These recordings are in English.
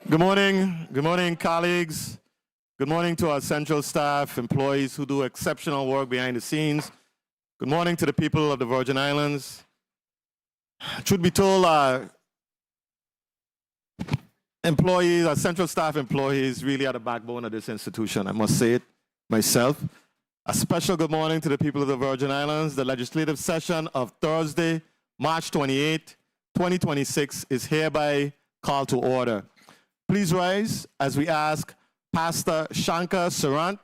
Good morning, colleagues. Good morning to our central staff, employees who do exceptional work behind the scenes. Good morning to the people of the Virgin Islands. Truth be told, employees, our central staff employees really are the backbone of this institution. I must say it myself. A special good morning to the people of the Virgin Islands. The legislative session of Thursday, March 28, 2026 is hereby called to order. Please rise as we ask Pastor Shankar Sarant,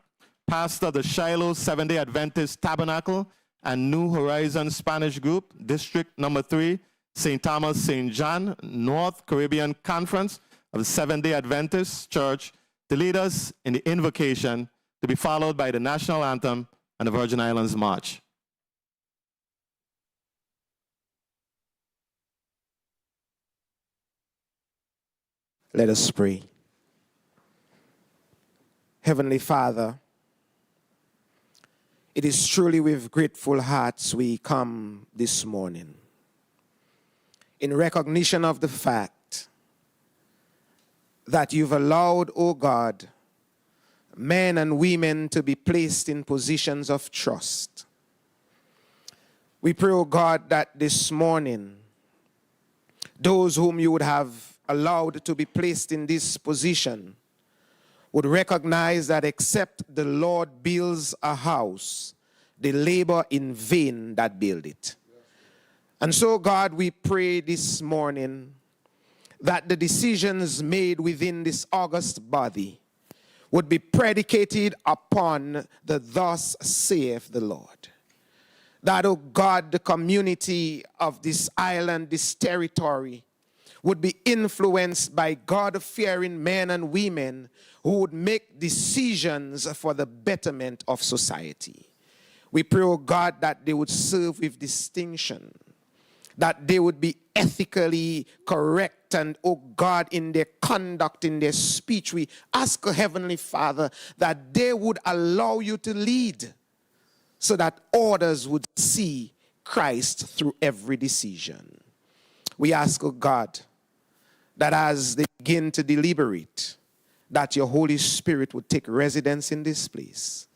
pastor of the Shiloh Seventh-day Adventist Tabernacle and New Horizon Spanish Group, District Number 3, St. Thomas, St. John, North Caribbean Conference of the Seventh-day Adventist Church, to lead us in the invocation to be followed by the national anthem and the Virgin Islands March. Let us pray. Heavenly Father, it is truly with grateful hearts we come this morning in recognition of the fact that you've allowed, O God, men and women to be placed in positions of trust. We pray, O God, that this morning, those whom you would have allowed to be placed in this position would recognize that except the Lord builds a house, they labor in vain that build it. And so, God, we pray this morning that the decisions made within this august body would be predicated upon the thus saith the Lord. That, oh God, the community of this island, this territory, would be influenced by God-fearing men and women who would make decisions for the betterment of society. We pray, oh God, that they would serve with distinction, that they would be ethically correct, and, oh God, in their conduct, in their speech. We ask, oh Heavenly Father, that they would allow you to lead so that others would see Christ through every decision. We ask, oh God, that as they begin to deliberate, that your Holy Spirit would take residence in this place.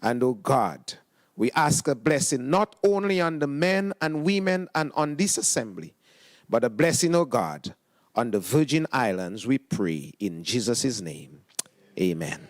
And, oh God, we ask a blessing not only on the men and women and on this assembly, but a blessing, oh God, on the Virgin Islands, we pray in Jesus' name. Amen.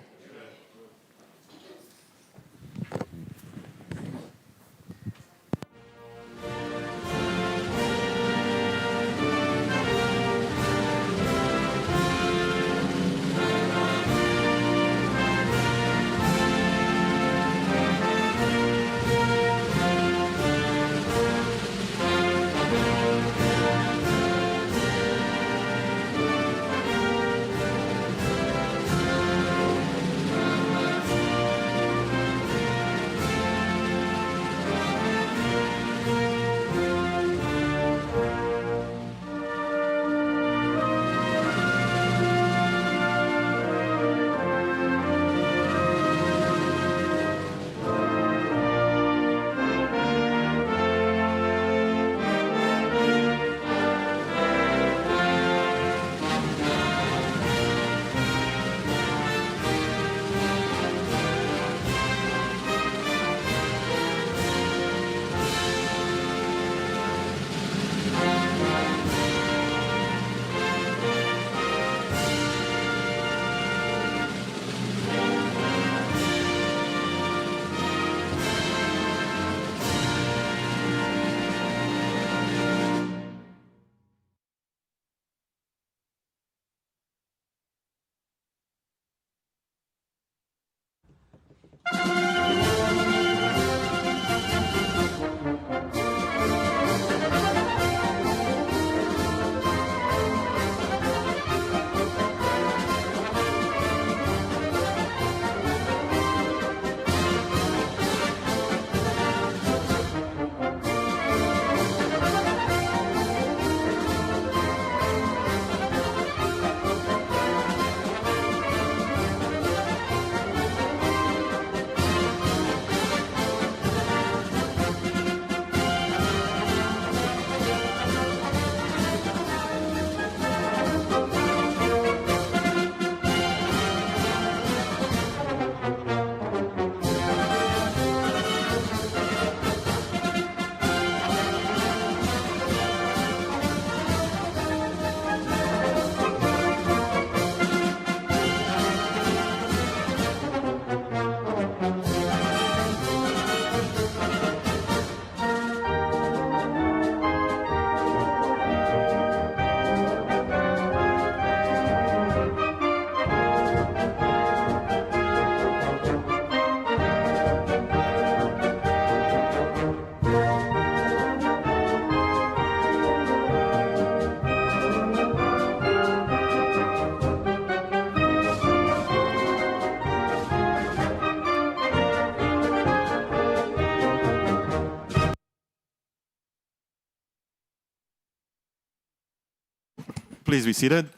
Please be seated.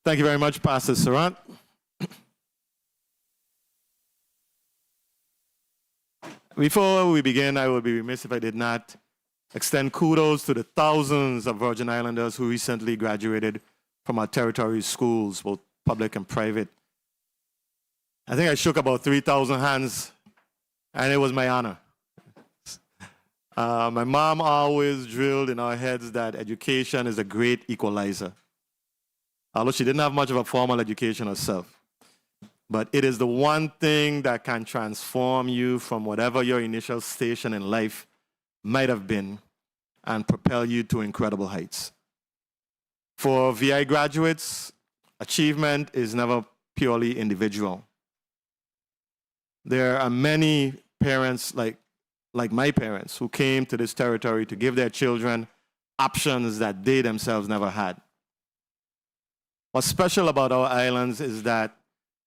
Thank you very much, Pastor Surratt. Before we begin, I would be remiss if I did not extend kudos to the thousands of Virgin Islanders who recently graduated from our territory schools, both public and private. I think I shook about 3,000 hands, and it was my honor. My mom always drilled in our heads that education is a great equalizer. Although she didn't have much of a formal education herself. But it is the one thing that can transform you from whatever your initial station in life might have been and propel you to incredible heights. For VI graduates, achievement is never purely individual. There are many parents like my parents who came to this territory to give their children options that they themselves never had. What's special about our islands is that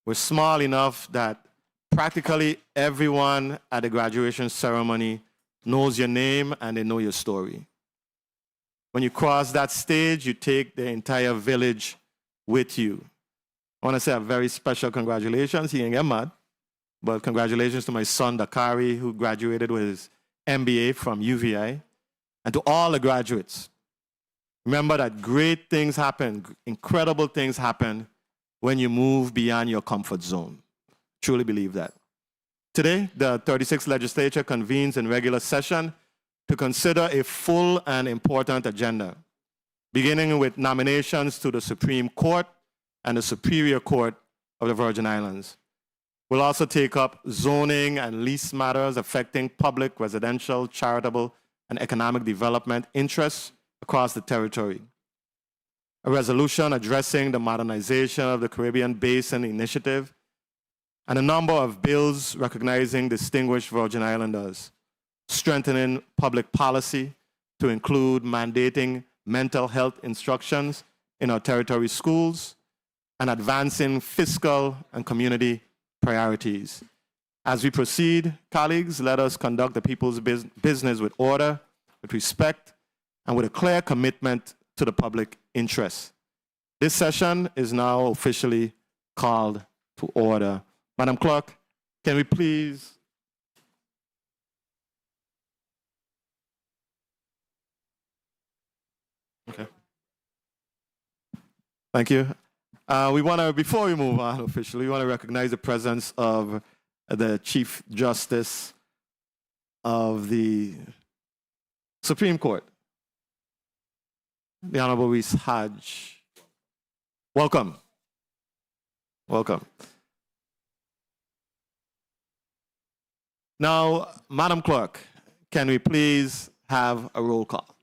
we're small enough that practically everyone at the graduation ceremony knows your name and they know your story. When you cross that stage, you take the entire village with you. I want to say a very special congratulations. He didn't get mad, but congratulations to my son, Dakari, who graduated with his MBA from UVI, and to all the graduates. Remember that great things happen, incredible things happen when you move beyond your comfort zone. Truly believe that. Today, the 36th legislature convenes in regular session to consider a full and important agenda, beginning with nominations to the Supreme Court and the Superior Court of the Virgin Islands. We'll also take up zoning and lease matters affecting public, residential, charitable, and economic development interests across the territory. A resolution addressing the modernization of the Caribbean Basin Initiative, and a number of bills recognizing distinguished Virgin Islanders, strengthening public policy to include mandating mental health instructions in our territory schools, and advancing fiscal and community priorities. As we proceed, colleagues, let us conduct the people's business with order, with respect, and with a clear commitment to the public interest. This session is now officially called to order. Madam Clerk, can we please... Okay. Thank you. Before we move on officially, we want to recognize the presence of the Chief Justice of the Supreme Court, the Honorable Reese Hodge. Welcome. Welcome. Now, Madam Clerk, can we please have a roll call?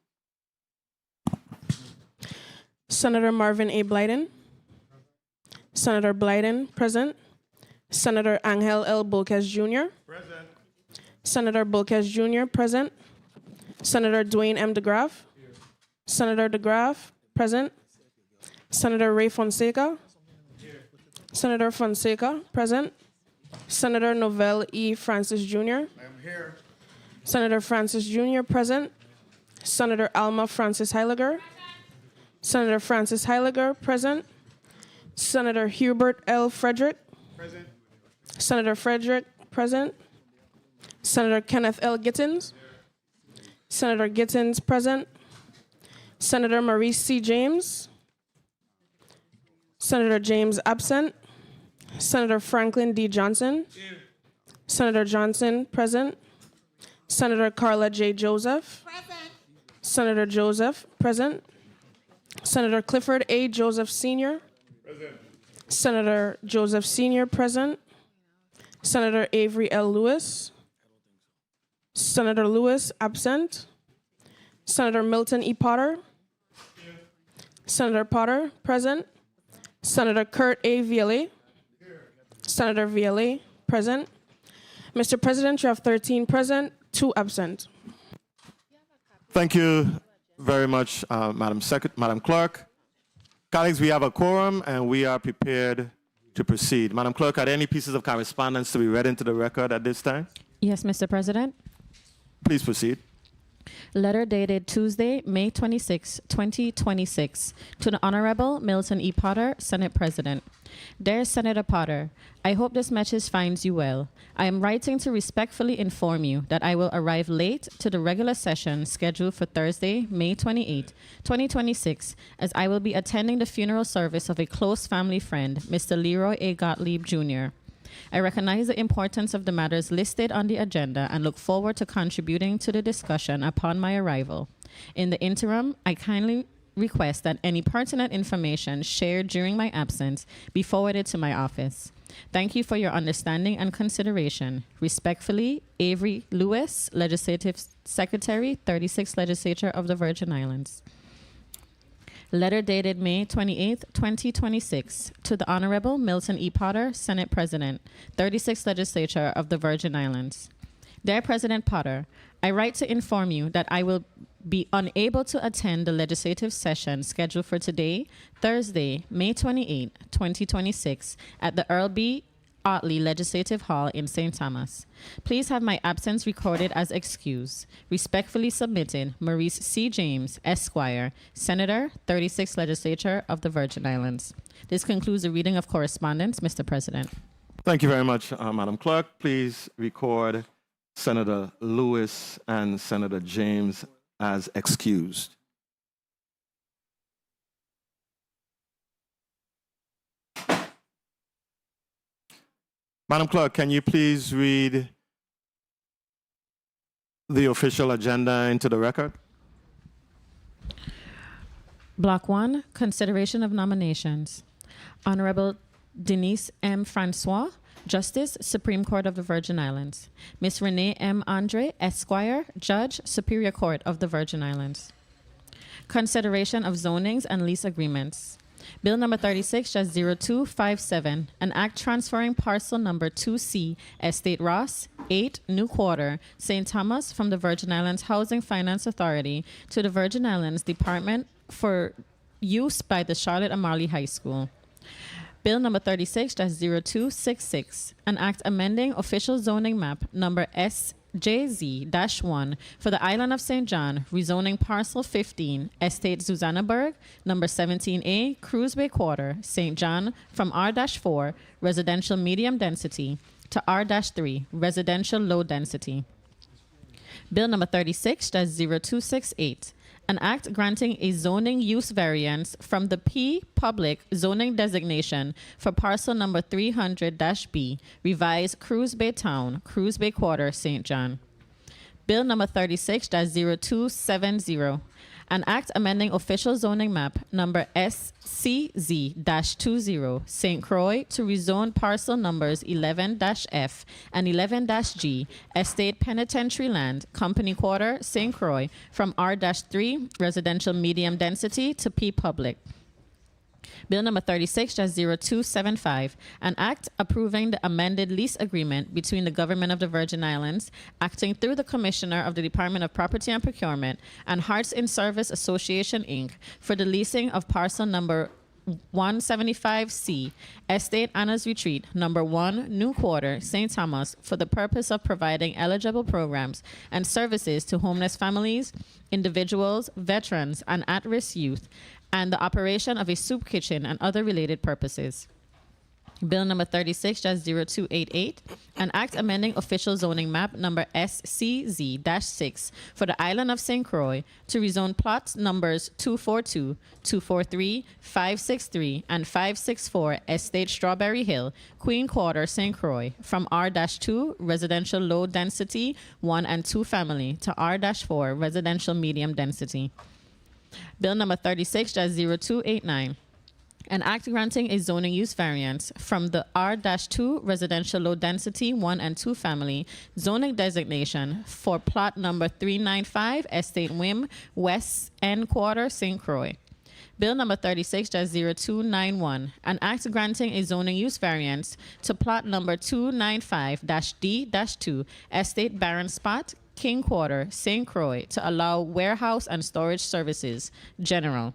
Senator Marvin A. Blyden. Senator Blyden, present. Senator Angel L. Bolquez Jr. Present. Senator Bolquez Jr., present. Senator Dwayne M. DeGraff. Here. Senator DeGraff, present. Senator Ray Fonseca. Here. Senator Fonseca, present. Senator Novell E. Francis Jr. I am here. Senator Francis Jr., present. Senator Alma Francis Heiliger. Senator Francis Heiliger, present. Senator Hubert L. Frederick. Present. Senator Frederick, present. Senator Kenneth L. Gittins. Senator Gittins, present. Senator Maurice C. James. Senator James, absent. Senator Franklin D. Johnson. Here. Senator Johnson, present. Senator Carla J. Joseph. Present. Senator Joseph, present. Senator Clifford A. Joseph Sr. Present. Senator Joseph Sr. present. Senator Avery L. Lewis. Senator Lewis absent. Senator Milton E. Potter. Here. Senator Potter present. Senator Kurt A. Viale. Here. Senator Viale present. Mr. President, you have 13 present, 2 absent. Thank you very much, Madam Clerk. Colleagues, we have a quorum and we are prepared to proceed. Madam Clerk, are there any pieces of correspondence to be read into the record at this time? Yes, Mr. President. Please proceed. Letter dated Tuesday, May 26, 2026, to the Honorable Milton E. Potter, Senate President. Dear Senator Potter, I hope this message finds you well. I am writing to respectfully inform you that I will arrive late to the regular session scheduled for Thursday, May 28, 2026, as I will be attending the funeral service of a close family friend, Mr. Leroy A. Gottlieb, Jr. I recognize the importance of the matters listed on the agenda and look forward to contributing to the discussion upon my arrival. In the interim, I kindly request that any pertinent information shared during my absence be forwarded to my office. Thank you for your understanding and consideration. Respectfully, Avery Lewis, Legislative Secretary, 36th Legislature of the Virgin Islands. Letter dated May 28, 2026, to the Honorable Milton E. Potter, Senate President, 36th Legislature of the Virgin Islands. Dear President Potter, I write to inform you that I will be unable to attend the legislative session scheduled for today, Thursday, May 28, 2026, at the Earl B. Otley Legislative Hall in St. Thomas. Please have my absence recorded as excused. Respectfully submitted, Maurice C. James, Esquire, Senator, 36th Legislature of the Virgin Islands. This concludes the reading of correspondence, Mr. President. Thank you very much, Madam Clerk. Please record Senator Lewis and Senator James as excused. Madam Clerk, can you please read the official agenda into the record? Block 1, consideration of nominations. Honorable Denise M. Francois, Justice, Supreme Court of the Virgin Islands. Ms. Renee M. Andre, Esquire, Judge, Superior Court of the Virgin Islands. Consideration of zonings and lease agreements. Bill number 36-0257, an act transferring parcel number 2C, Estate Ross, 8, New Quarter, St. Thomas, from the Virgin Islands Housing Finance Authority to the Virgin Islands Department for use by the Charlotte Amalie High School. Bill number 36-0266, an act amending official zoning map number SJZ-1 for the island of St. John, rezoning parcel 15, Estate Susannaburg, number 17A, Cruise Bay Quarter, St. John, from R-4, residential medium density, to R-3, residential low density. Bill number 36-0268, an act granting a zoning use variance from the P public zoning designation for parcel number 300-B, revised Cruise Bay Town, Cruise Bay Quarter, St. John. Bill number 36-0270, an act amending official zoning map number SCZ-20, St. Croix, to rezone parcel numbers 11-F and 11-G, Estate Penitentiary Land, Company Quarter, St. Croix, from R-3, residential medium density, to P public. Bill number 36-0275, an act approving the amended lease agreement between the Government of the Virgin Islands, acting through the Commissioner of the Department of Property and Procurement, and Hearts in Service Association, Inc., for the leasing of parcel number 175C, Estate Anna's Retreat, number 1, New Quarter, St. Thomas, for the purpose of providing eligible programs and services to homeless families, individuals, veterans, and at-risk youth, and the operation of a soup kitchen and other related purposes. Bill number 36-0288, an act amending official zoning map number SCZ-6 for the island of St. Croix to rezone plots numbers 242, 243, 563, and 564 Estate Strawberry Hill, Queen Quarter, St. Croix, from R-2, residential low density, 1 and 2 family, to R-4, residential medium density. Bill number 36-0289, an act granting a zoning use variance from the R-2 residential low density 1 and 2 family zoning designation for plot number 395 Estate Wim, West End Quarter, St. Croix. Bill number 36-0291, an act granting a zoning use variance to plot number 295-D-2 Estate Barren Spot, King Quarter, St. Croix, to allow warehouse and storage services, general.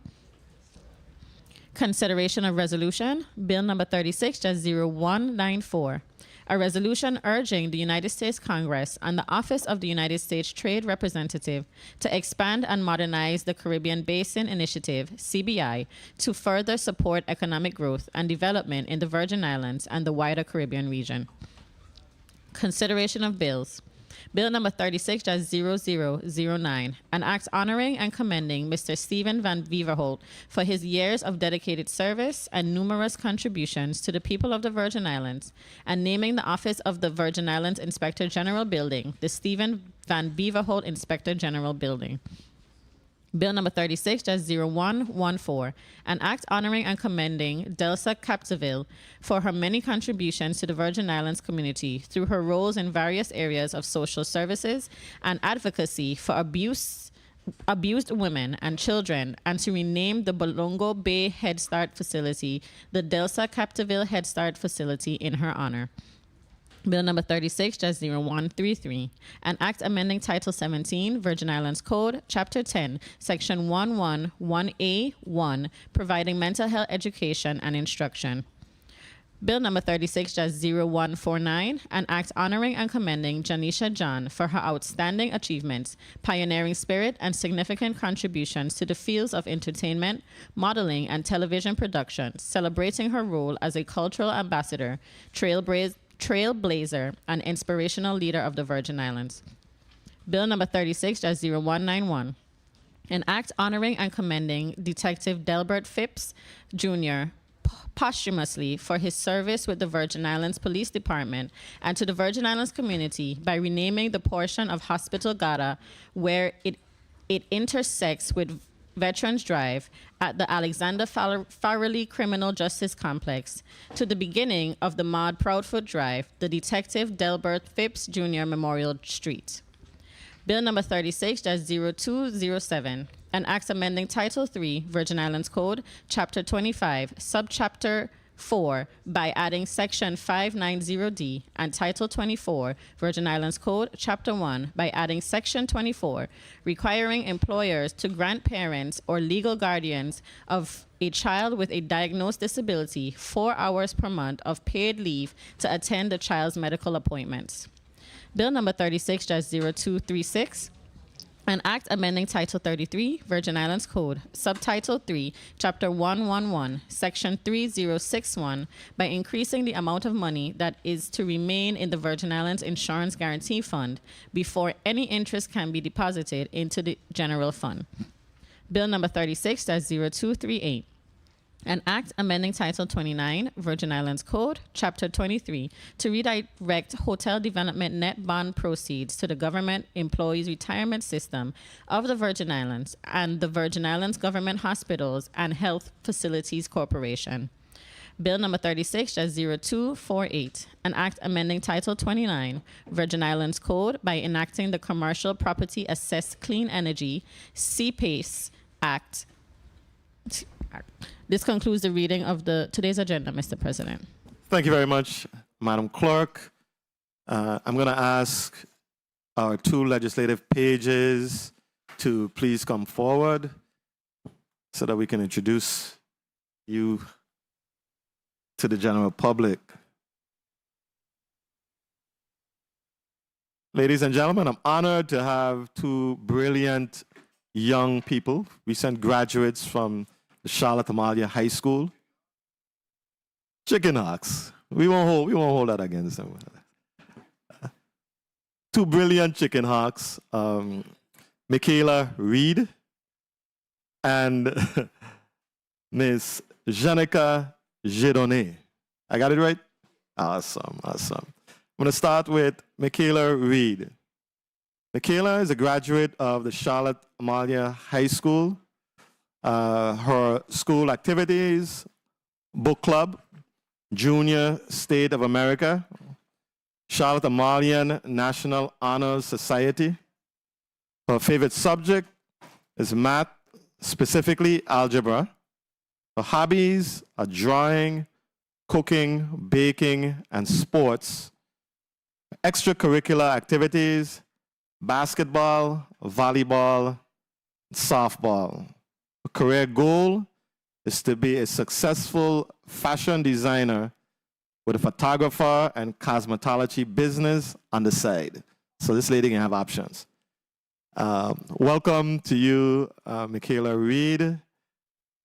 Consideration of resolution, Bill number 36-0194, A resolution urging the United States Congress and the Office of the United States Trade Representative to expand and modernize the Caribbean Basin Initiative, CBI, to further support economic growth and development in the Virgin Islands and the wider Caribbean region. Consideration of bills. Bill number 36-0009, an act honoring and commending Mr. Stephen Van Beverholt for his years of dedicated service and numerous contributions to the people of the Virgin Islands, and naming the office of the Virgin Islands Inspector General Building the Stephen Van Beverholt Inspector General Building. Bill number 36-0114, an act honoring and commending Delsa Capdeville for her many contributions to the Virgin Islands community through her roles in various areas of social services and advocacy for abused women and children, and to rename the Bolongo Bay Head Start Facility the Delsa Capdeville Head Start Facility in her honor. Bill number 36-0133, an act amending Title 17, Virgin Islands Code, Chapter 10, Section 111A1, providing mental health education and instruction. Bill number 36-0149, an act honoring and commending Janisha John for her outstanding achievements, pioneering spirit, and significant contributions to the fields of entertainment, modeling, and television production, celebrating her role as a cultural ambassador, trailblazer, and inspirational leader of the Virgin Islands. Bill number 36-0191, an act honoring and commending Detective Delbert Phipps, Jr., posthumously for his service with the Virgin Islands Police Department and to the Virgin Islands community by renaming the portion of Hospital Gata where it intersects with Veterans Drive at the Alexander Farrelly Criminal Justice Complex to the beginning of the Maud Proudfoot Drive, the Detective Delbert Phipps Jr. Memorial Street. Bill number 36-0207, an act amending Title III, Virgin Islands Code, Chapter 25, Subchapter 4, by adding Section 590D, and Title 24, Virgin Islands Code, Chapter 1, by adding Section 24, requiring employers to grant parents or legal guardians of a child with a diagnosed disability 4 hours per month of paid leave to attend the child's medical appointments. Bill number 36-0236, an act amending Title 33, Virgin Islands Code, Subtitle 3, Chapter 111, Section 3061, by increasing the amount of money that is to remain in the Virgin Islands Insurance Guarantee Fund before any interest can be deposited into the general fund. Bill number 36-0238, an act amending Title 29, Virgin Islands Code, Chapter 23, to redirect hotel development net bond proceeds to the government employees retirement system of the Virgin Islands and the Virgin Islands Government Hospitals and Health Facilities Corporation. Bill number 36-0248, an act amending Title 29, Virgin Islands Code by enacting the Commercial Property Assessed Clean Energy, CPACE Act. This concludes the reading of today's agenda, Mr. President. Thank you very much, Madam Clerk. I'm going to ask our 2 legislative pages to please come forward so that we can introduce you to the general public. Ladies and gentlemen, I'm honored to have 2 brilliant young people, recent graduates from the Charlotte Amalia High School. Chicken Hawks. We won't hold that against them. 2 brilliant Chicken Hawks, Michaela Reed and Miss Janica Gedone. I got it right? Awesome. I'm going to start with Michaela Reed. Michaela is a graduate of the Charlotte Amalia High School. Her school activities: book club, Junior State of America, Charlotte Amalian National Honors Society. Her favorite subject is math, specifically algebra. Her hobbies are drawing, cooking, baking, and sports. Extracurricular activities: basketball, volleyball, softball. Her career goal is to be a successful fashion designer with a photographer and cosmetology business on the side. So this lady can have options. Welcome to you, Michaela Reed,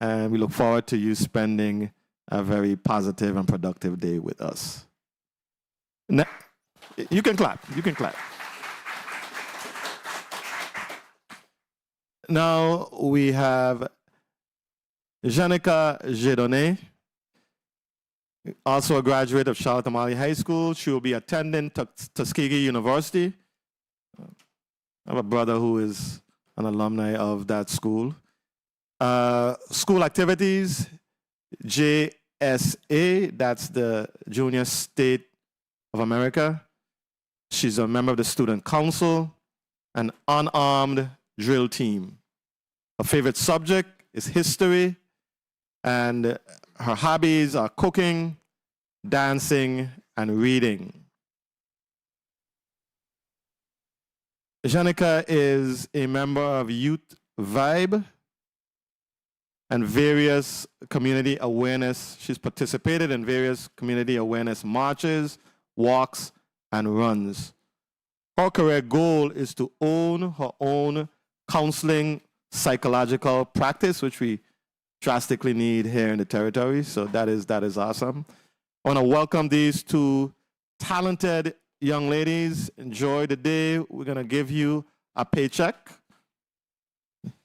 and we look forward to you spending a very positive and productive day with us. You can clap. You can clap. Now we have Janica Jedone, also a graduate of Charlotte Amalie High School. She will be attending Tuskegee University. I have a brother who is an alumni of that school. School activities, JSA, that's the Junior State of America. She's a member of the Student Council, an unarmed drill team. Her favorite subject is history, and her hobbies are cooking, dancing, and reading. Janica is a member of Youth Vibe and various community awareness. She's participated in various community awareness marches, walks, and runs. Her career goal is to own her own counseling psychological practice, which we drastically need here in the territory. So that is awesome. I want to welcome these two talented young ladies. Enjoy the day. We're going to give you a paycheck.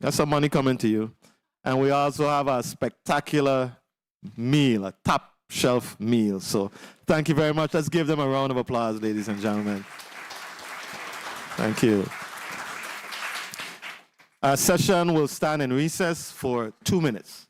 Got some money coming to you. And we also have a spectacular meal, a top shelf meal. So thank you very much. Let's give them a round of applause, ladies and gentlemen. Thank you. Our session will stand in recess for 2 minutes.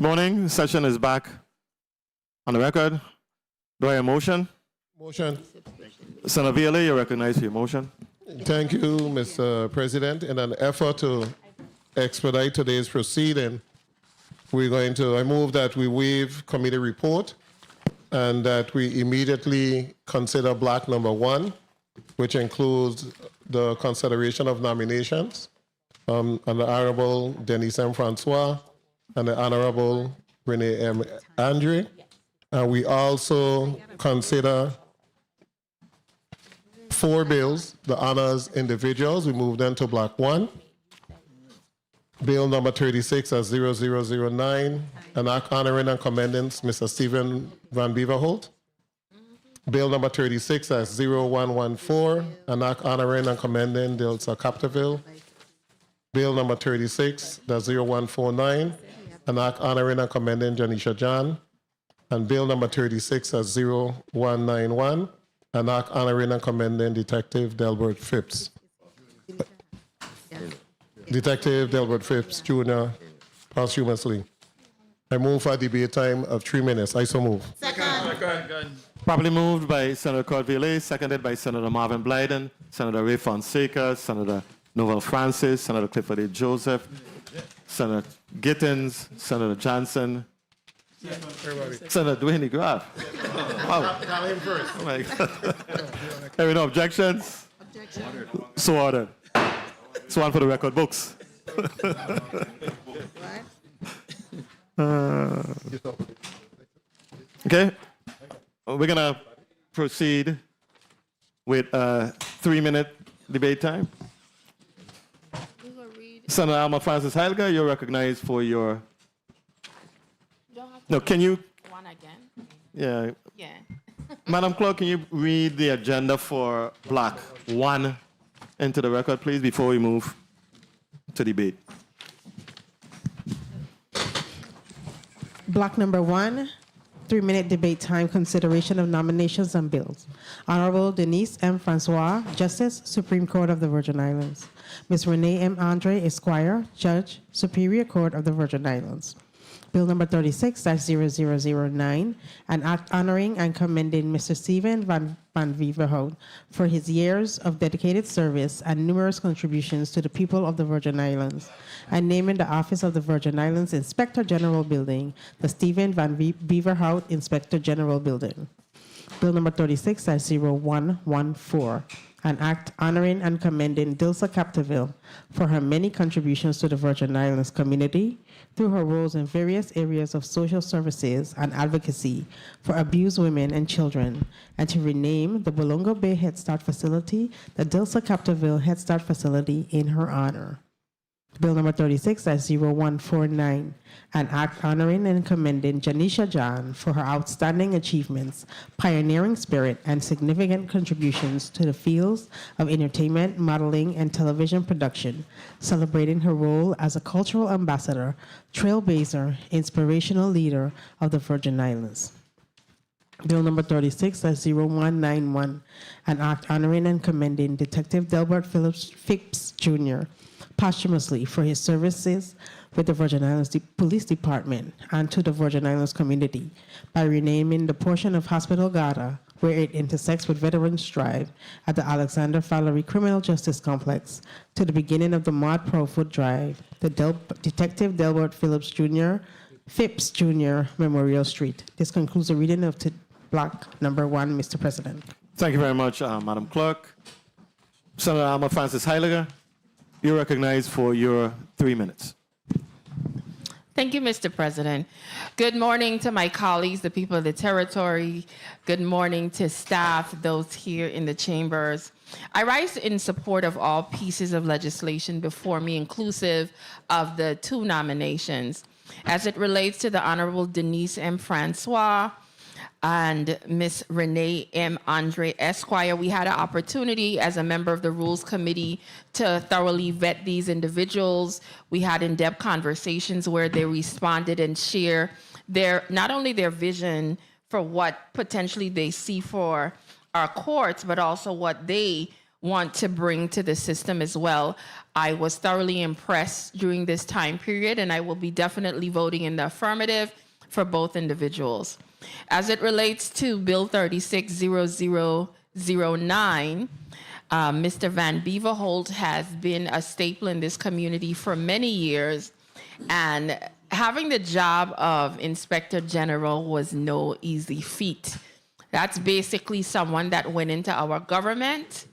Good morning. Session is back on the record. Do I have a motion? Motion. Senator Viola, you're recognized for your motion. Thank you, Mr. President. In an effort to expedite today's proceeding, I move that we waive committee report and that we immediately consider block number 1, which includes the consideration of nominations and the Honorable Denise M. Francois and the Honorable Renee M. Andre. And we also consider 4 bills, the honors individuals. We move them to block 1. Bill number 36 as 0009, an act honoring and commending Mr. Stephen Van Beverholt. Bill number 36 as 0114, an act honoring and commending Dilsa Capterville. Bill number 36, that's 0149, an act honoring and commending Janisha John. And bill number 36 as 0191, an act honoring and commending Detective Delbert Phipps. Detective Delbert Phipps, Jr., posthumously. I move for a debate time of 3 minutes. I so move. Properly moved by Senator Cordvillet, seconded by Senator Marvin Blyden, Senator Ray Fonseca, Senator Noel Francis, Senator Clifford A. Joseph, Senator Gittins, Senator Johnson, Senator Dwayne Graff. Wow. Oh my God. Having no objections? So ordered. So on for the record books. Okay. We're going to proceed with a 3-minute debate time. Senator Alma Francis Heilger, you're recognized for your... No, can you... One again? Yeah. Yeah. Madam Clerk, can you read the agenda for block 1 into the record, please, before we move to debate? Block number 1, 3-minute debate time, consideration of nominations and bills. Honorable Denise M. Francois, Justice, Supreme Court of the Virgin Islands. Ms. Renee M. Andre, Esquire, Judge, Superior Court of the Virgin Islands. Bill number 36-0009, an act honoring and commending Mr. Stephen Van Beverhout for his years of dedicated service and numerous contributions to the people of the Virgin Islands, and naming the office of the Virgin Islands Inspector General Building, the Stephen Van Beverhout Inspector General Building. Bill number 36-0114, an act honoring and commending Dilsa Capterville for her many contributions to the Virgin Islands community through her roles in various areas of social services and advocacy for abused women and children, and to rename the Bolongo Bay Head Start Facility the Dilsa Capterville Head Start Facility in her honor. Bill number 36-0149, an act honoring and commending Janisha John for her outstanding achievements, pioneering spirit, and significant contributions to the fields of entertainment, modeling, and television production, celebrating her role as a cultural ambassador, trailblazer, inspirational leader of the Virgin Islands. Bill number 36-0191, an act honoring and commending Detective Delbert Phipps, Jr., posthumously for his services with the Virgin Islands Police Department and to the Virgin Islands community by renaming the portion of Hospital Gata where it intersects with Veterans Drive at the Alexander Fallery Criminal Justice Complex to the beginning of the Maud Proudfoot Drive, the Detective Delbert Phipps Jr. Memorial Street. This concludes the reading of block number 1, Mr. President. Thank you very much, Madam Clerk. Senator Alma Francis Heiliger, you're recognized for your 3 minutes. Thank you, Mr. President. Good morning to my colleagues, the people of the territory. Good morning to staff, those here in the chambers. I rise in support of all pieces of legislation before me, inclusive of the 2 nominations. As it relates to the Honorable Denise M. Francois and Ms. Renee M. Andre, Esquire, we had an opportunity as a member of the Rules Committee to thoroughly vet these individuals. We had in-depth conversations where they responded and share not only their vision for what potentially they see for our courts, but also what they want to bring to the system as well. I was thoroughly impressed during this time period, and I will be definitely voting in the affirmative for both individuals. As it relates to Bill 360009, Mr. Van Beverholt has been a staple in this community for many years, and having the job of Inspector General was no easy feat. That's basically someone that went into our government,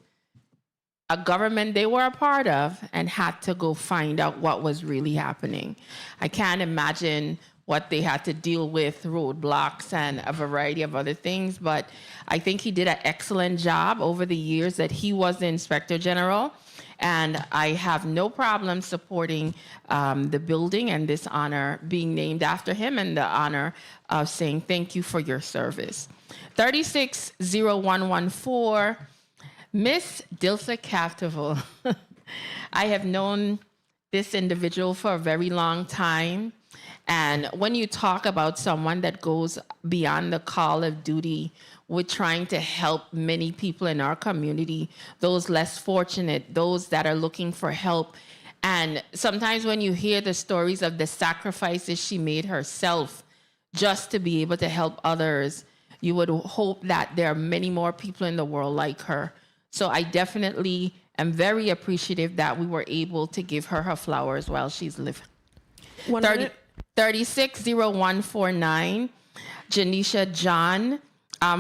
a government they were a part of, and had to go find out what was really happening. I can't imagine what they had to deal with, roadblocks and a variety of other things, but I think he did an excellent job over the years that he was the Inspector General, and I have no problem supporting the building and this honor being named after him, and the honor of saying thank you for your service. 360114, Miss Dilsa Captival. I have known this individual for a very long time. And when you talk about someone that goes beyond the call of duty with trying to help many people in our community, those less fortunate, those that are looking for help. And sometimes when you hear the stories of the sacrifices she made herself just to be able to help others, you would hope that there are many more people in the world like her. So I definitely am very appreciative that we were able to give her her flowers while she's living. 360149, Janisha John.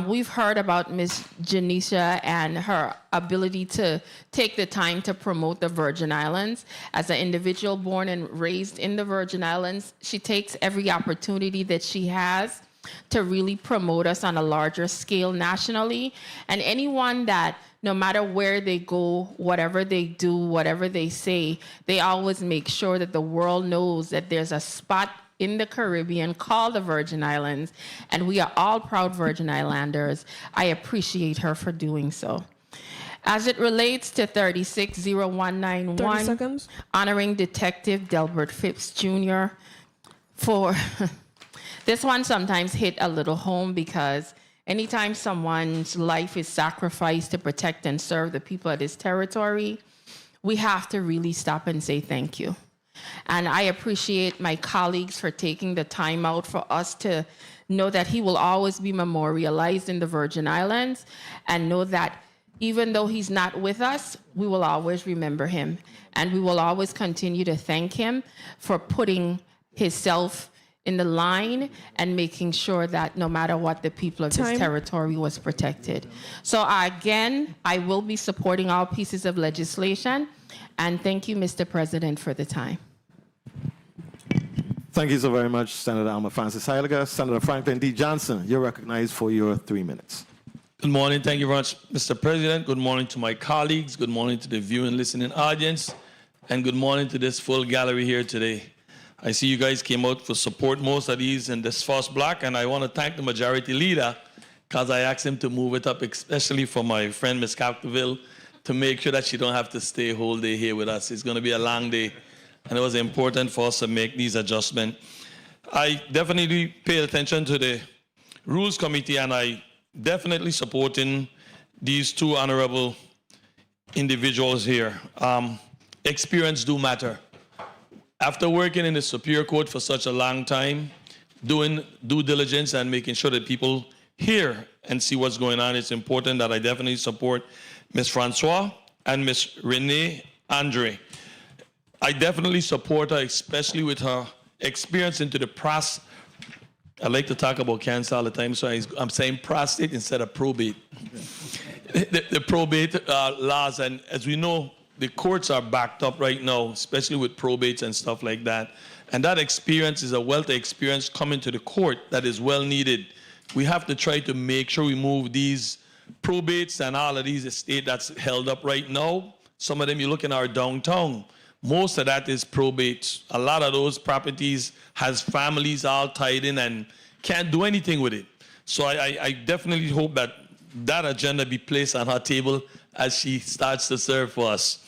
We've heard about Miss Janisha and her ability to take the time to promote the Virgin Islands. As an individual born and raised in the Virgin Islands, she takes every opportunity that she has to really promote us on a larger scale nationally. And anyone that, no matter where they go, whatever they do, whatever they say, they always make sure that the world knows that there's a spot in the Caribbean called the Virgin Islands, and we are all proud Virgin Islanders. I appreciate her for doing so. As it relates to 360191, 30 seconds. honoring Detective Delbert Phipps Jr. for this one sometimes hit a little home, because anytime someone's life is sacrificed to protect and serve the people of this territory, we have to really stop and say thank you. And I appreciate my colleagues for taking the time out for us to know that he will always be memorialized in the Virgin Islands, and know that even though he's not with us, we will always remember him. And we will always continue to thank him for putting himself in the line and making sure that no matter what, the people of this territory was protected. So again, I will be supporting all pieces of legislation. And thank you, Mr. President, for the time. Thank you so very much, Senator Alma Francis Heiliger. Senator Franklin D. Johnson, you're recognized for your 3 minutes. Good morning. Thank you very much, Mr. President. Good morning to my colleagues. Good morning to the viewing, listening audience. And good morning to this full gallery here today. I see you guys came out for support, most of these in this first block, and I want to thank the majority leader, because I asked him to move it up, especially for my friend, Ms. Capdeville, to make sure that she don't have to stay whole day here with us. It's going to be a long day, and it was important for us to make these adjustments. I definitely paid attention to the Rules Committee, and I definitely supporting these two honorable individuals here. Experience do matter. After working in the Superior Court for such a long time, doing due diligence and making sure that people hear and see what's going on, it's important that I definitely support Ms. Francois and Ms. Renee Andre. I definitely support her, especially with her experience into the process. I like to talk about cancer all the time, so I'm saying prostate instead of probate. The probate laws, and as we know, the courts are backed up right now, especially with probates and stuff like that. And that experience is a wealth of experience coming to the court that is well needed. We have to try to make sure we move these probates and all of these estate that's held up right now. Some of them you look in our downtown, most of that is probate. A lot of those properties has families all tied in and can't do anything with it. So I definitely hope that that agenda be placed on her table as she starts to serve for us.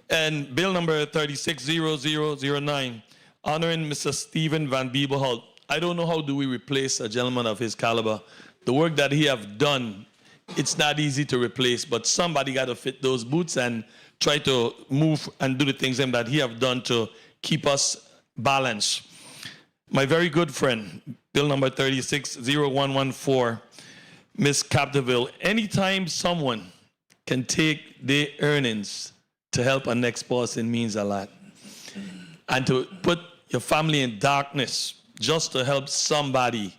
And bill number 360009, honoring Mr. Stephen Van Beverholt. I don't know how do we replace a gentleman of his caliber. The work that he have done it's not easy to replace, but somebody got to fit those boots and try to move and do the things that he have done to keep us balanced. My very good friend, Bill number 360114, Ms. Capdeville, anytime someone can take their earnings to help a next person means a lot. And to put your family in darkness just to help somebody,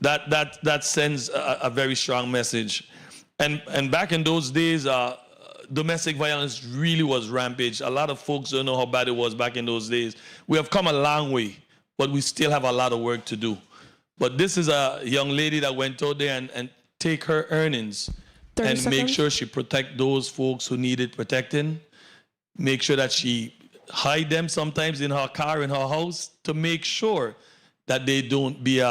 that sends a very strong message. And back in those days, domestic violence really was rampage. A lot of folks don't know how bad it was back in those days. We have come a long way, but we still have a lot of work to do. But this is a young lady that went out there and take her earnings and make sure she protect those folks who needed protecting. Make sure that she hide them sometimes in her car, in her house, to make sure that they don't be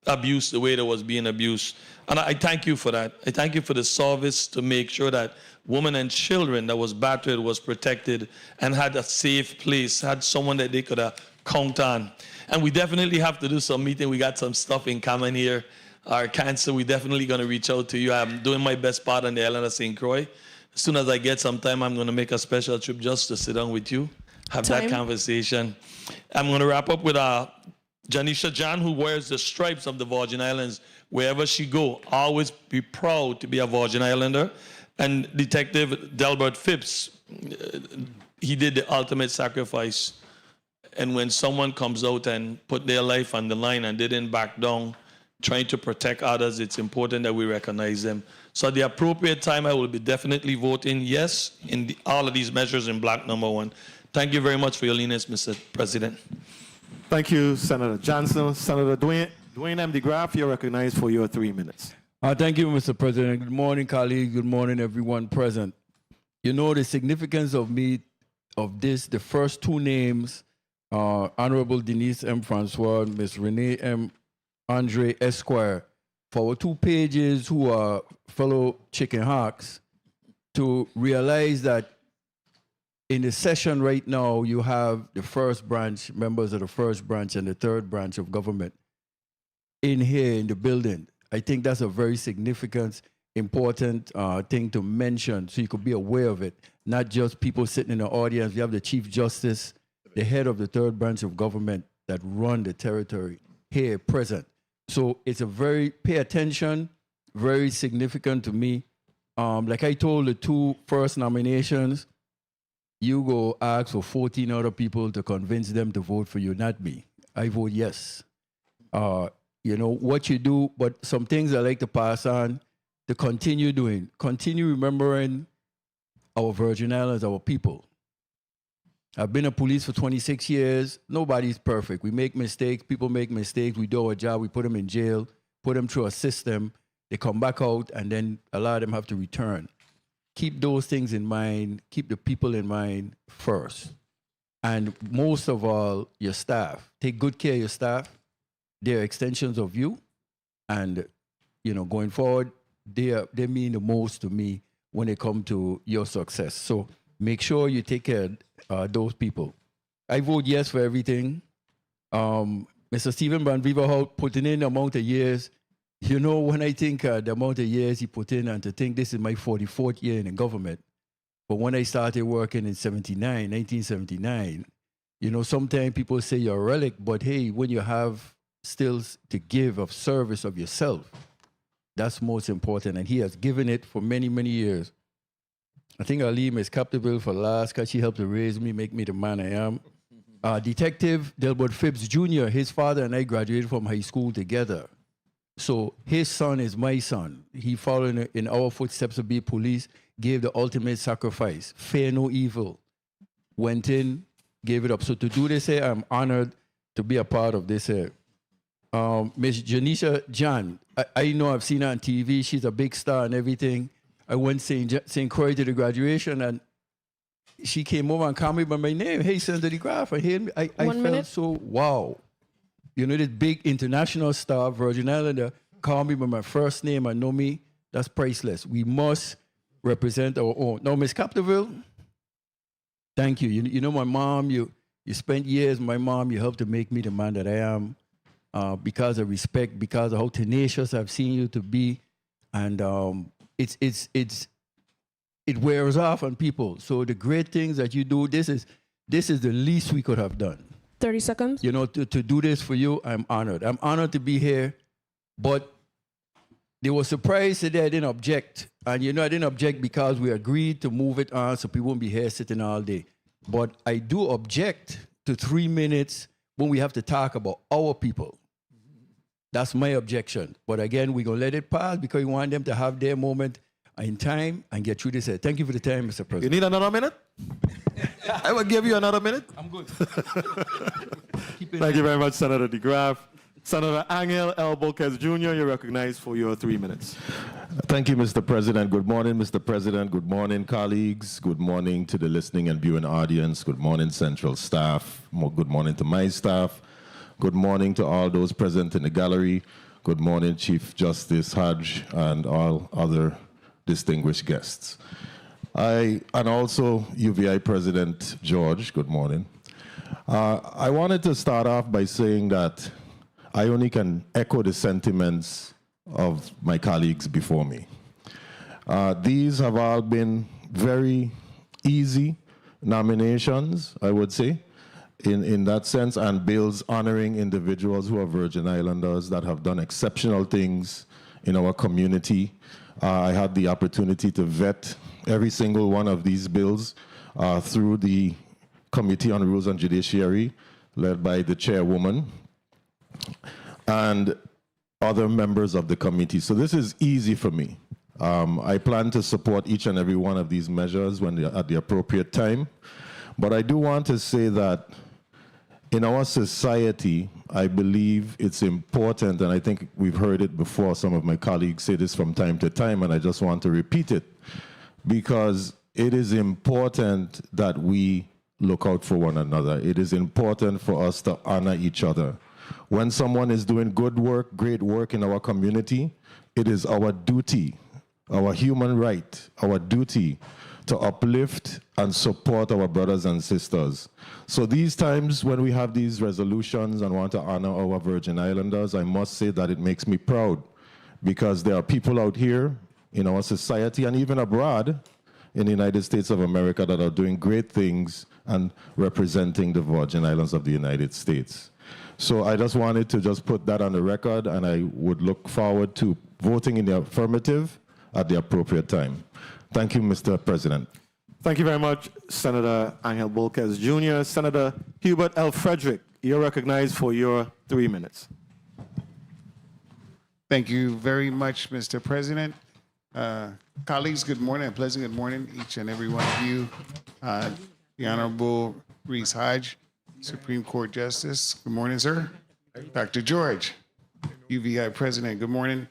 abused the way that was being abused. And I thank you for that. I thank you for the service to make sure that women and children that was battered was protected and had a safe place, had someone that they could count on. And we definitely have to do some meeting. We got some stuff in common here. Our cancer, we're definitely going to reach out to you. I'm doing my best part on the island of St. Croix. As soon as I get some time, I'm going to make a special trip just to sit down with you, have that conversation. I'm going to wrap up with Janisha John, who wears the stripes of the Virgin Islands wherever she go. Always be proud to be a Virgin Islander. And Detective Delbert Phipps, he did the ultimate sacrifice. And when someone comes out and put their life on the line and didn't back down, trying to protect others, it's important that we recognize them. So at the appropriate time, I will be definitely voting yes in all of these measures in block number 1. Thank you very much for your lenience, Mr. President. Thank you, Senator Johnson. Senator Dwayne M. DeGraff, you're recognized for your 3 minutes. Thank you, Mr. President. Good morning, colleagues. Good morning, everyone present. You know the significance of this, the first 2 names, Honorable Denise M. Francois, Ms. Renee M. Andre Esquire, for our 2 pages who are fellow chicken hawks, to realize that in the session right now, you have the first branch, members of the first branch and the third branch of government in here in the building. I think that's a very significant, important thing to mention so you could be aware of it. Not just people sitting in the audience. You have the Chief Justice, the head of the third branch of government that run the territory here present. So it's pay attention, very significant to me. Like I told the 2 first nominations, you go ask for 14 other people to convince them to vote for you, not me. I vote yes. You know, what you do, but some things I like to pass on to continue doing. Continue remembering our Virgin Islands, our people. I've been a police for 26 years. Nobody's perfect. We make mistakes. People make mistakes. We do our job. We put them in jail, put them through a system. They come back out, and then a lot of them have to return. Keep those things in mind. Keep the people in mind first. And most of all, your staff. Take good care of your staff. They're extensions of you. And, you know, going forward, they mean the most to me when it comes to your success. So make sure you take care of those people. I vote yes for everything. Mr. Stephen Banviva putting in the amount of years. You know, when I think the amount of years he put in, and to think this is my 44th year in the government, but when I started working in 1979, you know, sometimes people say you're a relic, but hey, when you have stills to give of service of yourself, that's most important. And he has given it for many, many years. I think I'll leave Ms. Capdeville for last because she helped to raise me, make me the man I am. Detective Delbert Phipps Jr., his father and I graduated from high school together. So his son is my son. He followed in our footsteps to be police, gave the ultimate sacrifice, fear no evil, went in, gave it up. So to do this here, I'm honored to be a part of this here. Ms. Janisha John, I know I've seen her on TV. She's a big star and everything. I went St. Croix to the graduation, and she came over and called me by my name. Hey, Senator DeGraff. I felt so, wow. You know, this big international star, Virgin Islander, called me by my first name and know me. That's priceless. We must represent our own. Now, Ms. Capdeville, thank you. You know, my mom, you spent years with my mom. You helped to make me the man that I am because of respect, because of how tenacious I've seen you to be. And it wears off on people. So the great things that you do, this is the least we could have done. 30 seconds. You know, to do this for you, I'm honored. I'm honored to be here, but they were surprised today I didn't object. And you know, I didn't object because we agreed to move it on so people won't be here sitting all day. But I do object to 3 minutes when we have to talk about our people. That's my objection. But again, we're going to let it pass because we want them to have their moment in time and get through this. Thank you for the time, Mr. You President. need another minute? I will give you another minute. I'm good. Thank you very much, Senator DeGraff. Senator Angel L. Bolkes Jr., you're recognized for your 3 minutes. Thank you, Mr. President. Good morning, Mr. President. Good morning, colleagues. Good morning to the listening and viewing audience. Good morning, Central staff. Good morning to my staff. Good morning to all those present in the gallery. Good morning, Chief Justice Hodge and all other distinguished guests. And also UVI President George, good morning. I wanted to start off by saying that I only can echo the sentiments of my colleagues before me. These have all been very easy nominations, I would say, in that sense, and bills honoring individuals who are Virgin Islanders that have done exceptional things in our community. I had the opportunity to vet every single one of these bills through the Committee on Rules and Judiciary, led by the chairwoman, and other members of the committee. So this is easy for me. I plan to support each and every one of these measures when they're at the appropriate time. But I do want to say that in our society, I believe it's important, and I think we've heard it before, some of my colleagues say this from time to time, and I just want to repeat it, because it is important that we look out for one another. It is important for us to honor each other. When someone is doing good work, great work in our community, it is our duty, our human right, our duty to uplift and support our brothers and sisters. So these times when we have these resolutions and want to honor our Virgin Islanders, I must say that it makes me proud, because there are people out here in our society and even abroad in the United States of America that are doing great things and representing the Virgin Islands of the United States. So I just wanted to just put that on the record, and I would look forward to voting in the affirmative at the appropriate time. Thank you, Mr. President. Thank you very much, Senator Angel Bolkes Jr. Senator Hubert L. Frederick, you're recognized for your 3 minutes. Thank you very much, Mr. President. Colleagues, good morning. A pleasant good morning, each and every one of you. The Honorable Reese Hodge, Supreme Court Justice. Good morning, sir. Dr. George, UVI President. Good morning.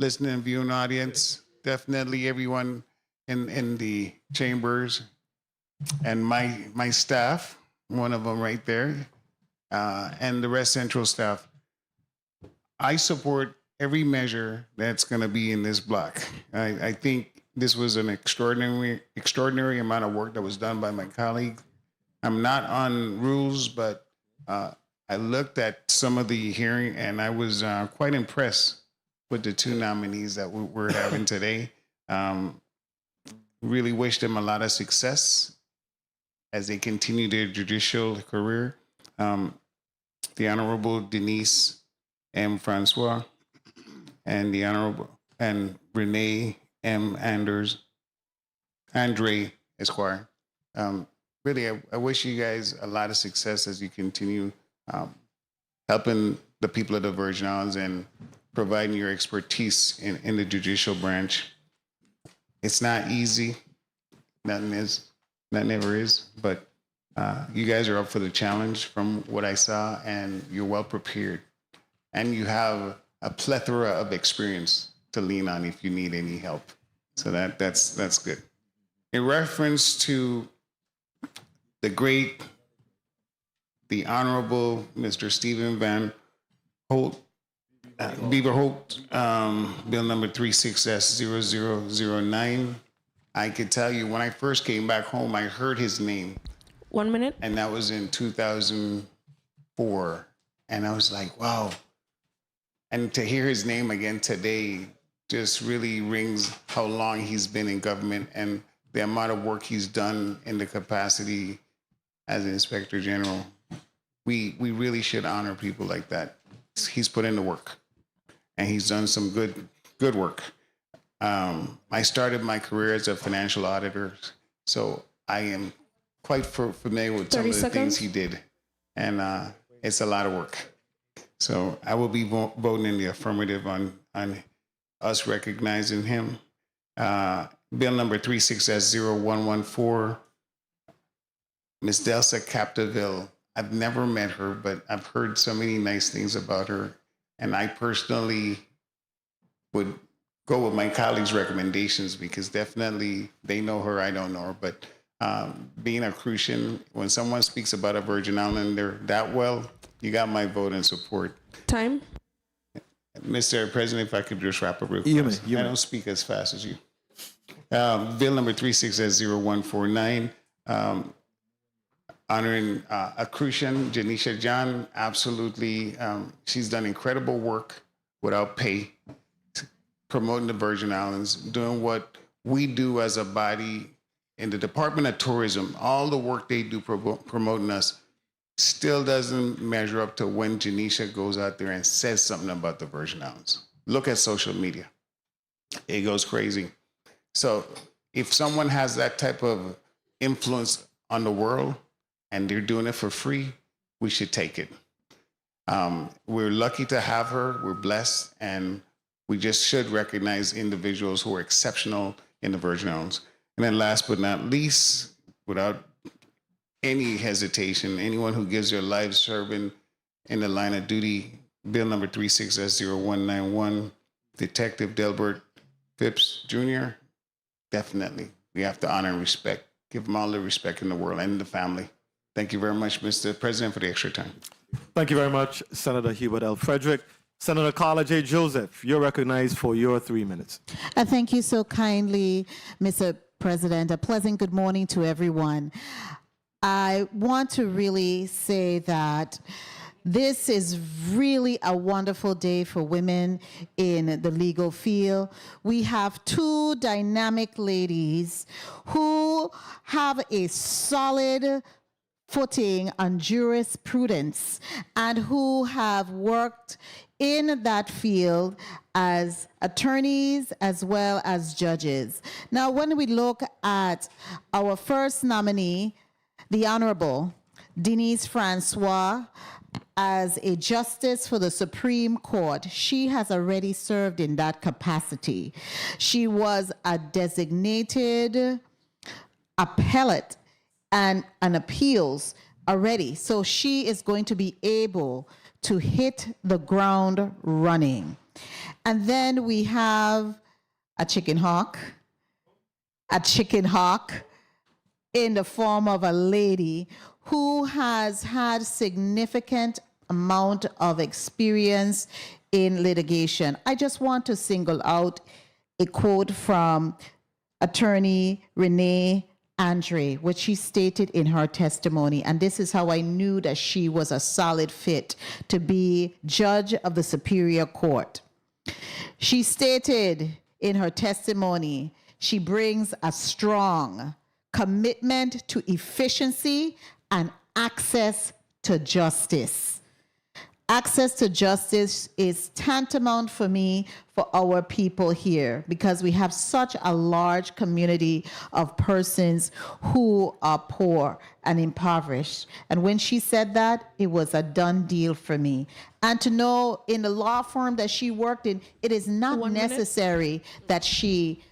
Listening and viewing audience. Definitely everyone in the chambers and my staff, one of them right there, and the rest Central staff. I support every measure that's going to be in this block. I think this was an extraordinary amount of work that was done by my colleague. I'm not on rules, but I looked at some of the hearing and I was quite impressed with the two nominees that we're having today. Really wish them a lot of success as they continue their judicial career. The Honorable Denise M. Francois and the Honorable and Renee M. Andre Esquire. Really, I wish you guys a lot of success as you continue helping the people of the Virgin Islands and providing your expertise in the judicial branch. It's not easy. Nothing ever is, but you guys are up for the challenge from what I saw, and you're well prepared. And you have a plethora of experience to lean on if you need any help. So that's good. In reference to the Honorable Mr. Stephen Van Holt, Beaver Holt, bill number 36-0009. I could tell you when I first came back home, I heard his name. 1 minute. And that was in 2004. And I was like, wow. And to hear his name again today just really rings how long he's been in government and the amount of work he's done in the capacity as an Inspector General. We really should honor people like that. He's put in the work, and he's done some good work. I started my career as a financial auditor, so I am quite familiar with some of the 30 seconds. things he did, and it's a lot of work. So I will be voting in the affirmative on us recognizing him. Bill number 36S0114, Ms. Delsa Capdeville. I've never met her, but I've heard so many nice things about her, and I personally would go with my colleagues' recommendations because definitely they know her, I don't know her, but being a Crucian, when someone speaks about a Virgin Islander that well, you got my vote and support. Time. Mr. President, if I could just wrap up real You may, fast. you I may. don't speak as fast as you. Bill number 36S0149, honoring a Crucian, Janisha John, absolutely. She's done incredible work without pay, promoting the Virgin Islands, doing what we do as a body in the Department of Tourism. All the work they do promoting us still doesn't measure up to when Janisha goes out there and says something about the Virgin Islands. Look at social media. It goes crazy. So if someone has that type of influence on the world and they're doing it for free, we should take it. We're lucky to have her. We're blessed. And we just should recognize individuals who are exceptional in the Virgin Islands. And then last but not least, without any hesitation, anyone who gives their life serving in the line of duty, Bill number 36S0191, Detective Delbert Phipps Jr., definitely. We have to honor and respect, give them all the respect in the world and the family. Thank you very much, Mr. President, for the extra time. Thank you very much, Senator Hubert L. Frederick. Senator Carla J. Joseph, you're recognized for your 3 minutes. Thank you so kindly, Mr. President. A pleasant good morning to everyone. I want to really say that this is really a wonderful day for women in the legal field. We have two dynamic ladies who have a solid footing on jurisprudence and who have worked in that field as attorneys as well as judges. Now, when we look at our first nominee, the Honorable Denise Francois, as a justice for the Supreme Court, she has already served in that capacity. She was a designated appellate and an appeals already. So she is going to be able to hit the ground running. And then we have a chicken hawk in the form of a lady who has had significant amount of experience in litigation. I just want to single out a quote from attorney Renee Andre, which she stated in her testimony, and this is how I knew that she was a solid fit to be judge of the Superior Court. She stated in her testimony, she brings a strong commitment to efficiency and access to justice. Access to justice is tantamount for me for our people here because we have such a large community of persons who are poor and impoverished. And when she said that, it was a done deal for me. And to know in the law firm that she worked in, it is not necessary that she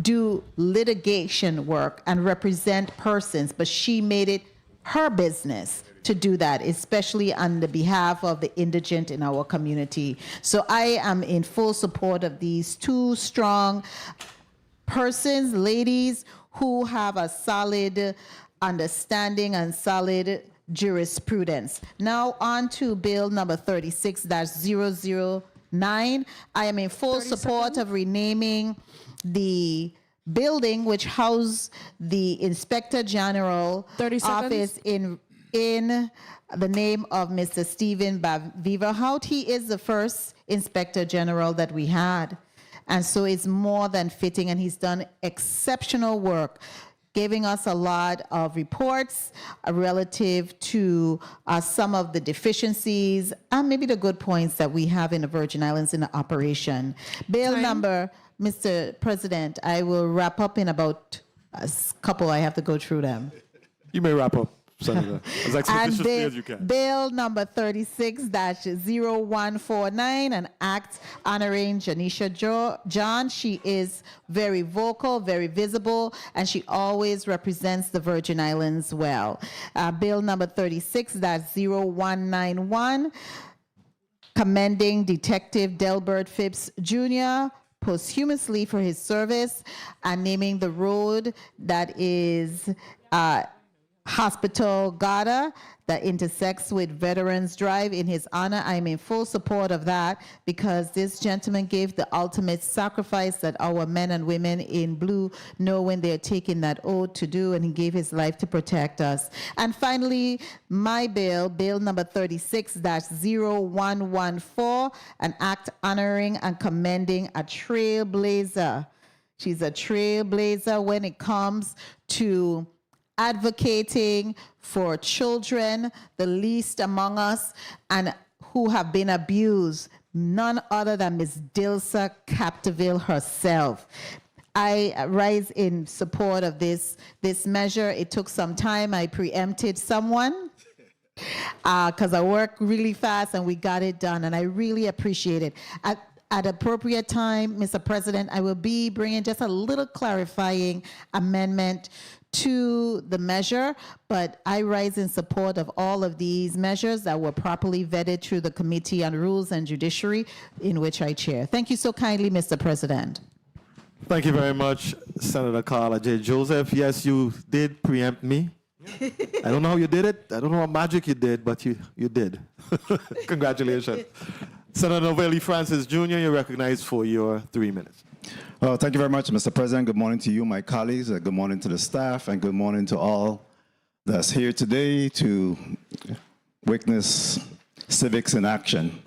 do litigation work and represent persons, but she made it her business to do that, especially on the behalf of the indigent in our community. So I am in full support of these two strong persons, ladies, who have a solid understanding and solid jurisprudence. Now on to bill number 36-009. I am in full support of renaming the building which housed the Inspector General 30 seconds. office in the name of Mr. Stephen Beaverhout. He is the first Inspector General that we had. And so it's more than fitting, and he's done exceptional work, giving us a lot of reports relative to some of the deficiencies and maybe the good points that we have in the Virgin Islands in the operation. Bill number, Mr. President, I will wrap up in about a couple. I have to go through them. You may wrap up, Senator, as expeditiously as you can. Bill number 36-0149, an act honoring Janisha John. She is very vocal, very visible, and she always represents the Virgin Islands well. Bill number 36-0191, commending Detective Delbert Phipps Jr. posthumously for his service and naming the road that is Hospital Gada that intersects with Veterans Drive in his honor. I'm in full support of that because this gentleman gave the ultimate sacrifice that our men and women in blue know when they're taking that oath to do, and he gave his life to protect us. And finally, my bill, bill number 36-0114, an act honoring and commending a trailblazer. She's a trailblazer when it comes to advocating for children, the least among us, and who have been abused, none other than Ms. Dilsa Capdeville herself. I rise in support of this measure. It took some time. I preempted someone because I work really fast and we got it done, and I really appreciate it. At appropriate time, Mr. President, I will be bringing just a little clarifying amendment to the measure, but I rise in support of all of these measures that were properly vetted through the Committee on Rules and Judiciary, in which I chair. Thank you so kindly, Mr. President. Thank you very much, Senator Carla J. Joseph. Yes, you did preempt me. I don't know how you did it. I don't know what magic you did, but you did. Congratulations. Senator Novelli Francis Jr., you're recognized for your 3 minutes. Well, thank you very much, Mr. President. Good morning to you, my colleagues. Good morning to the staff, and good morning to all that's here today to witness civics in action.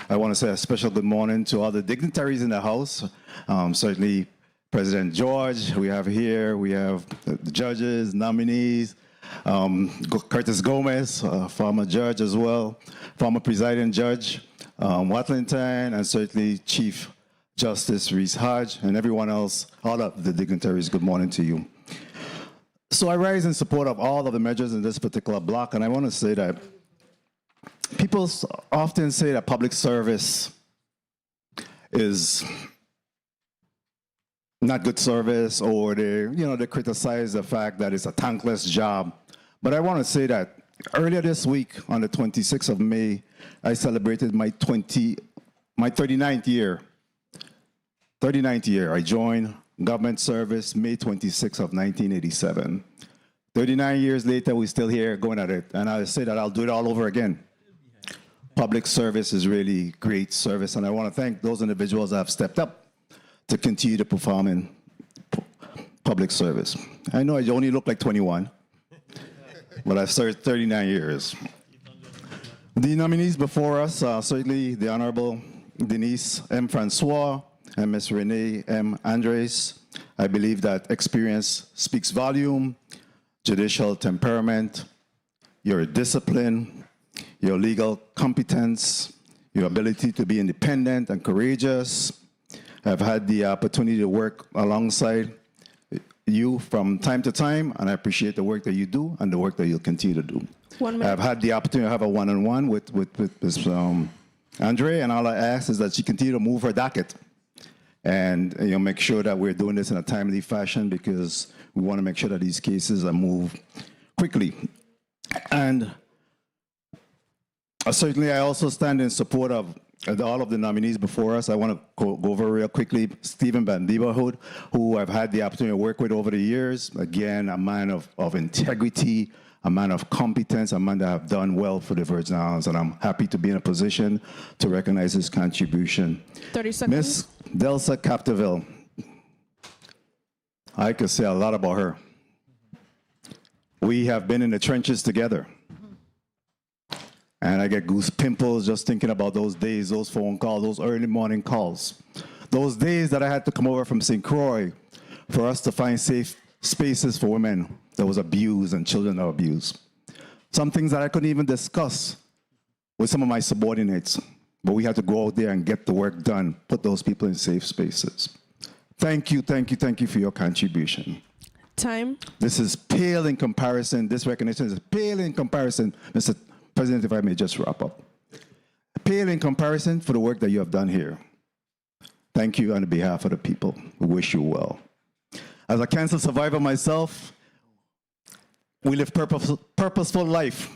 I want to say a special good morning to all the dignitaries in the House. Certainly, President George, we have the judges, nominees, Curtis Gomez, former judge as well, former presiding judge, Watlington, and certainly Chief Justice Reese Hodge, and everyone else, all of the dignitaries, good morning to you. So I rise in support of all of the measures in this particular block, and I want to say that people often say that public service is not good service, or they criticize the fact that it's a thankless job. But I want to say that earlier this week, on the 26th of May, I celebrated my 39th year. 39th year. I joined government service May 26th of 1987. 39 years later, we're still here going at it. And I say that I'll do it all over again. Public service is really great service, and I want to thank those individuals that have stepped up to continue to perform in public service. I know I only look like 21, but I've served 39 years. The nominees before us are certainly the Honorable Denise M. Francois and Ms. Renee M. Andres. I believe that experience speaks volume, judicial temperament, your discipline, your legal competence, your ability to be independent and courageous. I've had the opportunity to work alongside you from time to time, and I appreciate the work that you do and the work that you'll continue to do. I've had the opportunity to have a one-on-one with Ms. Andre, and all I ask is that she continue to move her docket and make sure that we're doing this in a timely fashion, because we want to make sure that these cases are moved quickly. And certainly I also stand in support of all of the nominees before us. I want to go over real quickly Stephen Bandiba, who I've had the opportunity to work with over the years. Again, a man of integrity, a man of competence, a man that have done well for the Virgin Islands, and I'm happy to be in a position to recognize his contribution. 30 seconds. Ms. Dilsa Capdeville, I could say a lot about her. We have been in the trenches together. And I get goose pimples just thinking about those days, those phone calls, those early morning calls. Those days that I had to come over from St. Croix for us to find safe spaces for women that was abused and children that were abused. Some things that I couldn't even discuss with some of my subordinates, but we had to go out there and get the work done, put those people in safe spaces. Thank you for your contribution. Time. This is pale in comparison, this recognition is pale in comparison, Mr. President, if I may just wrap up. Pale in comparison for the work that you have done here. Thank you on behalf of the people. We wish you well. As a cancer survivor myself, we live purposeful life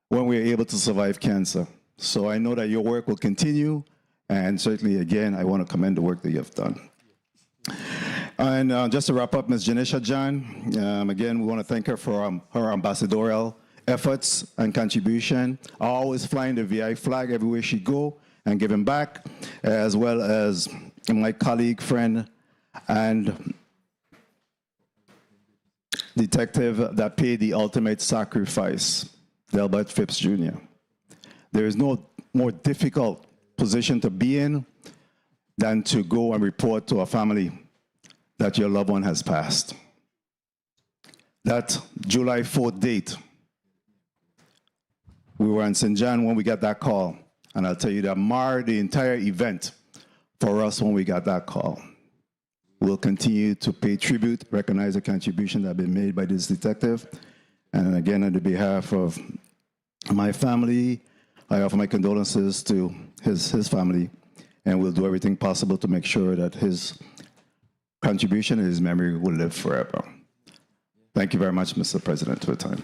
when we're able to survive cancer. So I know that your work will continue, and certainly, again, I want to commend the work that you have done. And just to wrap up, Ms. Janisha John, again, we want to thank her for her ambassadorial efforts and contribution, always flying the VI flag everywhere she go and giving back, as well as my colleague, friend, and detective that paid the ultimate sacrifice, Delbert Phipps Jr. There is no more difficult position to be in than to go and report to a family that your loved one has passed. That July 4th date, we were in St. John when we got that call, and I'll tell you that marred the entire event for us when we got that call. We'll continue to pay tribute, recognize the contribution that have been made by this detective, and again, on the behalf of my family, I offer my condolences to his family, and we'll do everything possible to make sure that his contribution and his memory will live forever. Thank you very much, Mr. President, for your time.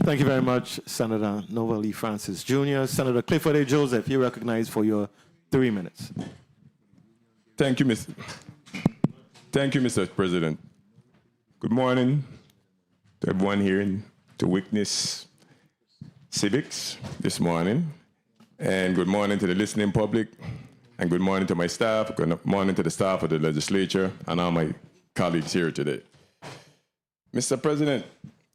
Thank you very much, Senator Noel E. Francis Jr. Senator Clifford A. Joseph, you're recognized for your 3 minutes. Thank you, Mr. President. Good morning to everyone here to witness civics this morning, and good morning to the listening public, and good morning to my staff, good morning to the staff of the legislature, and all my colleagues here today. Mr. President,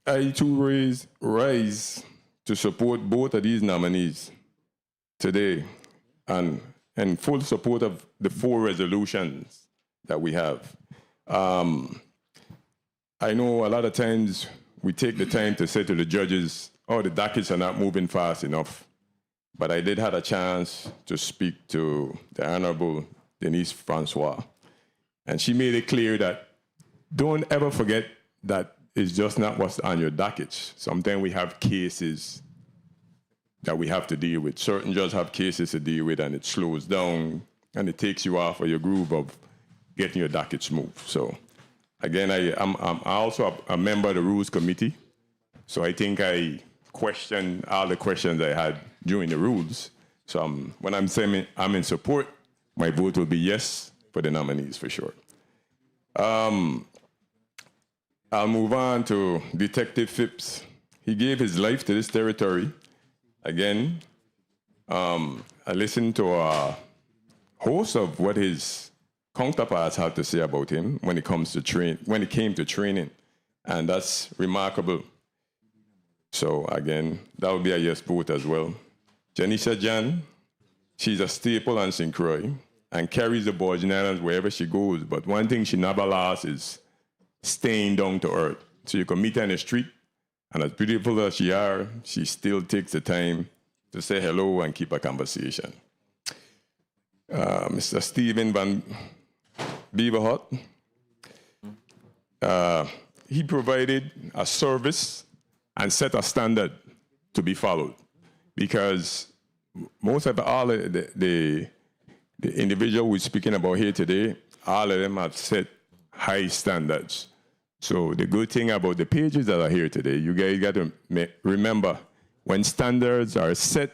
I too rise to support both of these nominees today, and in full support of the 4 resolutions that we have. I know a lot of times we take the time to say to the judges, oh, the dockets are not moving fast enough. But I did have a chance to speak to the Honorable Denise Francois. And she made it clear that don't ever forget that it's just not what's on your dockets. Sometimes we have cases that we have to deal with. Certain judges have cases to deal with, and it slows down, and it takes you off of your groove of getting your dockets moved. So again, I'm also a member of the Rules Committee. So I think I questioned all the questions I had during the rules. So when I'm saying I'm in support, my vote will be yes for the nominees for sure. I'll move on to Detective Phipps. He gave his life to this territory. Again, I listened to a host of what his counterparts had to say about him when it came to training, and that's remarkable. So again, that would be a yes vote as well. Janisha Jan, she's a staple on St. Croix and carries the Virgin Islands wherever she goes. But one thing she never lost is staying down to earth. So you can meet her in the street, and as beautiful as she are, she still takes the time to say hello and keep a conversation. Mr. Stephen Van Beaverhut, he provided a service and set a standard to be followed, because most of all the individual we're speaking about here today, all of them have set high standards. So the good thing about the pages that are here today, you guys got to remember, when standards are set,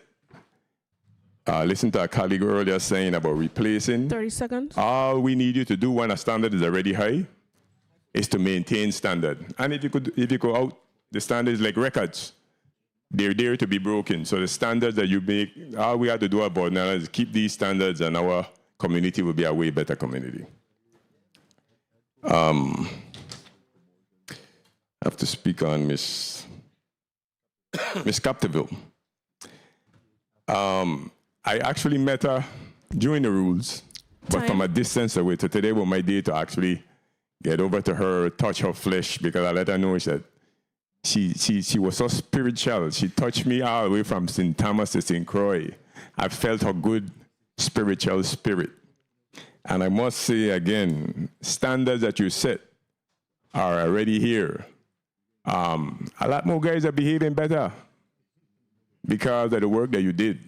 listen to a colleague earlier saying about replacing. 30 seconds. All we need you to do when a standard is already high is to maintain standard. And if you go out, the standards like records, they're there to be broken. So the standards that you make, all we have to do about now is keep these standards, and our community will be a way better community. I have to speak on Miss Capdeville. I actually met her during the rules, but from a distance away. So today was my day to actually get over to her, touch her flesh, because I let her know that she was so spiritual. She touched me all the way from St. Thomas to St. Croix. I felt her good spiritual spirit. And I must say again, standards that you set are already here. A lot more guys are behaving better because of the work that you did.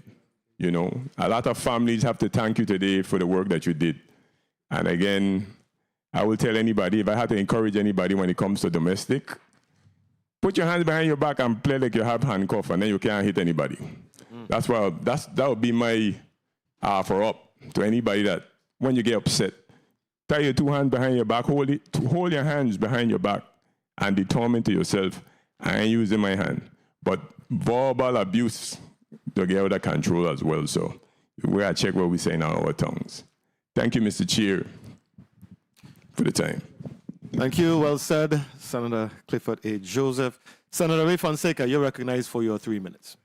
You know, a lot of families have to thank you today for the work that you did. And again, I will tell anybody, if I had to encourage anybody when it comes to domestic, put your hands behind your back and play like you have handcuff, and then you can't hit anybody. That would be my offer up to anybody that when you get upset, tie your 2 hands behind your back, hold your hands behind your back, and determine to yourself, I ain't using my hand. But verbal abuse to get out of control as well. So we gotta check what we say in our tongues. Thank you, Mr. Chair, for the time. Thank you. Well said, Senator Clifford A. Joseph. Senator Ray Fonseca, you're recognized for your 3 minutes.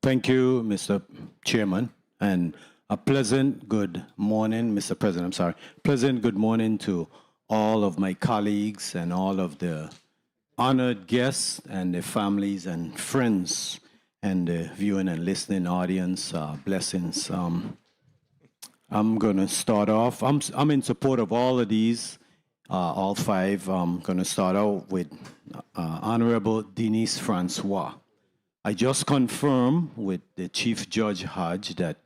Thank you, Mr. Chairman, and a pleasant good morning, Mr. President, I'm sorry. Pleasant good morning to all of my colleagues and all of the honored guests and their families and friends and the viewing and listening audience. Blessings. I'm going to start off. I'm in support of all of these, all 5. I'm going to start out with Honorable Denise Francois. I just confirmed with the Chief Judge Hodge that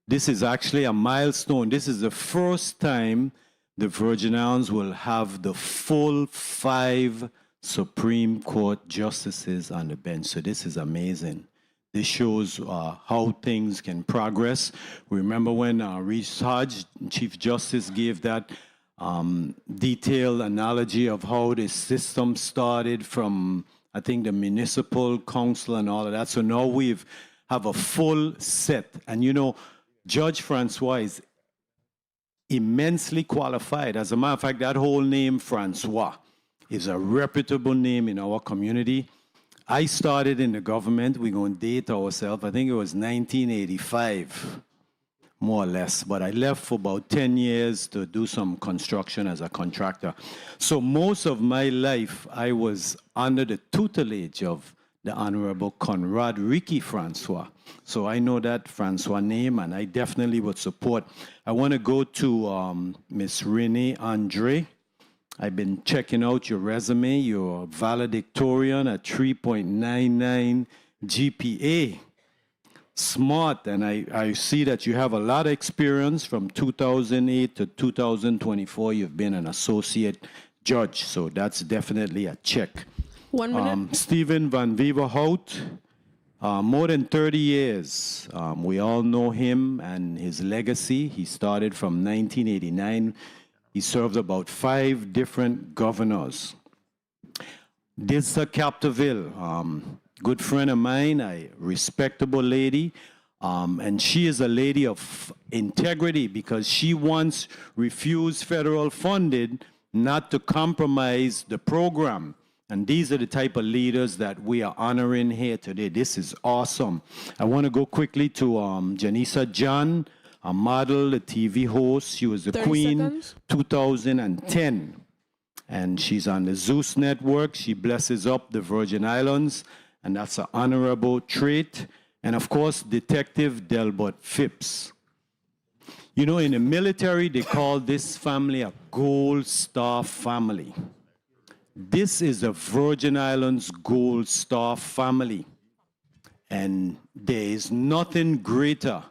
this is actually a milestone. This is the first time the Virgin Islands will have the full 5 Supreme Court justices on the bench. So this is amazing. This shows how things can progress. Remember when Reese Hodge, Chief Justice, gave that detailed analogy of how the system started from, I think, the municipal council and all of that. So now we have a full set. And you know, Judge Francois is immensely qualified. As a matter of fact, that whole name, Francois, is a reputable name in our community. I started in the government. We're going to date ourselves. I think it was 1985, more or less. But I left for about 10 years to do some construction as a contractor. So most of my life, I was under the tutelage of the Honorable Conrad Ricky Francois. So I know that Francois name, and I definitely would support. I want to go to Miss Renee Andre. I've been checking out your resume. You're valedictorian at 3.99 GPA. Smart, and I see that you have a lot of experience. From 2008 to 2024, you've been an associate judge, so that's definitely a check. 1 minute. Stephen Van Weverhout, more than 30 years. We all know him and his legacy. He started from 1989. He served about 5 different governors. Dilsa Capdeville, good friend of mine, a respectable lady, and she is a lady of integrity because she once refused federal funding not to compromise the program. And these are the type of leaders that we are honoring here today. This is awesome. I want to go quickly to Janissa John, a model, a TV host. She was the Queen 2010. And she's on the Zeus Network. She blesses up the Virgin Islands, and that's an honorable trait. And of course, Detective Delbert Phipps. You know, in the military, they call this family a Gold Star family. This is a Virgin Islands Gold Star family. And there is nothing greater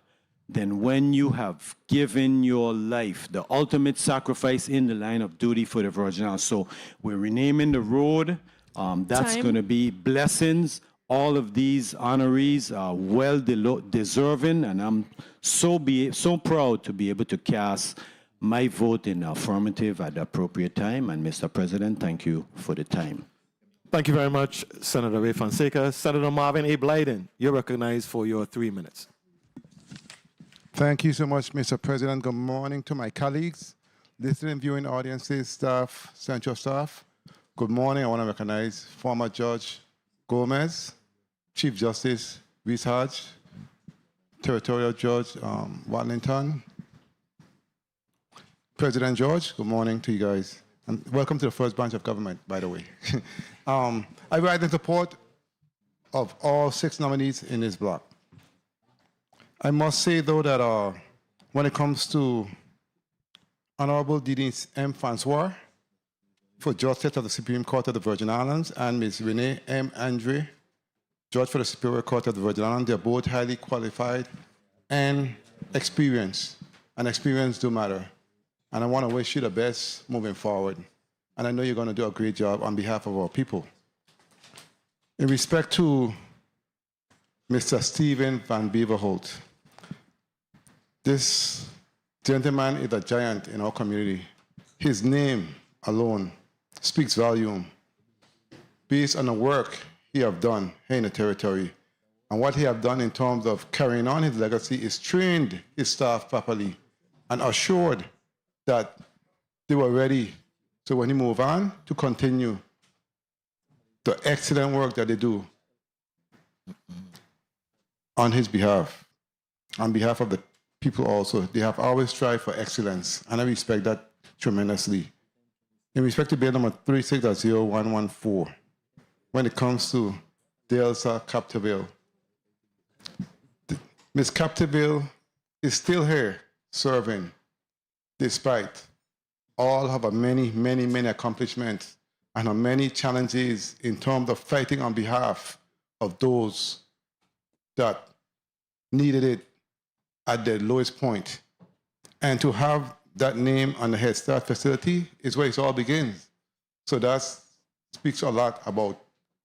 than when you have given your life, the ultimate sacrifice in the line of duty for the Virgin Islands. So we're renaming the road. That's going to be blessings. All of these honorees are well deserving, and I'm so proud to be able to cast my vote in affirmative at the appropriate time. And Mr. President, thank you for the time. Thank you very much, Senator Ray Fonseca. Senator Marvin A. Blyden, you're recognized for your 3 minutes. Thank you so much, Mr. President. Good morning to my colleagues, listening, viewing audiences, staff, central staff. Good morning. I want to recognize former Judge Gomez, Chief Justice Reese Hodge, Territorial Judge Watlington, President George, good morning to you guys. And welcome to the first branch of government, by the way. I ride in support of all 6 nominees in this block. I must say, though, that when it comes to Honorable Denise M. Francois for Justice of the Supreme Court of the Virgin Islands and Ms. Renee M. Andre, Judge for the Superior Court of the Virgin Islands, they're both highly qualified and experienced. And experience do matter. And I want to wish you the best moving forward. And I know you're going to do a great job on behalf of our people. In respect to Mr. Stephen Van Beverholt, this gentleman is a giant in our community. His name alone speaks volume based on the work he have done here in the territory. And what he have done in terms of carrying on his legacy is trained his staff properly and assured that they were ready, so when he move on, to continue the excellent work that they do on his behalf, on behalf of the people also. They have always strived for excellence, and I respect that tremendously. In respect to bill number 36.0114, when it comes to Delsa Capterville, Ms. Capterville is still here serving, despite all of her many, many, many accomplishments and her many challenges in terms of fighting on behalf of those that needed it at their lowest point. And to have that name on the Head Start facility is where it all begins. So that speaks a lot about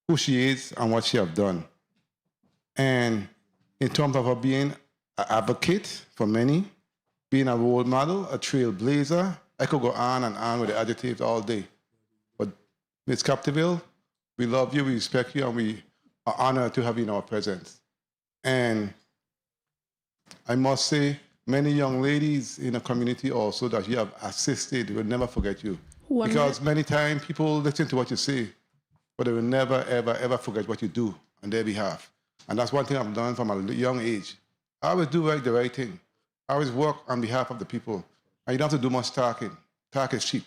who she is and what she has done. And in terms of her being an advocate for many, being a role model, a trailblazer, I could go on and on with the adjectives all day. But Ms. Capterville, we love you, we respect you, and we are honored to have you in our presence. And I must say, many young ladies in the community also that you have assisted will never forget you. Because many times people listen to what you say, but they will never, ever, ever forget what you do on their behalf. And that's one thing I've done from a young age. I always do the right thing. I always work on behalf of the people. And you don't have to do much talking. Talk is cheap.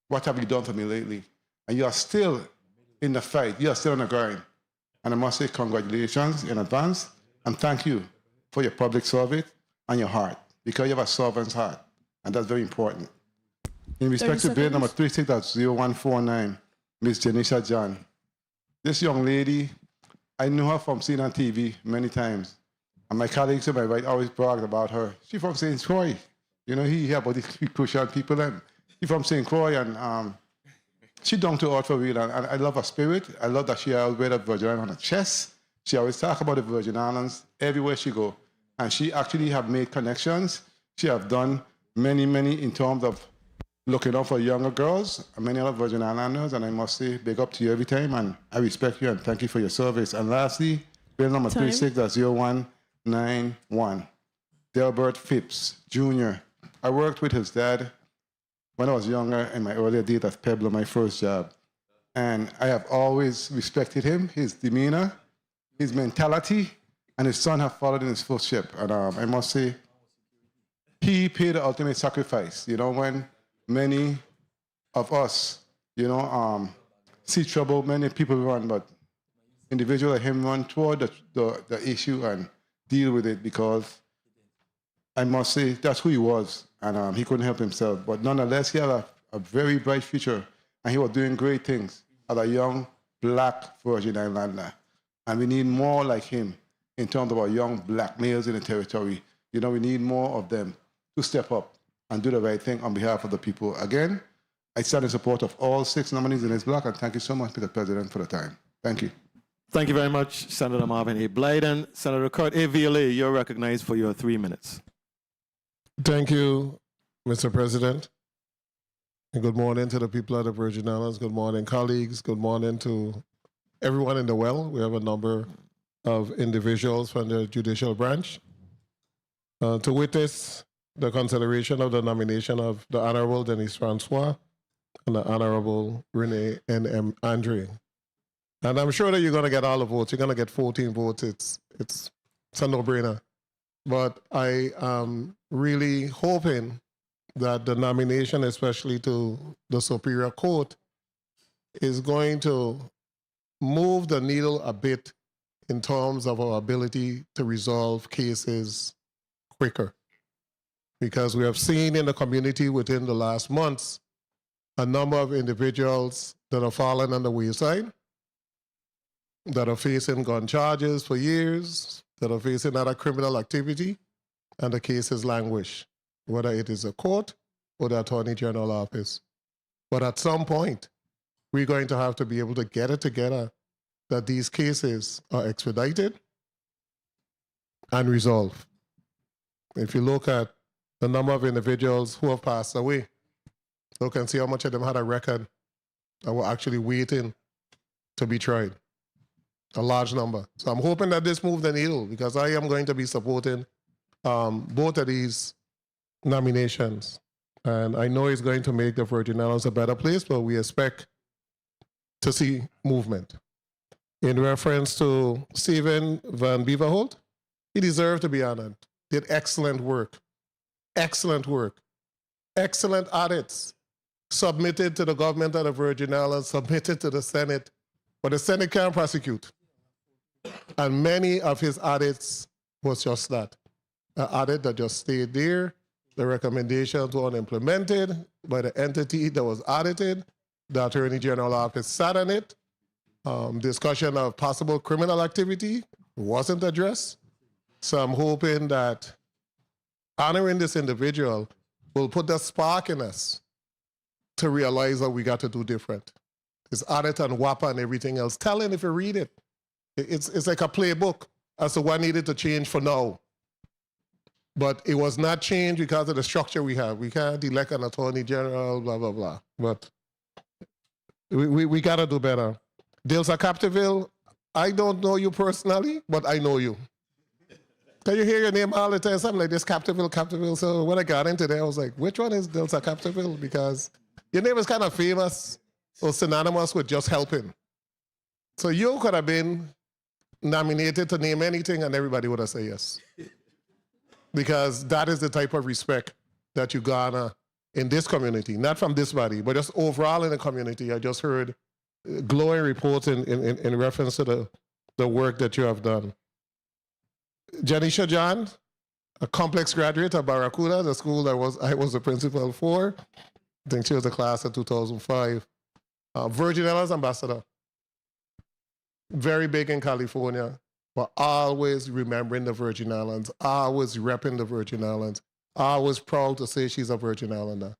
What have you done for me lately? And you are still in the fight. You are still on the grind. And I must say congratulations in advance. And thank you for your public service and your heart. Because you have a servant's heart. And that's very important. In respect to bill number 36.0149, Ms. Janisha John. This young lady, I knew her from seeing on TV many times. And my colleagues to my right always bragged about her. She's from St. Croix. You know, he hear about these crucial people. And she's from St. Croix, and she down to earth for real. And I love her spirit. I love that she always wear the Virgin Islands on her chest. She always talk about the Virgin Islands everywhere she go. And she actually have made connections. She have done many, many in terms of looking out for younger girls and many other Virgin Islanders. And I must say, big up to you every time. And I respect you and thank you for your service. And lastly, bill number 36.0191, Delbert Phipps, Jr. I worked with his dad when I was younger in my earlier days at Pueblo, my first job. And I have always respected him, his demeanor, his mentality, and his son have followed in his footsteps. And I must say, he paid the ultimate sacrifice. You know, when many of us, you know, see trouble, many people run, but individual like him run toward the issue and deal with it, because I must say that's who he was, and he couldn't help himself. But nonetheless, he had a very bright future, and he was doing great things as a young black Virgin Islander. And we need more like him in terms of our young black males in the territory. You know, we need more of them to step up and do the right thing on behalf of the people. Again, I stand in support of all 6 nominees in this block, and thank you so much, Mr. President, for the time. Thank you. Thank you very much, Senator Marvin A. Blyden. Senator Kurt A. Viola, you're recognized for your 3 minutes. Thank you, Mr. President. And good morning to the people of the Virgin Islands. Good morning, colleagues. Good morning to everyone in the well. We have a number of individuals from the judicial branch to witness the consideration of the nomination of the Honorable Denise Francois and the Honorable Renee N.M. Andre. And I'm sure that you're going to get all the votes. You're going to get 14 votes. It's a no-brainer. But I am really hoping that the nomination, especially to the Superior Court, is going to move the needle a bit in terms of our ability to resolve cases quicker. Because we have seen in the community within the last months a number of individuals that have fallen on the wayside, that are facing gun charges for years, that are facing other criminal activity, and the cases languish, whether it is a court or the Attorney General office. But at some point, we're going to have to be able to get it together that these cases are expedited and resolved. If you look at the number of individuals who have passed away, look and see how much of them had a record and were actually waiting to be tried. A large number. So I'm hoping that this moves the needle, because I am going to be supporting both of these nominations. And I know it's going to make the Virgin Islands a better place, but we expect to see movement. In reference to Steven Van Beaverholt, he deserved to be honored. Did excellent work. Excellent work. Excellent audits. Submitted to the government of the Virgin Islands, submitted to the Senate, but the Senate can't prosecute. And many of his audits was just that. An audit that just stayed there. The recommendations were unimplemented by the entity that was audited. The Attorney General office sat on it. Discussion of possible criminal activity wasn't addressed. So I'm hoping that honoring this individual will put the spark in us to realize that we got to do different. It's audit and WAPA and everything else. Tell him if you read it. It's like a playbook as to what needed to change for now. But it was not changed because of the structure we have. We can't elect an attorney general, blah, blah, blah. But we got to do better. Dilsa Captiville, I don't know you personally, but I know you. Can you hear your name all the time? Something like this, Captiville, Captiville. So when I got into there, I was like, which one is Dilsa Captiville? Because your name is kind of famous or synonymous with just helping. So you could have been nominated to name anything and everybody would have said yes. Because that is the type of respect that you garner in this community, not from this body, but just overall in the community. I just heard glowing reports in reference to the work that you have done. Janisha John, a complex graduate of Barracuda, the school that I was the principal for. I think she was a class of 2005. Virgin Islands ambassador. Very big in California, but always remembering the Virgin Islands, always repping the Virgin Islands, always proud to say she's a Virgin Islander,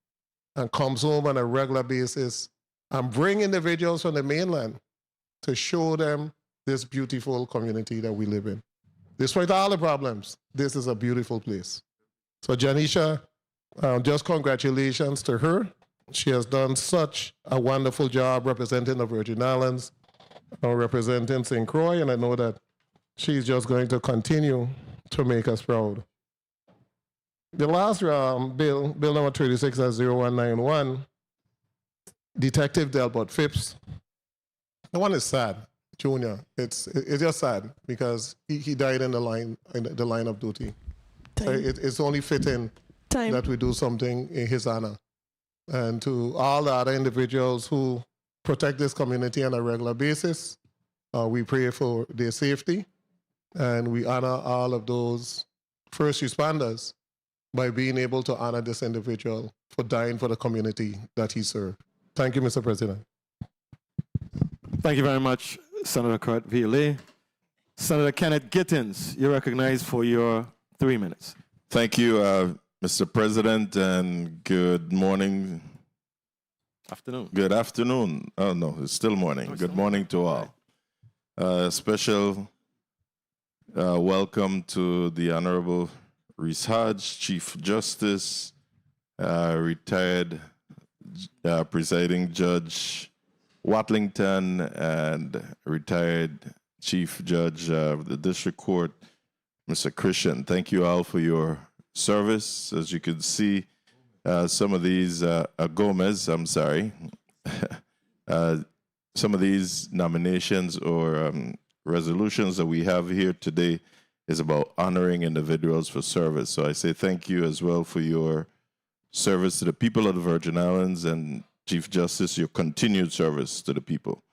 and comes home on a regular basis and bring individuals from the mainland to show them this beautiful community that we live in. Despite all the problems, this is a beautiful place. So Janisha, just congratulations to her. She has done such a wonderful job representing the Virgin Islands, representing St. Croix, and I know that she's just going to continue to make us proud. The last bill number 36-0191, Detective Delbert Phipps. The one is sad, Junior. It's just sad because he died in the line of duty. So it's only fitting that we do something in his honor. And to all the other individuals who protect this community on a regular basis, we pray for their safety, and we honor all of those first responders by being able to honor this individual for dying for the community that he served. Thank you, Mr. President. Thank you very much, Senator Kurt Ville. Senator Kenneth Gittins, you're recognized for your 3 minutes. Thank you, Mr. President, and good morning. Afternoon. Good afternoon. Oh, no, it's still morning. Good morning to all. Special welcome to the Honorable Rees Hodge, Chief Justice, retired Presiding Judge Watlington, and retired Chief Judge of the District Court, Mr. Christian. Thank you all for your service. As you can see, some of these, Gomez, I'm sorry, some of these nominations or resolutions that we have here today is about honoring individuals for service. So I say thank you as well for your service to the people of the Virgin Islands, and Chief Justice, your continued service to the people.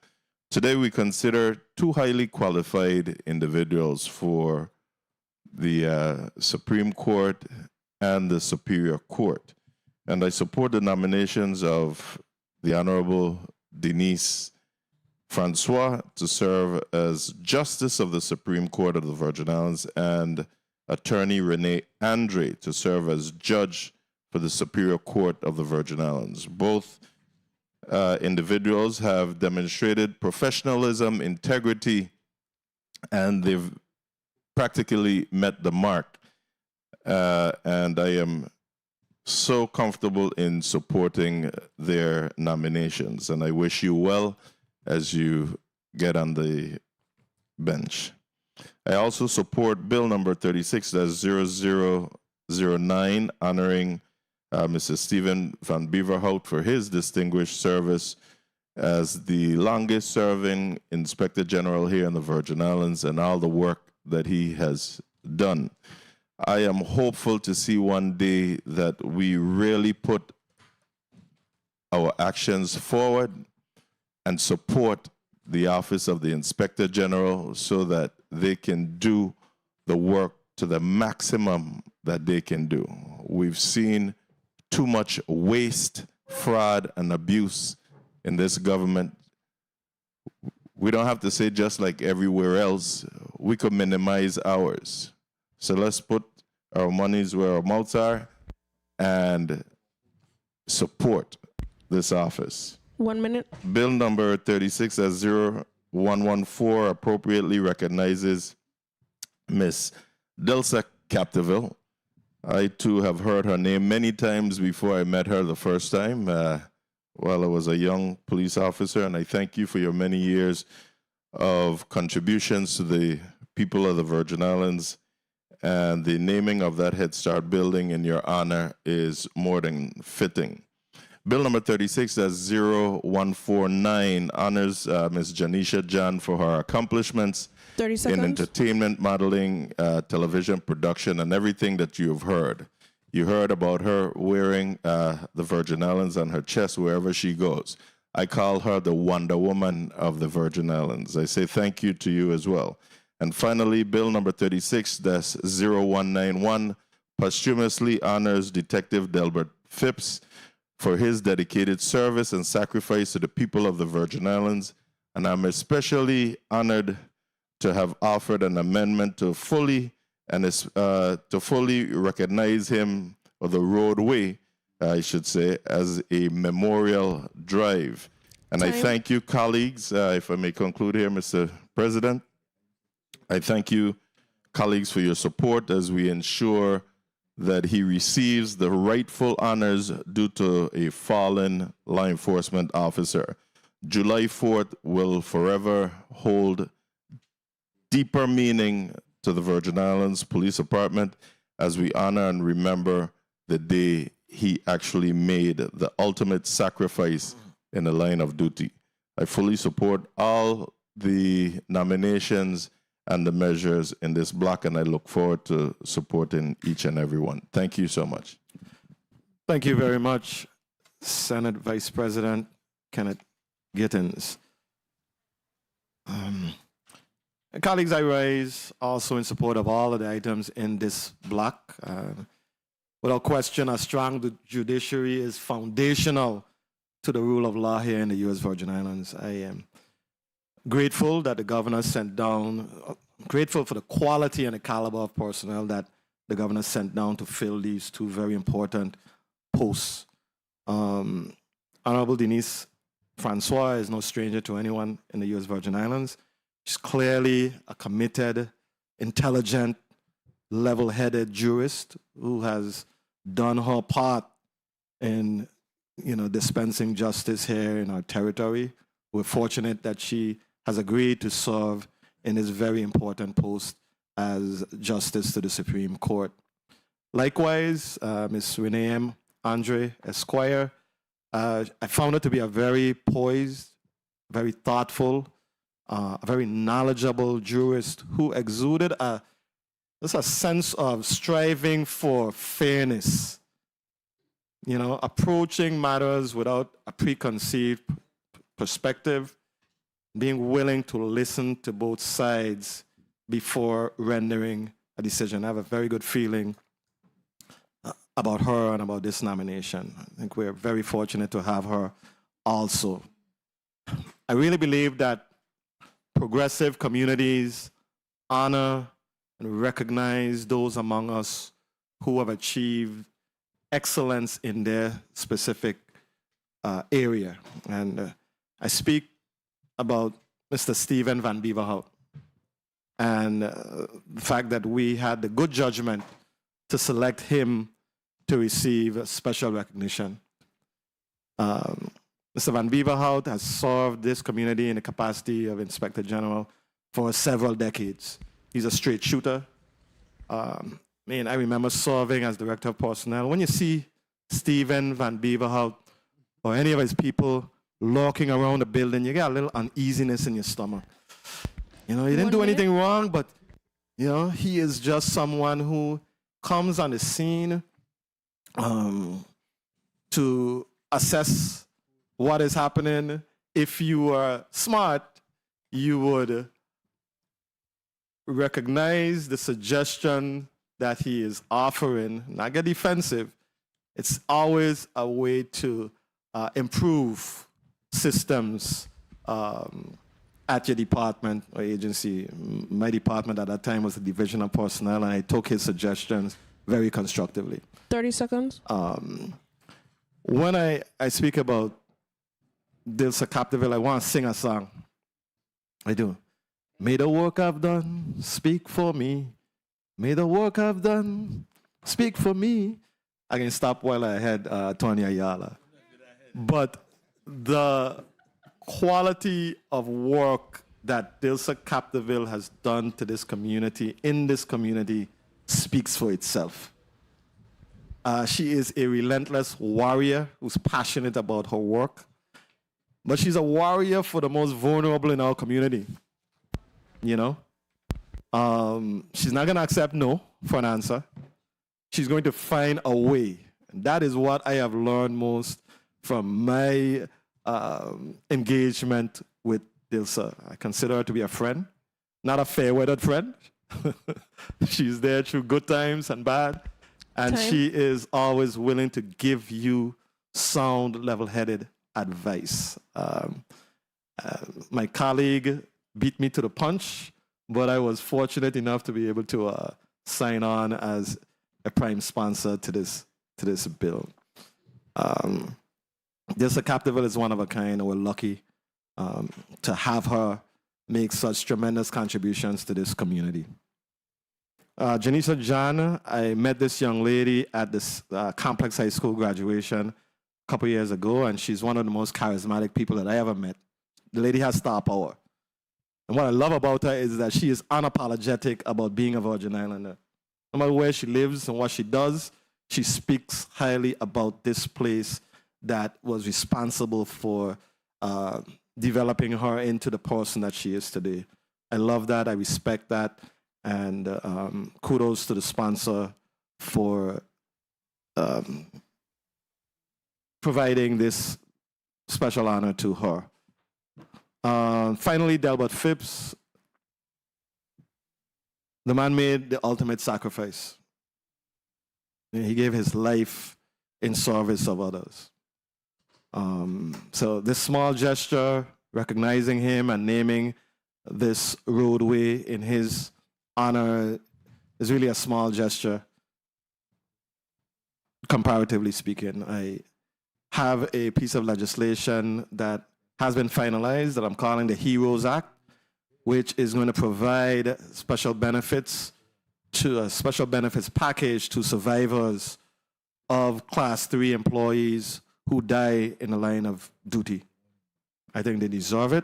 Today, we consider two highly qualified individuals for the Supreme Court and the Superior Court. And I support the nominations of the Honorable Denise Francois to serve as Justice of the Supreme Court of the Virgin Islands, and Attorney Renee Andre to serve as Judge for the Superior Court of the Virgin Islands. Both individuals have demonstrated professionalism, integrity, and they've practically met the mark. And I am so comfortable in supporting their nominations, and I wish you well as you get on the bench. I also support Bill number 36-0009, honoring Mr. Stephen Van Beverhout for his distinguished service as the longest serving Inspector General here in the Virgin Islands and all the work that he has done. I am hopeful to see one day that we really put our actions forward and support the Office of the Inspector General so that they can do the work to the maximum that they can do. We've seen too much waste, fraud, and abuse in this government. We don't have to say just like everywhere else, we could minimize ours. So let's put our monies where our mouths are and support this office. 1 minute. Bill number 36-0114 appropriately recognizes Miss Delsa Capdeville. I too have heard her name many times before I met her the first time while I was a young police officer, and I thank you for your many years of contributions to the people of the Virgin Islands, and the naming of that Head Start building in your honor is more than fitting. Bill number 36-0149 honors Ms. Janisha John for her accomplishments 30 in seconds. entertainment, modeling, television production, and everything that you have heard. You heard about her wearing the Virgin Islands on her chest wherever she goes. I call her the Wonder Woman of the Virgin Islands. I say thank you to you as well. And finally, Bill number 36-0191 posthumously honors Detective Delbert Phipps for his dedicated service and sacrifice to the people of the Virgin Islands. And I'm especially honored to have offered an amendment to fully recognize him, or the roadway, I should say, as a memorial drive. And I thank you, colleagues, if I may conclude here, Mr. President. I thank you, colleagues, for your support as we ensure that he receives the rightful honors due to a fallen law enforcement officer. July 4th will forever hold deeper meaning to the Virgin Islands Police Department as we honor and remember the day he actually made the ultimate sacrifice in the line of duty. I fully support all the nominations and the measures in this block, and I look forward to supporting each and every one. Thank you so much. Thank you very much, Senate Vice President Kenneth Gittins. Colleagues, I rise also in support of all of the items in this block. Without question, a strong judiciary is foundational to the rule of law here in the U.S. Virgin Islands. I am grateful that the governor sent down, grateful for the quality and the caliber of personnel that the governor sent down to fill these two very important posts. Honorable Denise Francois is no stranger to anyone in the U.S. Virgin Islands. She's clearly a committed, intelligent, level-headed jurist who has done her part in, dispensing justice here in our territory. We're fortunate that she has agreed to serve in this very important post as Justice to the Supreme Court. Likewise, Ms. Renee M. Andre Esquire, I found her to be a very poised, very thoughtful, a very knowledgeable jurist who exuded a sense of striving for fairness. approaching matters without a preconceived perspective, being willing to listen to both sides before rendering a decision. I have a very good feeling about her and about this nomination. I think we're very fortunate to have her also. I really believe that progressive communities honor and recognize those among us who have achieved excellence in their specific area. And I speak about Mr. Stephen Van Beverhout and the fact that we had the good judgment to select him to receive special recognition. Mr. Van Beverhout has served this community in the capacity of Inspector General for several decades. He's a straight shooter. I remember serving as Director of Personnel. When you see Stephen Van Beverhout or any of his people lurking around the building, you get a little uneasiness in your stomach. He didn't do anything wrong, but he is just someone who comes on the scene to assess what is happening. If you were smart, you would recognize the suggestion that he is offering, not get defensive. It's always a way to improve systems at your department or agency. My department at that time was the Division of Personnel, and I took his suggestions very constructively. 30 seconds. When I speak about Dilsa Capdeville, I want to sing a song. I do. May the work I've done speak for me. May the work I've done speak for me. I can stop while I had Tony Ayala. But the quality of work that Dilsa Capdeville has done to this community, in this community, speaks for itself. She is a relentless warrior who's passionate about her work. But she's a warrior for the most vulnerable in our community. She's not going to accept no for an answer. She's going to find a way. And that is what I have learned most from my engagement with Dilsa. I consider her to be a friend, not a fair-weathered friend. She's there through good times and bad. And she is always willing to give you sound, level-headed advice. My colleague beat me to the punch, but I was fortunate enough to be able to sign on as a prime sponsor to this bill. Dilsa Capdeville is one of a kind, and we're lucky to have her make such tremendous contributions to this community. Janisa John, I met this young lady at this Complex High School graduation a couple years ago, and she's one of the most charismatic people that I ever met. The lady has star power. And what I love about her is that she is unapologetic about being a Virgin Islander. No matter where she lives and what she does, she speaks highly about this place that was responsible for developing her into the person that she is today. I love that. I respect that. And kudos to the sponsor for providing this special honor to her. Finally, Delbert Phipps. The man made the ultimate sacrifice. He gave his life in service of others. So this small gesture, recognizing him and naming this roadway in his honor, is really a small gesture, comparatively speaking. I have a piece of legislation that has been finalized that I'm calling the HEROES Act, which is going to provide special benefits to a special benefits package to survivors of Class 3 employees who die in the line of duty. I think they deserve it,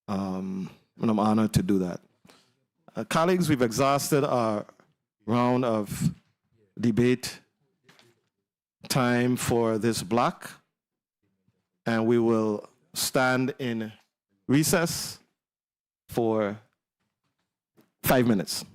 and I'm honored to do that. Colleagues, we've exhausted our round of debate time for this block, and we will stand in recess for 5 minutes.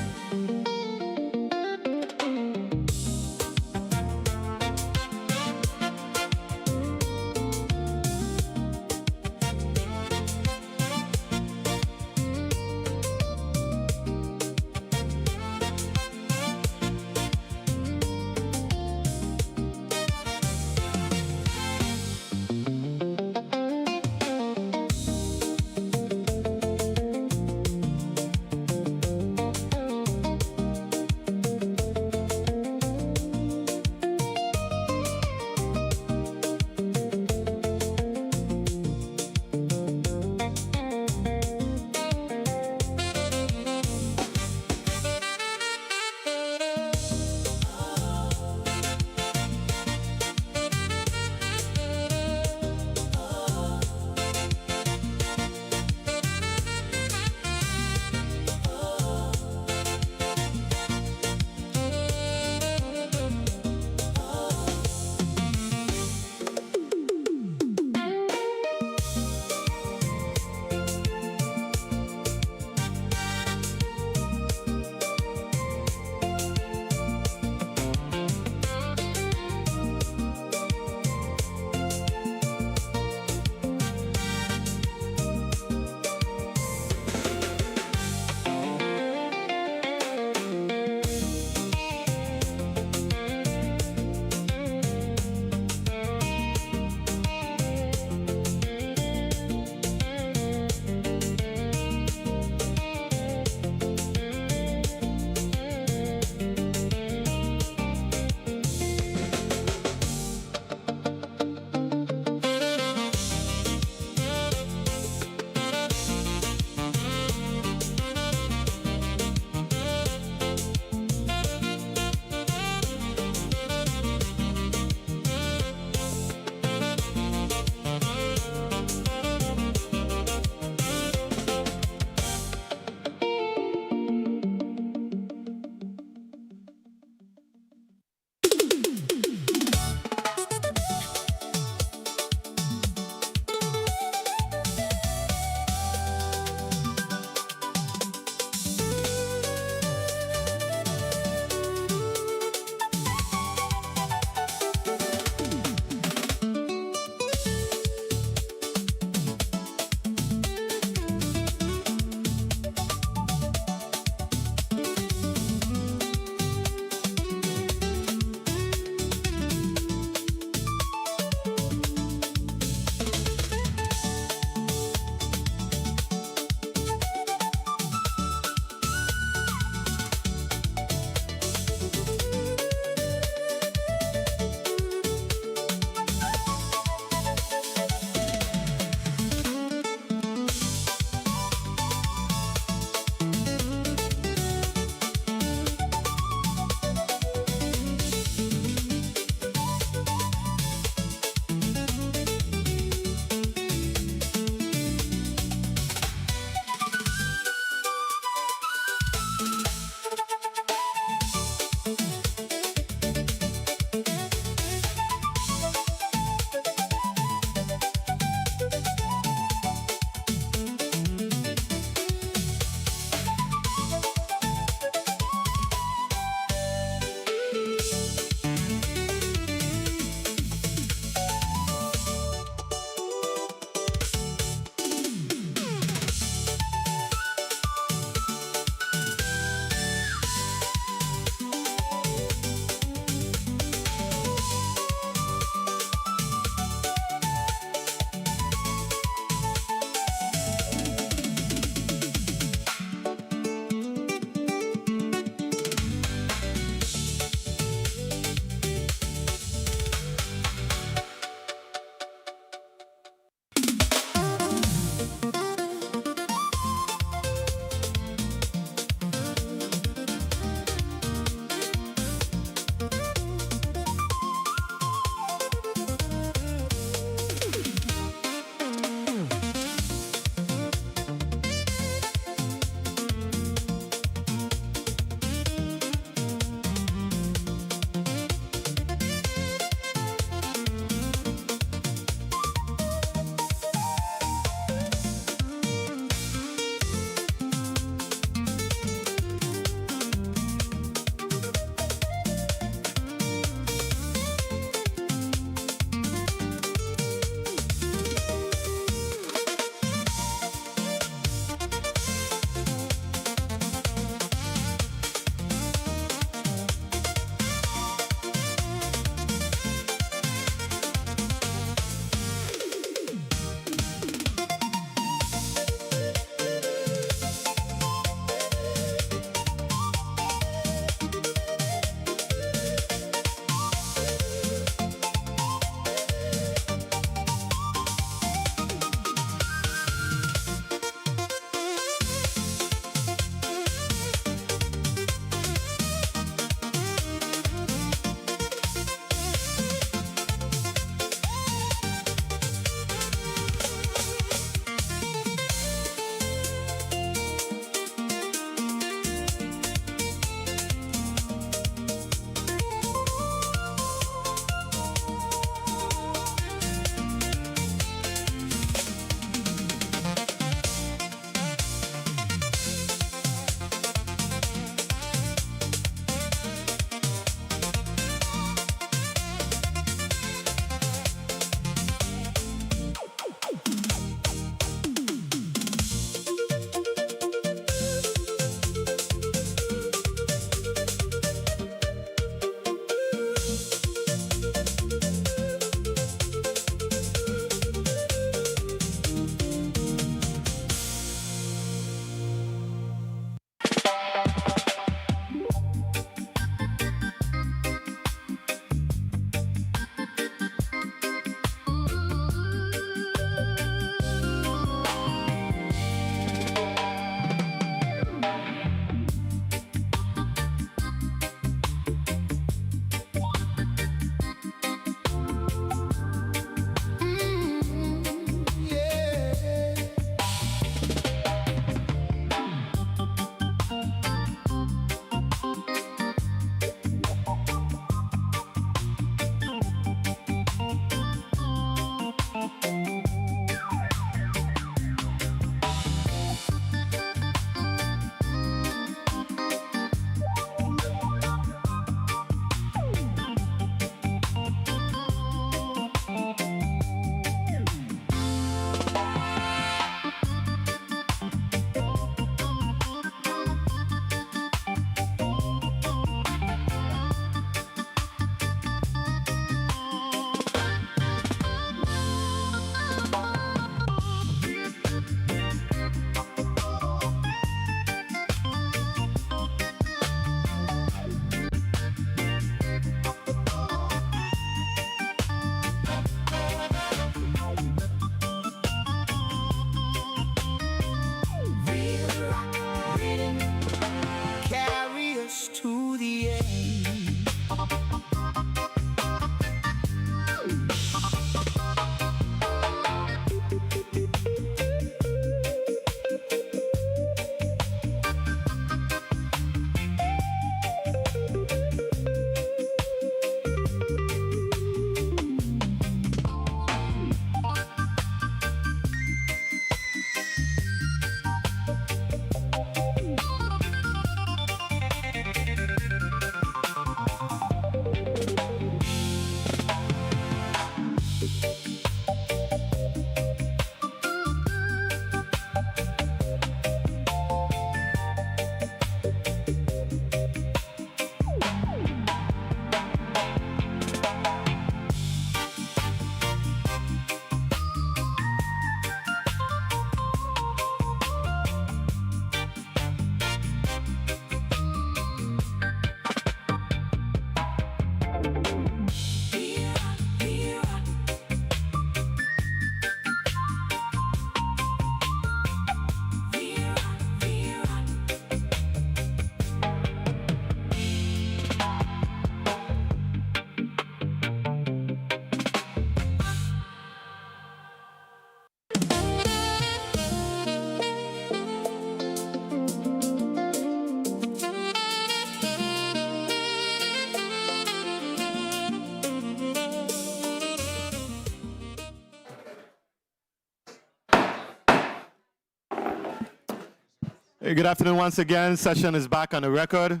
Good afternoon once again. Session is back on the record.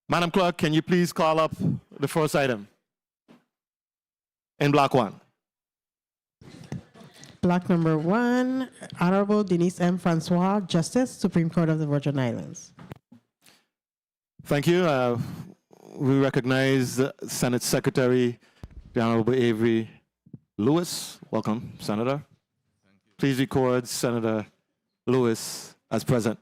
Madam Clerk, can you please call up the first item in block 1? Block number 1, Honorable Denise M. Francois, Justice, Supreme Court of the Virgin Islands. Thank you. We recognize Senate Secretary, the Honorable Avery Lewis. Welcome, Senator. Please record Senator Lewis as present.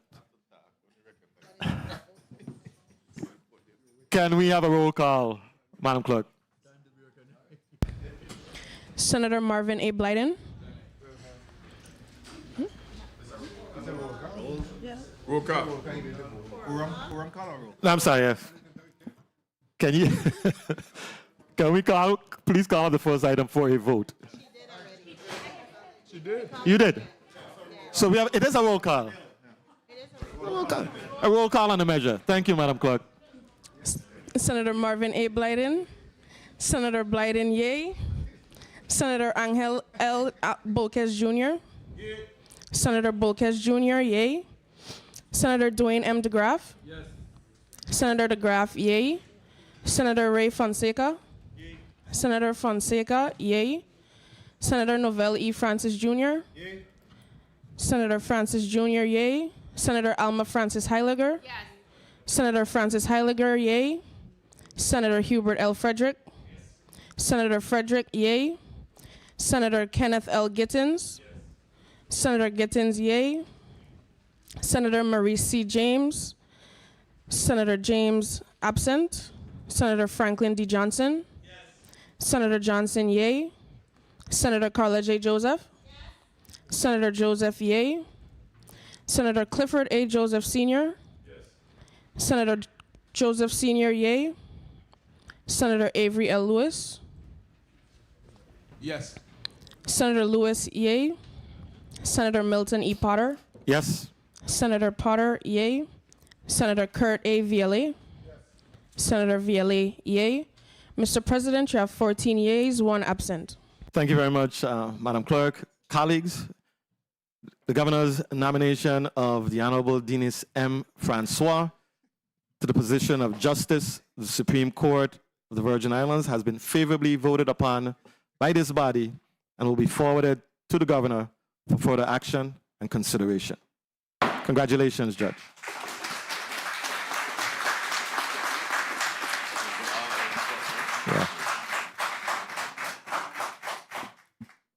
Can we have a roll call, Madam Clerk? Senator Marvin A. Blyden. Roll call. No, I'm sorry. Can you, can we call, please call the first item for a vote? She did. You did. So we have, it is a roll call. A roll call on the measure. Thank you, Madam Clerk. Senator Marvin A. Blyden. Senator Blyden, yay. Senator Angel L. Bolquez Jr. Senator Bolquez Jr., yay. Senator Dwayne M. DeGraff. Yes. Senator DeGraff, yay. Senator Ray Fonseca. Yay. Senator Fonseca, yay. Senator Novell E. Francis Jr. Yay. Senator Francis Jr., yay. Senator Alma Francis Heiliger. Yes. Senator Francis Heiliger, yay. Senator Hubert L. Frederick. Yes. Senator Frederick, yay. Senator Kenneth L. Gittins. Yes. Senator Gittins, yay. Senator Maurice C. James. Senator James, absent. Senator Franklin D. Johnson. Yes. Senator Johnson, yay. Senator Carla J. Joseph. Yes. Senator Joseph, yay. Senator Clifford A. Joseph Sr. Yes. Senator Joseph Sr., yay. Senator Avery L. Lewis. Yes. Senator Lewis, yay. Senator Milton E. Potter. Yes. Senator Potter, yay. Senator Kurt A. Viale. Yes. Senator Viale, yay. Mr. President, you have 14 yeas, 1 absent. Thank you very much, Madam Clerk. Colleagues, the Governor's nomination of the Honorable Denise M. Francois to the position of Justice of the Supreme Court of the Virgin Islands has been favorably voted upon by this body and will be forwarded to the Governor for further action and consideration. Congratulations, Judge. Yeah.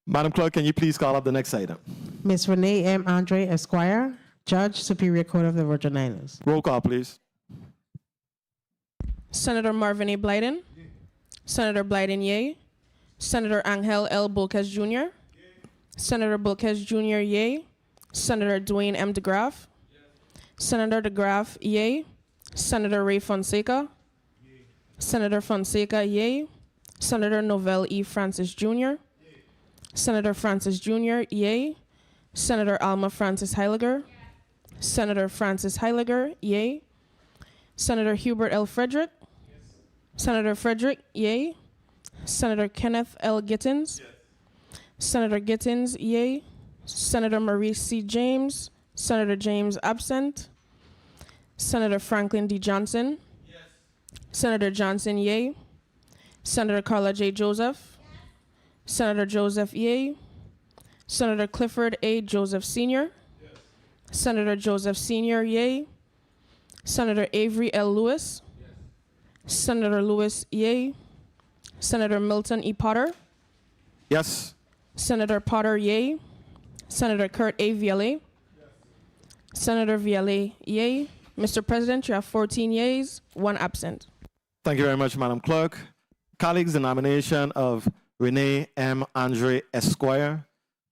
Madam Clerk, can you please call up the next item? Ms. Renee M. Andre, Esquire, Judge, Superior Court of the Virgin Islands. Roll call, please. Senator Marvin A. Blyden. Senator Blyden, yay. Senator Angel L. Bolquez Jr. Senator Bolquez Jr., yay. Senator Dwayne M. DeGraff. Senator DeGraff, yay. Senator Ray Fonseca. Senator Fonseca, yay. Senator Novell E. Francis Jr. Senator Francis Jr., yay. Senator Alma Francis Heiliger. Senator Francis Heiliger, yay. Senator Hubert L. Frederick. Senator Frederick, yay. Senator Kenneth L. Gittins. Senator Gittins, yay. Senator Maurice C. James. Senator James, absent. Senator Franklin D. Johnson. Yes. Senator Johnson, yay. Senator Carla J. Joseph. Yes. Senator Joseph, yay. Senator Clifford A. Joseph Sr. Yes. Senator Joseph Sr., yay. Senator Avery L. Lewis. Yes. Senator Lewis, yay. Senator Milton E. Potter. Yes. Senator Potter, yay. Senator Kurt A. Viale. Yes. Senator Viale, yay. Mr. President, you have 14 yeas, 1 absent. Thank you very much, Madam Clerk. Colleagues, the nomination of Renee M. Andre Esquire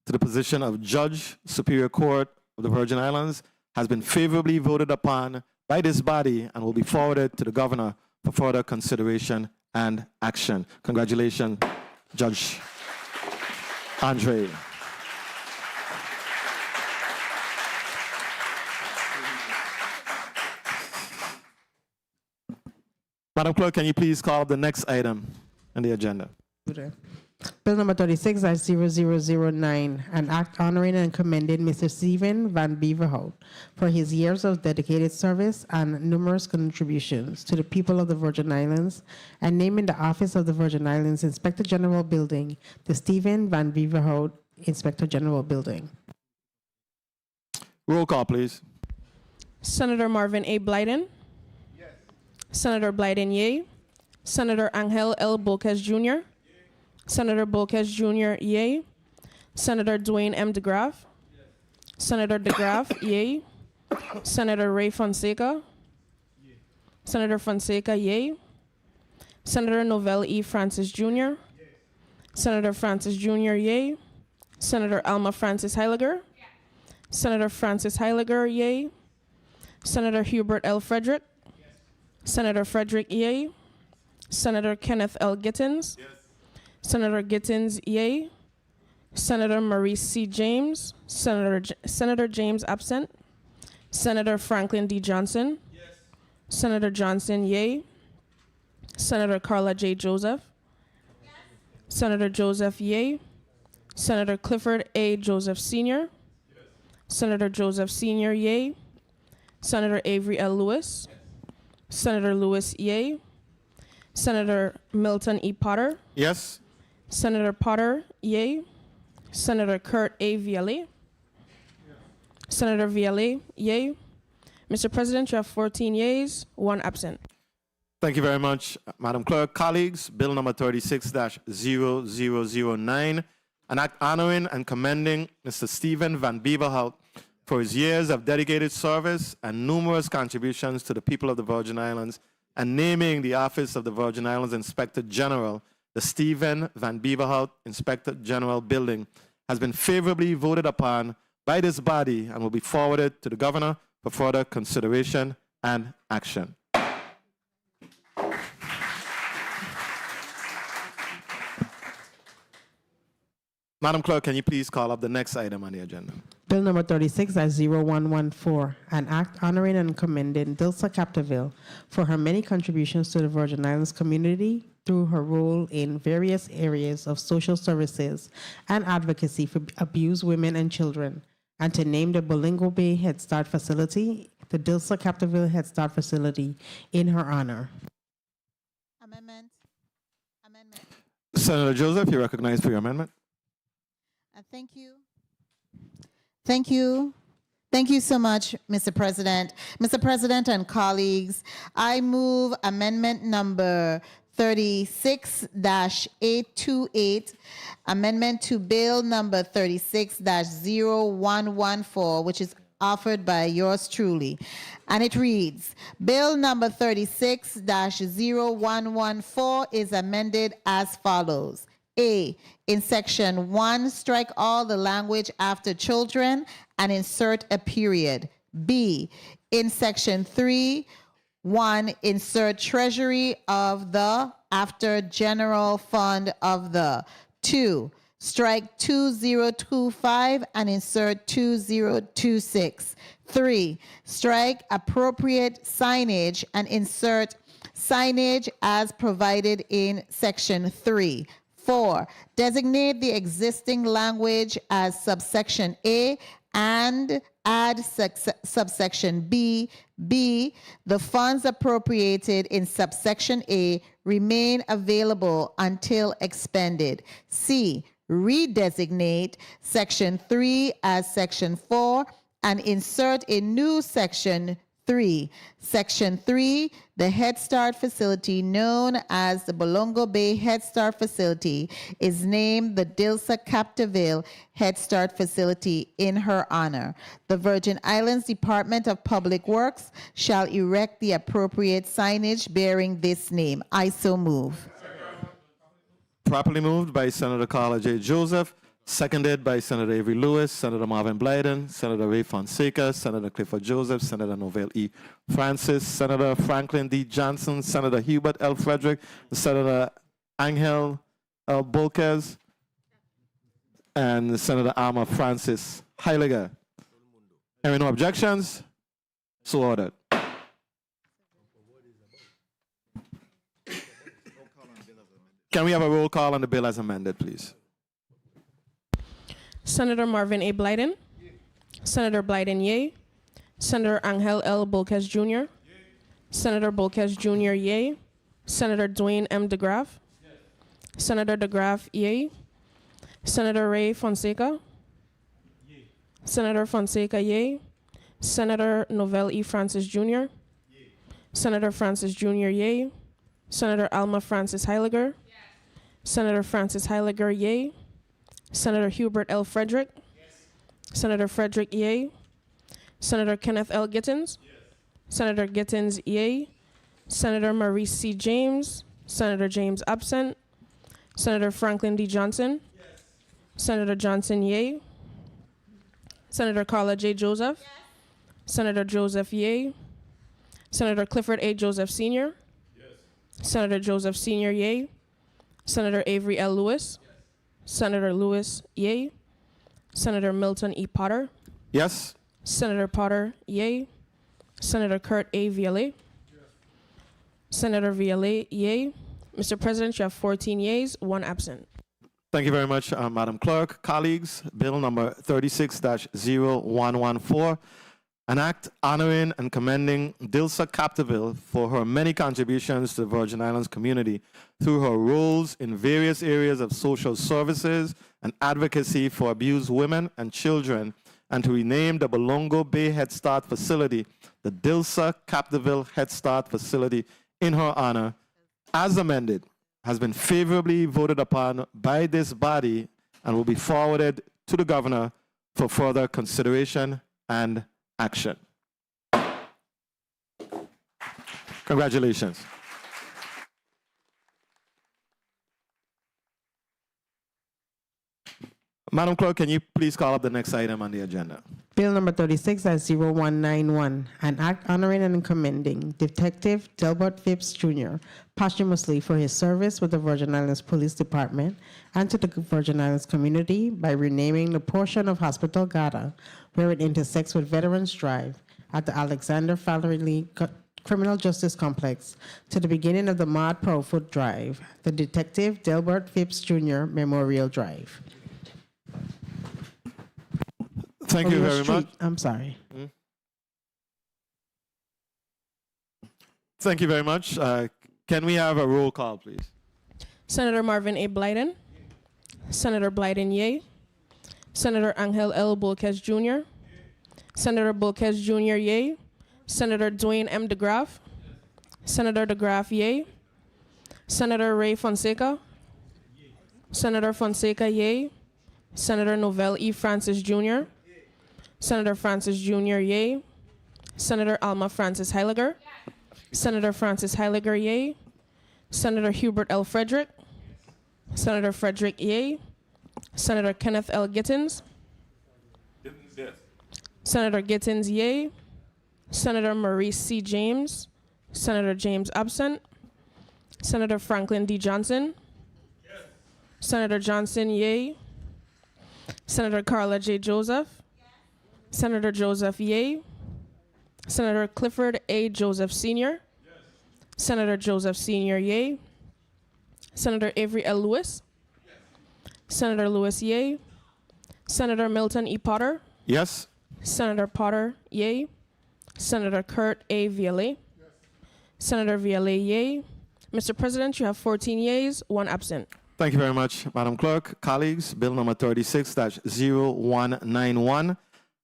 to the position of Judge, Superior Court of the Virgin Islands has been favorably voted upon by this body and will be forwarded to the Governor for further consideration and action. Congratulations, Judge Andre. Madam Clerk, can you please call the next item on the agenda? Bill number 36-0009, an act honoring and commending Mr. Stephen Van Beverhout for his years of dedicated service and numerous contributions to the people of the Virgin Islands, and naming the office of the Virgin Islands Inspector General Building the Stephen Van Beverhout Inspector General Building. Roll call, please. Senator Marvin A. Blyden. Yes. Senator Blyden, yea. Senator Angel L. Bolquez Jr. Senator Bolquez Jr., yea. Senator Dwayne M. DeGraff. Yes. Senator DeGraff, yea. Senator Ray Fonseca. Yeah. Senator Fonseca, yea. Senator Novell E. Francis Jr. Yes. Senator Francis Jr., yea. Senator Alma Francis Heiliger. Yes. Senator Francis Heiliger, yea. Senator Hubert L. Frederick. Yes. Senator Frederick, yea. Senator Kenneth L. Gittins. Yes. Senator Gittins, yea. Senator Maurice C. James. Senator James, absent. Senator Franklin D. Johnson. Yes. Senator Johnson, yea. Senator Carla J. Joseph. Yes. Senator Joseph, yea. Senator Clifford A. Joseph Sr. Yes. Senator Joseph Sr., yea. Senator Avery L. Lewis. Yes. Senator Lewis, yea. Senator Milton E. Potter. Yes. Senator Potter, yea. Senator Kurt A. Viale. Senator Viale, yea. Mr. President, you have 14 yeas, 1 absent. Thank you very much, Madam Clerk. Colleagues, Bill number 36-0009, an act honoring and commending Mr. Stephen Van Beverhout for his years of dedicated service and numerous contributions to the people of the Virgin Islands, and naming the office of the Virgin Islands Inspector General the Stephen Van Beverhout Inspector General Building, has been favorably voted upon by this body and will be forwarded to the Governor for further consideration and action. Madam Clerk, can you please call up the next item on the agenda? Bill number 36-0114, an act honoring and commending Dilsa Capdeville for her many contributions to the Virgin Islands community through her role in various areas of social services and advocacy for abused women and children, and to name the Bolingo Bay Head Start Facility the Dilsa Capdeville Head Start Facility in her honor. Amendment. Senator Joseph, you're recognized for your amendment. Thank you. Thank you. Thank you so much, Mr. President. Mr. President and colleagues, I move amendment number 36-828, amendment to bill number 36-0114, which is offered by yours truly. And it reads, Bill number 36-0114 is amended as follows. A, in section 1, strike all the language after children and insert a period. B, in section 3, 1, insert treasury of the after general fund of the. 2, strike 2025 and insert 2026. 3, strike appropriate signage and insert signage as provided in section 3. 4, designate the existing language as subsection A and add subsection B. B, the funds appropriated in subsection A remain available until expended. C, redesignate section 3 as section 4 and insert a new section 3. Section 3, the Head Start facility known as the Bolingo Bay Head Start facility is named the Dilsa Capdeville Head Start facility in her honor. The Virgin Islands Department of Public Works shall erect the appropriate signage bearing this name. I so move. Properly moved by Senator Carla J. Joseph, seconded by Senator Avery Lewis, Senator Marvin Blyden, Senator Ray Fonseca, Senator Clifford Joseph, Senator Novell E. Francis, Senator Franklin D. Johnson, Senator Hubert L. Frederick, Senator Angel L. Bolquez, and Senator Alma Francis Heiliger. Hearing no objections, so ordered. Can we have a roll call on the bill as amended, please? Senator Marvin A. Blyden. Senator Blyden, yay. Senator Angel L. Bolquez Jr. Senator Bolquez Jr., yay. Senator Dwayne M. DeGraff. Senator DeGraff, yay. Senator Ray Fonseca. Senator Fonseca, yay. Senator Novell E. Francis Jr. Senator Francis Jr., yay. Senator Alma Francis Heiliger. Senator Francis Heiliger, yay. Senator Hubert L. Frederick. Senator Frederick, yay. Senator Kenneth L. Gittins. Senator Gittins, yay. Senator Maurice C. James. Senator James absent. Senator Franklin D. Johnson. Senator Johnson, yay. Senator Carla J. Joseph. Senator Joseph, yay. Senator Clifford A. Joseph Sr. Senator Joseph Sr., yay. Senator Avery L. Lewis. Senator Lewis, yay. Senator Milton E. Potter. Yes. Senator Potter, yay. Senator Kurt A. Viale. Senator Viale, yay. Mr. President, you have 14 yeas, 1 absent. Thank you very much, Madam Clerk. Colleagues, Bill number 36-0114, an act honoring and commending Dilsa Capdeville for her many contributions to the Virgin Islands community through her roles in various areas of social services and advocacy for abused women and children, and to rename the Bolongo Bay Head Start facility the Dilsa Capdeville Head Start facility in her honor, as amended, has been favorably voted upon by this body and will be forwarded to the governor for further consideration and action. Congratulations. Madam Clerk, can you please call up the next item on the agenda? Bill number 36-0191, an act honoring and commending Detective Delbert Phipps Jr. posthumously for his service with the Virgin Islands Police Department and to the Virgin Islands community by renaming the portion of Hospital Gata where it intersects with Veterans Drive at the Alexander Valerie Lee Criminal Justice Complex to the beginning of the Maud Proudfoot Drive, the Detective Delbert Phipps Jr. Memorial Drive. Thank you very much. I'm sorry. Thank you very much. Can we have a roll call, please? Senator Marvin A. Blyden. Senator Blyden, yay. Senator Angel L. Bolquez Jr. Senator Bolquez Jr., yay. Senator Dwayne M. DeGraff. Senator DeGraff, yay. Senator Ray Fonseca. Senator Fonseca, yay. Senator Novell E. Francis Jr. Senator Francis Jr., yay. Senator Alma Francis Heiliger. Senator Francis Heiliger, yay. Senator Hubert L. Frederick. Senator Frederick, yay. Senator Kenneth L. Gittins. Senator Gittins, yay. Senator Maurice C. James. Senator James absent. Senator Franklin D. Johnson. Senator Johnson, yay. Senator Carla J. Joseph. Senator Joseph, yay. Senator Clifford A. Joseph Sr. Senator Joseph Sr., yay. Senator Avery L. Lewis. Senator Lewis, yay. Senator Milton E. Potter. Yes. Senator Potter, yay. Senator Kurt A. Viale. Senator Viale, yay. Mr. President, you have 14 yeas, 1 absent. Thank you very much, Madam Clerk. Colleagues, Bill number 36-0191,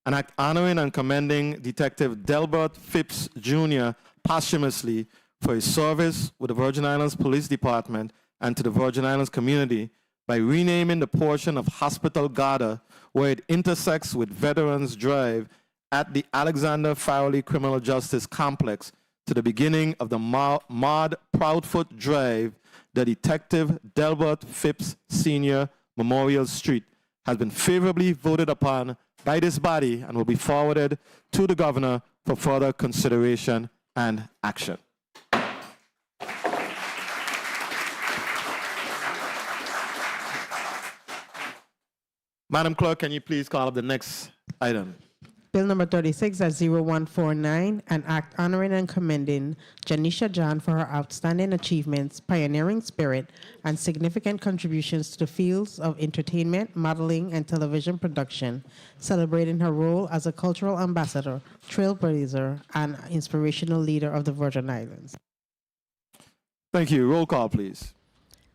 an act honoring and commending Detective Delbert Phipps Jr. posthumously for his service with the Virgin Islands Police Department and to the Virgin Islands community by renaming the portion of Hospital Gata where it intersects with Veterans Drive at the Alexander Farrelly Criminal Justice Complex to the beginning of the Maud Proudfoot Drive, the Detective Delbert Phipps Sr. Memorial Street, has been favorably voted upon by this body and will be forwarded to the governor for further consideration and action. Madam Clerk, can you please call up the next item? Bill number 36-0149, an act honoring and commending Janisha John for her outstanding achievements, pioneering spirit, and significant contributions to the fields of entertainment, modeling, and television production, celebrating her role as a cultural ambassador, trailblazer, and inspirational leader of the Virgin Islands. Thank you. Roll call, please.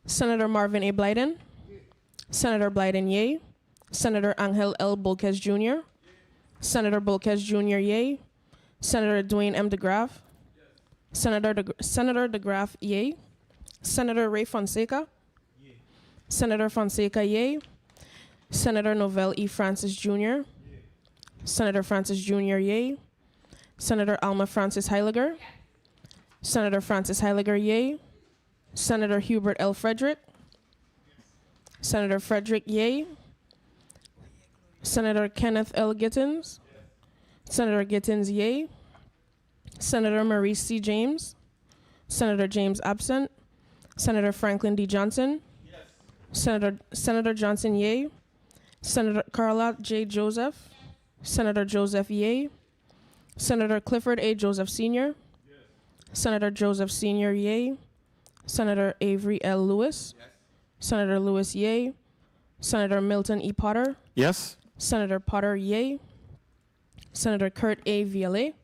Senator Marvin A. Blyden. Senator Blyden, yay. Senator Angel L. Bolquez Jr. Senator Bolquez Jr., yay. Senator Dwayne M. DeGraff. Senator DeGraff, yay. Senator Ray Fonseca. Senator Fonseca, yay. Senator Novell E. Francis Jr. Senator Francis Jr., yay. Senator Alma Francis Heiliger. Senator Francis Heiliger, yay. Senator Hubert L. Frederick. Senator Frederick, yay. Senator Kenneth L. Gittins. Senator Gittins, yay. Senator Maurice C. James. Senator James absent. Senator Franklin D. Johnson. Senator Johnson, yay. Senator Carla J. Joseph. Senator Joseph, yay. Senator Clifford A. Joseph Sr. Senator Joseph Sr., yay. Senator Avery L. Lewis. Senator Lewis, yay. Senator Milton E. Potter. Yes. Senator Potter, yay. Senator Kurt A. Viale.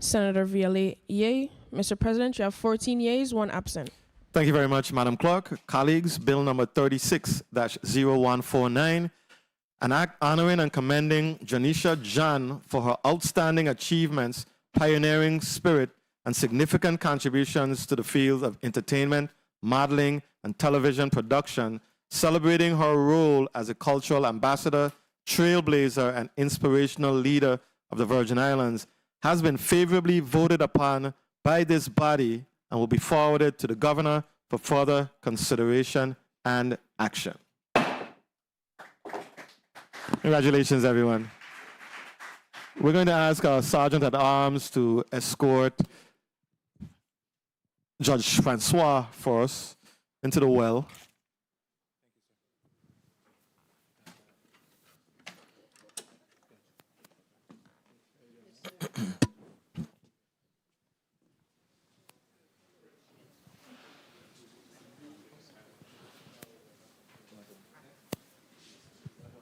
Senator Viale, yay. Mr. President, you have 14 yeas, 1 absent. Thank you very much, Madam Clerk. Colleagues, Bill number 36-0149, an act honoring and commending Janisha John for her outstanding achievements, pioneering spirit, and significant contributions to the fields of entertainment, modeling, and television production, celebrating her role as a cultural ambassador, trailblazer, and inspirational leader of the Virgin Islands, has been favorably voted upon by this body and will be forwarded to the governor for further consideration and action. Congratulations, everyone. We're going to ask our Sergeant at Arms to escort Judge Francois for us into the well.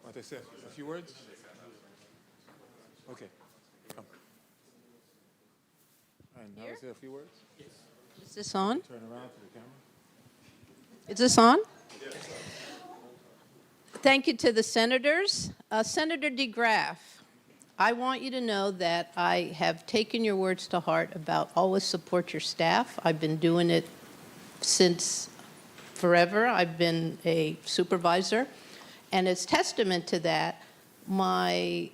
Want to say a few words? Okay, come. All right, now say a few words. Is this on? Turn around to the camera. Is this on? Thank you to the senators. Senator DeGraff, I want you to know that I have taken your words to heart about always support your staff. I've been doing it since forever. I've been a supervisor. And as testament to that, my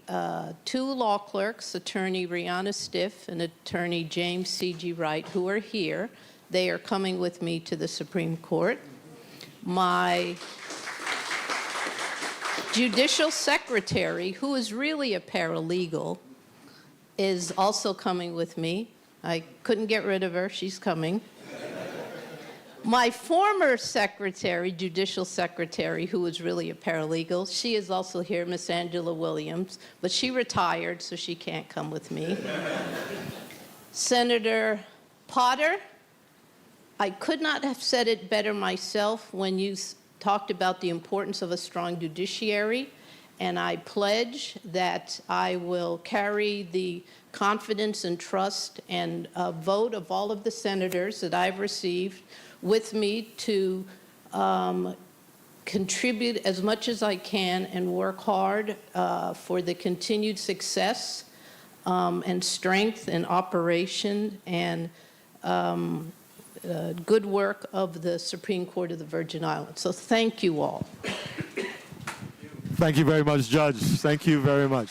2 law clerks, Attorney Rihanna Stiff and Attorney James C.G. Wright, who are here, they are coming with me to the Supreme Court. My judicial secretary, who is really a paralegal, is also coming with me. I couldn't get rid of her. She's coming. My former secretary, judicial secretary, who was really a paralegal, she is also here, Miss Angela Williams, but she retired, so she can't come with me. Senator Potter, I could not have said it better myself when you talked about the importance of a strong judiciary, and I pledge that I will carry the confidence and trust and vote of all of the senators that I've received with me to contribute as much as I can and work hard for the continued success and strength and operation and good work of the Supreme Court of the Virgin Islands. So thank you all. Thank you very much, Judge. Thank you very much.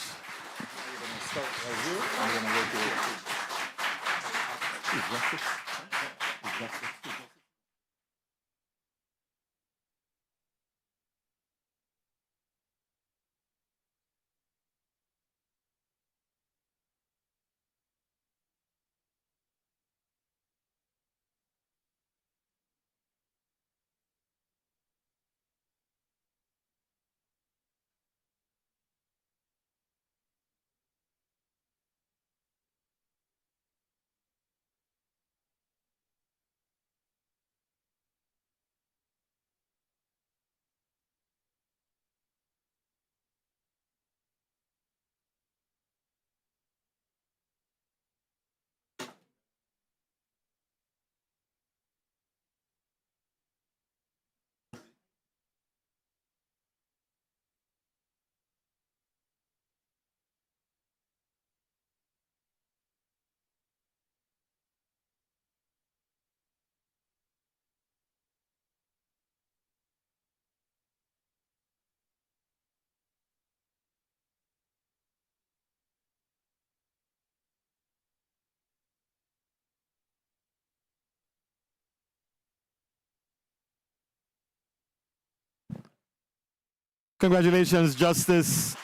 Congratulations, Justice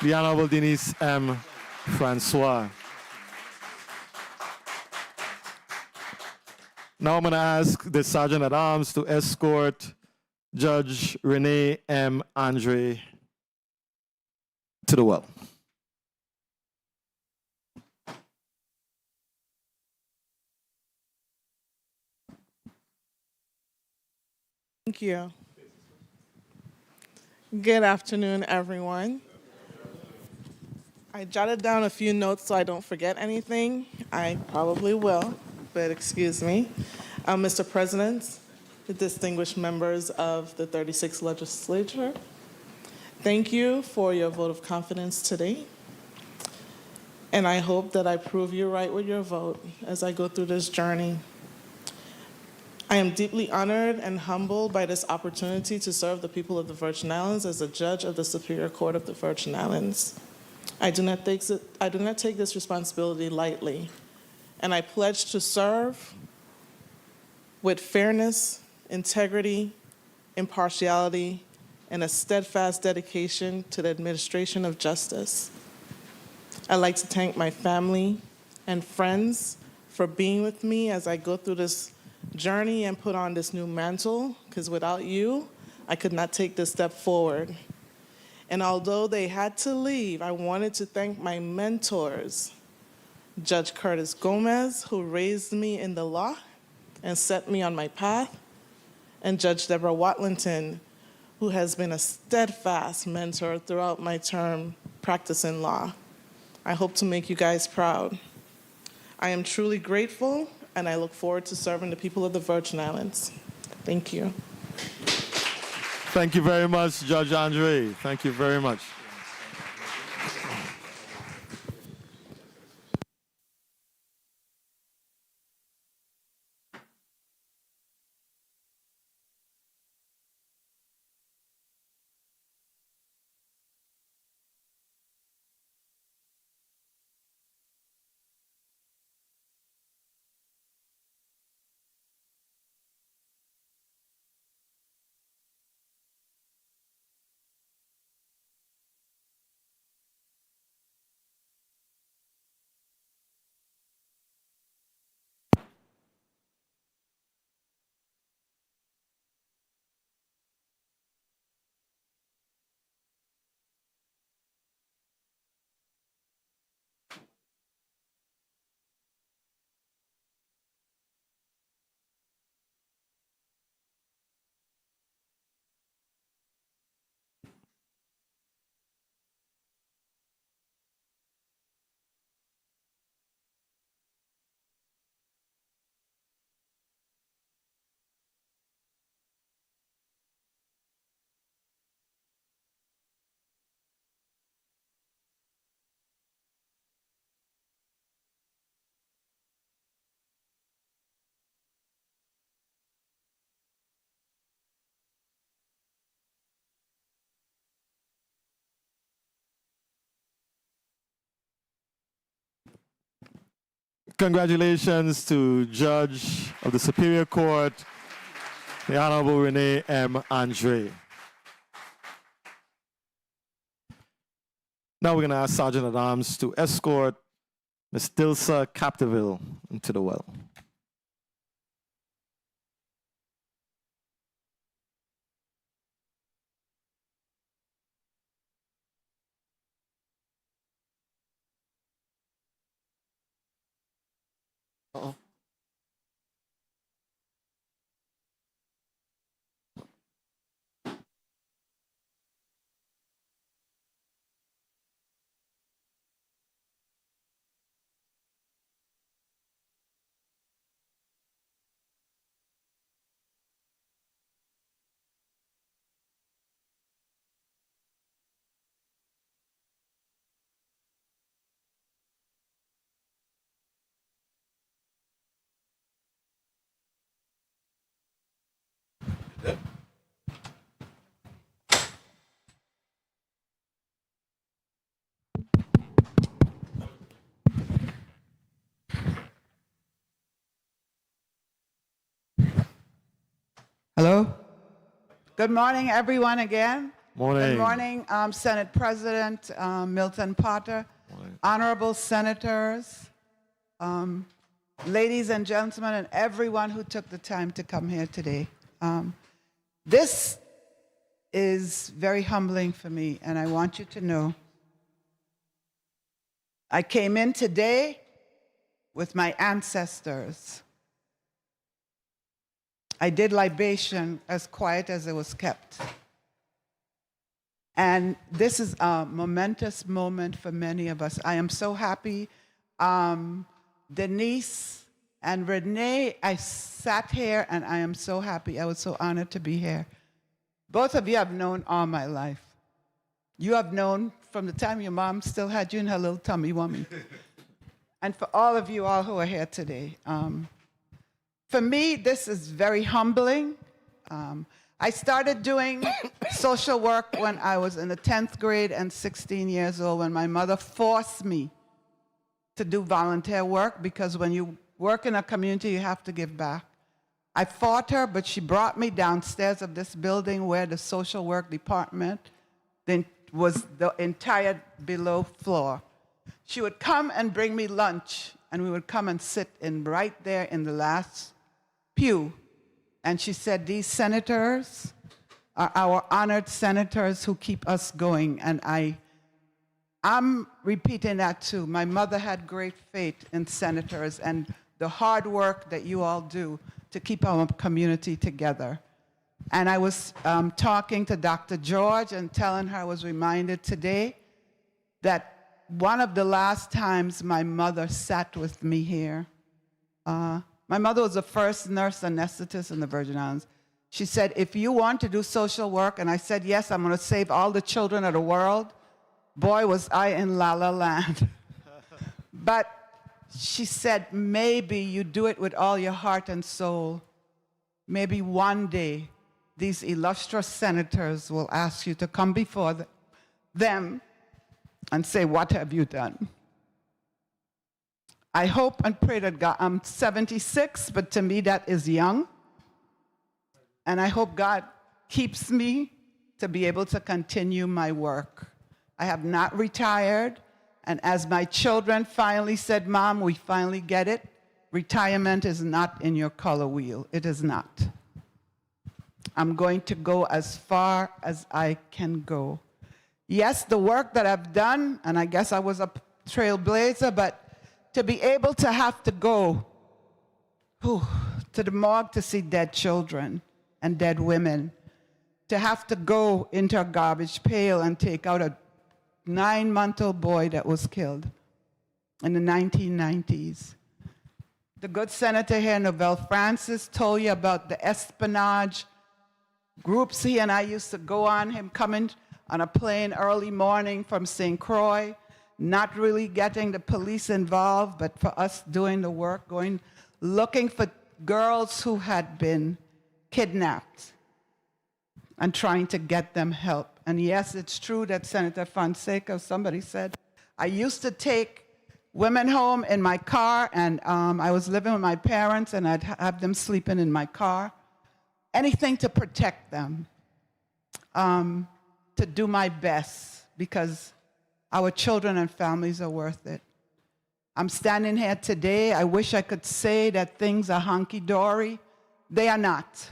the Honorable Denise M. Francois. Now I'm going to ask the Sergeant at Arms to escort Judge Renee M. Andre to the well. Thank you. Good afternoon, everyone. I jotted down a few notes so I don't forget anything. I probably will, but excuse me. Mr. President, the distinguished members of the 36th Legislature, thank you for your vote of confidence today. And I hope that I prove you right with your vote as I go through this journey. I am deeply honored and humbled by this opportunity to serve the people of the Virgin Islands as a judge of the Superior Court of the Virgin Islands. I do not take this responsibility lightly, and I pledge to serve with fairness, integrity, impartiality, and a steadfast dedication to the administration of justice. I'd like to thank my family and friends for being with me as I go through this journey and put on this new mantle, because without you, I could not take this step forward. And although they had to leave, I wanted to thank my mentors, Judge Curtis Gomez, who raised me in the law and set me on my path, and Judge Deborah Watlington, who has been a steadfast mentor throughout my term practicing law. I hope to make you guys proud. I am truly grateful, and I look forward to serving the people of the Virgin Islands. Thank you. Thank you very much, Judge Andre. Thank you very much. Congratulations to Judge of the Superior Court, the Honorable Renee M. Andre. Now we're going to ask Sergeant at Arms to escort Ms. Dilsa Capdeville into the well. Uh-oh. Hello? Good morning, everyone, again. Morning. Good morning, Senate President Milton Potter, honorable senators, ladies and gentlemen, and everyone who took the time to come here today. This is very humbling for me, and I want you to know I came in today with my ancestors. I did libation as quiet as it was kept. And this is a momentous moment for many of us. I am so happy. Denise and Renee, I sat here and I am so happy. I was so honored to be here. Both of you have known all my life. You have known from the time your mom still had you in her little tummy wummy. And for all of you all who are here today, for me, this is very humbling. I started doing social work when I was in the 10th grade and 16 years old, when my mother forced me to do volunteer work, because when you work in a community, you have to give back. I fought her, but she brought me downstairs of this building where the social work department then was the entire below floor. She would come and bring me lunch, and we would come and sit in right there in the last pew. And she said, these senators are our honored senators who keep us going. And I'm repeating that too. My mother had great faith in senators and the hard work that you all do to keep our community together. And I was talking to Dr. George and telling her I was reminded today that one of the last times my mother sat with me here, my mother was the first nurse anesthetist in the Virgin Islands. She said, if you want to do social work, and I said, yes, I'm going to save all the children of the world. Boy, was I in La La Land. But she said, maybe you do it with all your heart and soul. Maybe one day these illustrious senators will ask you to come before them and say, what have you done? I hope and pray that God, I'm 76, but to me that is young. And I hope God keeps me to be able to continue my work. I have not retired. And as my children finally said, Mom, we finally get it. Retirement is not in your color wheel. It is not. I'm going to go as far as I can go. Yes, the work that I've done, and I guess I was a trailblazer, but to be able to have to go to the morgue to see dead children and dead women, to have to go into a garbage pail and take out a 9-month-old boy that was killed in the 1990s. The good senator here, Novelle Francis, told you about the espionage groups he and I used to go on, him coming on a plane early morning from St. Croix, not really getting the police involved, but for us doing the work, going, looking for girls who had been kidnapped and trying to get them help. And yes, it's true that Senator Fonseca, somebody said, I used to take women home in my car, and I was living with my parents, and I'd have them sleeping in my car. Anything to protect them, to do my best, because our children and families are worth it. I'm standing here today. I wish I could say that things are hunky-dory. They are not.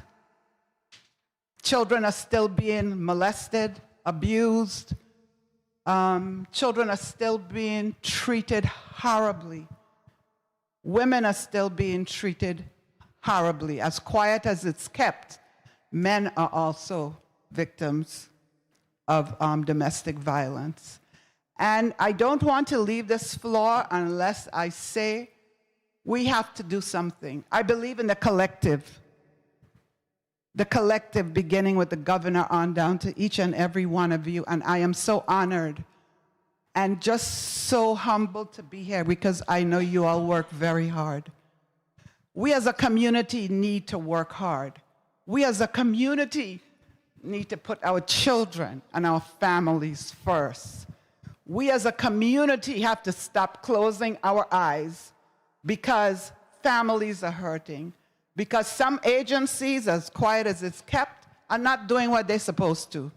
Children are still being molested, abused. Children are still being treated horribly. Women are still being treated horribly. As quiet as it's kept, men are also victims of domestic violence. And I don't want to leave this floor unless I say we have to do something. I believe in the collective beginning with the governor on down to each and every one of you. And I am so honored and just so humbled to be here, because I know you all work very hard. We as a community need to work hard. We as a community need to put our children and our families first. We as a community have to stop closing our eyes because families are hurting, because some agencies, as quiet as it's kept, are not doing what they're supposed to.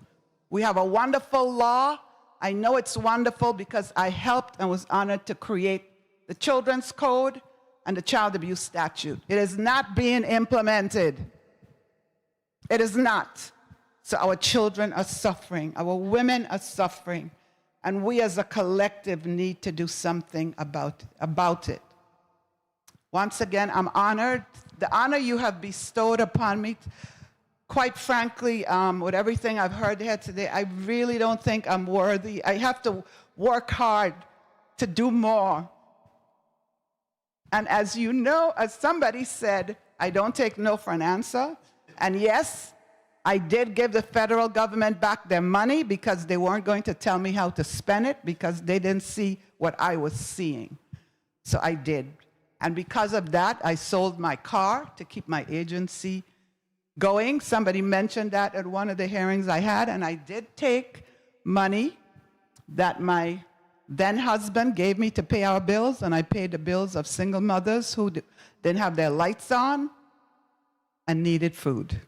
We have a wonderful law. I know it's wonderful because I helped and was honored to create the Children's Code and the Child Abuse Statute. It is not being implemented. It is not. So our children are suffering, our women are suffering, and we as a collective need to do something about it. Once again, I'm honored. The honor you have bestowed upon me, quite frankly, with everything I've heard here today, I really don't think I'm worthy. I have to work hard to do more. And as you know, as somebody said, I don't take no for an answer. And yes, I did give the federal government back their money because they weren't going to tell me how to spend it because they didn't see what I was seeing. So I did. And because of that, I sold my car to keep my agency going. Somebody mentioned that at one of the hearings I had, and I did take money that my then husband gave me to pay our bills, and I paid the bills of single mothers who didn't have their lights on and needed food.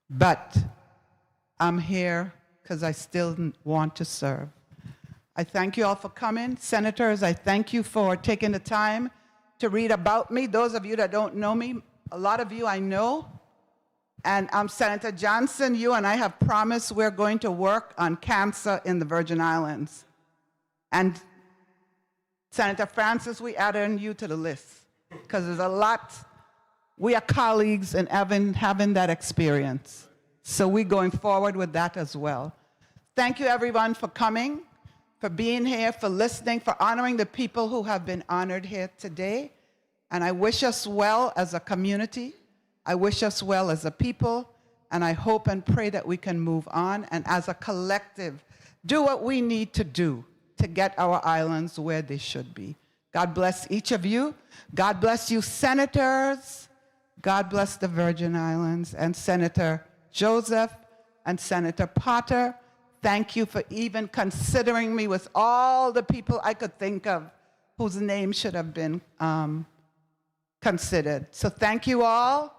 But I'm here because I still want to serve. I thank you all for coming. Senators, I thank you for taking the time to read about me. Those of you that don't know me, a lot of you I know. And Senator Johnson, you and I have promised we're going to work on cancer in the Virgin Islands. And Senator Francis, we added you to the list because there's a lot. We are colleagues in having that experience. So we're going forward with that as well. Thank you, everyone, for coming, for being here, for listening, for honoring the people who have been honored here today. And I wish us well as a community. I wish us well as a people. And I hope and pray that we can move on and as a collective, do what we need to do to get our islands where they should be. God bless each of you. God bless you, senators. God bless the Virgin Islands and Senator Joseph and Senator Potter. Thank you for even considering me with all the people I could think of whose names should have been considered. So thank you all.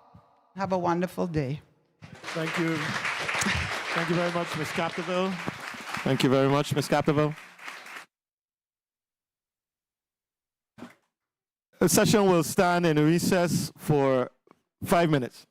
Have a wonderful day. Thank you. Thank you very much, Ms. Capdeville. Thank you very much, Ms. Capdeville. The session will stand in recess for 5 minutes.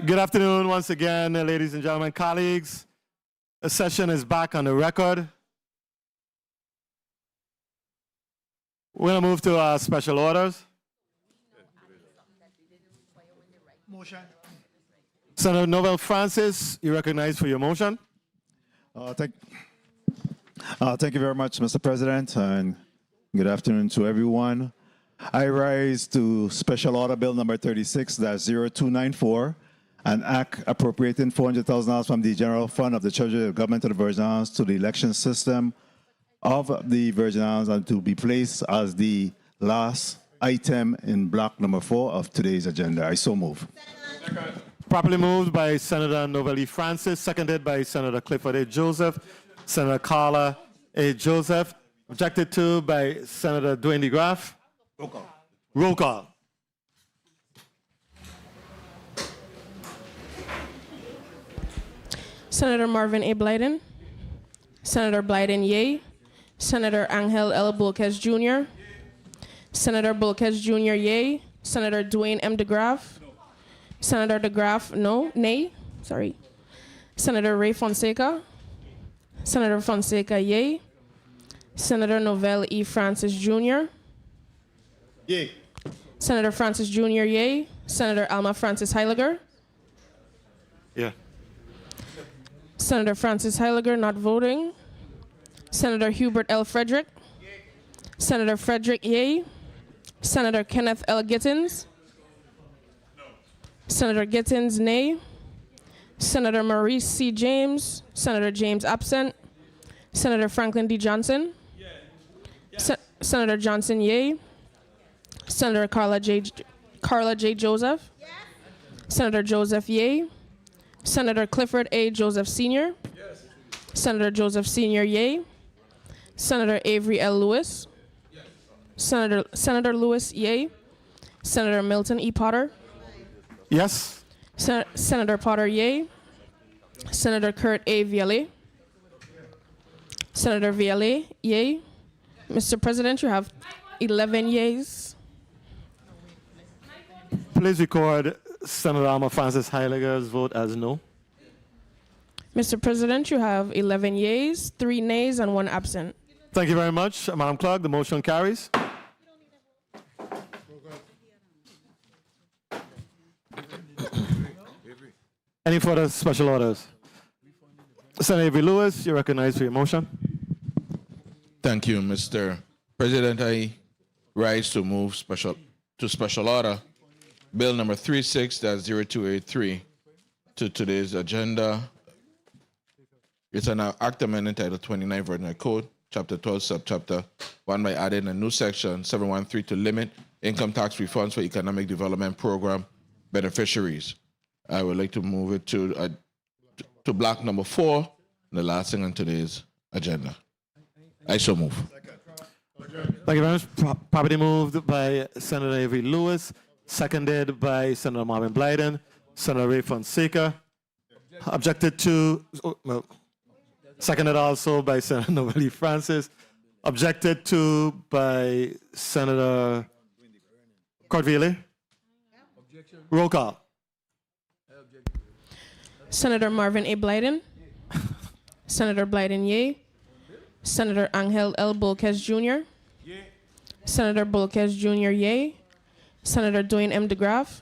Good afternoon once again, ladies and gentlemen, colleagues. The session is back on the record. We're going to move to our special orders. Motion. Senator Novell Francis, you recognize for your motion. Thank you very much, Mr. President, and good afternoon to everyone. I rise to Special Order Bill number 36-0294, an act appropriating $400,000 from the General Fund of the Treasury of the Government of the Virgin Islands to the election system of the Virgin Islands and to be placed as the last item in block number 4 of today's agenda. I so move. Properly moved by Senator Novelli Francis, seconded by Senator Clifford A. Joseph, Senator Carla A. Joseph, objected to by Senator Dwayne DeGraff. Roll call. Roll call. Senator Marvin A. Blyden. Senator Blyden, yay. Senator Angel L. Bulquez Jr. Senator Bulquez Jr., yay. Senator Dwayne M. DeGraff. Senator DeGraff, no, nay, sorry. Senator Ray Fonseca. Senator Fonseca, yay. Senator Novell E. Francis Jr. Yay. Senator Francis Jr., yay. Senator Alma Francis Heiliger. Yeah. Senator Francis Heiliger, not voting. Senator Hubert L. Frederick. Senator Frederick, yay. Senator Kenneth L. Gittins. Senator Gittins, nay. Senator Maurice C. James. Senator James, absent. Senator Franklin D. Johnson. Senator Johnson, yay. Senator Carla J. Joseph. Senator Joseph, yay. Senator Clifford A. Joseph Sr. Senator Joseph Sr., yay. Senator Avery L. Lewis. Senator Lewis, yay. Senator Milton E. Potter. Yes. Senator Potter, yay. Senator Kurt A. Viale. Senator Viale, yay. Mr. President, you have 11 yays. Please record Senator Alma Francis Heiliger's vote as no. Mr. President, you have 11 yays, 3 nays, and 1 absent. Thank you very much, Madam Clerk. The motion carries. Any further special orders? Senator Avery Lewis, you're recognized for your motion. Thank you, Mr. President. I rise to move special order bill number 36-0283 to today's agenda. It's an act amendment title 29 Virginia Code, Chapter 12, Subchapter 1 by adding a new section 713 to limit income tax refunds for economic development program beneficiaries. I would like to move it to block number 4, the last thing on today's agenda. I so move. Thank you very much. Properly moved by Senator Avery Lewis, seconded by Senator Marvin Blyden, Senator Ray Fonseca. Objected to, seconded also by Senator Novelli Francis. Objected to by Senator Kurt Viale. Roll call. Senator Marvin A. Blyden. Senator Blyden, yay. Senator Angel L. Bulquez Jr. Senator Bulquez Jr., yay. Senator Dwayne M. DeGraff.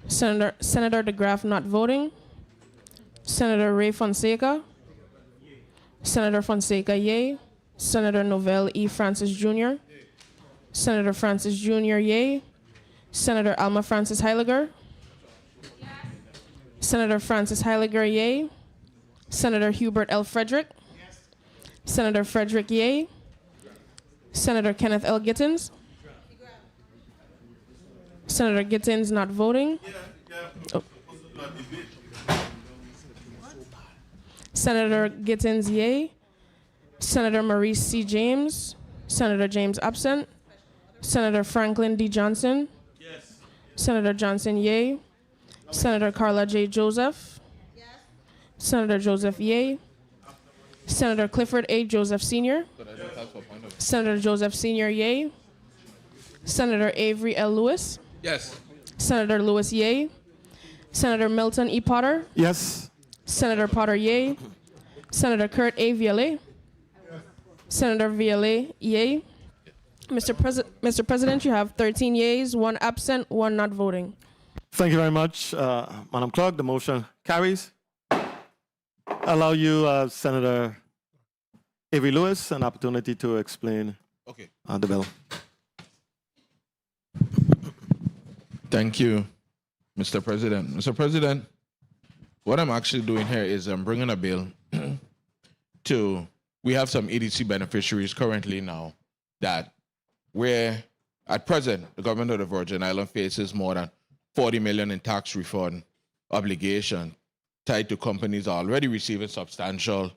Senator DeGraff not voting. Senator Ray Fonseca. Senator Fonseca, yay. Senator Novell E. Francis Jr. Senator Francis Jr., yay. Senator Alma Francis Heiliger. Senator Francis Heiliger, yay. Senator Hubert L. Frederick. Senator Frederick, yay. Senator Kenneth L. Gittins. Senator Gittins not voting. Oh. Senator Gittins, yay. Senator Maurice C. James. Senator James, absent. Senator Franklin D. Johnson. Senator Johnson, yay. Senator Carla J. Joseph. Senator Joseph, yay. Senator Clifford A. Joseph Sr. Senator Joseph Sr., yay. Senator Avery L. Lewis. Yes. Senator Lewis, yay. Senator Milton E. Potter. Yes. Senator Potter, yay. Senator Kurt A. Viale. Senator Viale, yay. Mr. President, you have 13 yeas, 1 absent, 1 not voting. Thank you very much, Madam Clerk. The motion carries. Allow you, Senator Avery Lewis, an opportunity to explain the bill. Thank you, Mr. President. Mr. President, what I'm actually doing here is I'm bringing a bill we have some EDC beneficiaries currently now that where at present the government of the Virgin Islands faces more than 40 million in tax refund obligation tied to companies already receiving substantial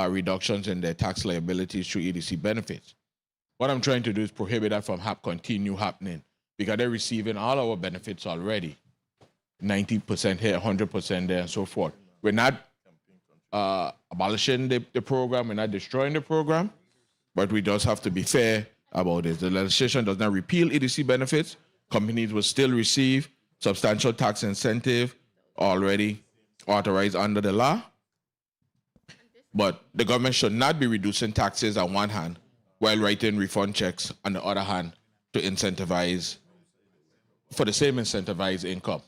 reductions in their tax liabilities through EDC benefits. What I'm trying to do is prohibit that from continue happening because they're receiving all our benefits already, 90% here, 100% there, and so forth. We're not abolishing the program, we're not destroying the program, but we just have to be fair about it. The legislation does not repeal EDC benefits. Companies will still receive substantial tax incentive already authorized under the law. But the government should not be reducing taxes on one hand while writing refund checks on the other hand to incentivize, for the same incentivized income.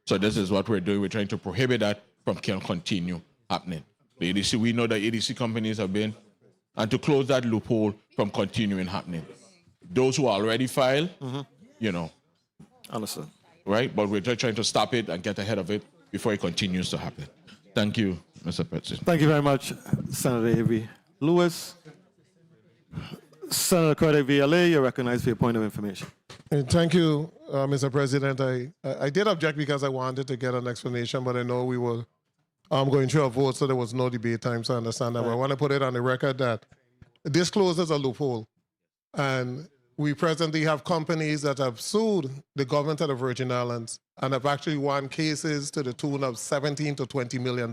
So this is what we're doing. We're trying to prohibit that from continue happening. The EDC, we know that EDC companies have been, and to close that loophole from continuing happening. Those who already filed, Understood. Right? But we're just trying to stop it and get ahead of it before it continues to happen. Thank you, Mr. President. Thank you very much, Senator Avery Lewis. Senator Kurt Viale, you're recognized for your point of information. Thank you, Mr. President. I did object because I wanted to get an explanation, but I know we were going through a vote, so there was no debate time, so I understand that. But I want to put it on the record that this closes a loophole. And we presently have companies that have sued the government of the Virgin Islands and have actually won cases to the tune of $17 to $20 million,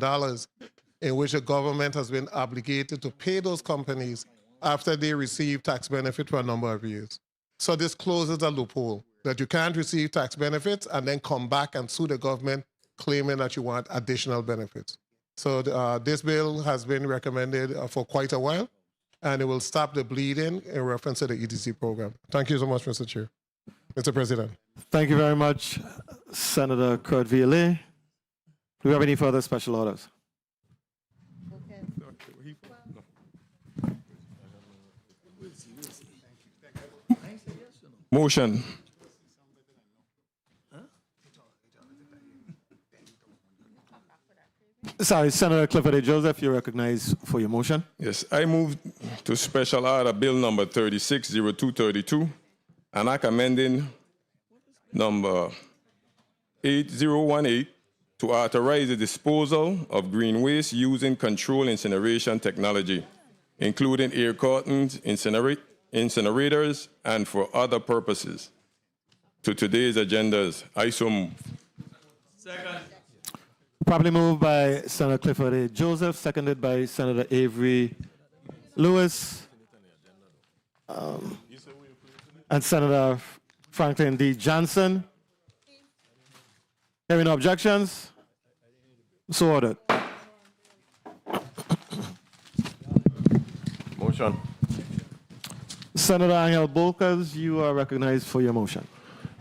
in which the government has been obligated to pay those companies after they receive tax benefit for a number of years. So this closes a loophole that you can't receive tax benefits and then come back and sue the government claiming that you want additional benefits. So this bill has been recommended for quite a while, and it will stop the bleeding in reference to the EDC program. Thank you so much, Mr. Chair. Mr. President. Thank you very much, Senator Kurt Viale. Do we have any further special orders? Motion. Sorry, Senator Clifford A. Joseph, you're recognized for your motion. Yes, I move to special order bill number 360232, and act amending number 8018 to authorize the disposal of green waste using controlled incineration technology, including air cartons, incinerators, and for other purposes. To today's agendas, I so move. Second. Probably moved by Senator Clifford A. Joseph, seconded by Senator Avery Lewis, and Senator Franklin D. Johnson. Hearing no objections, so ordered. Motion. Senator Angel Bolkers, you are recognized for your motion.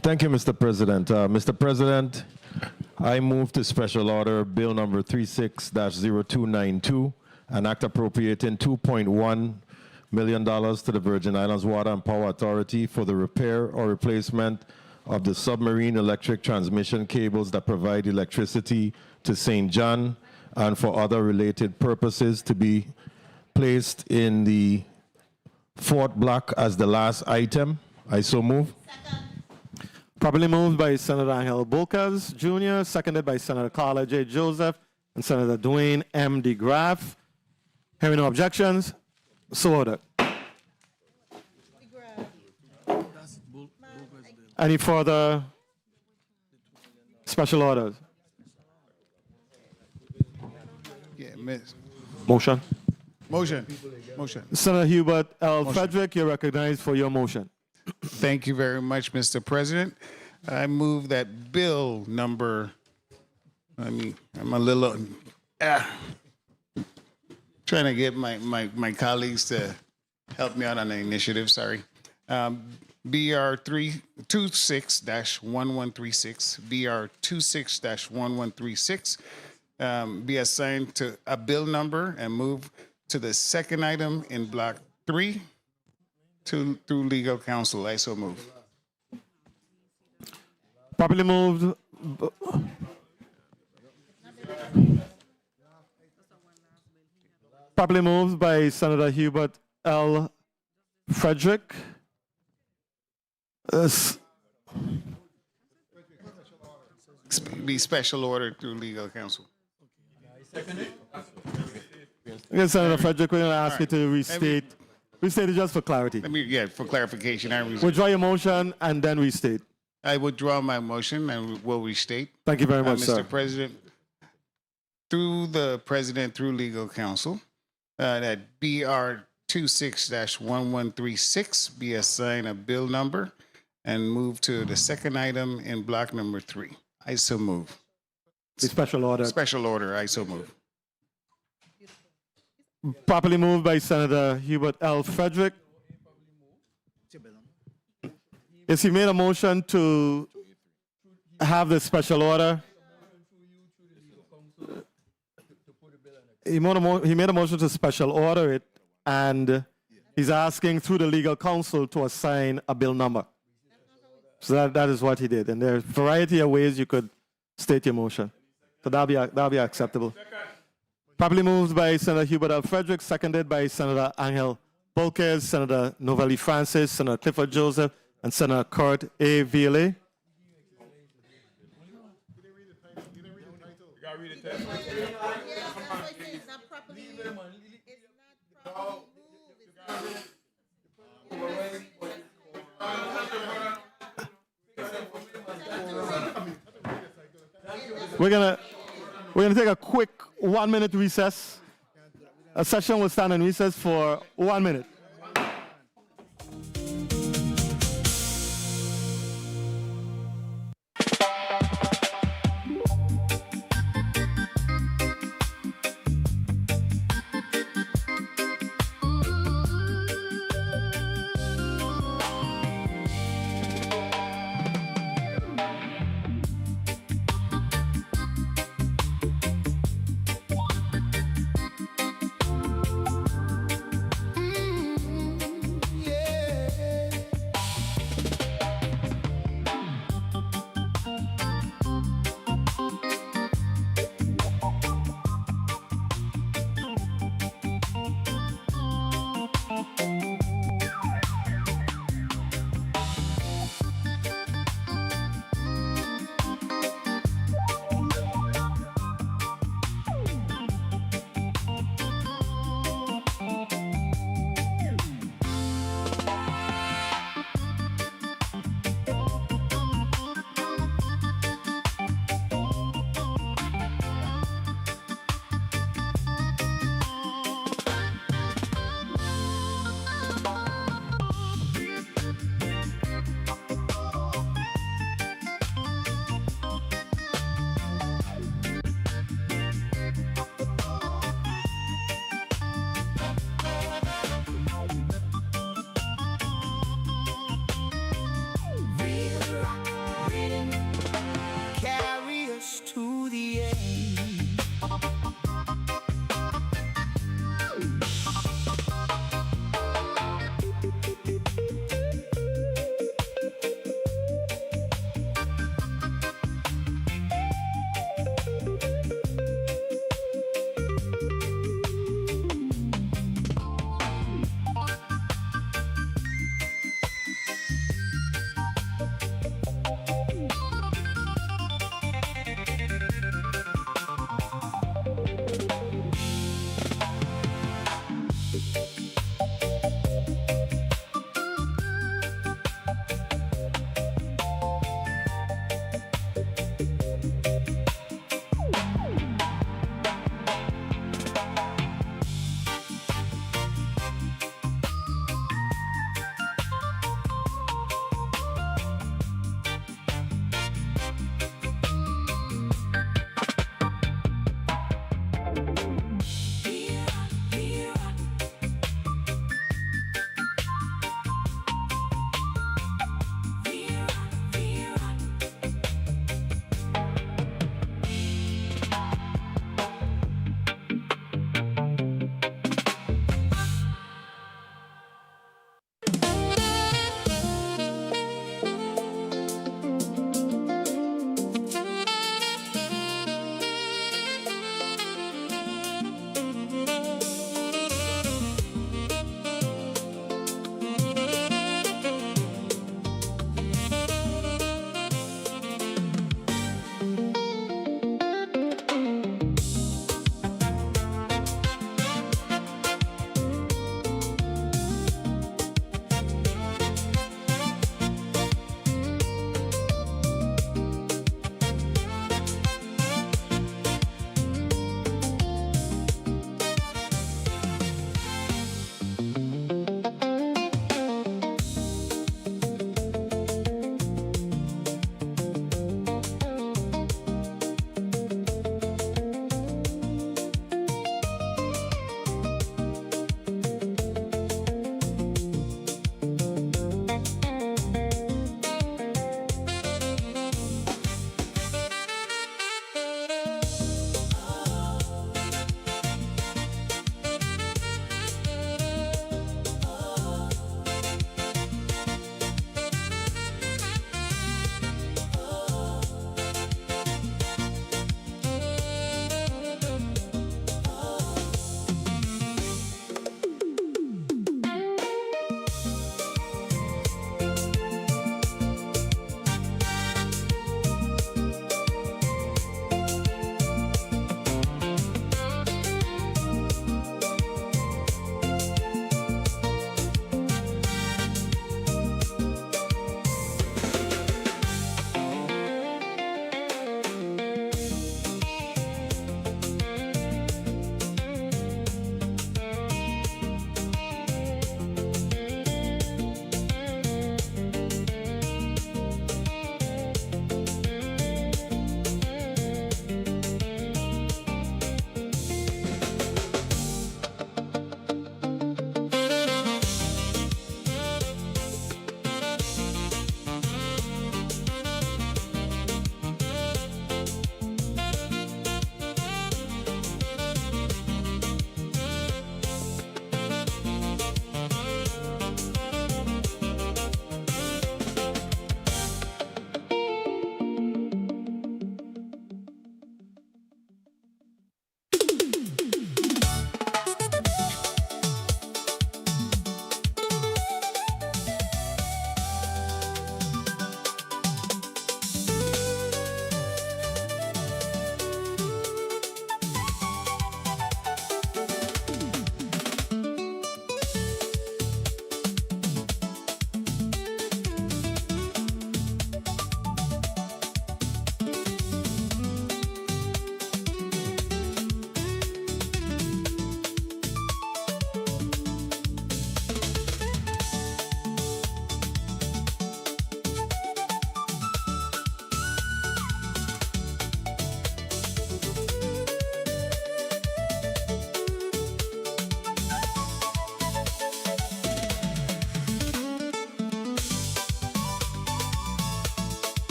Thank you, Mr. President. Mr. President, I move to special order bill number 36-0292, an act appropriating $2.1 million to the Virgin Islands Water and Power Authority for the repair or replacement of the submarine electric transmission cables that provide electricity to St. John and for other related purposes, to be placed in the fourth block as the last item. I so move. Properly moved by Senator Angel Bolkers Jr., seconded by Senator Carla J. Joseph and Senator Dwayne M. DeGraff. Hearing no objections, so ordered. Any further special orders? Yeah, miss. Motion. Motion. Senator Hubert L. Frederick, you're recognized for your motion. Thank you very much, Mr. President. I move that bill number, I'm a little, trying to get my colleagues to help me out on the initiative, sorry. BR 326-1136, BR 26-1136, be assigned to a bill number and move to the second item in block 3 through legal counsel. I so move. Properly moved. Properly moved by Senator Hubert L. Frederick. Be special order through legal counsel. Okay, Senator Frederick, we're going to ask you to restate it just for clarity. For clarification, I Withdraw your motion and then restate. I withdraw my motion and will restate. Thank you very much, Mr. sir. President, through the president, through legal counsel, that BR 26-1136 be assigned a bill number and move to the second item in block number 3. I so move. The special order. Special order, I so move. Properly moved by Senator Hubert L. Frederick. Yes, he made a motion to have the special order. He made a motion to special order it, and he's asking through the legal counsel to assign a bill number. So that is what he did. And there are a variety of ways you could state your motion. So that'll be acceptable. Properly moved by Senator Hubert L. Frederick, seconded by Senator Angel Bolquez, Senator Novelli Francis, Senator Clifford Joseph, and Senator Kurt A. Ville. We're gonna take a quick 1-minute recess. A session will stand in recess for 1 minute.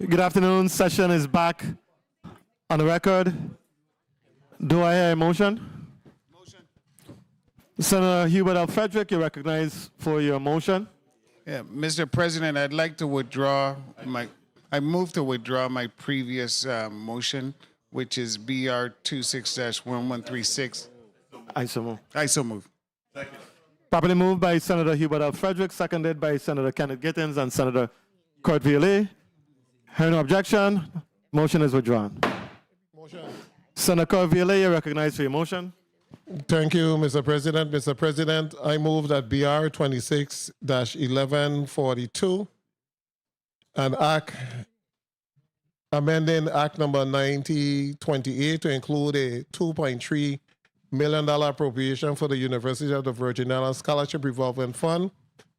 Good afternoon. Session is back on the record. Do I hear a motion? Senator Hubert L. Frederick, you're recognized for your motion. Yeah, Mr. President, I'd like to withdraw I move to withdraw my previous motion, which is BR 26-1136. I so move. I so move. Properly moved by Senator Hubert L. Frederick, seconded by Senator Kenneth Gittins and Senator Kurt Violet. Hearing no objection, motion is withdrawn. Senator Kurt Violet, you're recognized for your motion. Thank you, Mr. President. Mr. President, I move that BR 26-1142, an act amending Act number 9028 to include a $2.3 million appropriation for the University of the Virgin Islands Scholarship Revolving Fund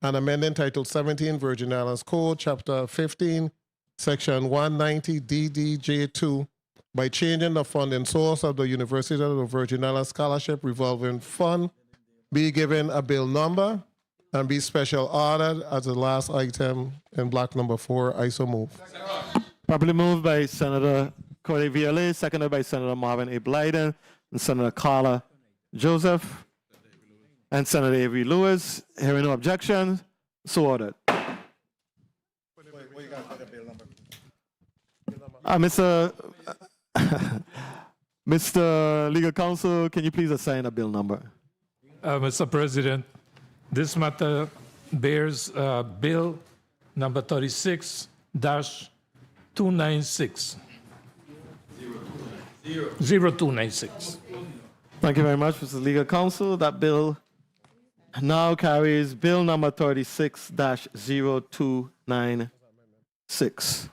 and amending Title 17 Virgin Islands Code, Chapter 15, Section 190 DDJ2 by changing the funding source of the University of the Virgin Islands Scholarship Revolving Fund, be given a bill number, and be special ordered as the last item in block number 4. I so move. Properly moved by Senator Corey Violet, seconded by Senator Marvin A. Blyden and Senator Carla Joseph and Senator Avery Lewis. Hearing no objection, so ordered. Mr. Legal Counsel, can you please assign a bill number? Mr. President, this matter bears bill number 36-296. 0296. Thank you very much, Mr. Legal Counsel. That bill now carries bill number 36-0296.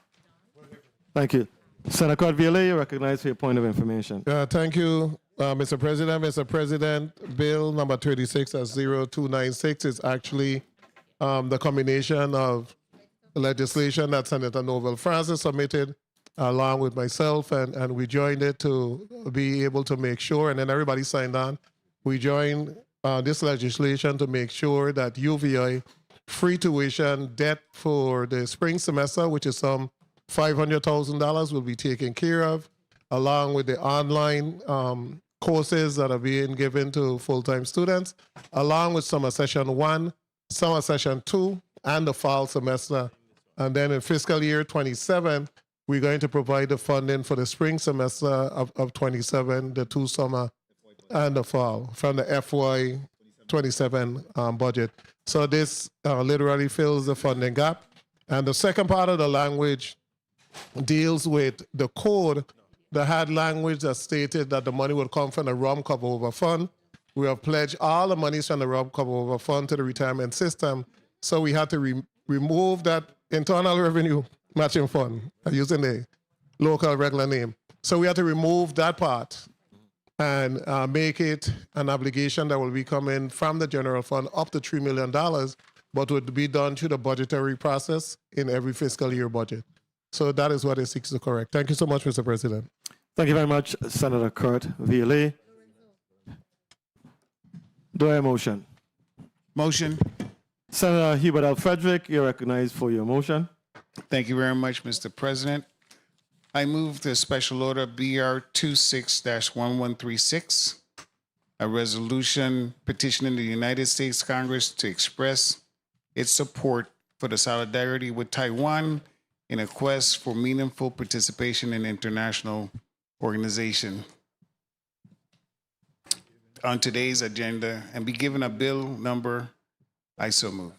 Thank you. Senator Kurt Violet, you're recognized for your point of information. Thank you, Mr. President. Mr. President, bill number 36-0296 is actually the combination of legislation that Senator Noble Francis submitted along with myself, and we joined it to be able to make sure, and then everybody signed on. We joined this legislation to make sure that UVI free tuition debt for the spring semester, which is some $500,000, will be taken care of, along with the online courses that are being given to full-time students, along with summer session 1, summer session 2, and the fall semester. And then in fiscal year 27, we're going to provide the funding for the spring semester of 27, the 2 summer and the fall from the FY 27 budget. So this literally fills the funding gap. And the second part of the language deals with the code that had language that stated that the money would come from the RUM Cover Over Fund. We have pledged all the monies from the RUM Cover Over Fund to the retirement system. So we had to remove that internal revenue matching fund, using the local regular name. So we had to remove that part and make it an obligation that will be coming from the general fund up to $3 million, but would be done through the budgetary process in every fiscal year budget. So that is what it seeks to correct. Thank you so much, Mr. President. Thank you very much, Senator Kurt Violet. Do I have a motion? Motion. Senator Hubert L. Frederick, you're recognized for your motion. Thank you very much, Mr. President. I move the special order BR 26-1136, a resolution petitioning the United States Congress to express its support for the solidarity with Taiwan in a quest for meaningful participation in international organization. On today's agenda, and be given a bill number, I so move,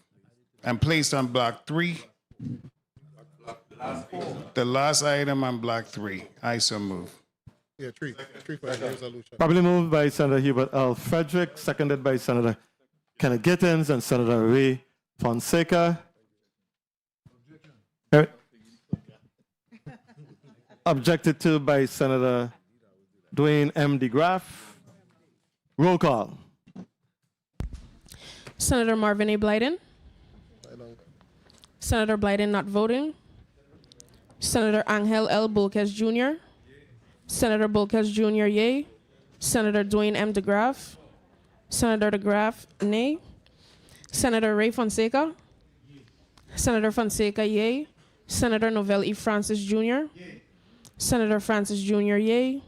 and placed on block 3. The last item on block 3, I so move. Yeah, three for the resolution. Probably moved by Senator Hubert L. Frederick, seconded by Senator Kenneth Gittins and Senator Ray Fonseca. Objected to by Senator Dwayne M. DeGraff. Roll call. Senator Marvin A. Blyden. Senator Blyden not voting. Senator Angel L. Bulquez Jr. Senator Bulquez Jr. yay. Senator Dwayne M. DeGraff. Senator DeGraff nay. Senator Ray Fonseca. Senator Fonseca yay. Senator Novell E. Francis Jr. Senator Francis Jr. Yay.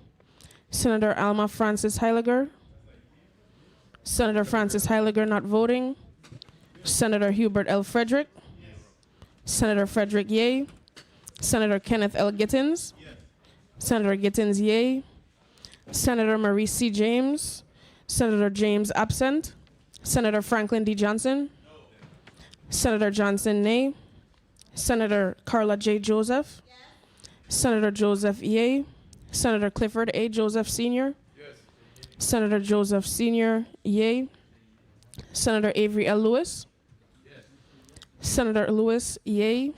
Senator Alma Francis Heiliger. Senator Francis Heiliger not voting. Senator Hubert L. Frederick. Senator Frederick Yay. Senator Kenneth L. Gittins. Senator Gittins yay. Senator Maurice C. James. Senator James absent. Senator Franklin D. Johnson. Senator Johnson nay. Senator Carla J. Joseph. Senator Joseph yay. Senator Clifford A. Joseph Sr. Senator Joseph Sr. yay. Senator Avery L. Lewis. Senator Lewis yay.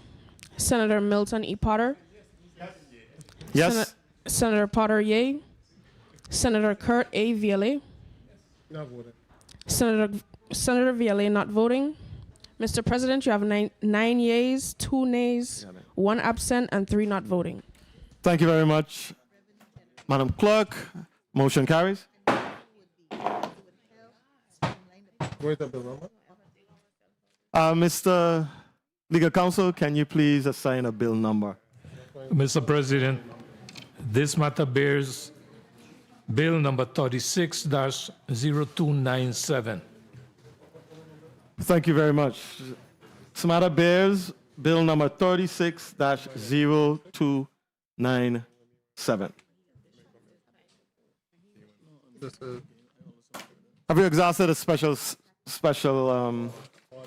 Senator Milton E. Potter. Yes. Senator Potter yay. Senator Kurt A. Viale. Senator Viale not voting. Mr. President, you have nine yeas, 2 nays, 1 absent, and 3 not voting. Thank you very much, Madam Clerk. Motion carries. Mr. Legal Counsel, can you please assign a bill number? Mr. President, this matter bears Bill number 36-0297. Thank you very much. This matter bears bill number 36-0297. Have you exhausted the special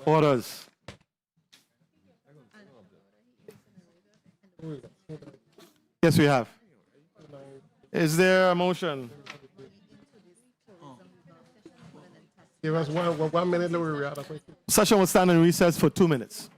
orders? Yes, we have. Is there a motion? Give us 1 minute, Louis. Session will stand in recess for 2 minutes.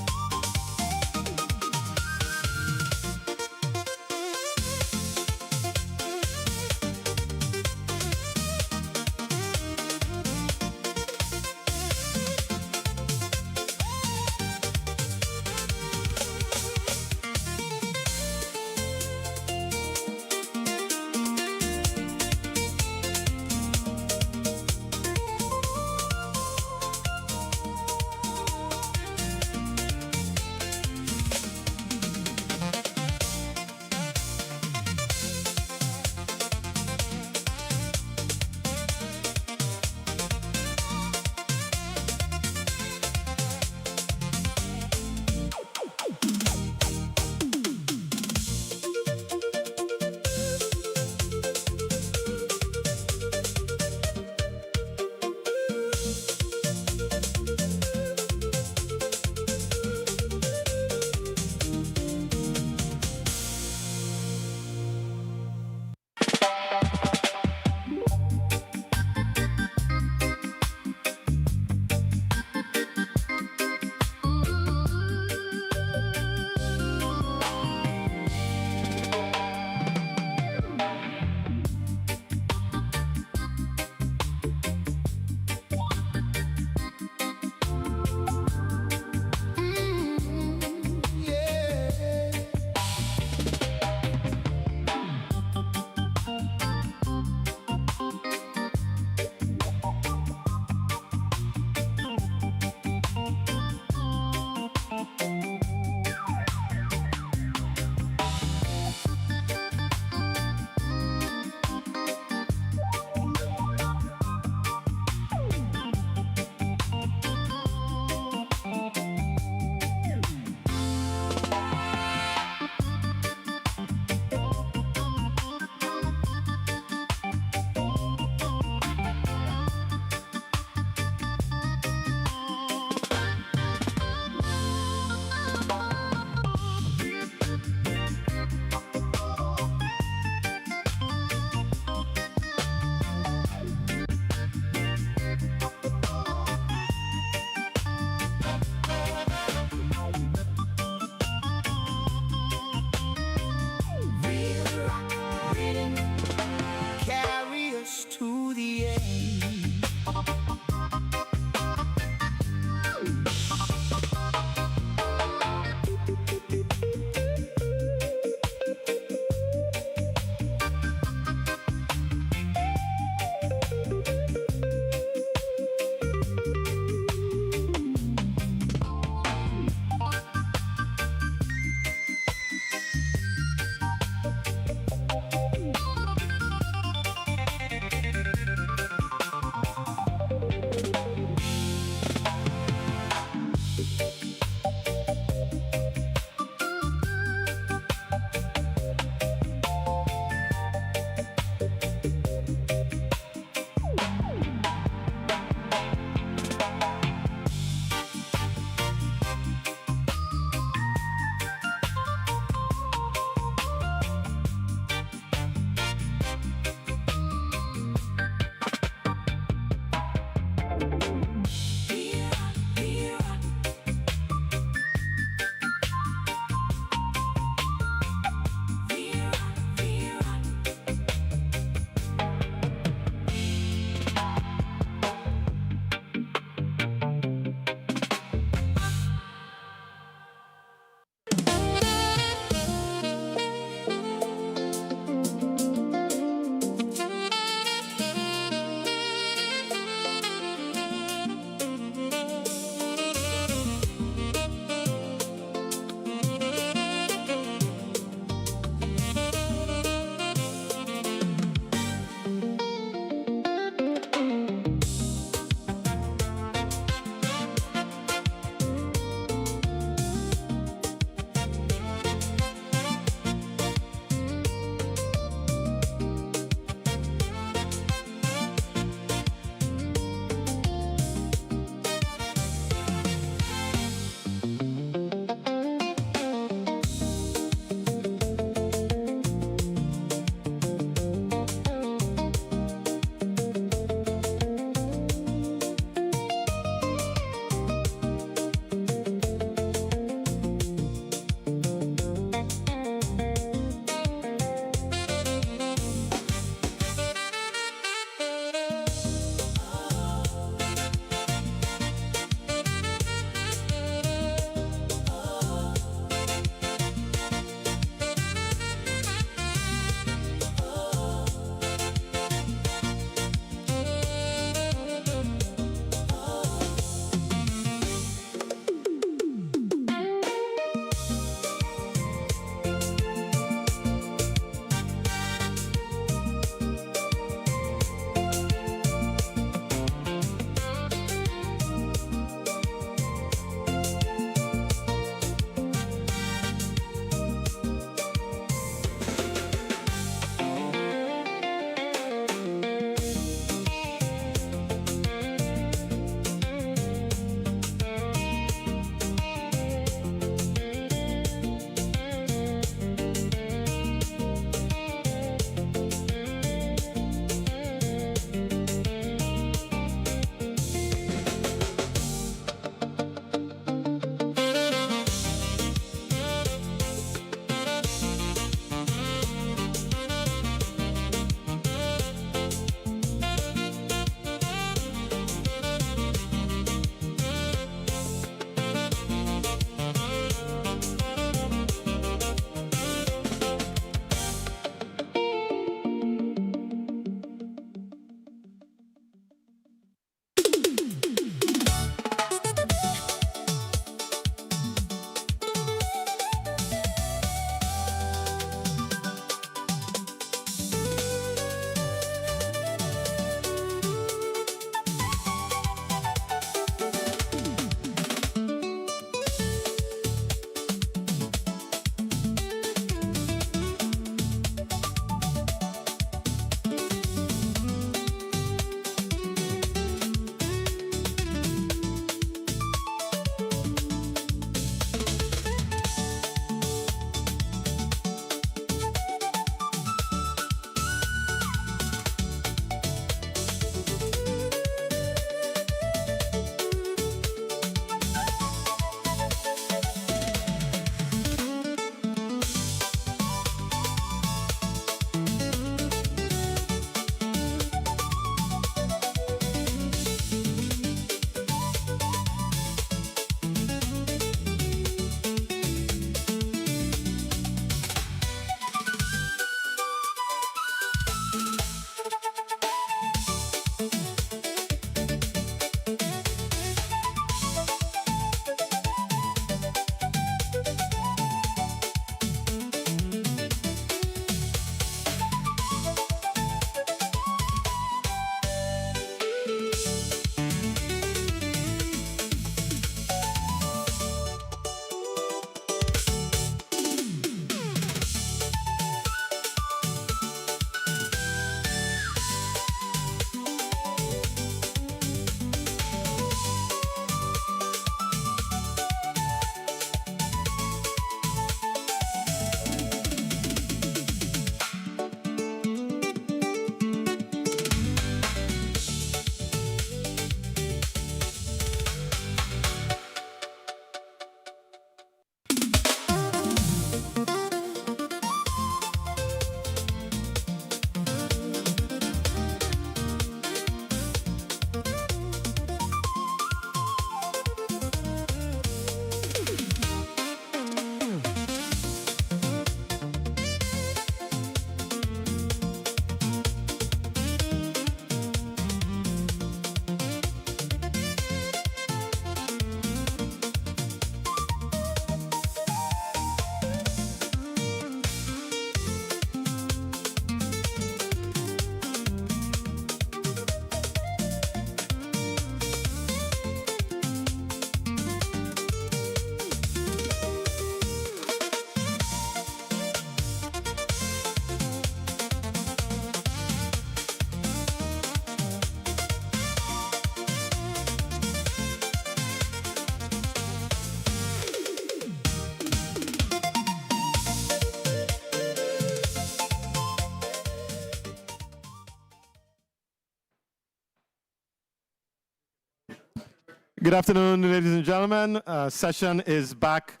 Good afternoon, ladies and gentlemen. Session is back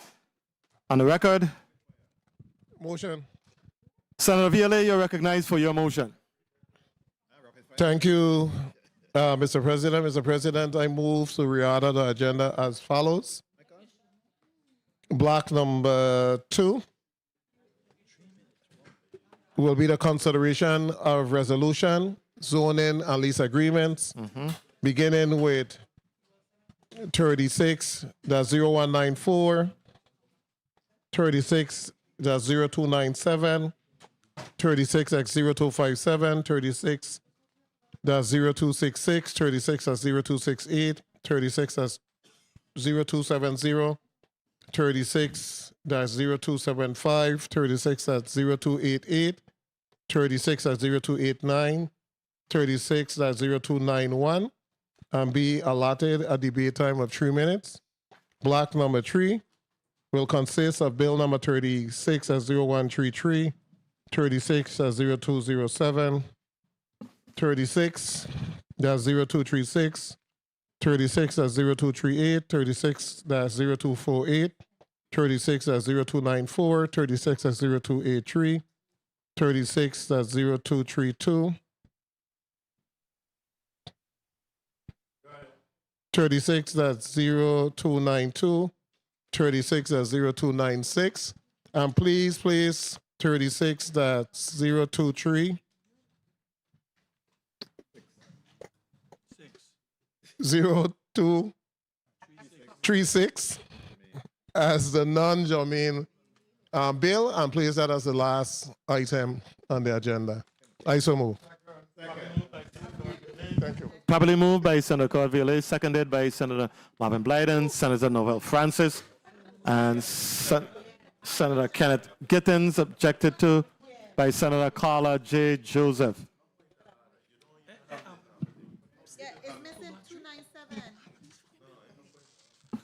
on the record. Motion. Senator Violet, you're recognized for your motion. Thank you, Mr. President. Mr. President, I move to reorder the agenda as follows. Block number 2 will be the consideration of resolution, zoning, and lease agreements, beginning with 36-0194, 36-0297, 36-0257, 36-0266, 36-0268, 36-0270, 36-0275, 36-0288, 36-0289, 36-0291, and be allotted a debate time of 3 minutes. Block number 3 will consist of bill number 36-0133, 36-0207, 36-0236, 36-0238, 36-0248, 36-0294, 36-0283, 36-0232, 36-0292, 36-0296, and please, 36-023, 0236 as the non-germane bill, and place that as the last item on the agenda. I so move. Thank you. Properly moved by Senator Claude Violet, seconded by Senator Marvin Blyden, Senator Noel Francis, and Senator Kenneth Gittins, objected to by Senator Carla J. Joseph.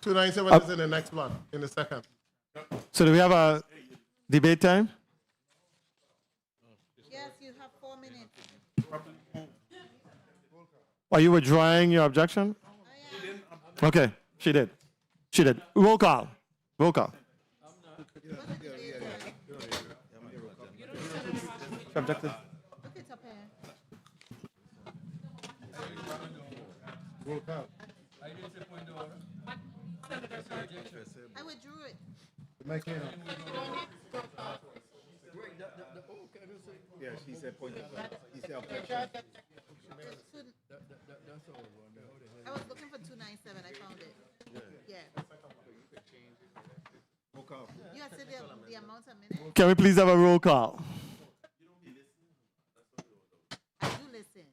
297 is in the next block, in the second. So do we have a debate time? Yes, you have 4 minutes. Are you withdrawing your objection? Okay, she did. She did. Roll call. Roll call. Objected. Roll call. I withdrew it. Yeah, she said point of order. He said objection. I was looking for 297. I found it. Yeah. You had said the amount of minutes. Can we please have a roll call? I do listen.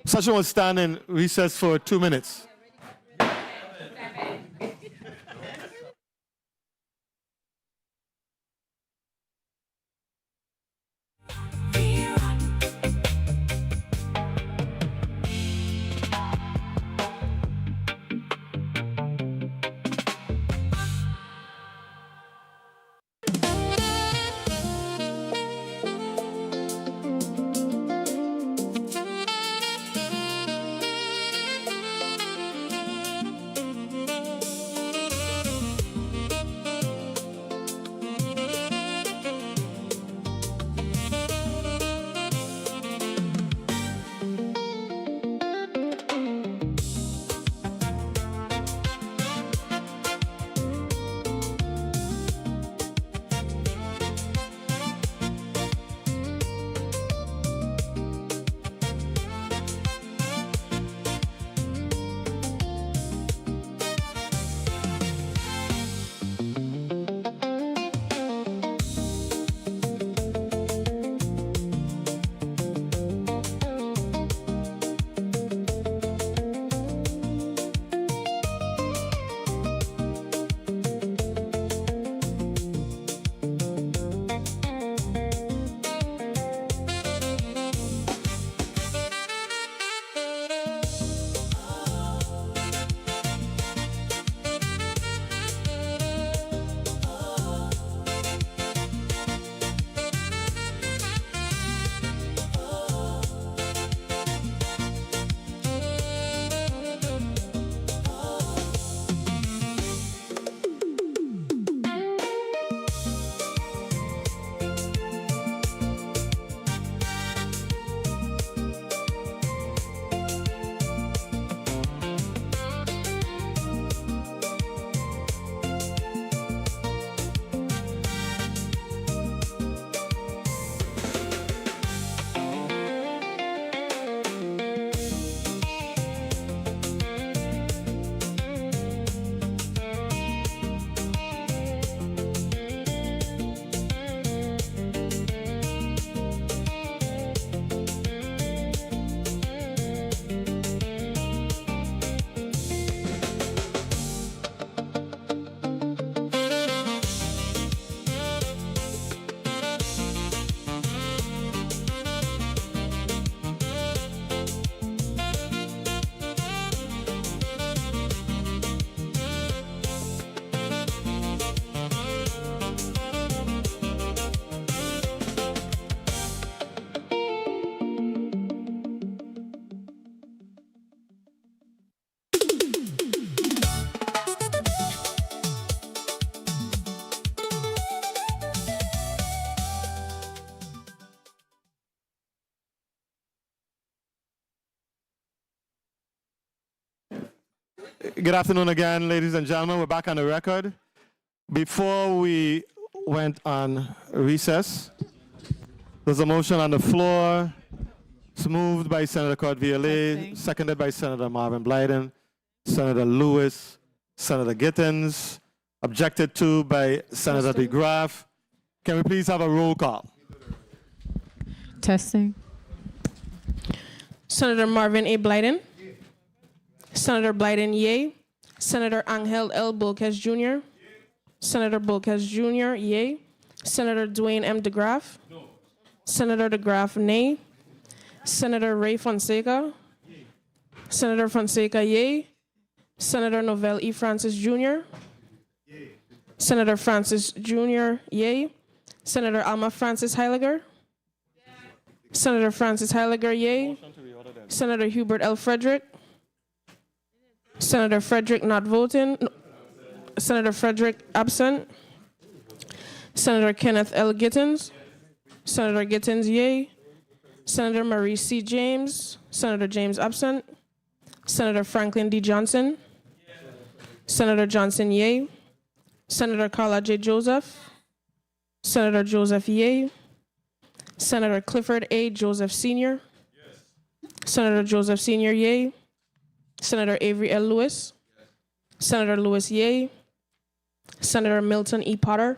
Session will stand in recess for 2 minutes. Good afternoon again, ladies and gentlemen. We're back on the record. Before we went on recess, there's a motion on the floor. It's moved by Senator Kurt Violet, seconded by Senator Marvin Blyden, Senator Lewis, Senator Gittins, objected to by Senator DeGraff. Can we please have a roll call? Testing. Senator Marvin A. Blyden. Senator Blyden, yay. Senator Angel L. Bolkes Jr. Senator Bolkes Jr., yay. Senator Dwayne M. DeGraff. No. Senator DeGraff, nay. Senator Ray Fonseca. Senator Fonseca, yay. Senator Novell E. Francis Jr. Senator Francis Jr., yay. Senator Alma Francis Heiliger. Senator Francis Heiliger, yay. Senator Hubert L. Frederick. Senator Frederick not voting. No. Senator Frederick absent. Senator Kenneth L. Gittins. Senator Gittins, yay. Senator Marie C. James. Senator James absent. Senator Franklin D. Johnson. Senator Johnson, yay. Senator Carla J. Joseph. Senator Joseph, yay. Senator Clifford A. Joseph Sr. Senator Joseph Sr., yay. Senator Avery L. Lewis. Senator Lewis, yay. Senator Milton E. Potter.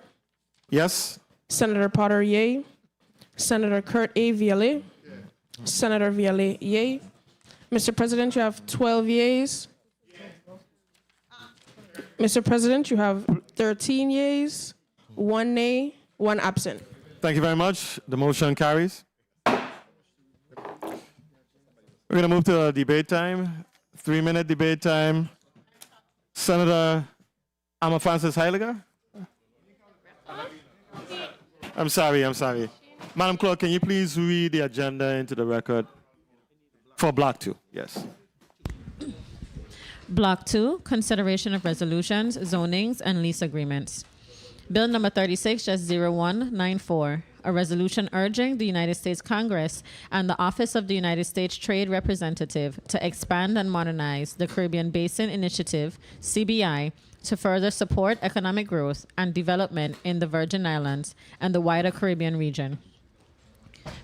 Yes. Senator Potter, yay. Senator Kurt A. Violet. Senator Violet, yay. Mr. President, you have 12 yays. Mr. President, you have 13 yays, 1 nay, 1 absent. Thank you very much. The motion carries. We're going to move to debate time. 3-minute debate time. Senator Alma Francis Heiliger. I'm sorry. Madam Clerk, can you please read the agenda into the record for Block 2? Yes. Block 2, consideration of resolutions, zonings, and lease agreements. Bill number 36-0194, a resolution urging the United States Congress and the Office of the United States Trade Representative to expand and modernize the Caribbean Basin Initiative, CBI, to further support economic growth and development in the Virgin Islands and the wider Caribbean region.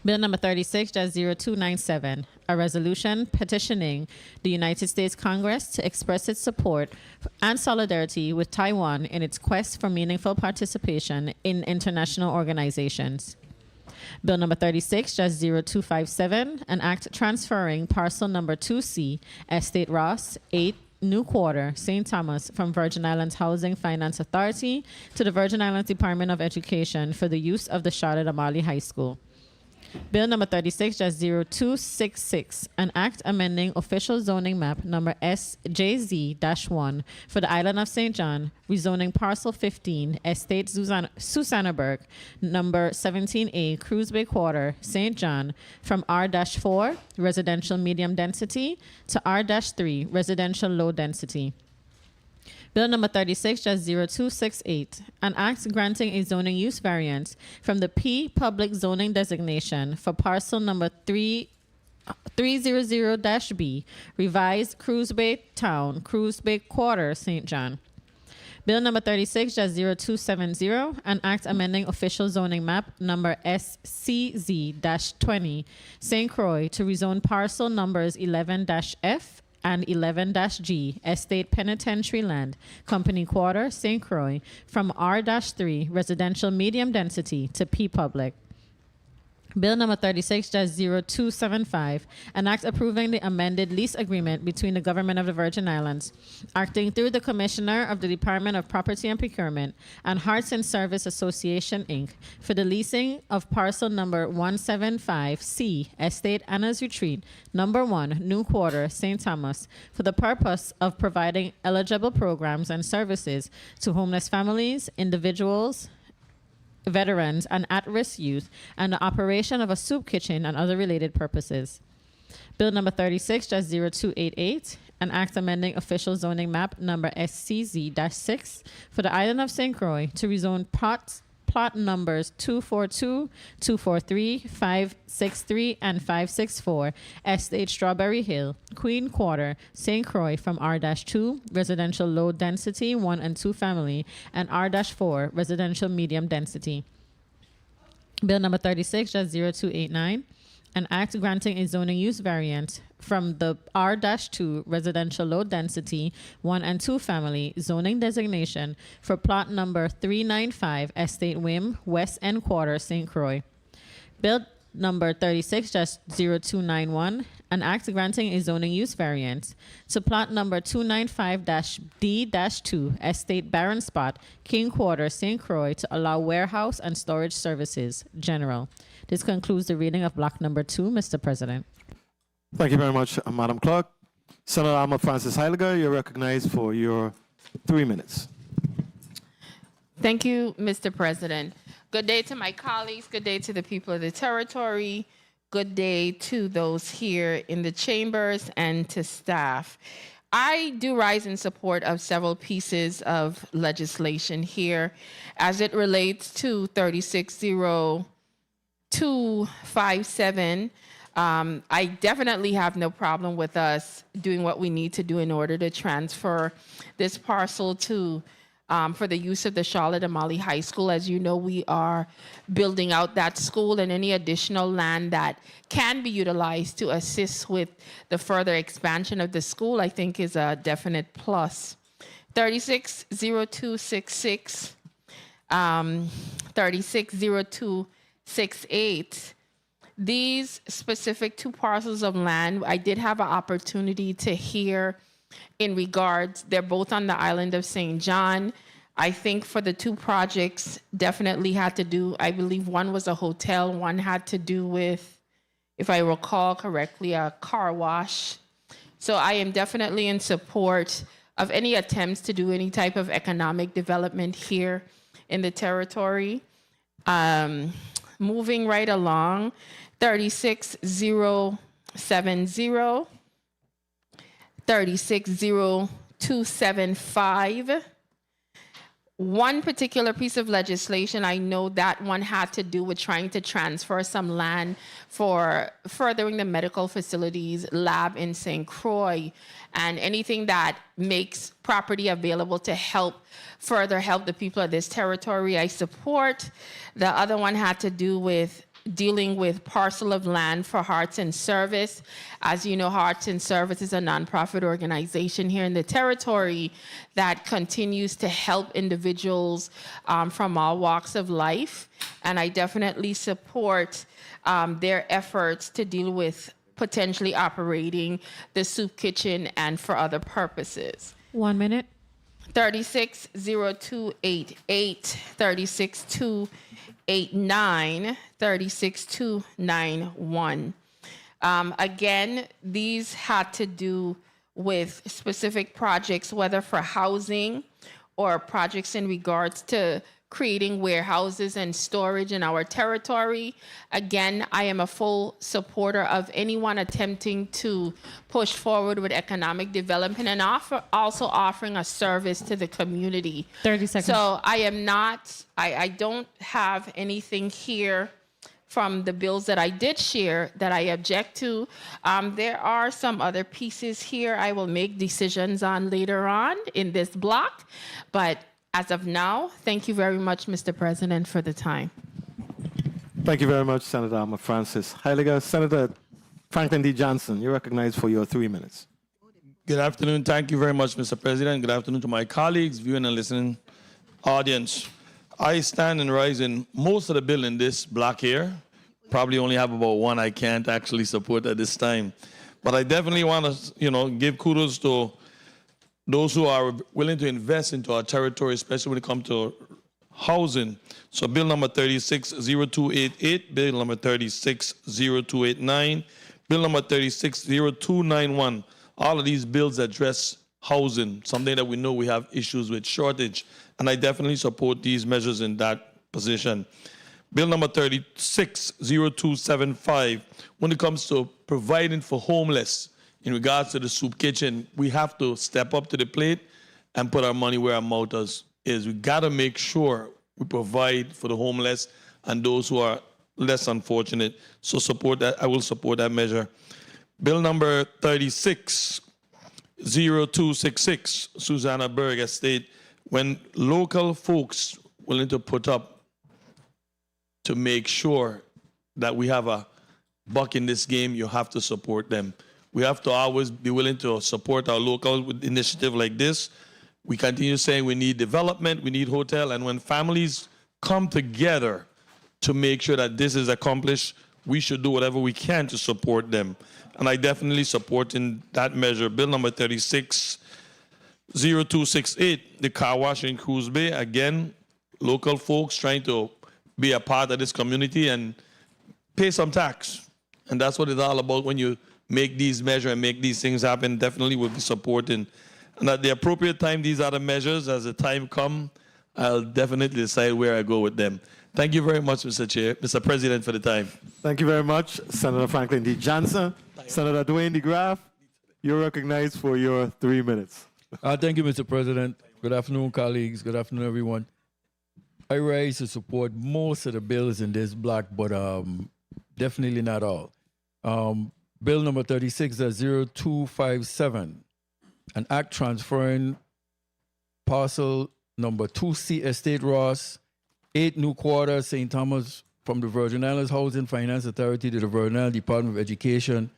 Bill number 36-0297, a resolution petitioning the United States Congress to express its support and solidarity with Taiwan in its quest for meaningful participation in international organizations. Bill number 36-0257, an act transferring parcel number 2C, Estate Ross, 8, New Quarter, St. Thomas, from Virgin Islands Housing Finance Authority to the Virgin Islands Department of Education for the use of the Charlotte Amalie High School. Bill number 36-0266, an act amending official zoning map number SJZ-1 for the island of St. John, rezoning parcel 15, Estate Susannaburg, number 17A, Cruise Bay Quarter, St. John, from R-4, residential medium density, to R-3, residential low density. Bill number 36-0268, an act granting a zoning use variance from the P public zoning designation for parcel number 300-B, revised Cruise Bay Town, Cruise Bay Quarter, St. John. Bill number 36-0270, an act amending official zoning map number SCZ-20, St. Croix, to rezone parcel numbers 11-F and 11-G, Estate Penitentiary Land, Company Quarter, St. Croix, from R-3, residential medium density, to P public. Bill number 36-0275, an act approving the amended lease agreement between the Government of the Virgin Islands, acting through the Commissioner of the Department of Property and Procurement, and Hearts and Service Association, Inc., for the leasing of parcel number 175C, Estate Anna's Retreat, number 1, New Quarter, St. Thomas, for the purpose of providing eligible programs and services to homeless families, individuals, veterans, and at-risk youth, and the operation of a soup kitchen and other related purposes. Bill number 36-0288, an act amending official zoning map number SCZ-6 for the island of St. Croix to rezone plot numbers 242, 243, 563, and 564, Estate Strawberry Hill, Queen Quarter, St. Croix from R-2, residential low density, 1 and 2 family, and R-4, residential medium density. Bill number 36-0289, an act granting a zoning use variant from the R-2 residential low density 1 and 2 family zoning designation for plot number 395 Estate Wim, West End Quarter, St. Croix. Bill number 36-0291, an act granting a zoning use variant to plot number 295-D-2 Estate Barren Spot, King Quarter, St. Croix to allow warehouse and storage services, general. This concludes the reading of block number 2, Mr. President. Thank you very much, Madam Clerk. Senator Alma Francis Heiliger, you're recognized for your 3 minutes. Thank you, Mr. President. Good day to my colleagues. Good day to the people of the territory. Good day to those here in the chambers and to staff. I do rise in support of several pieces of legislation here as it relates to 360-257. I definitely have no problem with us doing what we need to do in order to transfer this parcel to for the use of the Charlotte Amalie High School. As you know, we are building out that school, and any additional land that can be utilized to assist with the further expansion of the school, I think is a definite plus. 360266, 360268. These specific 2 parcels of land, I did have an opportunity to hear in regards, they're both on the island of St. John. I think for the 2 projects definitely had to do, I believe one was a hotel, one had to do with, if I recall correctly, a car wash. So I am definitely in support of any attempts to do any type of economic development here in the territory. Moving right along, 36070, 360275. One particular piece of legislation, I know that one had to do with trying to transfer some land for furthering the medical facilities lab in St. Croix, and anything that makes property available to further help the people of this territory, I support. The other one had to do with dealing with parcel of land for Hearts and Service. As you know, Hearts and Service is a nonprofit organization here in the territory that continues to help individuals from all walks of life. And I definitely support their efforts to deal with potentially operating the soup kitchen and for other purposes. 1 minute. 360288, 36289, 36291. Again, these had to do with specific projects, whether for housing or projects in regards to creating warehouses and storage in our territory. Again, I am a full supporter of anyone attempting to push forward with economic development and also offering a service to the community. 30 seconds. So I don't have anything here from the bills that I did share that I object to. There are some other pieces here I will make decisions on later on in this block, but as of now, thank you very much, Mr. President, for the time. Thank you very much, Senator Alma Francis Heiliger. Senator Franklin D. Johnson, you're recognized for your 3 minutes. Good afternoon. Thank you very much, Mr. President. Good afternoon to my colleagues, viewing and listening audience. I stand and rise in most of the bill in this block here. Probably only have about one I can't actually support at this time. But I definitely want to, give kudos to those who are willing to invest into our territory, especially when it comes to housing. So bill number 360288, bill number 360289, bill number 360291. All of these bills address housing, something that we know we have issues with, shortage. And I definitely support these measures in that position. Bill number 360275, when it comes to providing for homeless, in regards to the soup kitchen, we have to step up to the plate and put our money where our mouth is. We got to make sure we provide for the homeless and those who are less unfortunate. So support that. I will support that measure. Bill number 360266, Susanna Berg Estate. When local folks willing to put up to make sure that we have a buck in this game, you have to support them. We have to always be willing to support our local initiative like this. We continue saying we need development, we need hotel, and when families come together to make sure that this is accomplished, we should do whatever we can to support them. And I definitely support in that measure. Bill number 360268, the car wash in Cruz Bay. Again, local folks trying to be a part of this community and pay some tax. And that's what it's all about when you make these measures and make these things happen. Definitely will be supporting. And at the appropriate time, these are the measures. As the time comes, I'll definitely decide where I go with them. Thank you very much, Mr. President, for the time. Thank you very much, Senator Franklin D. Johnson. Senator Dwayne DeGraff, you're recognized for your 3 minutes. Thank you, Mr. President. Good afternoon, colleagues. Good afternoon, everyone. I rise to support most of the bills in this block, but definitely not all. Bill number 36-0257, an act transferring parcel number 2C Estate Ross, 8 New Quarter, St. Thomas, from the Virgin Islands Housing Finance Authority to the Virgin Islands Department of Education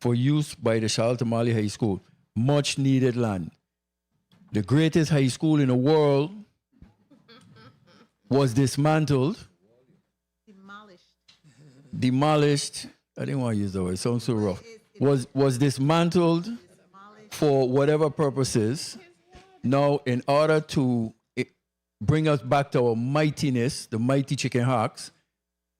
for use by the Charles Tamale High School. Much needed land. The greatest high school in the world was dismantled. Demolished. I didn't want to use that word. It sounds so rough. Was dismantled for whatever purposes. Now, in order to bring us back to our mightiness, the mighty Chicken Hawks,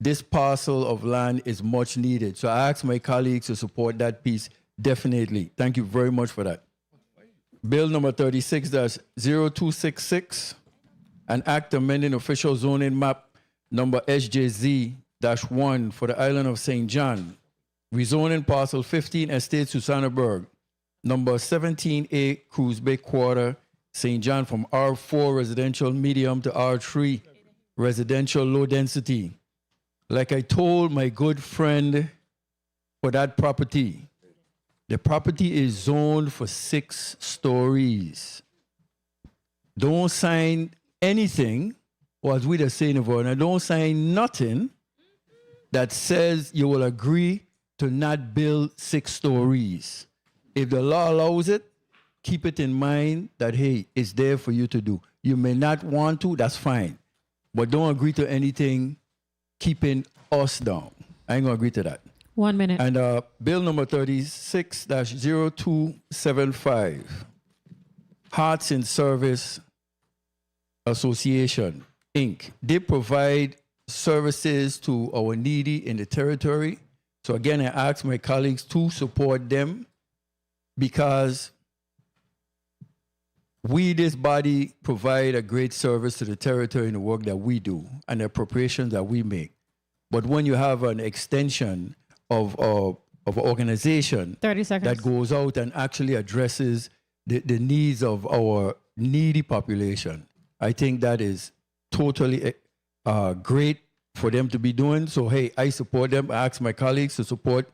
this parcel of land is much needed. So I ask my colleagues to support that piece definitely. Thank you very much for that. Bill number 36-0266, an act amending official zoning map number SJZ-1 for the island of St. John, rezoning parcel 15 Estate Susannaburg, number 17A Cruz Bay Quarter, St. John, from R4 residential medium to R3 residential low density. Like I told my good friend for that property, the property is zoned for 6 stories. Don't sign anything, or as we are saying in Verona, don't sign nothing that says you will agree to not build 6 stories. If the law allows it, keep it in mind that, hey, it's there for you to do. You may not want to, that's fine. But don't agree to anything keeping us down. I ain't gonna agree to that. 1 minute. And bill number 36-0275, Hearts in Service Association, Inc. They provide services to our needy in the territory. So again, I ask my colleagues to support them because we, this body, provide a great service to the territory in the work that we do and the appropriations that we make. But when you have an extension of an organization 30 seconds. that goes out and actually addresses the needs of our needy population, I think that is totally great for them to be doing. So, hey, I support them. I ask my colleagues to support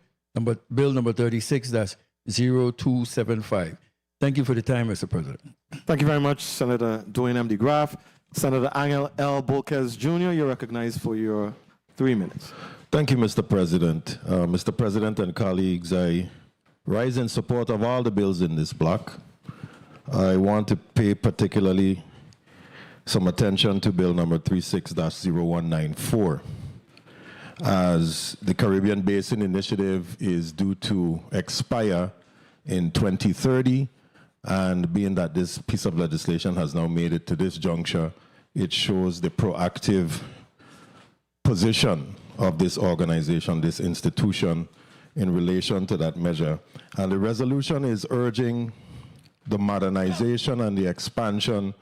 bill number 36-0275. Thank you for the time, Mr. President. Thank you very much, Senator Dwayne M. DeGraff. Senator Angel L. Bolquez Jr., you're recognized for your 3 minutes. Thank you, Mr. President. Mr. President and colleagues, I rise in support of all the bills in this block. I want to pay particularly some attention to bill number 36-0194, as the Caribbean Basin Initiative is due to expire in 2030, and being that this piece of legislation has now made it to this juncture, it shows the proactive position of this organization, this institution, in relation to that measure. And the resolution is urging the modernization and the expansion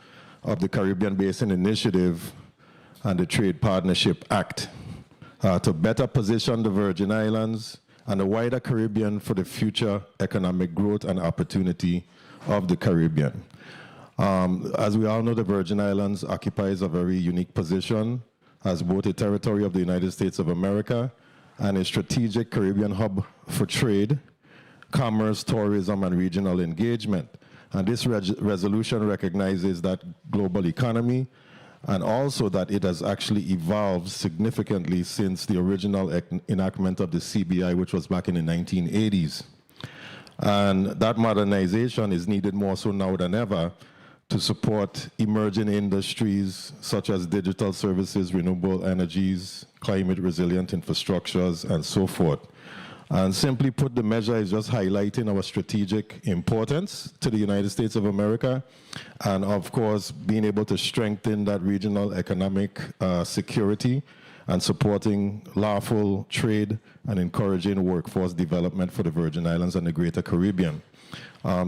of the Caribbean Basin Initiative and the Trade Partnership Act to better position the Virgin Islands and the wider Caribbean for the future economic growth and opportunity of the Caribbean. As we all know, the Virgin Islands occupies a very unique position as both a territory of the United States of America and a strategic Caribbean hub for trade, commerce, tourism, and regional engagement. And this resolution recognizes that global economy and also that it has actually evolved significantly since the original enactment of the CBI, which was back in the 1980s. And that modernization is needed more so now than ever to support emerging industries such as digital services, renewable energies, climate resilient infrastructures, and so forth. And simply put, the measure is just highlighting our strategic importance to the United States of America, and of course, being able to strengthen that regional economic security and supporting lawful trade and encouraging workforce development for the Virgin Islands and the Greater Caribbean.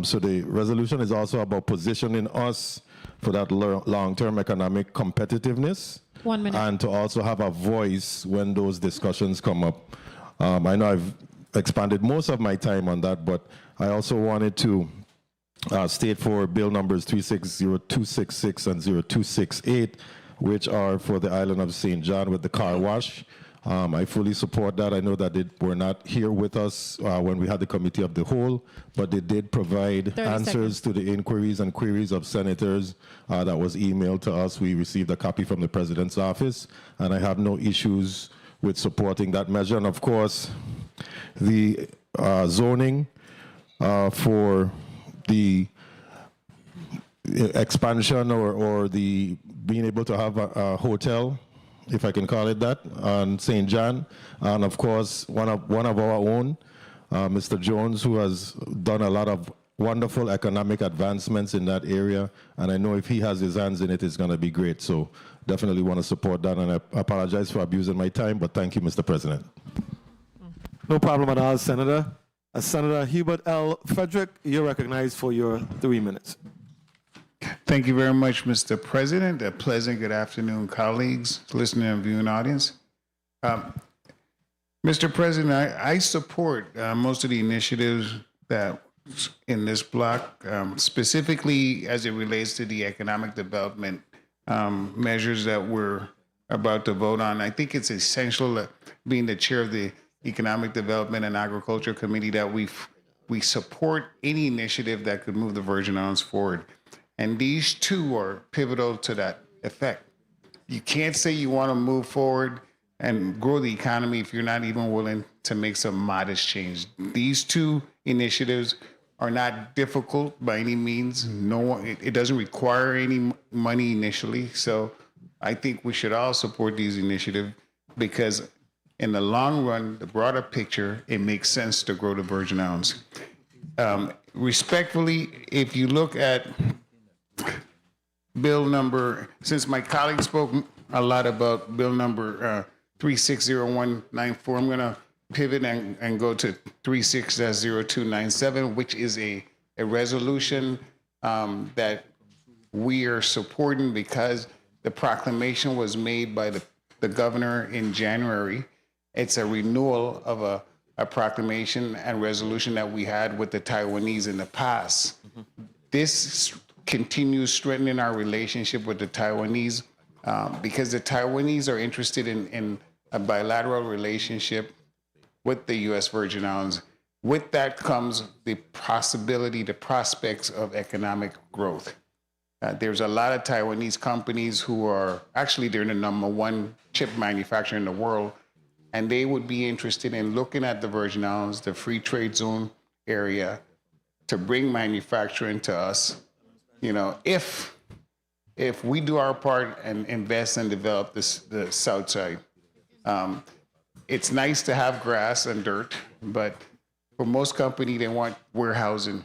So the resolution is also about positioning us for that long-term economic competitiveness. 1 minute. And to also have a voice when those discussions come up. I know I've expanded most of my time on that, but I also wanted to state for bill numbers 360266 and 0268, which are for the island of St. John with the car wash. I fully support that. I know that they were not here with us when we had the committee of the whole, but they did provide answers to the inquiries and queries of senators that was emailed to us. We received a copy from the president's office, and I have no issues with supporting that measure. And of course, the zoning for the expansion or the being able to have a hotel, if I can call it that, on St. John. And of course, one of our own, Mr. Jones, who has done a lot of wonderful economic advancements in that area. And I know if he has his hands in it, it's going to be great. So definitely want to support that. And I apologize for abusing my time, but thank you, Mr. President. No problem at all, Senator. Senator Hubert L. Frederick, you're recognized for your 3 minutes. Thank you very much, Mr. President. A pleasant good afternoon, colleagues, listening and viewing audience. Mr. President, I support most of the initiatives that in this block, specifically as it relates to the economic development measures that we're about to vote on. I think it's essential, being the chair of the Economic Development and Agriculture Committee, that we support any initiative that could move the Virgin Islands forward. And these two are pivotal to that effect. You can't say you want to move forward and grow the economy if you're not even willing to make some modest change. These two initiatives are not difficult by any means. It doesn't require any money initially. So I think we should all support these initiatives because in the long run, the broader picture, it makes sense to grow the Virgin Islands. Respectfully, if you look at bill number, since my colleague spoke a lot about bill number 360194, I'm going to pivot and go to 36-0297, which is a resolution that we are supporting because the proclamation was made by the governor in January. It's a renewal of a proclamation and resolution that we had with the Taiwanese in the past. This continues strengthening our relationship with the Taiwanese because the Taiwanese are interested in a bilateral relationship with the U.S. Virgin Islands. With that comes the possibility, the prospects of economic growth. There's a lot of Taiwanese companies who are, actually they're the #1 chip manufacturer in the world, and they would be interested in looking at the Virgin Islands, the free trade zone area, to bring manufacturing to us. You know, if we do our part and invest and develop the South Side, it's nice to have grass and dirt, but for most companies, they want warehousing.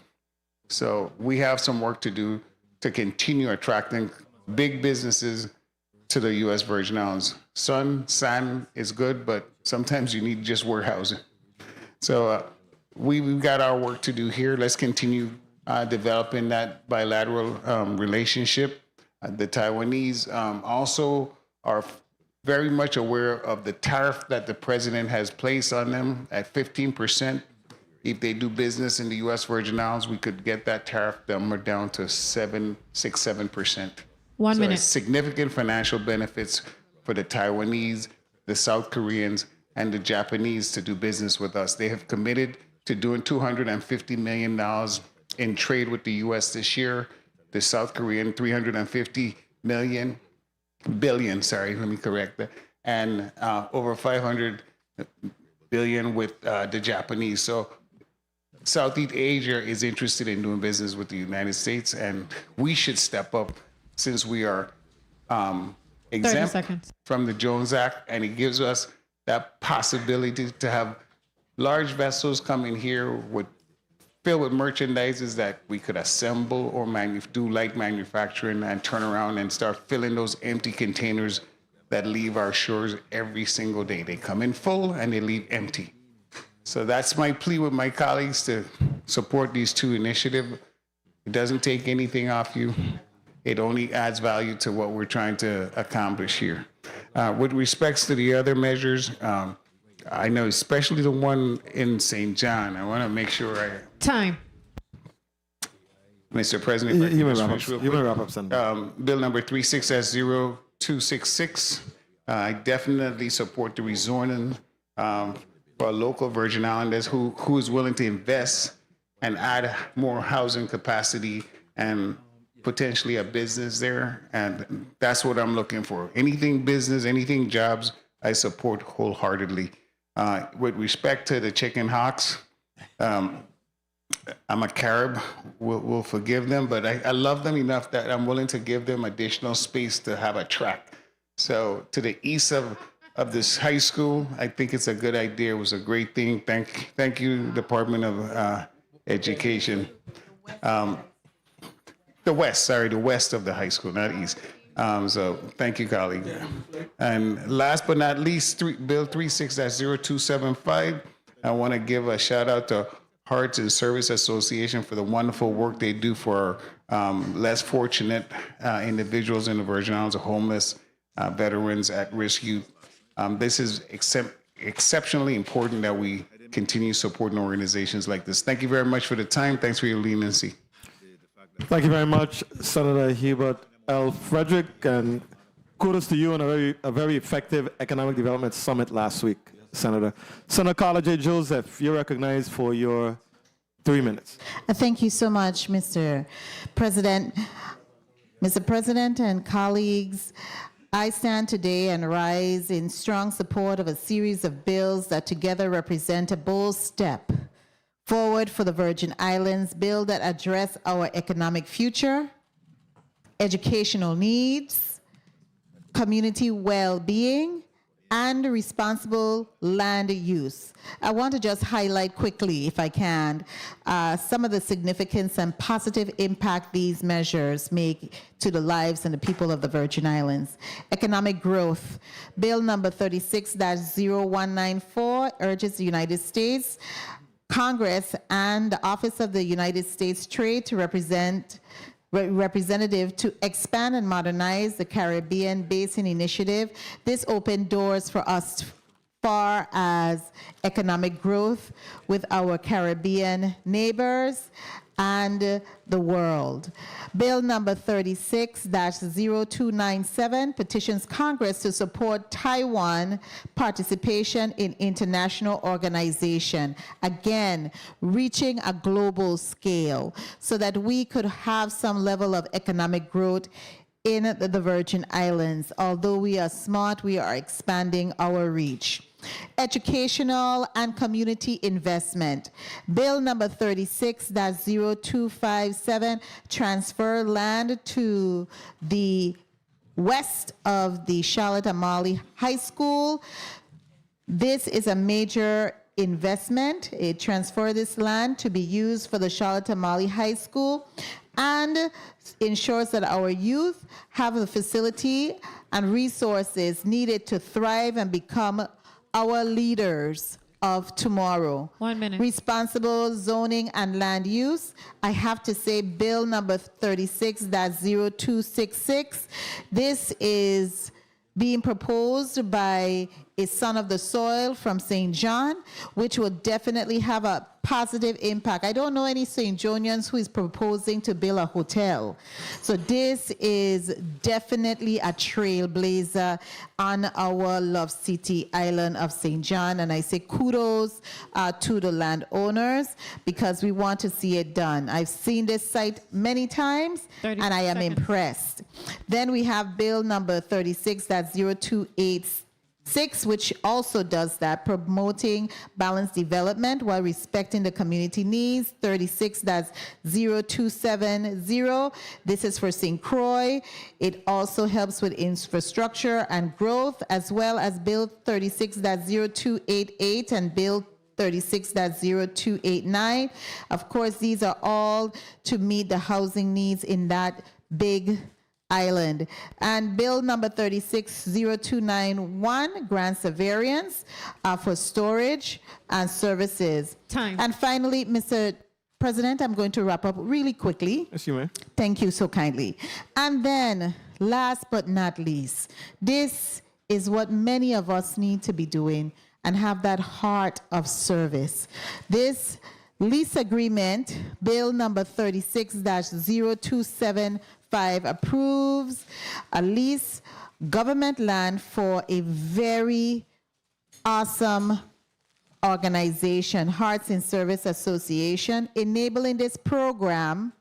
So we have some work to do to continue attracting big businesses to the U.S. Virgin Islands. Sand is good, but sometimes you need just warehousing. So we've got our work to do here. Let's continue developing that bilateral relationship. The Taiwanese also are very much aware of the tariff that the president has placed on them at 15%. if they do business in the U.S. Virgin Islands, we could get that tariff number down to 7%. 1 So minute. it's significant financial benefits for the Taiwanese, the South Koreans, and the Japanese to do business with us. They have committed to doing $250 million in trade with the U.S. this year. The South Korean, 350 billion, sorry, let me correct that, and over 500 billion with the Japanese. So Southeast Asia is interested in doing business with the United States, and we should step up since we are 30 exempt seconds. from the Jones Act, and it gives us that possibility to have large vessels come in here with filled with merchandises that we could assemble or do light manufacturing and turn around and start filling those empty containers that leave our shores every single day. They come in full and they leave empty. So that's my plea with my colleagues to support these two initiatives. It doesn't take anything off you. It only adds value to what we're trying to accomplish here. With respects to the other measures, I know especially the one in St. John, I want to make sure Time. Mr. President, if I You can may just wrap finish up. real You may quick. wrap up, Senator. Bill number 36S0266. I definitely support the rezoning for local Virgin Islanders who is willing to invest and add more housing capacity and potentially a business there. And that's what I'm looking for. Anything business, anything jobs, I support wholeheartedly. With respect to the chicken hawks, I'm a Carib, we'll forgive them, but I love them enough that I'm willing to give them additional space to have a track. So to the east of this high school, I think it's a good idea. It was a great thing. Thank you, Department of Education. The west of the high school, not east. So thank you, colleague. And last but not least, Bill 36-0275. I want to give a shout out to Hearts and Service Association for the wonderful work they do for less fortunate individuals in the Virgin Islands, homeless, veterans, at-risk youth. This is exceptionally important that we continue supporting organizations like this. Thank you very much for the time. Thanks for your leniency. Thank you very much, Senator Hubert L. Frederick, and kudos to you on a very effective economic development summit last week, Senator. Senator Carla J. Joseph, you're recognized for your 3 minutes. Thank you so much, Mr. President. Mr. President and colleagues, I stand today and rise in strong support of a series of bills that together represent a bold step forward for the Virgin Islands, bills that address our economic future, educational needs, community well-being, and responsible land use. I want to just highlight quickly, if I can, some of the significance and positive impact these measures make to the lives and the people of the Virgin Islands. Economic growth. Bill number 36-0194 urges the United States, Congress, and the Office of the United States Trade to representative to expand and modernize the Caribbean Basin Initiative. This opened doors for us far as economic growth with our Caribbean neighbors and the world. Bill number 36-0297 petitions Congress to support Taiwan participation in international organization. Again, reaching a global scale so that we could have some level of economic growth in the Virgin Islands. Although we are smart, we are expanding our reach. Educational and community investment. Bill number 36-0257, transfer land to the west of the Charlotte Amalie High School. This is a major investment. It transfers this land to be used for the Charlotte Amalie High School and ensures that our youth have the facility and resources needed to thrive and become our leaders of tomorrow. 1 minute. Responsible zoning and land use. I have to say bill number 36-0266. This is being proposed by is Son of the Soil from St. John, which will definitely have a positive impact. I don't know any St. Johnians who is proposing to build a hotel. So this is definitely a trailblazer on our Love City island of St. John. And I say kudos to the landowners because we want to see it done. I've seen this site many times and I am impressed. Then we have bill number 36, that's 0286, which also does that, promoting balanced development while respecting the community needs. 36, that's 0270. This is for St. Croix. It also helps with infrastructure and growth, as well as bill 36, that's 0288, and bill 36, that's 0289. Of course, these are all to meet the housing needs in that big island. And bill number 360291 grants a variance for storage and services. Time. And finally, Mr. President, I'm going to wrap up really quickly. Yes, you may. Thank you so kindly. And then, last but not least, this is what many of us need to be doing and have that heart of service. This lease agreement, bill number 36-0275, approves a lease government land for a very awesome organization, Hearts in Service Association, enabling this program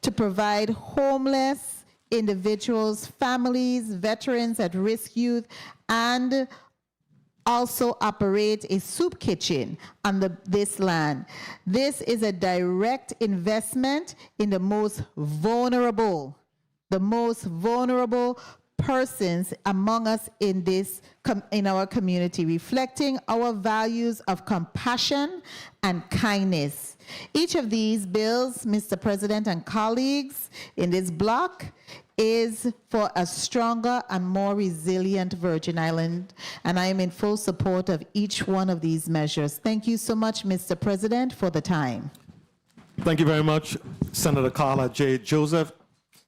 to provide homeless individuals, families, veterans, at-risk youth, and also operate a soup kitchen on this land. This is a direct investment in the most vulnerable persons among us in in our community, reflecting our values of compassion and kindness. Each of these bills, Mr. President and colleagues, in this block is for a stronger and more resilient Virgin Island, and I am in full support of each one of these measures. Thank you so much, Mr. President, for the time. Thank you very much, Senator Carla J. Joseph.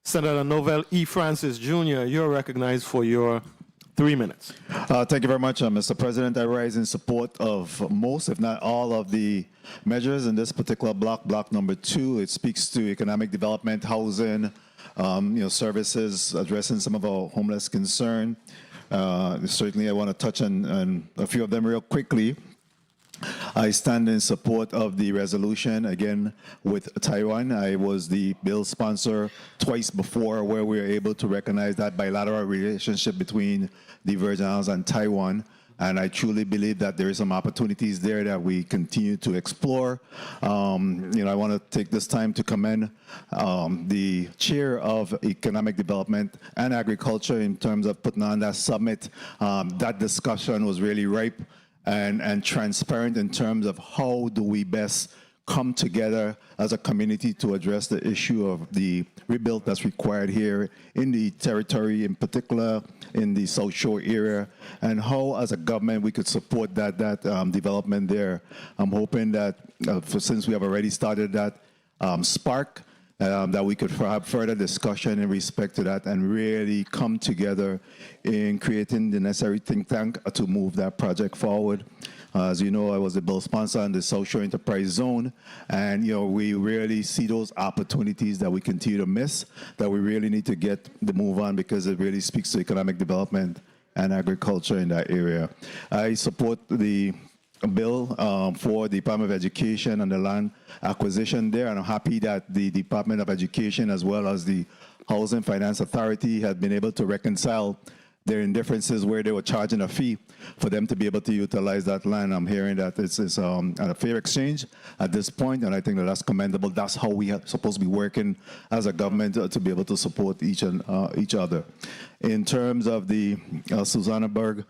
Senator Novell E. Francis Jr., you're recognized for your 3 minutes. Thank you very much, Mr. President. I rise in support of most, if not all, of the measures in this particular block, block number 2. It speaks to economic development, housing, services, addressing some of our homeless concern. Certainly, I want to touch on a few of them real quickly. I stand in support of the resolution, again, with Taiwan. I was the bill sponsor twice before where we were able to recognize that bilateral relationship between the Virgin Islands and Taiwan. And I truly believe that there are some opportunities there that we continue to explore. I want to take this time to commend the chair of Economic Development and Agriculture in terms of putting on that summit. That discussion was really ripe and transparent in terms of how do we best come together as a community to address the issue of the rebuild that's required here in the territory, in particular in the South Shore area, and how as a government we could support that development there. I'm hoping that since we have already started that spark, that we could have further discussion in respect to that and really come together in creating the necessary think tank to move that project forward. As you know, I was the bill sponsor in the South Shore Enterprise Zone, and we really see those opportunities that we continue to miss, that we really need to get the move on because it really speaks to economic development and agriculture in that area. I support the bill for the Department of Education and the land acquisition there, and I'm happy that the Department of Education as well as the Housing Finance Authority have been able to reconcile their indifferences where they were charging a fee for them to be able to utilize that land. I'm hearing that it's a fair exchange at this point, and I think that's commendable. That's how we are supposed to be working as a government to be able to support each other. In terms of the Susannaberg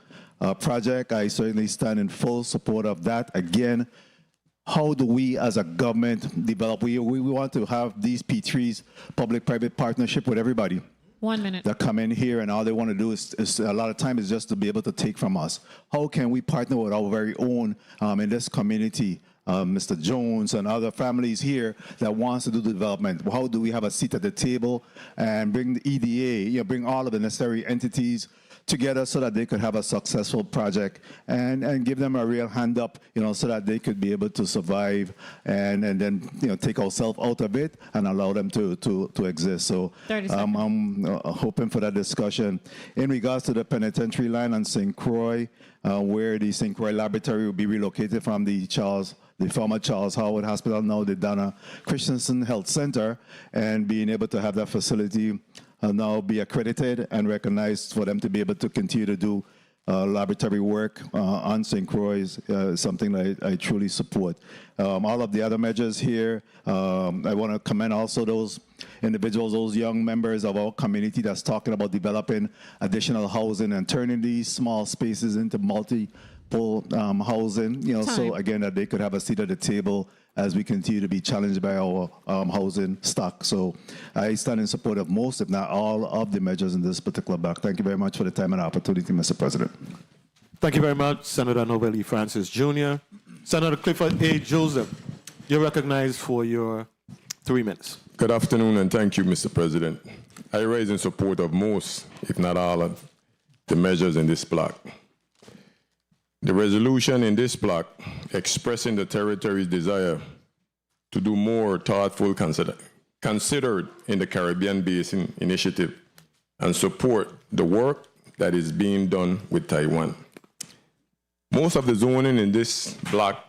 project, I certainly stand in full support of that. Again, how do we as a government develop? We want to have these P3s, public-private partnership with everybody. 1 minute. That come in here and all they want to do is a lot of time is just to be able to take from us. How can we partner with our very own in this community, Mr. Jones and other families here that wants to do the development? How do we have a seat at the table and bring the EDA, bring all of the necessary entities together so that they could have a successful project and give them a real hand up, so that they could be able to survive and then, take ourselves out of it and allow them to exist. So 30 seconds. I'm hoping for that discussion. In regards to the penitentiary line on St. Croix, where the St. Croix Laboratory will be relocated from the former Charles Howard Hospital, now the Donna Christensen Health Center, and being able to have that facility now be accredited and recognized for them to be able to continue to do laboratory work on St. Croix is something that I truly support. All of the other measures here, I want to commend also those individuals, those young members of our community that's talking about developing additional housing and turning these small spaces into multiple housing, so again, that they could have a seat at the table as we continue to be challenged by our housing stock. So I stand in support of most, if not all, of the measures in this particular block. Thank you very much for the time and opportunity, Mr. President. Thank you very much, Senator Nobel E. Francis Jr. Senator Clifford A. Joseph, you're recognized for your 3 minutes. Good afternoon, and thank you, Mr. President. I rise in support of most, if not all, of the measures in this block. The resolution in this block expressing the territory's desire to do more thoughtful considered in the Caribbean Basin Initiative and support the work that is being done with Taiwan. Most of the zoning in this block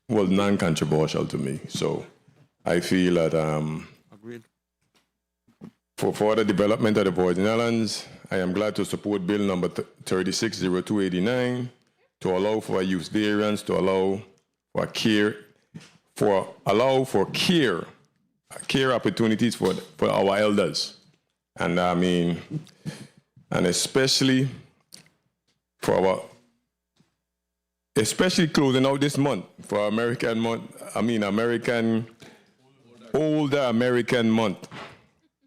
was non-controversial to me, so I feel that for further development of the Virgin Islands, I am glad to support Bill number 360289 to allow for a use variance, to allow for care opportunities for our elders, and and especially closing out this month for Older American Month,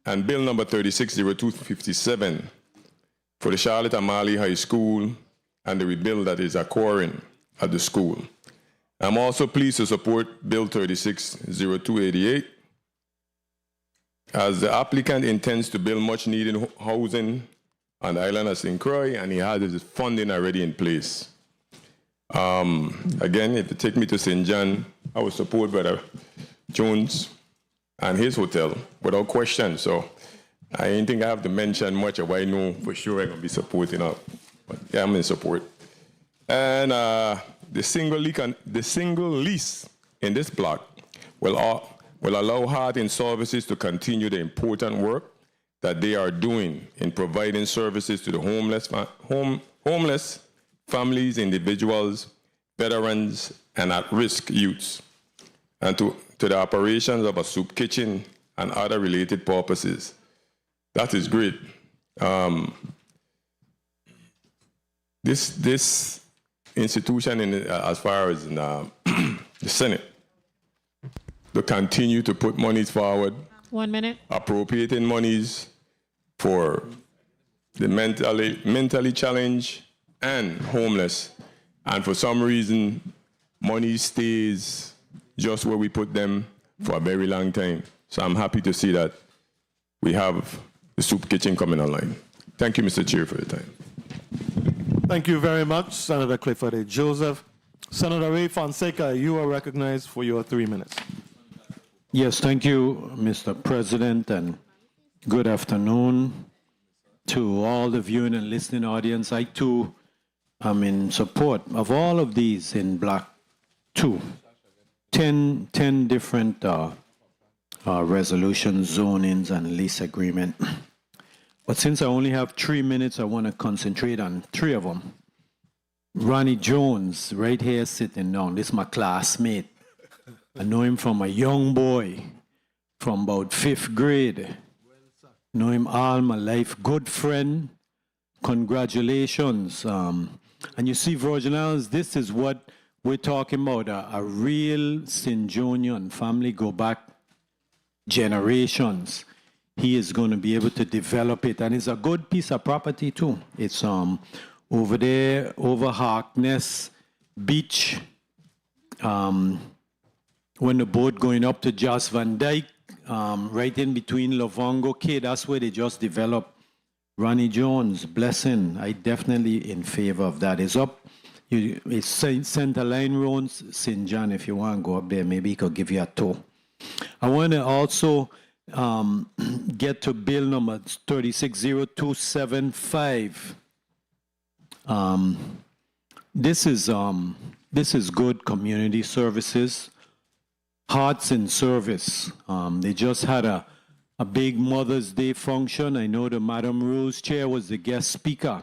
and Bill number 360257 for the Charlotte Amalie High School and the rebuild that is occurring at the school. I'm also pleased to support Bill 360288 as the applicant intends to build much needed housing on the island of St. Croix, and he has his funding already in place. Again, if you take me to St. John, I would support Brother Jones and his hotel without question. So I ain't think I have to mention much of what I know for sure I'm going to be supporting up. But yeah, I'm in support. And the single lease in this block will allow Heart in Services to continue the important work that they are doing in providing services to the homeless families, individuals, veterans, and at-risk youths, and to the operations of a soup kitchen and other related purposes. That is great. This institution, as far as the Senate, to continue to put monies forward. 1 minute. Appropriating monies for the mentally challenged and homeless. And for some reason, money stays just where we put them for a very long time. So I'm happy to see that we have the soup kitchen coming online. Thank you, Mr. Chair, for your time. Thank you very much, Senator Clifford A. Joseph. Senator Ray Fonseca, you are recognized for your 3 minutes. Yes, thank you, Mr. President, and good afternoon to all the viewing and listening audience. I, too, am in support of all of these in Block 2. 10 different resolutions, zonings, and lease agreement. But since I only have 3 minutes, I want to concentrate on 3 of them. Ronnie Jones, right here sitting down. This is my classmate. I know him from a young boy, from about 5th grade. Know him all my life. Good friend. Congratulations. And you see, Virgin Islands, this is what we're talking about. A real St. Jonian family, go back generations. He is going to be able to develop it. And it's a good piece of property, too. It's over there, over Harkness Beach. When the boat going up to Jos Van Dyke, right in between Lovongo Cay, that's where they just developed Ronnie Jones, blessing. I definitely in favor of that. It's up. It's Center Line Road, St. John. If you want to go up there, maybe he could give you a tour. I want to also get to bill number 360275. This is good community services. Hearts in Service. They just had a big Mother's Day function. I know the Madam Rose Chair was the guest speaker.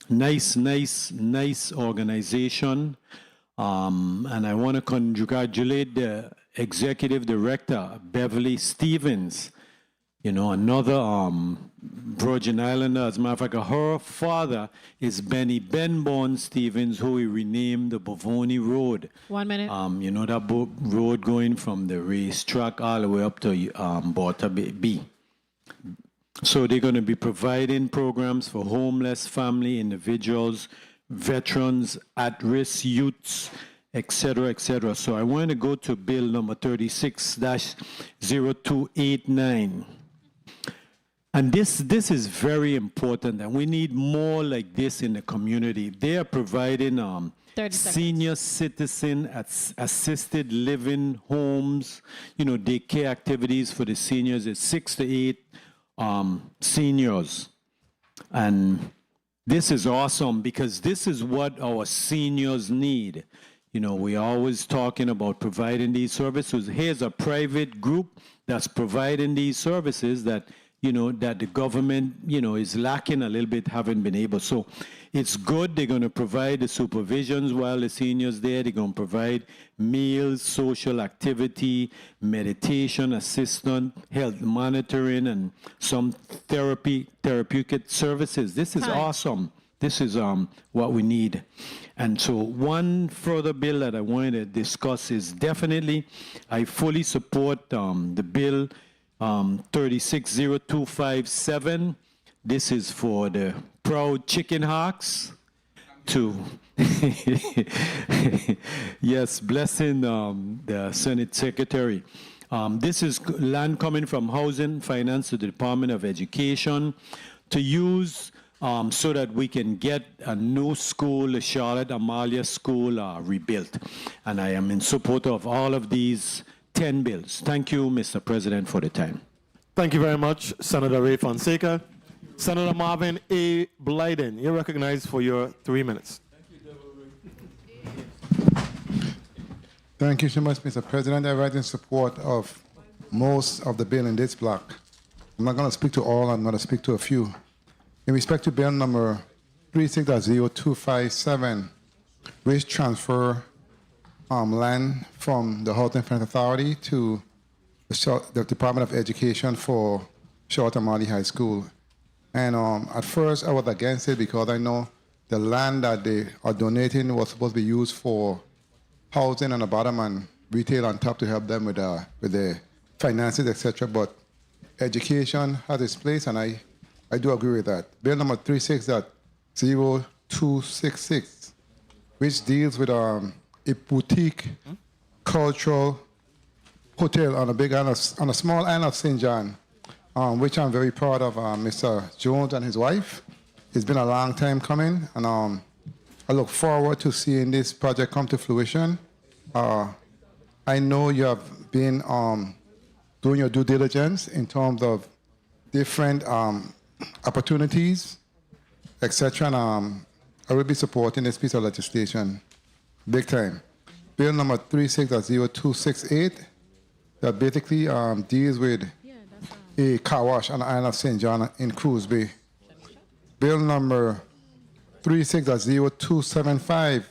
Nice organization. And I want to congratulate the executive director, Beverly Stevens. You know, another Virgin Islander. As a matter of fact, her father is Benny Benborn Stevens, who he renamed the Bavoni Road. 1 minute. You know that road going from the racetrack all the way up to Borta B. So they're going to be providing programs for homeless family, individuals, veterans, at-risk youths, etc., etc. So I want to go to bill number 36-0289. And this is very important, and we need more like this in the community. They are providing senior citizen assisted living homes, you know, daycare activities for the seniors. It's 6 to 8 seniors. And this is awesome because this is what our seniors need. You know, we're always talking about providing these services. Here's a private group that's providing these services that, you know, that the government, you know, is lacking a little bit, haven't been able. So it's good. They're going to provide the supervisions while the seniors there. They're going to provide meals, social activity, meditation, assistance, health monitoring, and some therapeutic services. This is awesome. This is what we need. And so one further bill that I wanted to discuss is definitely, I fully support the bill 360257. This is for the proud chicken hawks to, yes, blessing the Senate Secretary. This is land coming from Housing, Finance to the Department of Education to use so that we can get a new school, the Charlotte Amalia School, rebuilt. And I am in support of all of these 10 bills. Thank you, Mr. President, for the time. Thank you very much, Senator Ray Fonseca. Senator Marvin A. Blyden, you're recognized for your 3 minutes. Thank you so much, Mr. President. I write in support of most of the bill in this block. I'm not going to speak to all, I'm going to speak to a few. In respect to bill number 36-0257, which transfer land from the Housing Finance Authority to the Department of Education for Charlotte Amalie High School. And at first I was against it because I know the land that they are donating was supposed to be used for housing on the bottom and retail on top to help them with their finances, etc. But education has its place, and I do agree with that. Bill number 36-0266, which deals with a boutique cultural hotel on a small island of St. John, which I'm very proud of Mr. Jones and his wife. It's been a long time coming, and I look forward to seeing this project come to fruition. I know you have been doing your due diligence in terms of different opportunities, etc. And I will be supporting this piece of legislation big time. Bill number 36-0268 that basically deals with a car wash on the island of St. John in Cruz Bay. Bill number 36-0275,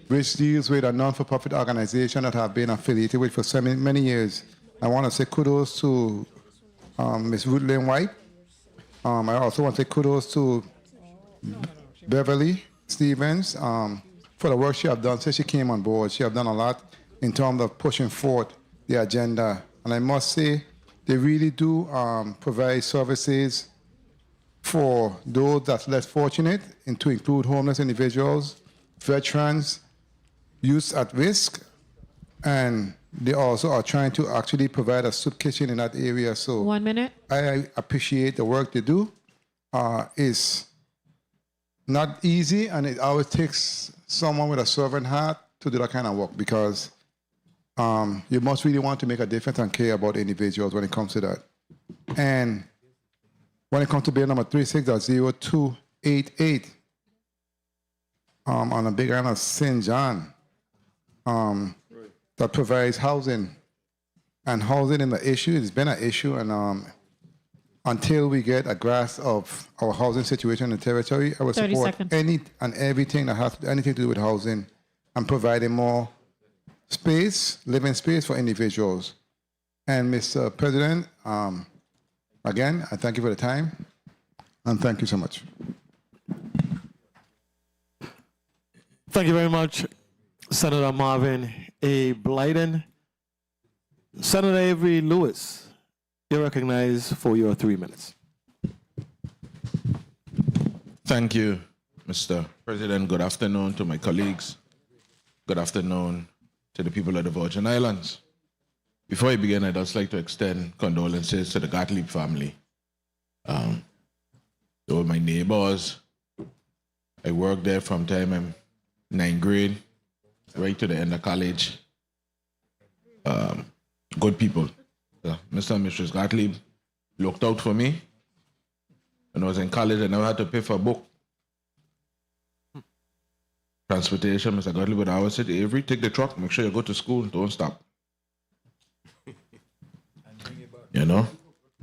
which deals with a non-for-profit organization that I've been affiliated with for so many years. I want to say kudos to Ms. Ruth Lynn White. I also want to say kudos to Beverly Stevens for the work she has done since she came on board. She has done a lot in terms of pushing forward the agenda. And I must say, they really do provide services for those that's less fortunate, and to include homeless individuals, veterans, youth at risk, and they also are trying to actually provide a soup kitchen in that area. So 1 minute. I appreciate the work they do. It's not easy, and it always takes someone with a servant heart to do that kind of work, because you must really want to make a difference and care about individuals when it comes to that. And when it comes to bill number 36.0288, on a big island of St. John, that provides housing. And housing is the issue. It's been an issue, and until we get a grasp of our housing situation in the territory, I will 30 support seconds. any and everything that has anything to do with housing and providing more space, living space for individuals. And Mr. President, again, I thank you for the time, and thank you so much. Thank you very much, Senator Marvin A. Blyden. Senator Avery Lewis, you're recognized for your 3 minutes. Thank you, Mr. President. Good afternoon to my colleagues. Good afternoon to the people of the Virgin Islands. Before I begin, I'd just like to extend condolences to the Gottlieb family. They were my neighbors. I worked there from time I'm 9th grade right to the end of college. Good people. Mr. and Mrs. Gottlieb looked out for me. When I was in college, I never had to pay for a book. Transportation, Mr. Gottlieb would always say, Avery, take the truck, make sure you go to school, don't stop. You know?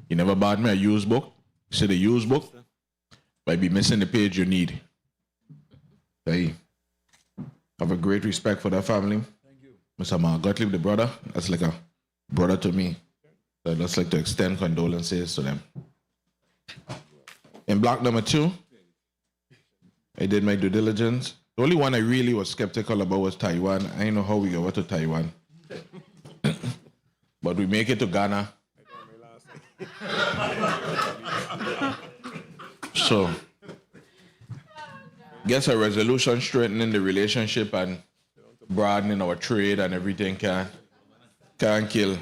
He never bought me a used book. He said a used book might be missing the page you need. I have a great respect for that family. Mr. Mark Gottlieb, the brother, that's like a brother to me. So I'd just like to extend condolences to them. In block number 2, I did my due diligence. The only one I really was skeptical about was Taiwan. I didn't know how we got over to Taiwan. But we make it to Ghana. So, guess a resolution strengthening the relationship and broadening our trade and everything can kill.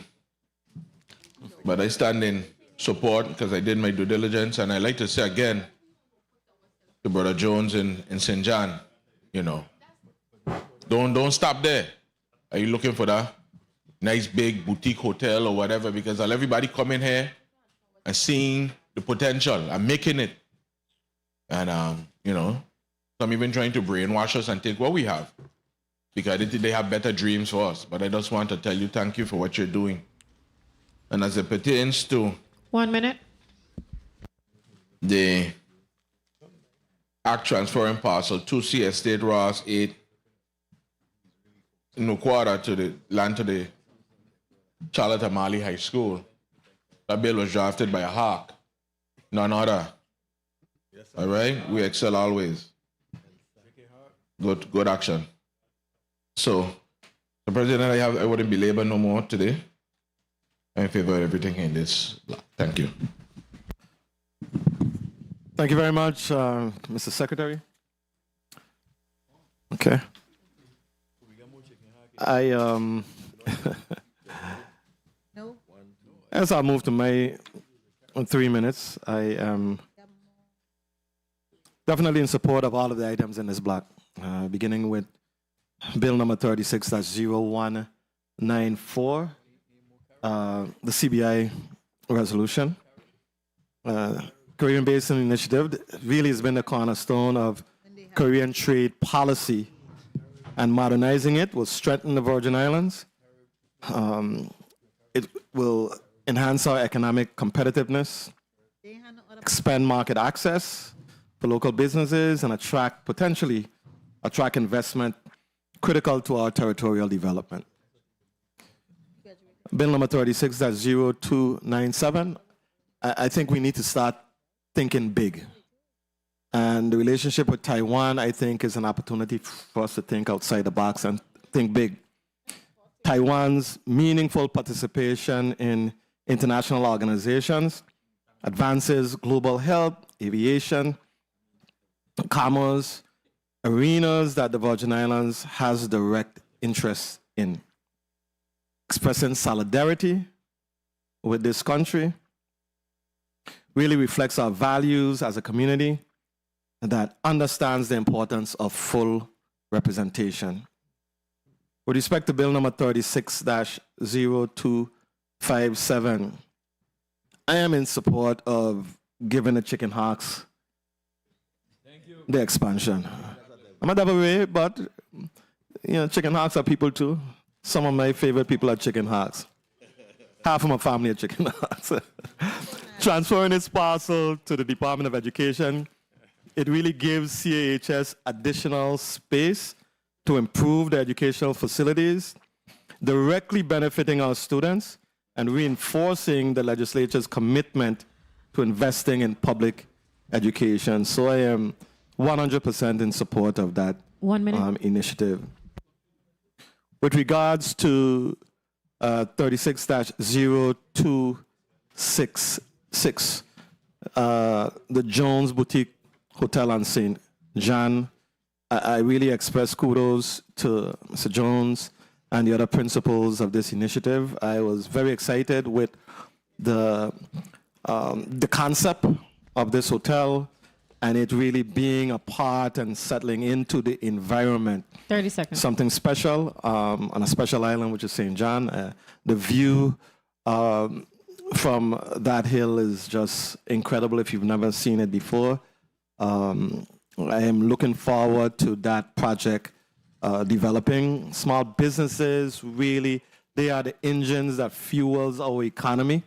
But I stand in support because I did my due diligence, and I like to say again to Brother Jones in St. John, you know, don't stop there. Are you looking for that nice big boutique hotel or whatever? Because everybody come in here and seeing the potential and making it. And, you know, some even trying to brainwash us and take what we have because they have better dreams for us. But I just want to tell you thank you for what you're doing. And as it pertains to 1 minute. the act transferring parcel 2C Estate Ross 8 Nukwara to the land to the Charlotte Amali High School. That bill was drafted by a hawk, none other. All right? We excel always. Good action. So, the President, I wouldn't belabor no more today. I'm in favor of everything in this block. Thank you. Thank you very much, Mr. Secretary. Okay. As I move to my 3 minutes, I am definitely in support of all of the items in this block, beginning with Bill number 36-0194, the CBI resolution. Caribbean Basin Initiative really has been the cornerstone of Korean trade policy, and modernizing it will strengthen the Virgin Islands. It will enhance our economic competitiveness, expand market access for local businesses, and potentially attract investment critical to our territorial development. Bill number 36-0297, I think we need to start thinking big. And the relationship with Taiwan, I think, is an opportunity for us to think outside the box and think big. Taiwan's meaningful participation in international organizations advances global health, aviation, commerce, arenas that the Virgin Islands has direct interest in. expressing solidarity with this country. Really reflects our values as a community that understands the importance of full representation. With respect to Bill number 36-0257, I am in support of giving the chicken hawks the expansion. I'm a double way, but chicken hawks are people too. Some of my favorite people are chicken hawks. Half of my family are chicken hawks. Transferring this parcel to the Department of Education, it really gives CAHS additional space to improve the educational facilities, directly benefiting our students and reinforcing the legislature's commitment to investing in public education. So I am 100% in support of that 1 minute. Initiative. With regards to 36-0266, the Jones Boutique Hotel on St. John, I really express kudos to Mr. Jones and the other principals of this initiative. I was very excited with the concept of this hotel and it really being a part and settling into the environment. 30 seconds. Something special on a special island, which is St. John. The view from that hill is just incredible if you've never seen it before. I am looking forward to that project developing. Small businesses, really, they are the engines that fuels our economy,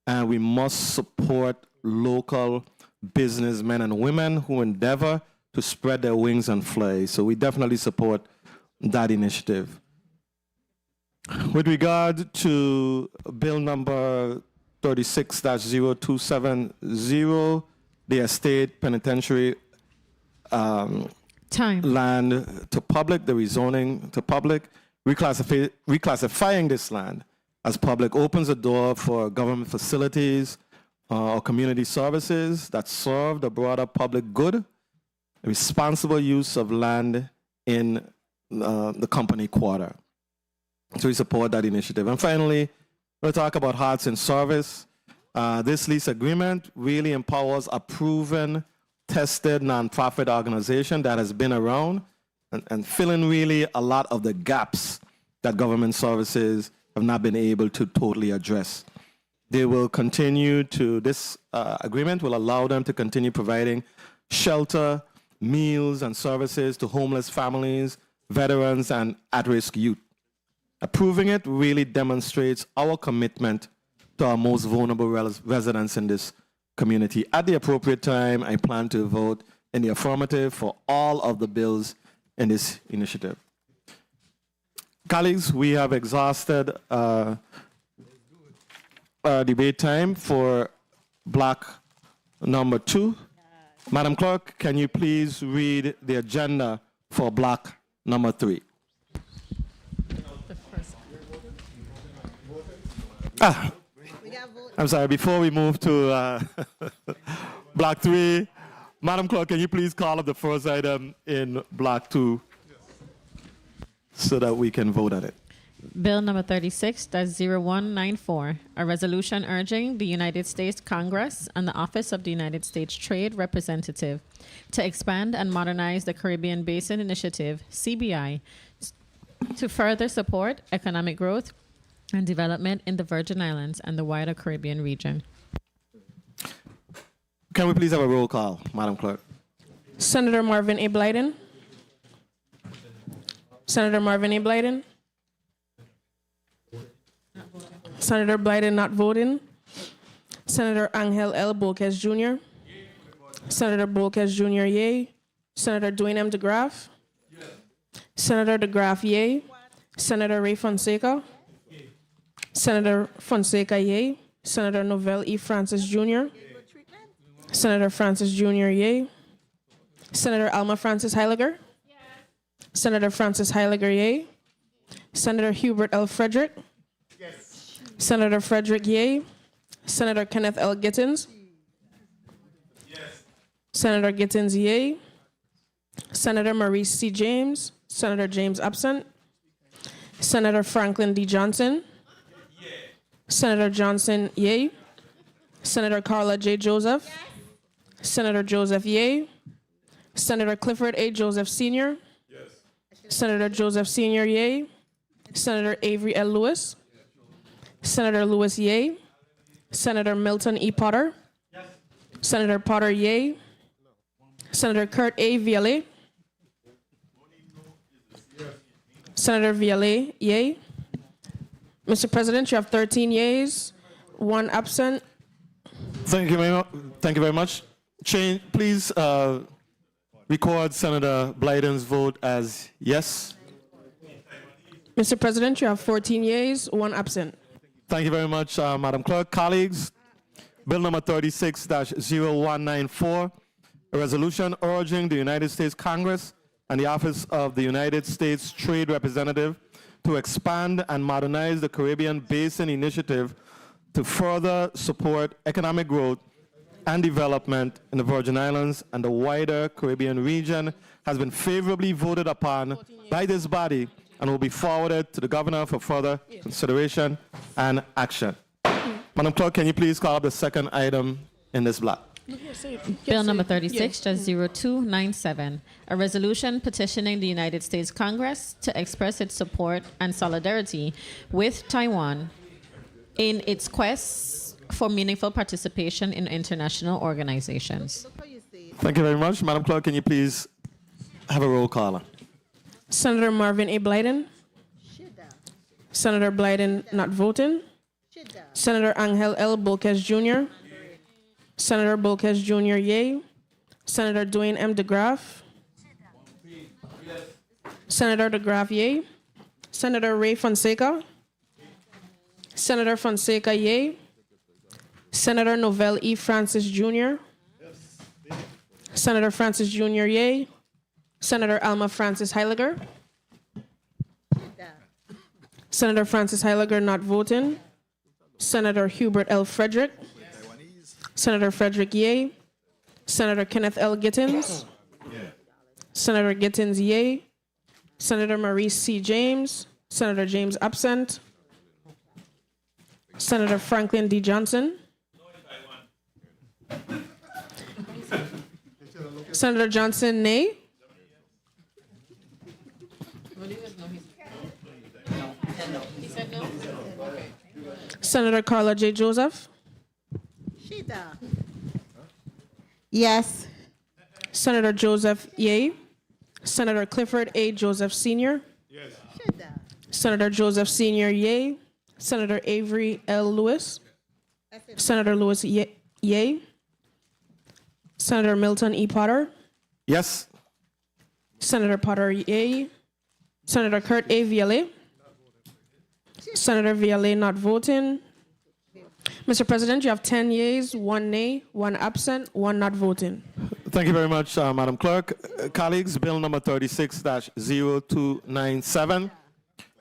and we must support local businessmen and women who endeavor to spread their wings and fly. So we definitely support that initiative. With regard to bill number 36-0270, the estate penitentiary land to public, the rezoning to public, reclassifying this land as public opens the door for government facilities or community services that serve the broader public good, responsible use of land in the company quarter. So we support that initiative. And finally, we'll talk about Hearts in Service. This lease agreement really empowers a proven, tested nonprofit organization that has been around and filling really a lot of the gaps that government services have not been able to totally address. They will continue to, this agreement will allow them to continue providing shelter, meals, and services to homeless families, veterans, and at-risk youth. Approving it really demonstrates our commitment to our most vulnerable residents in this community. At the appropriate time, I plan to vote in the affirmative for all of the bills in this initiative. Colleagues, we have exhausted debate time for block number 2. Madam Clerk, can you please read the agenda for block number 3? I'm sorry, before we move to block 3, Madam Clerk, can you please call up the first item in block 2 so that we can vote on it? Bill number 36-0194, a resolution urging the United States Congress and the Office of the United States Trade Representative to expand and modernize the Caribbean Basin Initiative, CBI, to further support economic growth and development in the Virgin Islands and the wider Caribbean region. Can we please have a roll call, Madam Clerk? Senator Marvin A. Blyden. Senator Marvin A. Blyden. Senator Blyden not voting. Senator Angel L. Bolquez Jr. Senator Bolquez Jr. Yay. Senator Dwayne M. DeGraff. Senator DeGraff yay. Senator Ray Fonseca. Senator Fonseca yay. Senator Novell E. Francis Jr. Senator Francis Jr. yay. Senator Alma Francis Heiliger. Senator Francis Heiliger yay. Senator Hubert L. Frederick. Senator Frederick yay. Senator Kenneth L. Gittins. Senator Gittins yay. Senator Maurice C. James. Senator James absent. Senator Franklin D. Johnson. Senator Johnson, yay. Senator Carla J. Joseph. Senator Joseph, yay. Senator Clifford A. Joseph Sr. Senator Joseph Sr., yay. Senator Avery L. Lewis. Senator Lewis, yay. Senator Milton E. Potter. Senator Potter, yay. Senator Kurt A. Viale. Senator Viale, yay. Mr. President, you have 13 yeas, 1 absent. Thank you very much. Please record Senator Blyden's vote as yes. Mr. President, you have 14 yeas, 1 absent. Thank you very much, Madam Clerk. Colleagues, Bill number 36-0194, a resolution urging the United States Congress and the Office of the United States Trade Representative to expand and modernize the Caribbean Basin Initiative to further support economic growth and development in the Virgin Islands and the wider Caribbean region has been favorably voted upon by this body and will be forwarded to the governor for further consideration and action. Madam Clerk, can you please call up the second item in this block? Bill number 36-0297, a resolution petitioning the United States Congress to express its support and solidarity with Taiwan in its quest for meaningful participation in international organizations. Thank you very much. Madam Clerk, can you please have a roll call? Senator Marvin A. Blyden. Senator Blyden not voting. Senator Angel L. Bolquez Jr. Senator Bolquez Jr., yay. Senator Dwayne M. DeGraff. Senator DeGraff, yay. Senator Ray Fonseca. Senator Fonseca, yay. Senator Novell E. Francis Jr. Senator Francis Jr., yay. Senator Alma Francis Heiliger. Senator Francis Heiliger not voting. Senator Hubert L. Frederick. Senator Frederick, yay. Senator Kenneth L. Gittins. Senator Gittins, yay. Senator Maurice C. James. Senator James absent. Senator Franklin D. Johnson. Senator Johnson, nay. Senator Carla J. Joseph. Yes. Senator Joseph, yay. Senator Clifford A. Joseph Sr. Senator Joseph Sr., yay. Senator Avery L. Lewis. Senator Lewis, yay. Senator Milton E. Potter. Yes. Senator Potter, yay. Senator Kurt A. Viale. Senator Viale not voting. Mr. President, you have 10 yeas, 1 nay, 1 absent, 1 not voting. Thank you very much, Madam Clerk. Colleagues, Bill number 36-0297,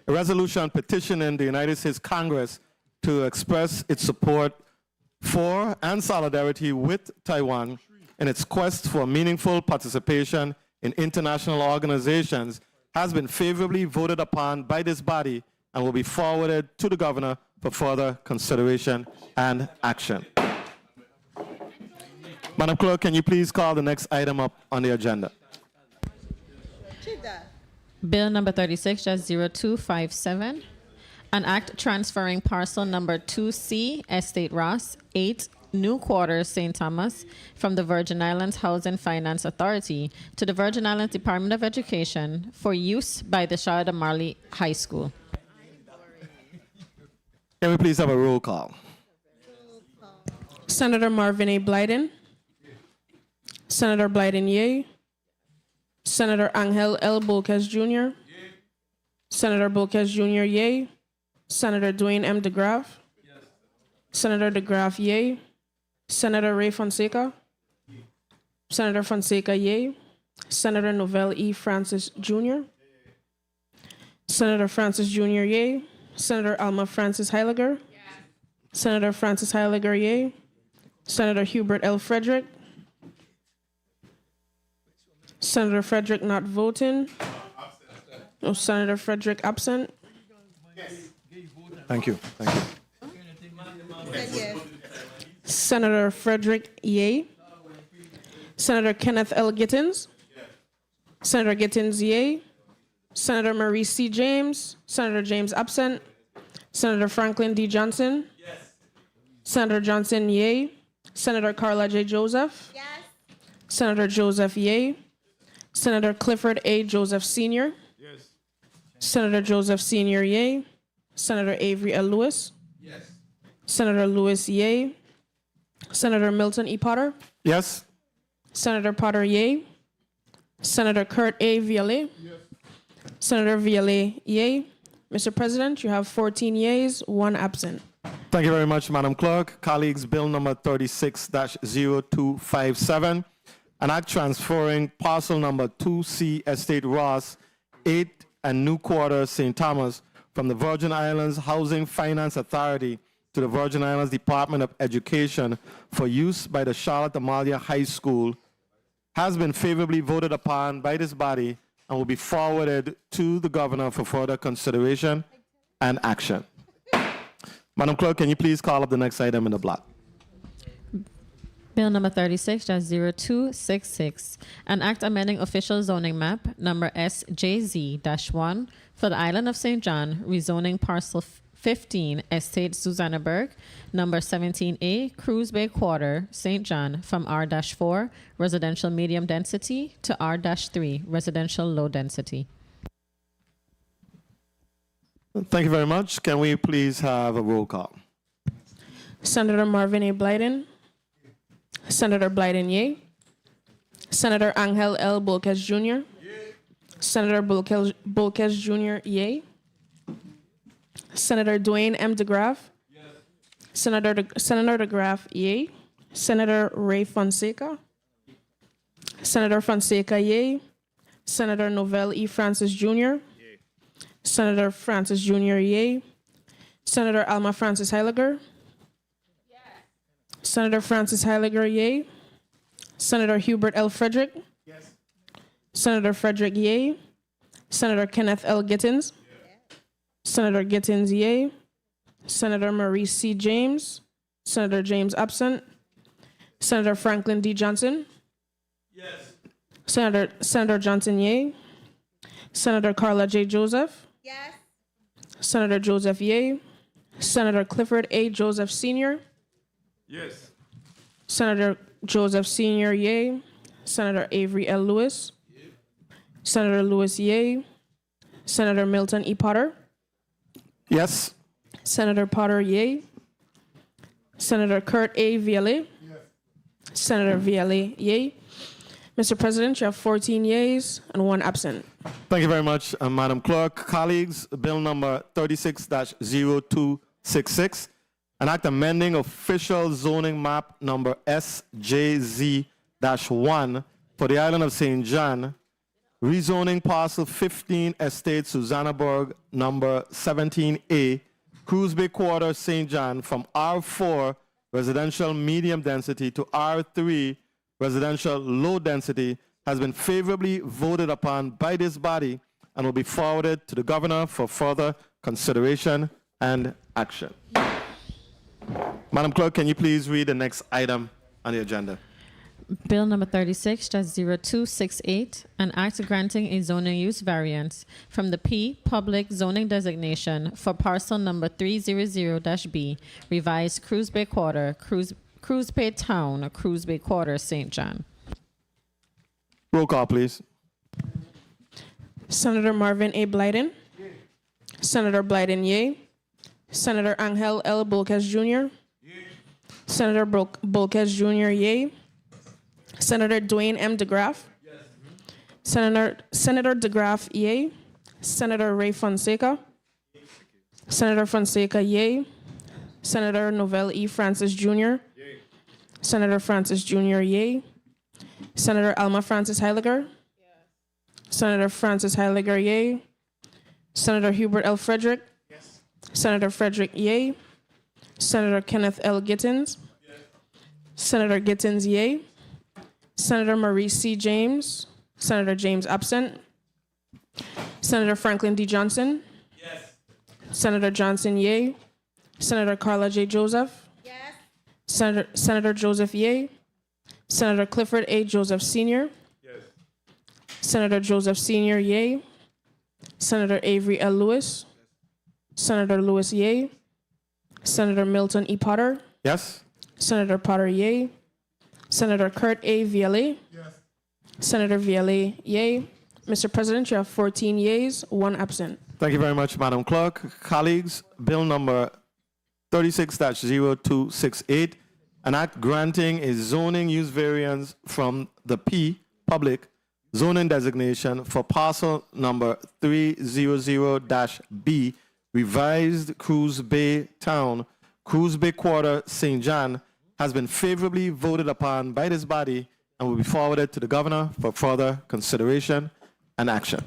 a resolution petitioning the United States Congress to express its support for and solidarity with Taiwan in its quest for meaningful participation in international organizations has been favorably voted upon by this body and will be forwarded to the governor for further consideration and action. Madam Clerk, can you please call the next item up on the agenda? Bill number 36-0257, an act transferring parcel number 2C, Estate Ross, 8, New Quarters, St. Thomas, from the Virgin Islands Housing Finance Authority to the Virgin Islands Department of Education for use by the Shawda Marley High School. Can we please have a roll call? Senator Marvin A. Blyden. Senator Blyden, yay. Senator Angel L. Bolquez Jr. Senator Bolquez Jr., yay. Senator Dwayne M. DeGraff. Senator DeGraff, yay. Senator Ray Fonseca. Senator Fonseca, yay. Senator Novell E. Francis Jr. Senator Francis Jr., yay. Senator Alma Francis Heiliger. Senator Francis Heiliger, yay. Senator Hubert L. Frederick. Senator Frederick not voting. No, Senator Frederick absent. Thank you. Thank you. Senator Frederick Yeh. Senator Kenneth L. Gittins. Senator Gittins, yea. Senator Maurice C. James. Senator James absent. Senator Franklin D. Johnson. Senator Johnson, yea. Senator Carla J. Joseph. Senator Joseph, yea. Senator Clifford A. Joseph Sr. Senator Joseph Sr., yea. Senator Avery L. Lewis. Senator Lewis, yea. Senator Milton E. Potter. Yes. Senator Potter, yea. Senator Kurt A. Viale. Senator Viale, yea. Mr. President, you have 14 yeas, 1 absent. Thank you very much, Madam Clerk. Colleagues, bill number 36-0257, an act transferring parcel number 2C Estate Ross 8 and New Quarter, St. Thomas, from the Virgin Islands Housing Finance Authority to the Virgin Islands Department of Education for use by the Charlotte Amalia High School, has been favorably voted upon by this body and will be forwarded to the governor for further consideration and action. Madam Clerk, can you please call up the next item in the block? Bill number 36-0266, an act amending official zoning map number SJZ-1 for the island of St. John, rezoning parcel 15, Estate Susannaburg, number 17A, Cruise Bay Quarter, St. John, from R-4, residential medium density, to R-3, residential low density. Thank you very much. Can we please have a roll call? Senator Marvin A. Blyden. Senator Blyden, yea. Senator Angel L. Bolquez Jr. Senator Bolquez Jr., yea. Senator Dwayne M. DeGraff. Senator DeGraff, yea. Senator Ray Fonseca. Senator Fonseca, yea. Senator Novell E. Francis Jr. Senator Francis Jr., yea. Senator Alma Francis Heiliger. Senator Francis Heiliger, yea. Senator Hubert L. Frederick. Senator Frederick, yea. Senator Kenneth L. Gittins. Senator Gittins, yea. Senator Maurice C. James. Senator James absent. Senator Franklin D. Johnson. Senator Johnson, yea. Senator Carla J. Joseph. Senator Joseph, yea. Senator Clifford A. Joseph Sr. Senator Joseph Sr., yea. Senator Avery L. Lewis. Senator Lewis, yea. Senator Milton E. Potter. Yes. Senator Potter, yea. Senator Kurt A. Viale. Senator Viale, yea. Mr. President, you have 14 yeas and 1 absent. Thank you very much, Madam Clerk. Colleagues, bill number 36-0266, an act amending official zoning map number SJZ-1 for the island of St. John, rezoning parcel 15 Estate Susannaburg number 17A, Cruise Bay Quarter, St. John, from R4 residential medium density to R3 residential low density, has been favorably voted upon by this body and will be forwarded to the governor for further consideration and action. Madam Clerk, can you please read the next item on the agenda? Bill number 36-0268, an act granting a zoning use variance from the P public zoning designation for parcel number 300-B, revised Cruise Bay Quarter, Cruise Bay Town, Cruise Bay Quarter, St. John. Roll call, please. Senator Marvin A. Blyden. Senator Blyden, yea. Senator Angel L. Bolquez Jr. Senator Bolquez Jr., yea. Senator Dwayne M. DeGraff. Senator DeGraff, yea. Senator Ray Fonseca. Senator Fonseca, yea. Senator Novell E. Francis Jr. Senator Francis Jr., yea. Senator Alma Francis Heiliger. Senator Francis Heiliger, yea. Senator Hubert L. Frederick. Senator Frederick, yea. Senator Kenneth L. Gittins. Senator Gittins, yea. Senator Maurice C. James. Senator James absent. Senator Franklin D. Johnson. Senator Johnson, yea. Senator Carla J. Joseph. Senator Joseph Ye. Senator Clifford A. Joseph Sr. Senator Joseph Sr. Ye. Senator Avery L. Lewis. Senator Lewis Ye. Senator Milton E. Potter. Yes. Senator Potter Ye. Senator Kurt A. Viale. Senator Viale Ye. Mr. President, you have 14 yeas, 1 absent. Thank you very much, Madam Clerk. Colleagues, bill number 36-0268, an act granting a zoning use variance from the P public zoning designation for parcel number 300-B, revised Cruz Bay Town, Cruz Bay Quarter, St. John, has been favorably voted upon by this body and will be forwarded to the governor for further consideration and action.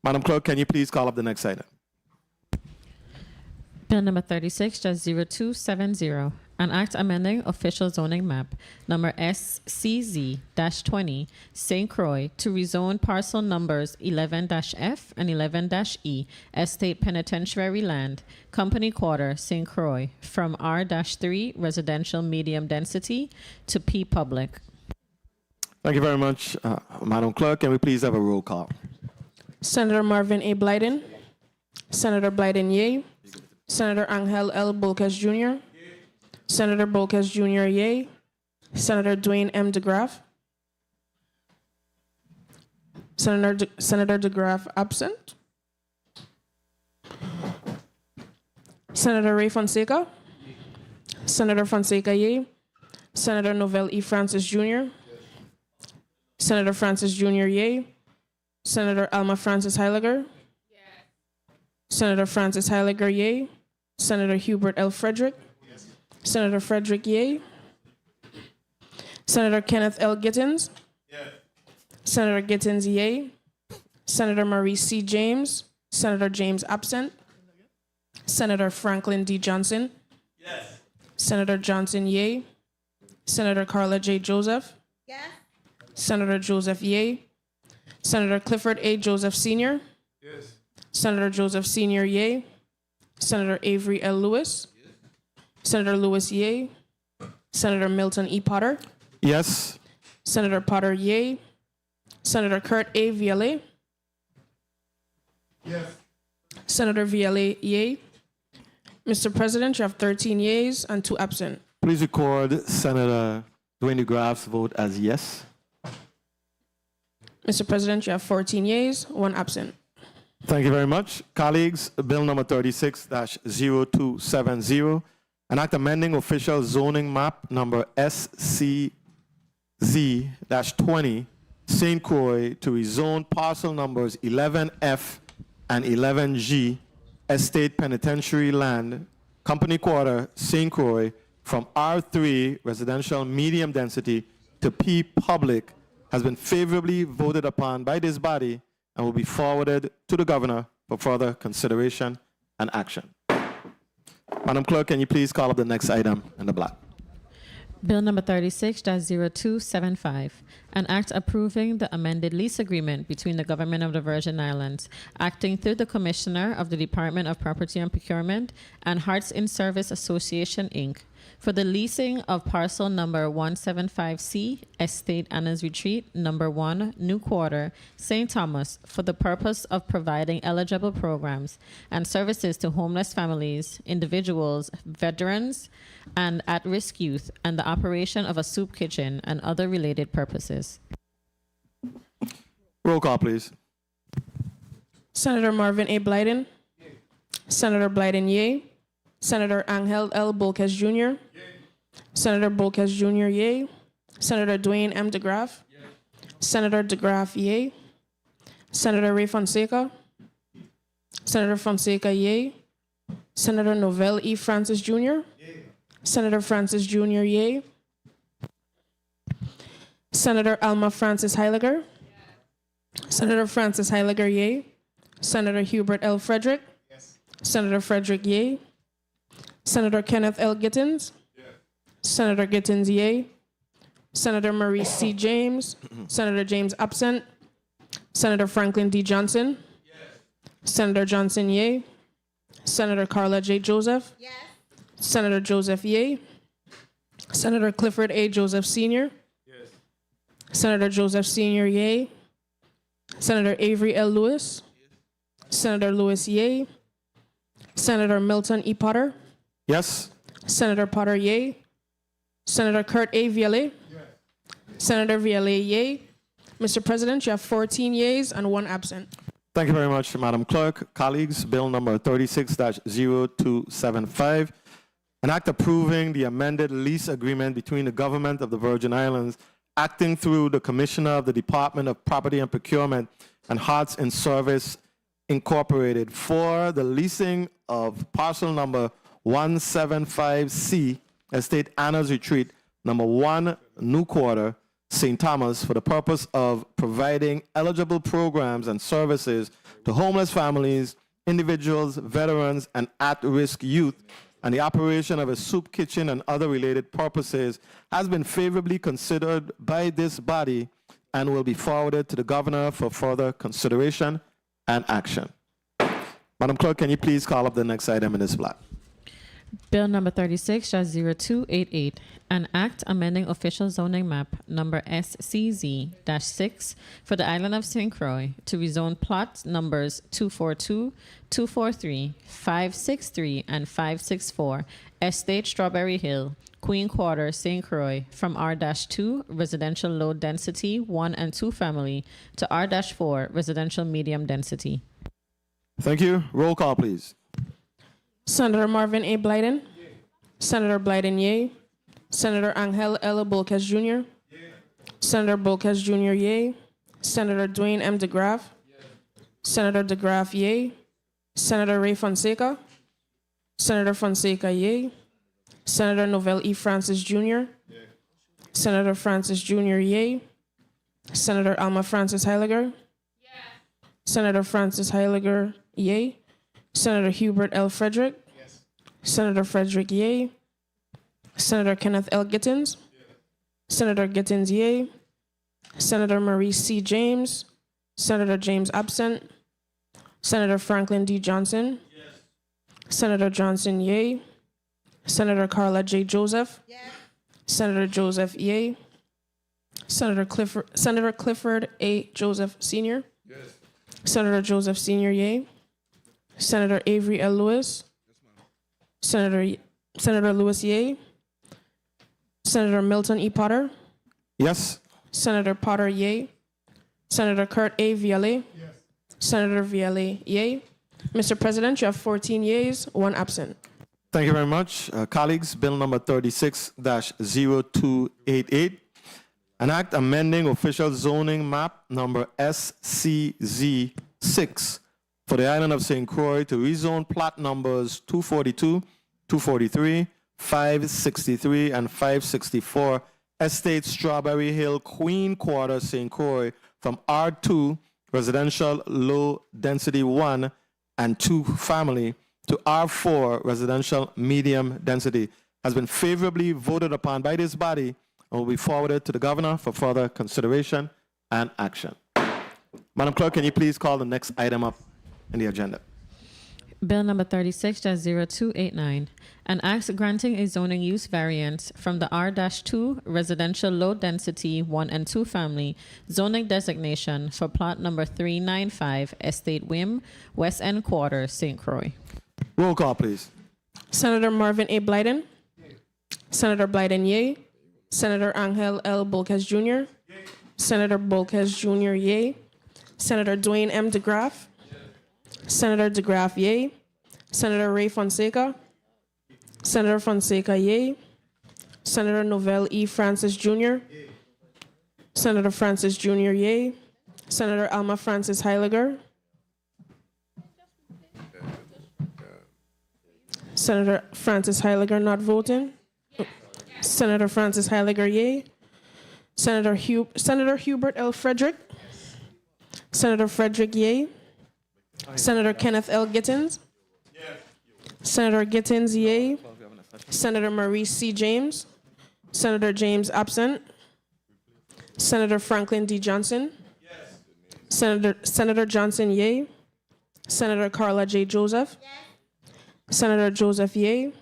Madam Clerk, can you please call up the next item? Bill number 36-0270, an act amending official zoning map number SCZ-20 St. Croix to rezone parcel numbers 11-F and 11-E Estate Penitentiary Land, Company Quarter, St. Croix, from R-3 residential medium density to P public. Thank you very much, Madam Clerk. Can we please have a roll call? Senator Marvin A. Blyden. Senator Blyden Ye. Senator Angel L. Bolkes Jr. Senator Bolkes Jr. Ye. Senator Dwayne M. DeGraff. Senator DeGraff absent. Senator Ray Fonseca. Senator Fonseca Ye. Senator Novell E. Francis Jr. Senator Francis Jr. Ye. Senator Alma Francis Heiliger. Senator Francis Heiliger Ye. Senator Hubert L. Frederick. Senator Frederick Ye. Senator Kenneth L. Gittins. Senator Gittins Ye. Senator Maurice C. James. Senator James absent. Senator Franklin D. Johnson. Senator Johnson Ye. Senator Carla J. Joseph. Senator Joseph Ye. Senator Clifford A. Joseph Sr. Senator Joseph Sr. Ye. Senator Avery L. Lewis. Senator Lewis Ye. Senator Milton E. Potter. Yes. Senator Potter Ye. Senator Kurt A. Viale. Senator Viale Ye. Mr. President, you have 13 yeas and 2 absent. Please record Senator Dwayne DeGraff's vote as yes. Mr. President, you have 14 yeas, 1 absent. Thank you very much. Colleagues, bill number 36-0270, an act amending official zoning map number SCZ-20 St. Croix to rezone parcel numbers 11F and 11G Estate Penitentiary Land, Company Quarter, St. Croix, from R3 residential medium density to P public, has been favorably voted upon by this body and will be forwarded to the governor for further consideration and action. Madam Clerk, can you please call up the next item in the block? Bill number 36-0275, an act approving the amended lease agreement between the government of the Virgin Islands, acting through the Commissioner of the Department of Property and Procurement, and Hearts in Service Association, Inc., for the leasing of parcel number 175C, Estate Anna's Retreat, number 1, New Quarter, St. Thomas, for the purpose of providing eligible programs and services to homeless families, individuals, veterans, and at-risk youth, and the operation of a soup kitchen and other related purposes. Roll call, please. Senator Marvin A. Blyden. Senator Blyden Ye. Senator Angel L. Bolkes Jr. Senator Bolkes Jr. Ye. Senator Dwayne M. DeGraff. Senator DeGraff Ye. Senator Ray Fonseca. Senator Fonseca Ye. Senator Novell E. Francis Jr. Senator Francis Jr. Ye. Senator Alma Francis Heiliger. Senator Francis Heiliger Ye. Senator Hubert L. Frederick. Senator Frederick Ye. Senator Kenneth L. Gittins. Senator Gittins Ye. Senator Maurice C. James. Senator James absent. Senator Franklin D. Johnson. Senator Johnson Ye. Senator Carla J. Joseph. Senator Joseph Ye. Senator Clifford A. Joseph Sr. Senator Joseph Sr. Yay. Senator Avery L. Lewis. Senator Lewis Yay. Senator Milton E. Potter. Yes. Senator Potter Yay. Senator Kurt A. Viale. Senator Viale Yay. Mr. President, you have 14 yeas and 1 absent. Thank you very much, Madam Clerk. Colleagues, Bill number 36-0275, an act approving the amended lease agreement between the government of the Virgin Islands, acting through the Commissioner of the Department of Property and Procurement and Hearts and Service Incorporated for the leasing of parcel number 175C, Estate Anna's Retreat, number 1, New Quarter, St. Thomas, for the purpose of providing eligible programs and services to homeless families, individuals, veterans, and at-risk youth, and the operation of a soup kitchen and other related purposes, has been favorably considered by this body and will be forwarded to the governor for further consideration and action. Madam Clerk, can you please call up the next item in this block? Bill number 36-0288, an act amending official zoning map number SCZ-6 for the island of St. Croix to rezone plot numbers 242, 243, 563, and 564, Estate Strawberry Hill, Queen Quarter, St. Croix, from R-2 residential low density 1 and 2 family to R-4 residential medium density. Thank you. Roll call, please. Senator Marvin A. Blyden. Senator Blyden, yay. Senator Angel L. Bolkes Jr. Senator Bolkes Jr., yay. Senator Dwayne M. DeGraff. Senator DeGraff, yay. Senator Ray Fonseca. Senator Fonseca, yay. Senator Novell E. Francis Jr. Senator Francis Jr., yay. Senator Alma Francis Heiliger. Senator Francis Heiliger, yay. Senator Hubert L. Frederick. Senator Frederick, yay. Senator Kenneth L. Gittins. Senator Gittins, yay. Senator Maurice C. James. Senator James absent. Senator Franklin D. Johnson. Senator Johnson, yay. Senator Carla J. Joseph. Senator Joseph, yay. Senator Clifford A. Joseph Sr. Senator Joseph Sr., yay. Senator Avery L. Lewis. Senator Lewis, yay. Senator Milton E. Potter. Yes. Senator Potter, yay. Senator Kurt A. Viale. Senator Viale, yay. Mr. President, you have 14 yeas, 1 absent. Thank you very much. Colleagues, Bill number 36-0288, an act amending official zoning map number SCZ-6 for the island of St. Croix to rezone plot numbers 242, 243, 563, and 564, Estate Strawberry Hill, Queen Quarter, St. Croix, from R2 residential low density 1 and 2 family to R4 residential medium density, has been favorably voted upon by this body and will be forwarded to the governor for further consideration and action. Madam Clerk, can you please call the next item up in the agenda? Bill number 36-0289, an act granting a zoning use variance from the R-2 residential low density 1 and 2 family zoning designation for plot number 395 Estate Wim, West End Quarter, St. Croix. Roll call, please. Senator Marvin A. Blyden. Senator Blyden, yay. Senator Angel L. Bolkes Jr. Senator Bolkes Jr., yay. Senator Dwayne M. DeGraff. Senator DeGraff, yay. Senator Ray Fonseca. Senator Fonseca, yay. Senator Novell E. Francis Jr. Senator Francis Jr., yay. Senator Alma Francis Heiliger. Senator Francis Heiliger not voting. Senator Francis Heiliger, yay. Senator Hubert L. Frederick. Senator Frederick, yay. Senator Kenneth L. Gittins. Senator Gittins, yay. Senator Maurice C. James. Senator James absent. Senator Franklin D. Johnson. Senator Johnson, yay. Senator Carla J. Joseph. Senator Joseph, yay.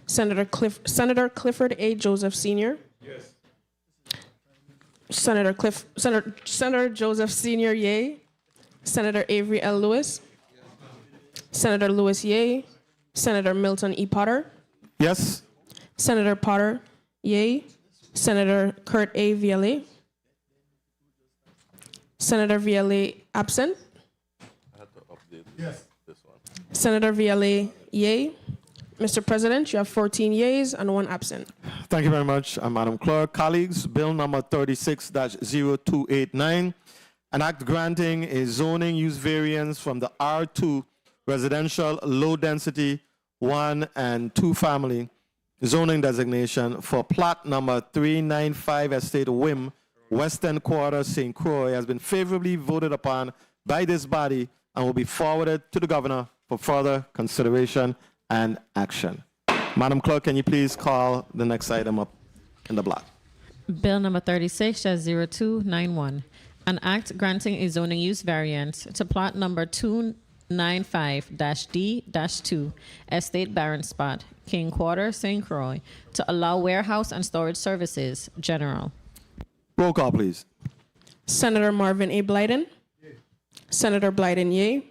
Senator Clifford A. Joseph Sr. Yes. Senator Joseph Sr. Yay. Senator Avery L. Lewis. Senator Lewis Yay. Senator Milton E. Potter. Yes. Senator Potter Yay. Senator Kurt A. Viale. Senator Viale absent. Yes. Senator Viale yay. Mr. President, you have 14 yeas and 1 absent. Thank you very much, Madam Clerk. Colleagues, Bill number 36-0289, an act granting a zoning use variance from the R2 residential low density 1 and 2 family zoning designation for plot number 395 Estate Wim, Western Quarter, St. Croix, has been favorably voted upon by this body and will be forwarded to the governor for further consideration and action. Madam Clerk, can you please call the next item up in the block? Bill number 36-0291, an act granting a zoning use variance to plot number 295-D-2, Estate Barren Spot, King Quarter, St. Croix, to allow warehouse and storage services, general. Roll call, please. Senator Marvin A. Blyden. Senator Blyden, yay.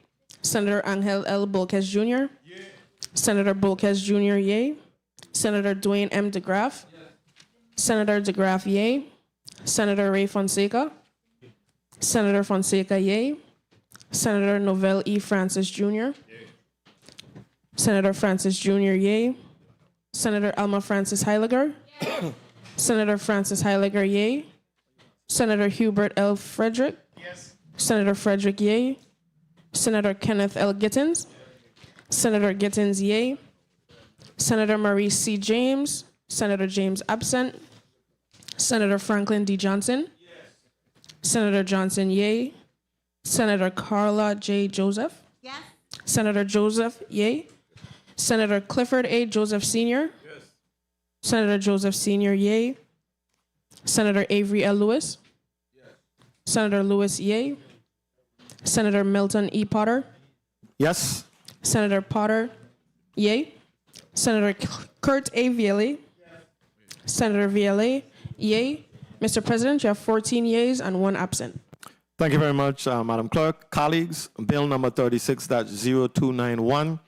Senator Angel L. Bolkes Jr. Senator Bolkes Jr., yay. Senator Dwayne M. DeGraff. Senator DeGraff, yay. Senator Ray Fonseca. Senator Fonseca, yay. Senator Novell E. Francis Jr. Senator Francis Jr., yay. Senator Alma Francis Heiliger. Senator Francis Heiliger, yay. Senator Hubert L. Frederick. Senator Frederick, yay. Senator Kenneth L. Gittins. Senator Gittins, yay. Senator Maurice C. James. Senator James absent. Senator Franklin D. Johnson. Senator Johnson, yay. Senator Carla J. Joseph. Yes. Senator Joseph, yay. Senator Clifford A. Joseph Sr. Senator Joseph Sr., yay. Senator Avery L. Lewis. Senator Lewis, yay. Senator Milton E. Potter. Yes. Senator Potter, yay. Senator Kurt A. Viale. Senator Viale, yay. Mr. President, you have 14 yeas and 1 absent. Thank you very much, Madam Clerk. Colleagues, Bill number 36-0291,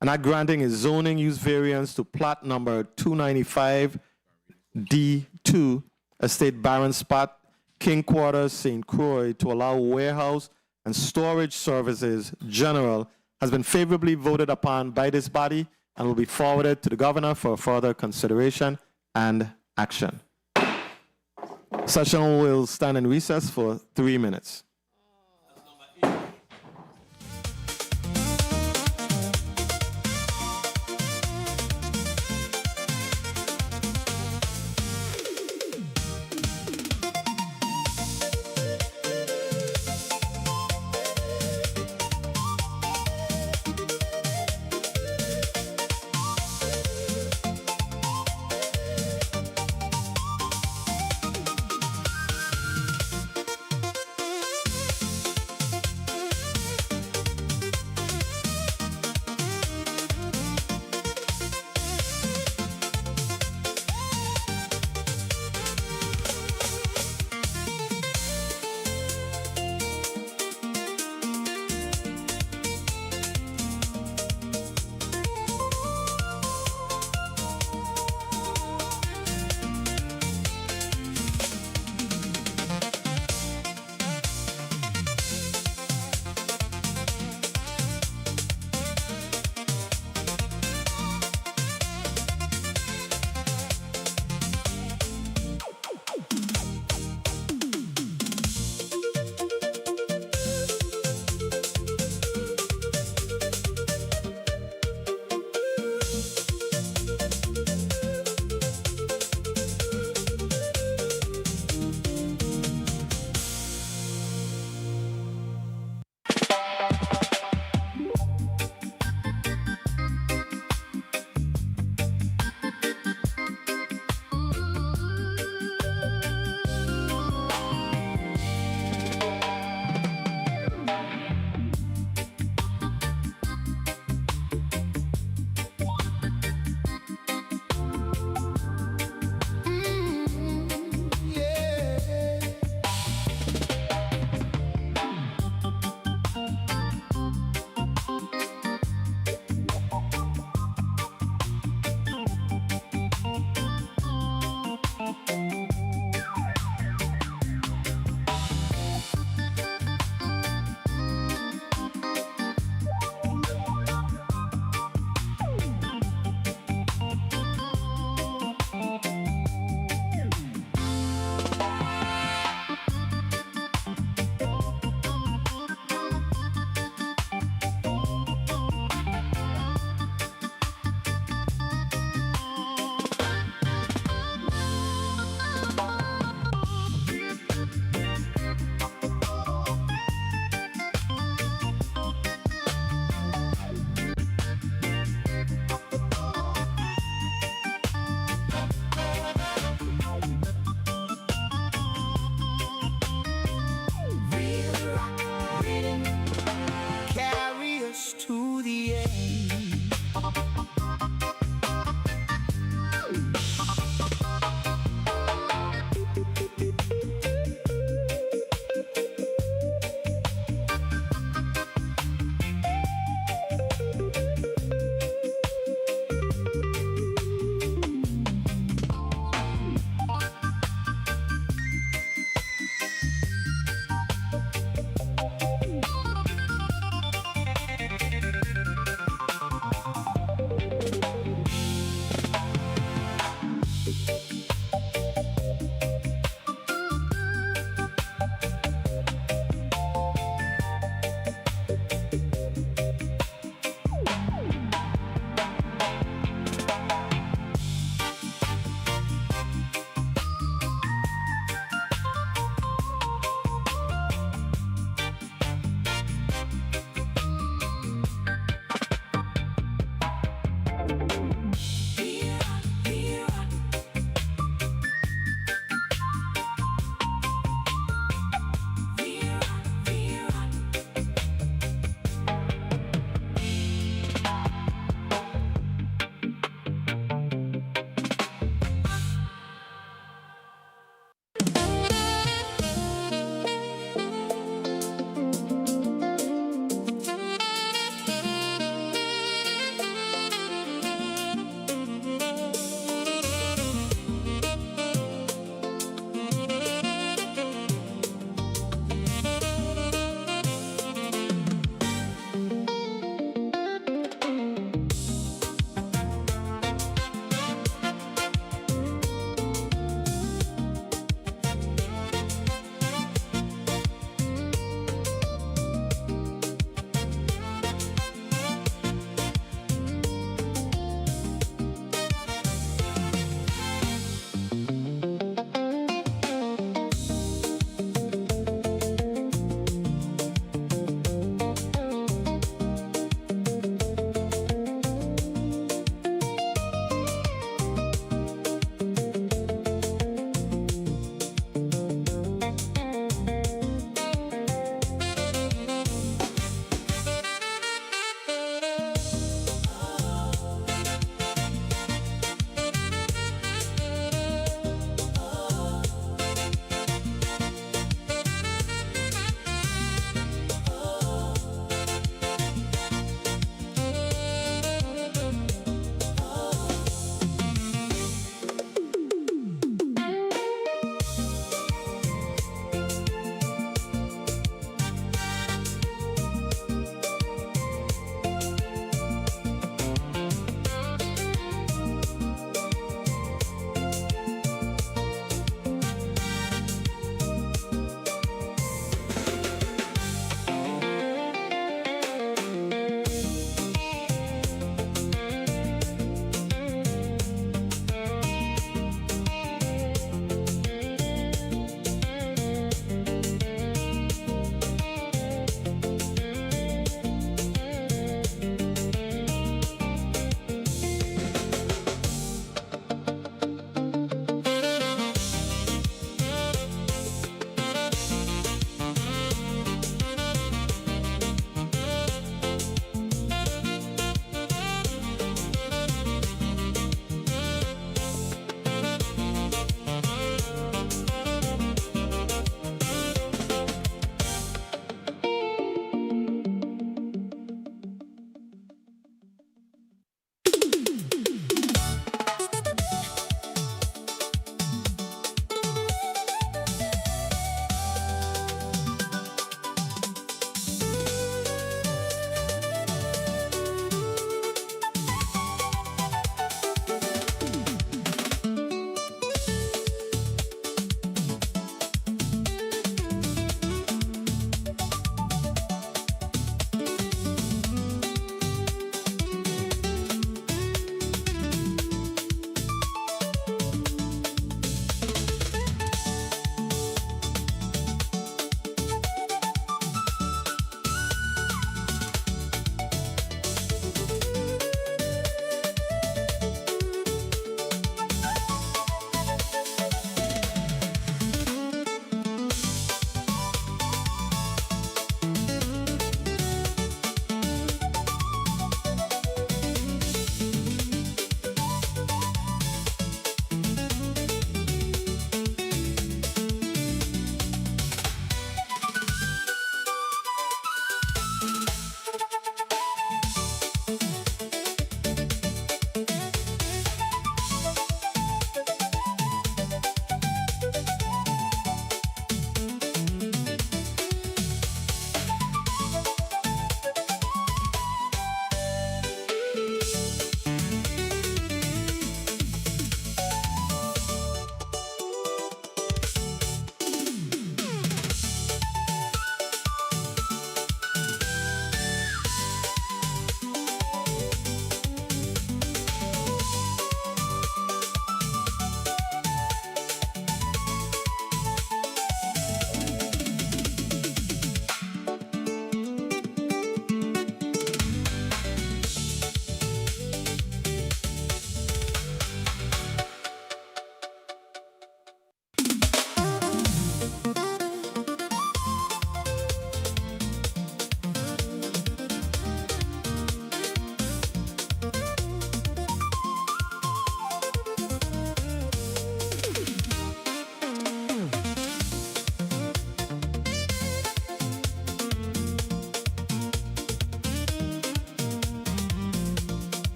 an act granting a zoning use variance to plot number 295D2, Estate Barren Spot, King Quarter, St. Croix, to allow warehouse and storage services general, has been favorably voted upon by this body and will be forwarded to the governor for further consideration and action. Session will stand in recess for 3 minutes.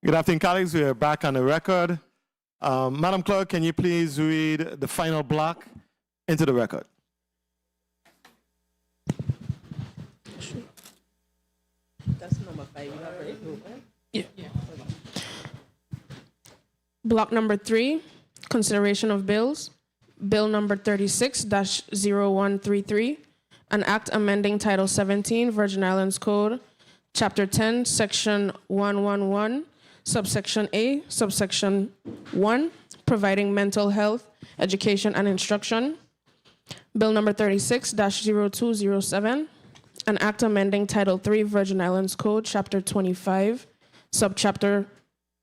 Good afternoon, colleagues. We are back on the record. Madam Clerk, can you please read the final block into the record? That's number 5. Yeah. Block number 3, consideration of bills. Bill number 36-0133, an act amending Title 17, Virgin Islands Code, Chapter 10, Section 111, Subsection A, Subsection 1, providing mental health, education, and instruction. Bill number 36-0207, an act amending Title 3, Virgin Islands Code, Chapter 25, Subchapter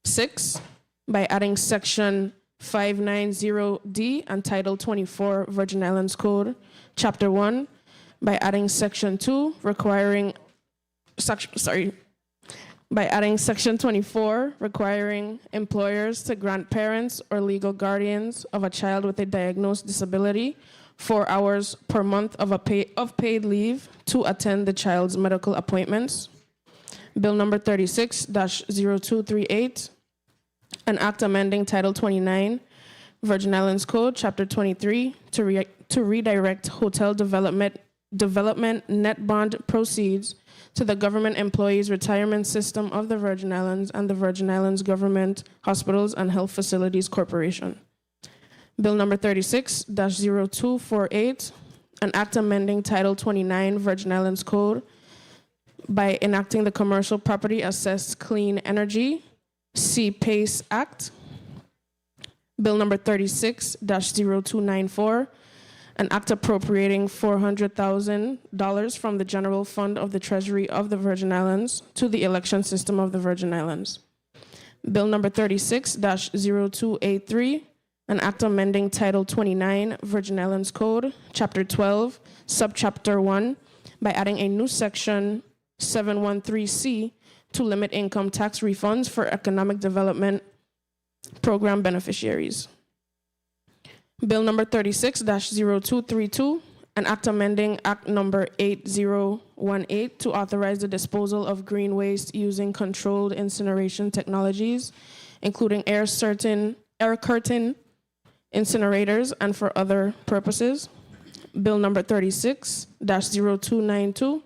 6, by adding Section 590D and Title 24, Virgin Islands Code, Chapter 1, by adding Section 2, by adding Section 24, requiring employers to grant parents or legal guardians of a child with a diagnosed disability 4 hours per month of paid leave to attend the child's medical appointments. Bill number 36-0238, an act amending Title 29, Virgin Islands Code, Chapter 23, to redirect hotel development net bond proceeds to the government employees retirement system of the Virgin Islands and the Virgin Islands Government Hospitals and Health Facilities Corporation. Bill number 36-0248, an act amending Title 29, Virgin Islands Code, by enacting the Commercial Property Assessed Clean Energy CPACE Act. Bill number 36-0294, an act appropriating $400,000 from the General Fund of the Treasury of the Virgin Islands to the election system of the Virgin Islands. Bill number 36-0283, an act amending Title 29, Virgin Islands Code, Chapter 12, Subchapter 1, by adding a new Section 713C to limit income tax refunds for economic development program beneficiaries. Bill number 36-0232, an act amending Act number 8018 to authorize the disposal of green waste using controlled incineration technologies, including air curtain incinerators and for other purposes. Bill number 36-0292,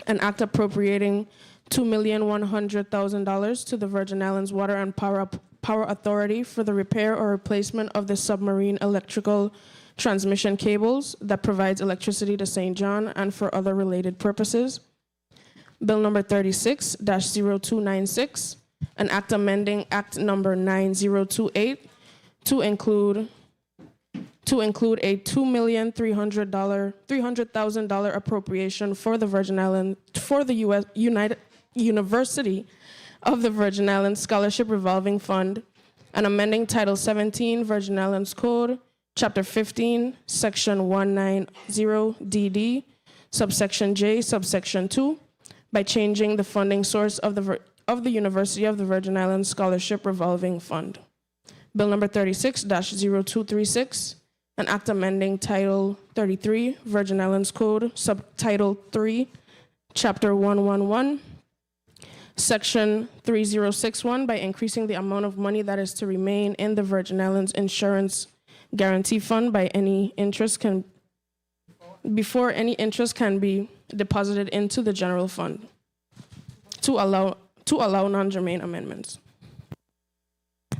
an act appropriating $2,100,000 to the Virgin Islands Water and Power Authority for the repair or replacement of the submarine electrical transmission cables that provides electricity to St. John and for other related purposes. Bill number 36-0296, an act amending Act number 9028 to include a $2,300,000 appropriation for the Virgin Islands for the University of the Virgin Islands Scholarship Revolving Fund, and amending Title 17 Virgin Islands Code, Chapter 15, Section 190DD, Subsection J, Subsection 2, by changing the funding source of the University of the Virgin Islands Scholarship Revolving Fund. Bill number 36-0236, an act amending Title 33 Virgin Islands Code, Subtitle 3, Chapter 111, Section 3061, by increasing the amount of money that is to remain in the Virgin Islands Insurance Guarantee Fund before any interest can be deposited into the general fund to allow non-germane amendments.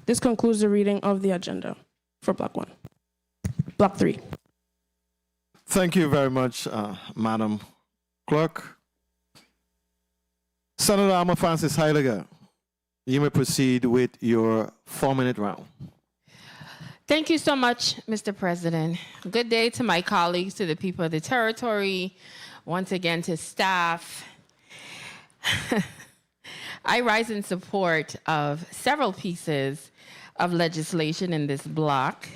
This concludes the reading of the agenda for Block 1. Block 3. Thank you very much, Madam Clerk. Senator Alma Francis Heidegger, you may proceed with your 4-minute round. Thank you so much, Mr. President. Good day to my colleagues, to the people of the territory, once again to staff. I rise in support of several pieces of legislation in this block.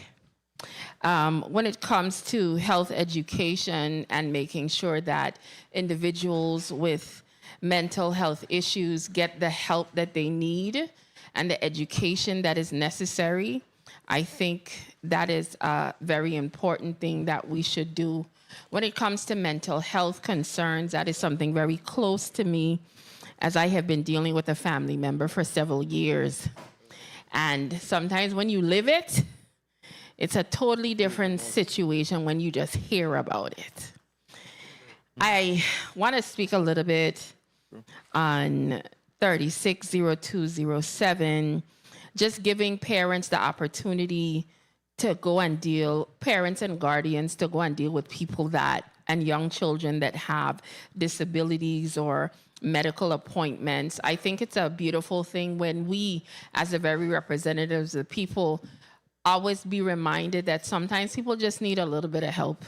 When it comes to health education and making sure that individuals with mental health issues get the help that they need and the education that is necessary, I think that is a very important thing that we should do. When it comes to mental health concerns, that is something very close to me. as I have been dealing with a family member for several years. And sometimes when you live it, it's a totally different situation when you just hear about it. I want to speak a little bit on 360207, just giving parents the opportunity to go and parents and guardians to go and deal with people and young children that have disabilities or medical appointments. I think it's a beautiful thing when we, as the very representatives of the people, always be reminded that sometimes people just need a little bit of help.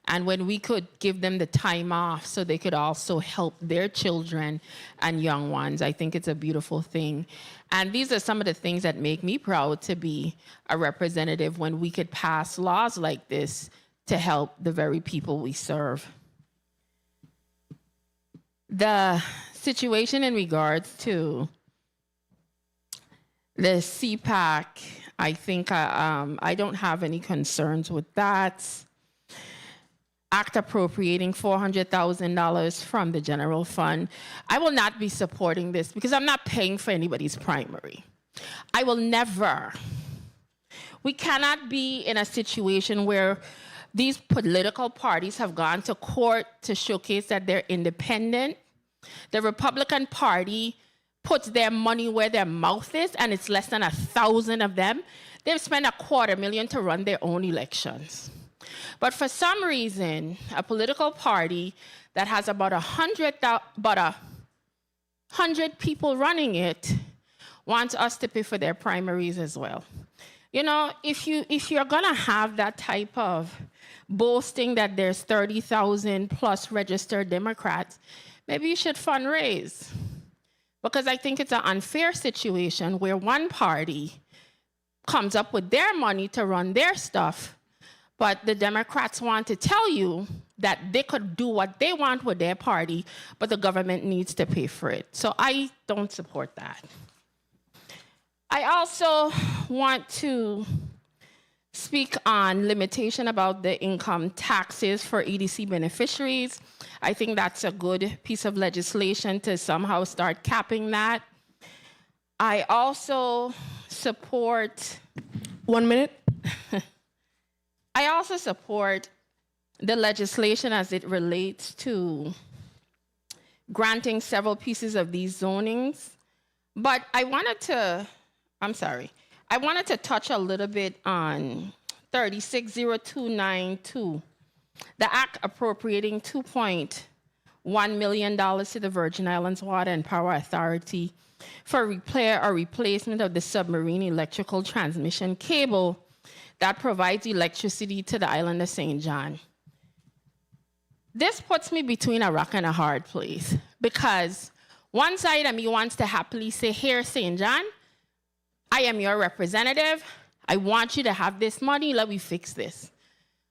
And when we could give them the time off so they could also help their children and young ones, I think it's a beautiful thing. And these are some of the things that make me proud to be a representative when we could pass laws like this to help the very people we serve. The situation in regards to the CPAC, I think I don't have any concerns with that. Act appropriating $400,000 from the general fund. I will not be supporting this because I'm not paying for anybody's primary. I will never. We cannot be in a situation where these political parties have gone to court to showcase that they're independent. The Republican Party puts their money where their mouth is, and it's less than 1,000 of them. They've spent $250,000 to run their own elections. But for some reason, a political party that has about 100 people running it wants us to pay for their primaries as well. You know, if you're gonna have that type of boasting that there's 30,000 plus registered Democrats, maybe you should fundraise. Because I think it's an unfair situation where one party comes up with their money to run their stuff, but the Democrats want to tell you that they could do what they want with their party, but the government needs to pay for it. So I don't support that. I also want to speak on limitation about the income taxes for EDC beneficiaries. I think that's a good piece of legislation to somehow start capping that. I also support... 1 minute. I also support the legislation as it relates to granting several pieces of these zonings. But I wanted to touch a little bit on 360292, the act appropriating $2.1 million to the Virgin Islands Water and Power Authority for repair or replacement of the submarine electrical transmission cable that provides electricity to the island of St. John. This puts me between a rock and a hard place because one side of me wants to happily say, here, St. John, I am your representative. I want you to have this money. Let me fix this.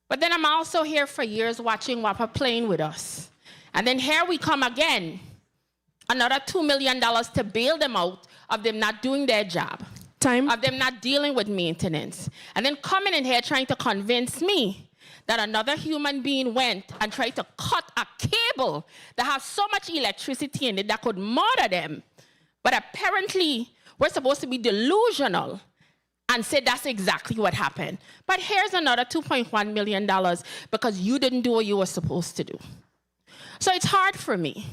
But then I'm also here for years watching WAPA playing with us. And then here we come again, another $2 million to bail them out of them not doing their job. Of them not dealing with maintenance. And then coming in here trying to convince me that another human being went and tried to cut a cable that has so much electricity in it that could murder them. But apparently, we're supposed to be delusional and say that's exactly what happened. But here's another $2.1 million because you didn't do what you were supposed to do. So it's hard for me.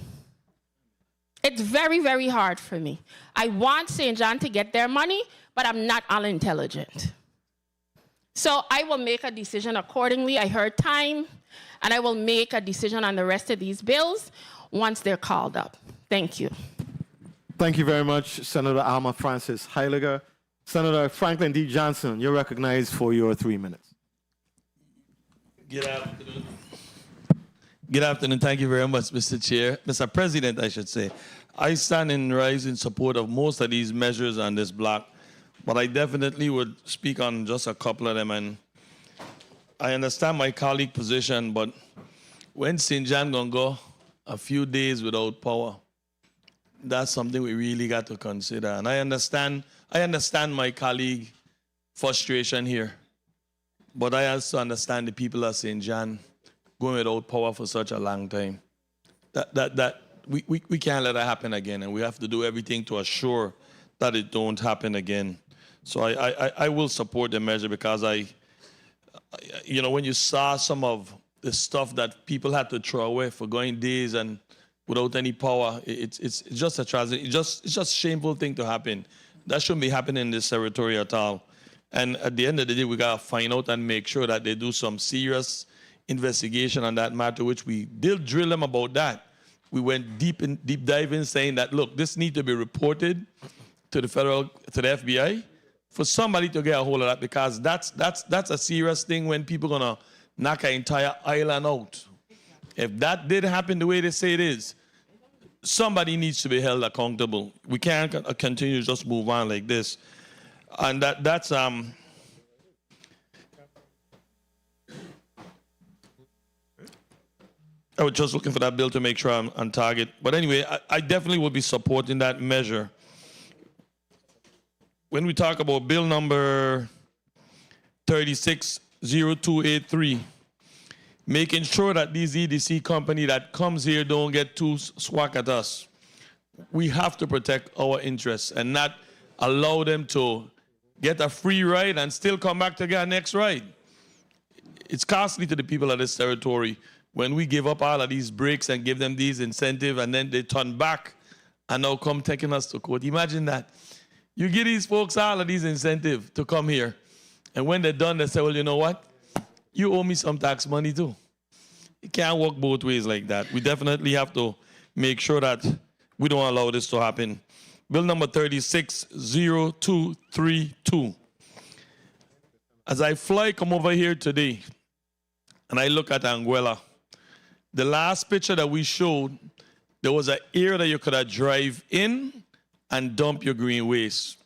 It's very, very hard for me. I want St. John to get their money, but I'm not unintelligent. So I will make a decision accordingly. I heard time, and I will make a decision on the rest of these bills once they're called up. Thank you. Thank you very much, Senator Alma Francis Heiliger. Senator Franklin D. Johnson, you're recognized for your 3 minutes. Good afternoon. Good afternoon. Thank you very much, Mr. Chair. Mr. President, I should say. I stand in rise in support of most of these measures on this block, but I definitely would speak on just a couple of them. And I understand my colleague position, but when St. John gonna go a few days without power, that's something we really got to consider. And I understand my colleague frustration here, but I also understand the people of St. John going without power for such a long time. That we can't let that happen again, and we have to do everything to assure that it don't happen again. So I will support the measure because when you saw some of the stuff that people had to throw away for going days and without any power, it's just a tragedy. It's just shameful thing to happen. That shouldn't be happening in this territory at all. And at the end of the day, we gotta find out and make sure that they do some serious investigation on that matter, which we did drill them about that. We went deep diving, saying that, look, this needs to be reported to the FBI for somebody to get a hold of that, because that's a serious thing when people gonna knock an entire island out. If that did happen the way they say it is, somebody needs to be held accountable. We can't continue to just move on like this. And that's I was just looking for that bill to make sure I'm on target. But anyway, I definitely will be supporting that measure. When we talk about bill number 360283, making sure that these EDC company that comes here don't get too swag at us. We have to protect our interests and not allow them to get a free ride and still come back to get a next ride. It's costly to the people of this territory when we give up all of these breaks and give them these incentives and then they turn back and now come taking us to court. Imagine that. You give these folks all of these incentives to come here, and when they're done, they say, well, you know what? You owe me some tax money too. It can't work both ways like that. We definitely have to make sure that we don't allow this to happen. Bill number 360232. As I come over here today, and I look at Anguilla, the last picture that we showed, there was an area that you could have drive in and dump your green waste.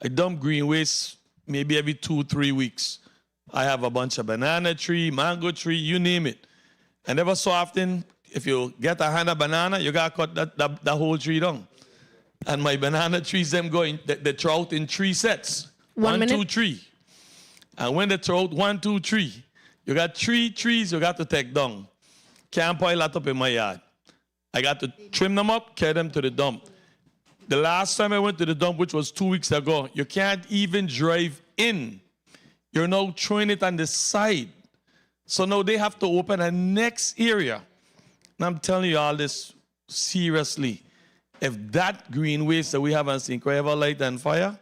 I dump green waste maybe every 2-3 weeks. I have a bunch of banana tree, mango tree, you name it. And ever so often, if you get a hand of banana, you gotta cut that whole tree down. And my banana trees, they throw out in 3 sets. 1, 2, 3. And when they throw out 1, 2, 3, you got 3 trees you got to take down. Can't pile that up in my yard. I got to trim them up, carry them to the dump. The last time I went to the dump, which was 2 weeks ago, you can't even drive in. You're now throwing it on the side. So now they have to open a next area. And I'm telling you all this seriously. If that green waste that we have on St. Croix ever light and fire,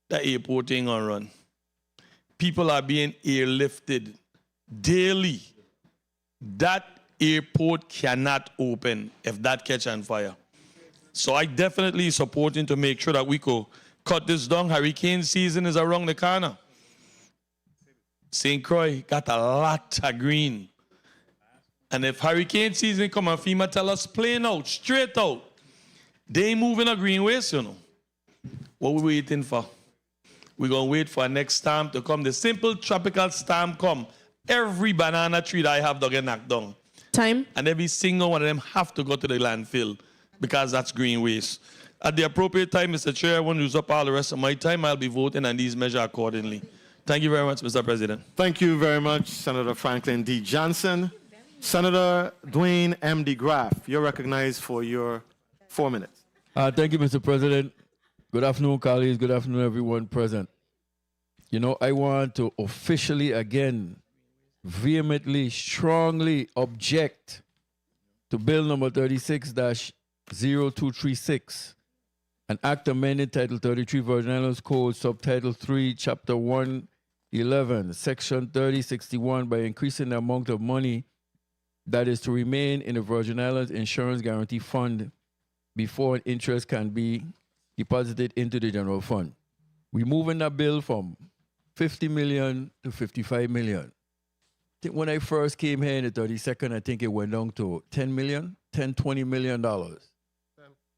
that airport ain't gonna run. People are being airlifted daily. That airport cannot open if that catch on fire. So I definitely supporting to make sure that we could cut this down. Hurricane season is around the corner. St. Croix got a lot of green. And if hurricane season come and FEMA tell us plain out, straight out, they ain't moving a green waste, you know. What we waiting for? We're going to wait for our next storm to come. The simple tropical storm come. Every banana tree that I have to get knocked down. Time. And every single one of them have to go to the landfill because that's green waste. At the appropriate time, Mr. Chair, I won't use up all the rest of my time. I'll be voting on these measures accordingly. Thank you very much, Mr. President. Thank you very much, Senator Franklin D. Johnson. Senator Dwayne M. DeGraff, you're recognized for your 4 minutes. Thank you, Mr. President. Good afternoon, colleagues. Good afternoon, everyone present. You know, I want to officially again vehemently, strongly object to Bill number 36-0236, an act amending Title 33 Virgin Islands Code, Subtitle 3, Chapter 111, Section 3061, by increasing the amount of money that is to remain in the Virgin Islands Insurance Guarantee Fund before an interest can be deposited into the general fund. We're moving that bill from 50 million to 55 million. I think when I first came here in the 32nd, I think it went down to 10 million, $20 million.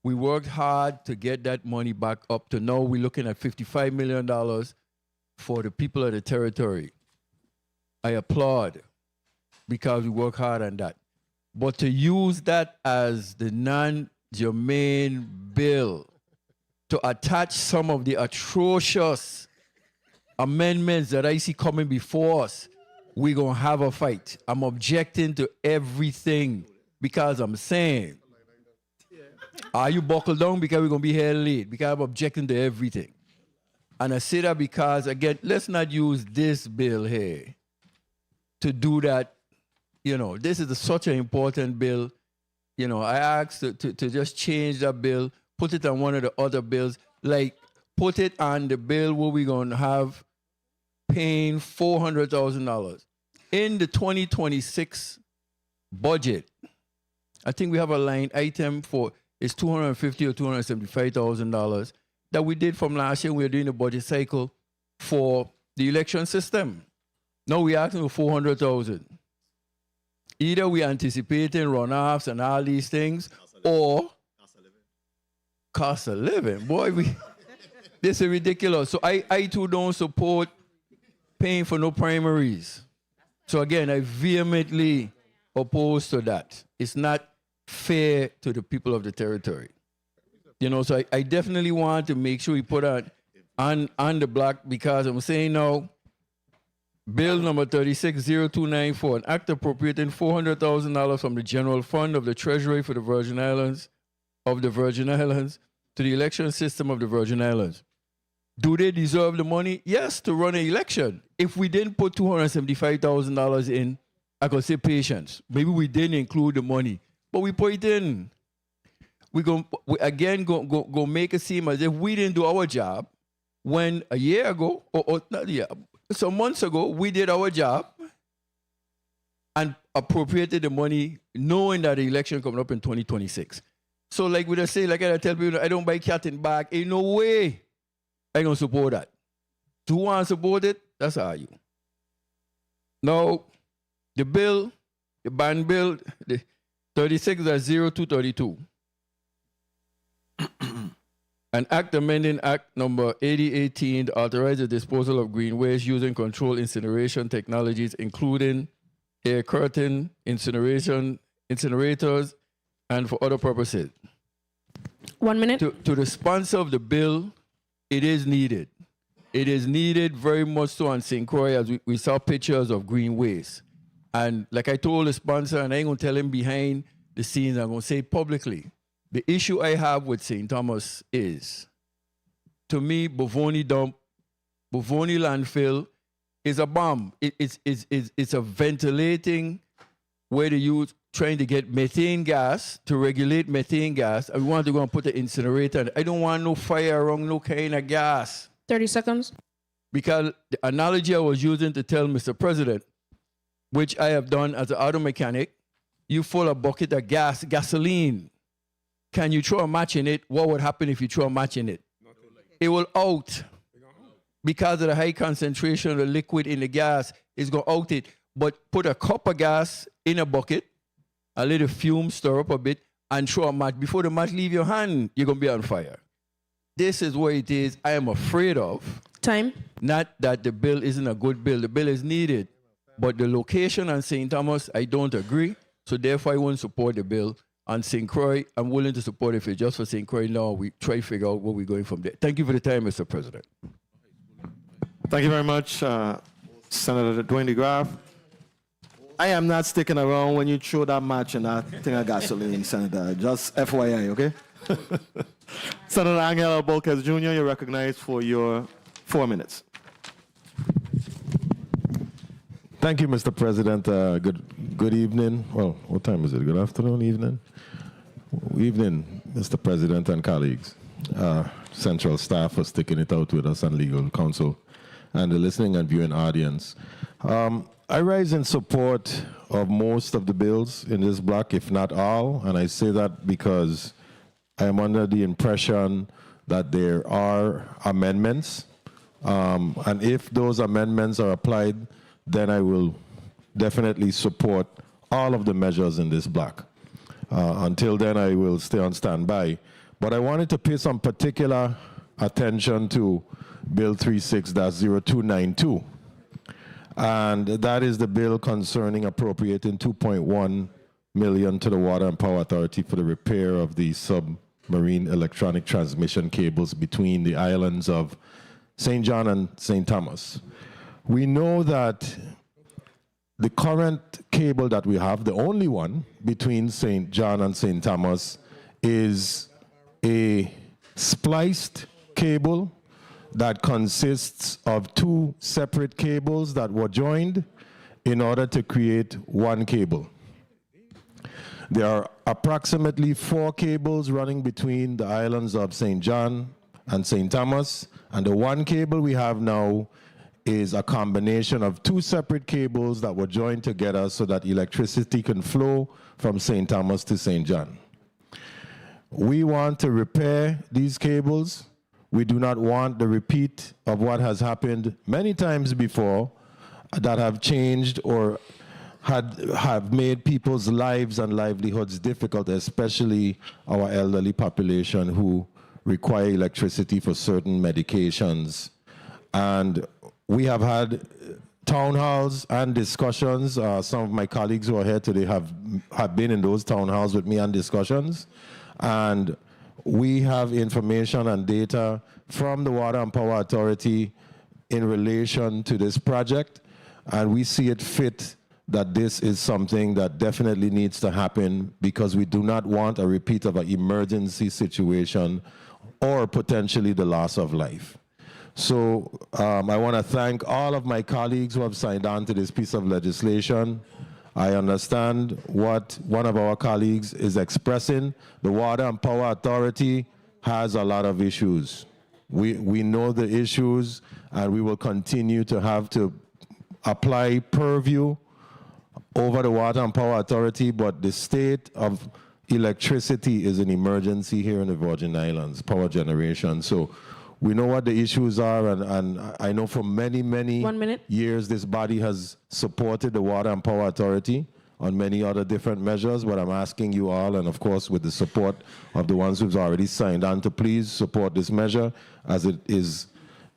We worked hard to get that money back up to now we're looking at $55 million for the people of the territory. I applaud because we work hard on that. But to use that as the non-germane bill to attach some of the atrocious amendments that I see coming before us, we're going to have a fight. I'm objecting to everything because I'm saying Are you buckled down because we're going to be here late? Because I'm objecting to everything. And I say that because, again, let's not use this bill here to do that. You know, this is such an important bill. You know, I asked to just change that bill, put it on one of the other bills, like put it on the bill where we're going to have paying $400,000. In the 2026 budget, I think we have a line item for it's $250,000 or $275,000 that we did from last year. We're doing the budget cycle for the election system. Now we're asking for $400,000. Either we're anticipating runoffs and all these things, or cost of living. Boy, this is ridiculous. So I too don't support paying for no primaries. So again, I vehemently oppose to that. It's not fair to the people of the territory. You know, so I definitely want to make sure we put on the block, because I'm saying now, Bill number 360294, an act appropriating $400,000 from the general fund of the Treasury for the Virgin Islands, to the election system of the Virgin Islands. Do they deserve the money? Yes, to run an election. If we didn't put $275,000 in, I could say patience. Maybe we didn't include the money, but we put it in. We go make it seem as if we didn't do our job when a year ago, or not a year, some months ago, we did our job and appropriated the money knowing that the election coming up in 2026. So like we just say, like I tell people, I don't buy cat in bag. Ain't no way I don't support that. Do you want to support it? That's how you. Now, the bill, the ban bill, the 36-0232. An act amending Act number 8018 to authorize the disposal of green waste using controlled incineration technologies, including air curtain, incinerators, and for other purposes. 1 minute. To the sponsor of the bill, it is needed. It is needed very much so on St. Croix, as we saw pictures of green waste. And like I told the sponsor, and I ain't going to tell him behind the scenes, I'm going to say it publicly. The issue I have with St. Thomas is, to me, Bovoni landfill is a bomb. It's a ventilating where they use trying to get methane gas, to regulate methane gas. And we want to go and put the incinerator. I don't want no fire around no kind of gas. 30 seconds. Because the analogy I was using to tell Mr. President, which I have done as an auto mechanic, you fill a bucket of gasoline. Can you throw a match in it? What would happen if you throw a match in it? It will out. Because of the high concentration of the liquid in the gas, it's going to out it. But put a cup of gas in a bucket, a little fume, stir up a bit, and throw a match. Before the match leave your hand, you're going to be on fire. This is what it is I am afraid of. Time. Not that the bill isn't a good bill. The bill is needed. But the location on St. Thomas, I don't agree. So therefore, I won't support the bill. On St. Croix, I'm willing to support it if it's just for St. Croix. Now we try to figure out where we're going from there. Thank you for the time, Mr. President. Thank you very much, Senator Dwayne DeGraff. I am not sticking around when you throw that match in that thing of gasoline, Senator. Just FYI, okay? Senator Angel Bolquez Jr., you're recognized for your 4 minutes. Thank you, Mr. President. Good evening. Well, what time is it? Good afternoon, evening? Evening, Mr. President and colleagues. Central staff for sticking it out with us and legal counsel and the listening and viewing audience. I rise in support of most of the bills in this block, if not all, and I say that because I am under the impression that there are amendments, and if those amendments are applied, then I will definitely support all of the measures in this block. Until then, I will stay on standby. But I wanted to pay some particular attention to Bill 36-0292. And that is the bill concerning appropriating $2.1 million to the Water and Power Authority for the repair of the submarine electronic transmission cables between the islands of St. John and St. Thomas. We know that the current cable that we have, the only one between St. John and St. Thomas, is a spliced cable that consists of two separate cables that were joined in order to create one cable. There are approximately 4 cables running between the islands of St. John and St. Thomas, and the one cable we have now is a combination of 2 separate cables that were joined together so that electricity can flow from St. Thomas to St. John. We want to repair these cables. We do not want the repeat of what has happened many times before that have changed or have made people's lives and livelihoods difficult, especially our elderly population who require electricity for certain medications. And we have had town halls and discussions. Some of my colleagues who are here today have been in those town halls with me and discussions. And we have information and data from the Water and Power Authority in relation to this project, and we see it fit that this is something that definitely needs to happen because we do not want a repeat of an emergency situation or potentially the loss of life. So I want to thank all of my colleagues who have signed on to this piece of legislation. I understand what one of our colleagues is expressing. The Water and Power Authority has a lot of issues. We know the issues, and we will continue to have to apply purview over the Water and Power Authority, but the state of electricity is an emergency here in the Virgin Islands, power generation. So we know what the issues are, and I know for many, many 1 minute. years this body has supported the Water and Power Authority on many other different measures, but I'm asking you all, and of course with the support of the ones who've already signed on, to please support this measure, as it is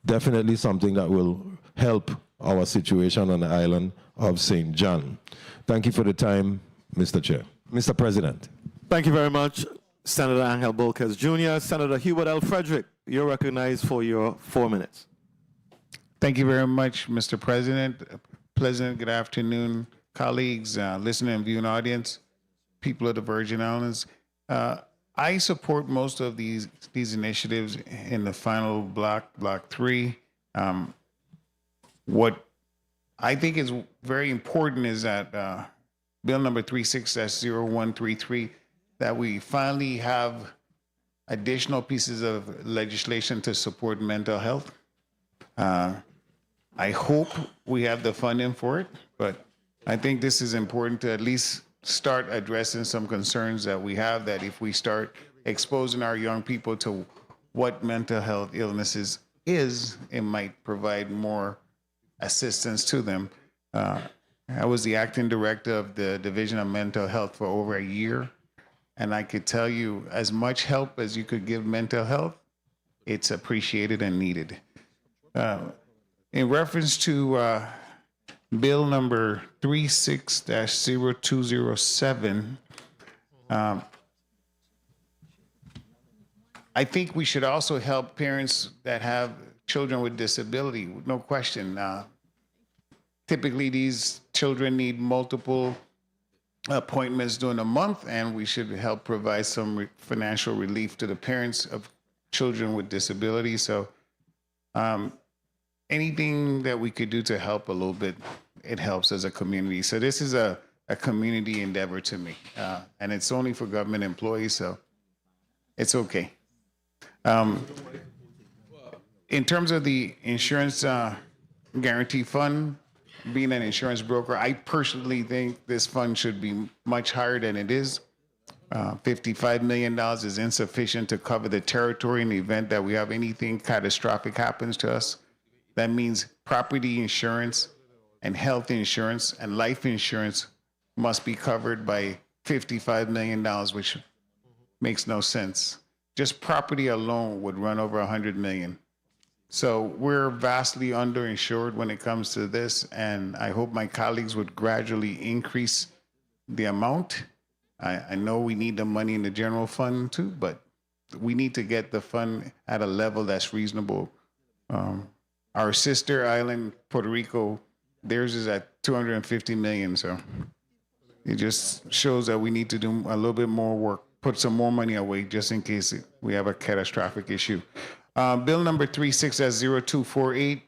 definitely something that will help our situation on the island of St. John. Thank you for the time, Mr. Chair. Mr. President. Thank you very much, Senator Angel Bolkes Jr. Senator Hubert L. Frederick, you're recognized for your 4 minutes. Thank you very much, Mr. President. Pleasant good afternoon, colleagues, listening and viewing audience, people of the Virgin Islands. I support most of these initiatives in the final block 3. What I think is very important is that Bill number 36-0133, that we finally have additional pieces of legislation to support mental health. I hope we have the funding for it, but I think this is important to at least start addressing some concerns that we have, that if we start exposing our young people to what mental health illnesses is, it might provide more assistance to them. I was the acting director of the Division of Mental Health for over a year, and I could tell you, as much help as you could give mental health, it's appreciated and needed. In reference to Bill number 36-0207, I think we should also help parents that have children with disability, no question. Typically, these children need multiple appointments during a month, and we should help provide some financial relief to the parents of children with disabilities. So anything that we could do to help a little bit, it helps as a community. So this is a community endeavor to me, and it's only for government employees, so it's okay. In terms of the insurance guarantee fund, being an insurance broker, I personally think this fund should be much higher than it is. $55 million is insufficient to cover the territory in the event that we have anything catastrophic happens to us. That means property insurance and health insurance and life insurance must be covered by $55 million, which makes no sense. Just property alone would run over $100 million. So we're vastly underinsured when it comes to this, and I hope my colleagues would gradually increase the amount. I know we need the money in the general fund too, but we need to get the fund at a level that's reasonable. Our sister island, Puerto Rico, theirs is at $250 million, so it just shows that we need to do a little bit more work put some more money away just in case we have a catastrophic issue. Bill number 36-0248.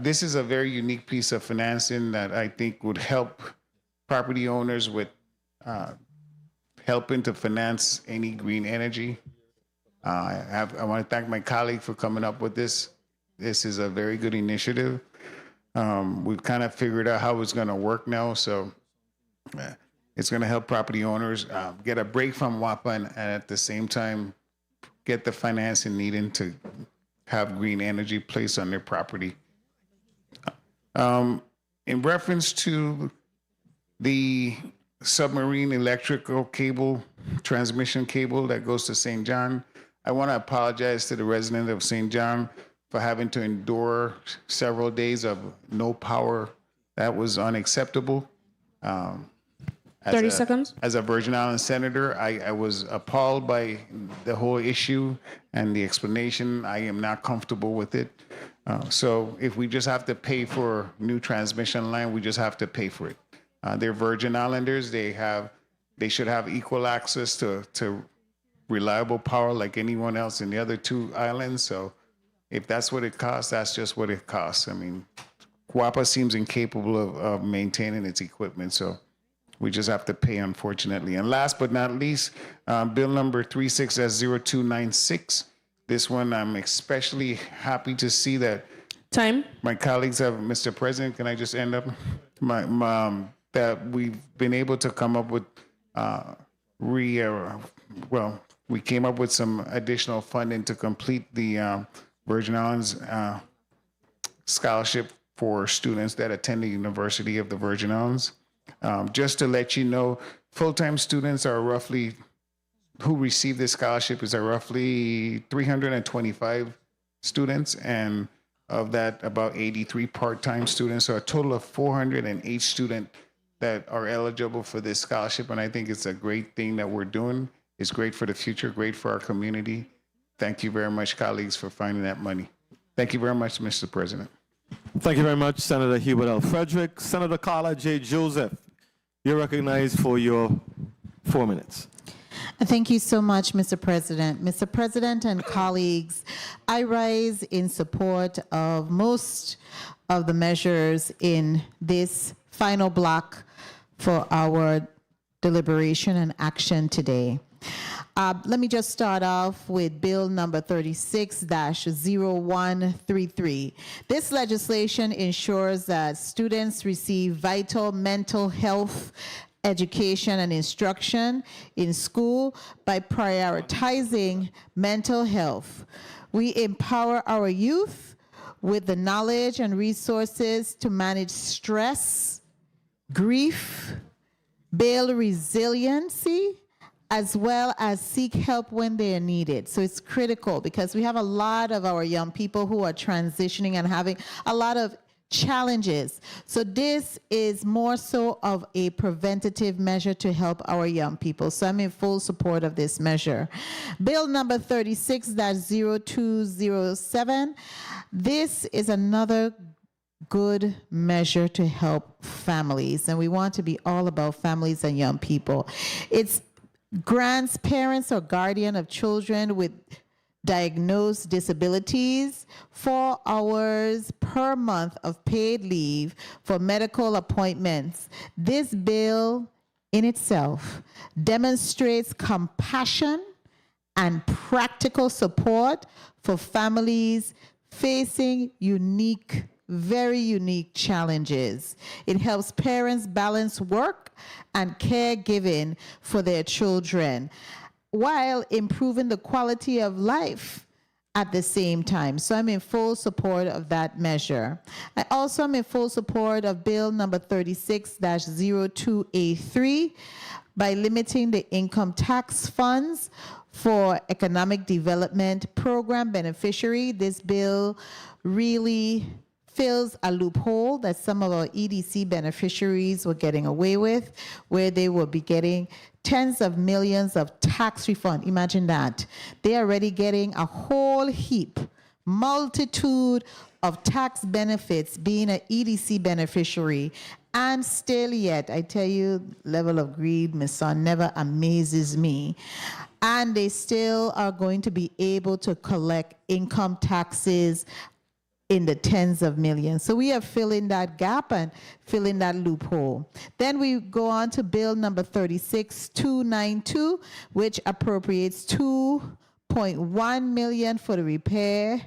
This is a very unique piece of financing that I think would help property owners with helping to finance any green energy. I want to thank my colleague for coming up with this. This is a very good initiative. We've kind of figured out how it's going to work now, so it's going to help property owners get a break from WAPA and at the same time get the financing needed to have green energy placed on their property. In reference to the submarine electrical cable, transmission cable that goes to St. John, I want to apologize to the resident of St. John for having to endure several days of no power. That was unacceptable. 30 seconds. As a Virgin Islands senator, I was appalled by the whole issue and the explanation. I am not comfortable with it. So if we just have to pay for new transmission line, we just have to pay for it. They're Virgin Islanders. They should have equal access to reliable power like anyone else in the other two islands. So if that's what it costs, that's just what it costs. I mean, WAPA seems incapable of maintaining its equipment, so we just have to pay, unfortunately. And last but not least, bill number 36-0296. This one, I'm especially happy to see that my colleagues have, Mr. President, can I just end up? That we've been able to come up with, we came up with some additional funding to complete the Virgin Islands scholarship for students that attend the University of the Virgin Islands. Just to let you know, full-time students are roughly, who receive this scholarship are roughly 325 students, and of that, about 83 part-time students. So a total of 408 students that are eligible for this scholarship, and I think it's a great thing that we're doing. It's great for the future, great for our community. Thank you very much, colleagues, for finding that money. Thank you very much, Mr. President. Thank you very much, Senator Hubert L. Frederick. Senator Carla J. Joseph, you're recognized for your 4 minutes. Thank you so much, Mr. President. Mr. President and colleagues, I rise in support of most of the measures in this final block for our deliberation and action today. Let me just start off with bill number 36-0133. This legislation ensures that students receive vital mental health education and instruction in school by prioritizing mental health. We empower our youth with the knowledge and resources to manage stress, grief, build resiliency, as well as seek help when they are needed. So it's critical because we have a lot of our young people who are transitioning and having a lot of challenges. So this is more so of a preventative measure to help our young people. So I'm in full support of this measure. Bill number 36-0207. This is another good measure to help families, and we want to be all about families and young people. It's grants parents or guardian of children with diagnosed disabilities 4 hours per month of paid leave for medical appointments. This bill in itself demonstrates compassion and practical support for families facing very unique challenges. It helps parents balance work and caregiving for their children while improving the quality of life at the same time. So I'm in full support of that measure. I also am in full support of bill number 36-0283 by limiting the income tax funds for economic development program beneficiary. This bill really fills a loophole that some of our EDC beneficiaries were getting away with, where they will be getting tens of millions of tax refund. Imagine that. They are already getting a whole heap, multitude of tax benefits, being an EDC beneficiary, and still yet, I tell you, level of greed, my son, never amazes me. And they still are going to be able to collect income taxes in the tens of millions. So we are filling that gap and filling that loophole. Then we go on to bill number 36292, which appropriates $2.1 million for the repair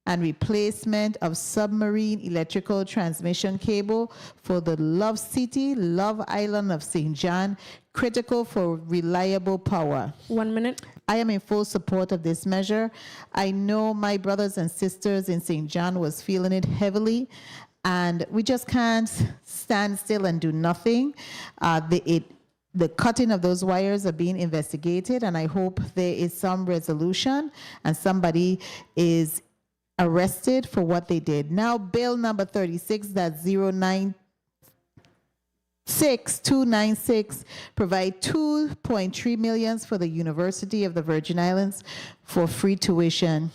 and replacement of submarine electrical transmission cable for the Love City, Love Island of St. John, critical for reliable power. 1 minute. I am in full support of this measure. I know my brothers and sisters in St. John was feeling it heavily, and we just can't stand still and do nothing. The cutting of those wires are being investigated, and I hope there is some resolution and somebody is arrested for what they did. Now, bill number 36296 provide $2.3 million for the University of the Virgin Islands for free tuition.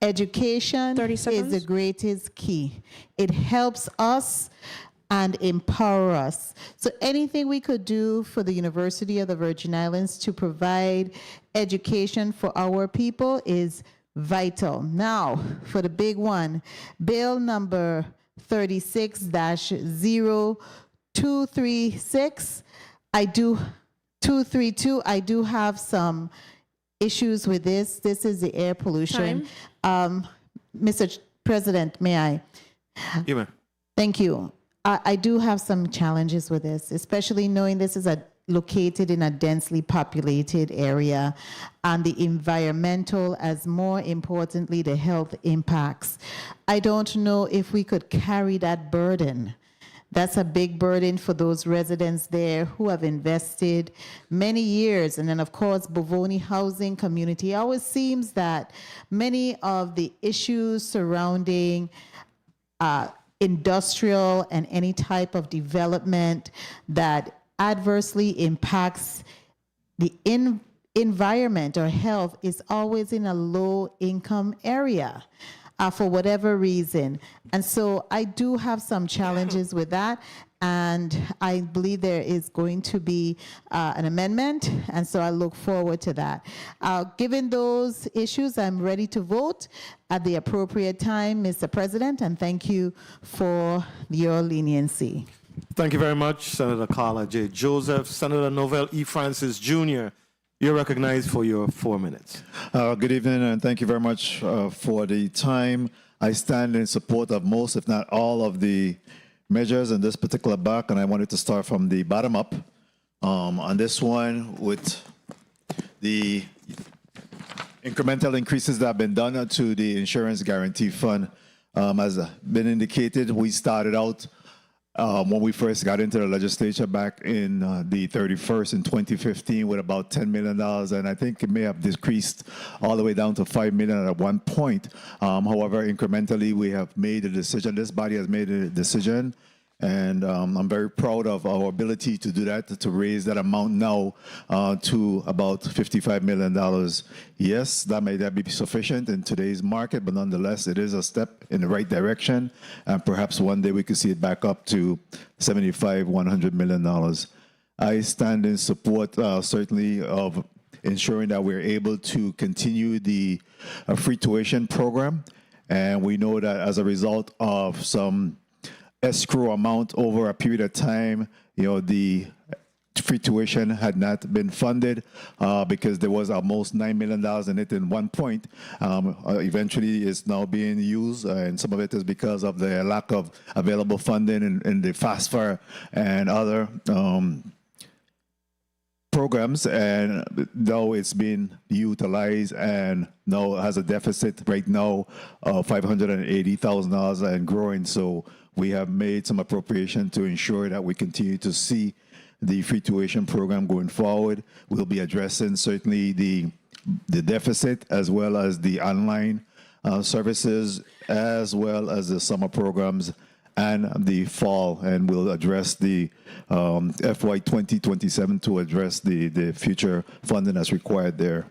Education is the greatest key. It helps us and empower us. So anything we could do for the University of the Virgin Islands to provide education for our people is vital. Now, for the big one, bill number 36-0236, I do have some issues with this. This is the air pollution. Mr. President, may I? Yeah, ma'am. Thank you. I do have some challenges with this, especially knowing this is located in a densely populated area, and the environmental, as more importantly, the health impacts. I don't know if we could carry that burden. That's a big burden for those residents there who have invested many years. And then, of course, Bovoni housing community. It always seems that many of the issues surrounding industrial and any type of development that adversely impacts the environment or health is always in a low income area for whatever reason. And so I do have some challenges with that. And I believe there is going to be an amendment. And so I look forward to that. Given those issues, I'm ready to vote at the appropriate time, Mr. President, and thank you for your leniency. Thank you very much, Senator Carla J. Joseph. Senator Novell E. Francis Jr., you're recognized for your 4 minutes. Good evening, and thank you very much for the time. I stand in support of most, if not all, of the measures in this particular block, and I wanted to start from the bottom up. On this one, with the incremental increases that have been done to the Insurance Guarantee Fund, as been indicated, we started out when we first got into the legislature back in the 31st in 2015 with about $10 million, and I think it may have decreased all the way down to $5 million at one point. However, incrementally, we have made a decision. This body has made a decision, and I'm very proud of our ability to do that, to raise that amount now to about $55 million. Yes, that may not be sufficient in today's market, but nonetheless, it is a step in the right direction, and perhaps one day we could see it back up to $75, $100 million. I stand in support, certainly, of ensuring that we're able to continue the free tuition program, and we know that as a result of some escrow amount over a period of time, the free tuition had not been funded because there was almost $9 million in it in one point. Eventually, it's now being used, and some of it is because of the lack of available funding in the FAFSA and other programs, and now it's been utilized and now has a deficit right now of $580,000 and growing. So we have made some appropriation to ensure that we continue to see the free tuition program going forward. We'll be addressing certainly the deficit as well as the online services, as well as the summer programs and the fall, and we'll address the FY 2027 to address the future funding that's required there.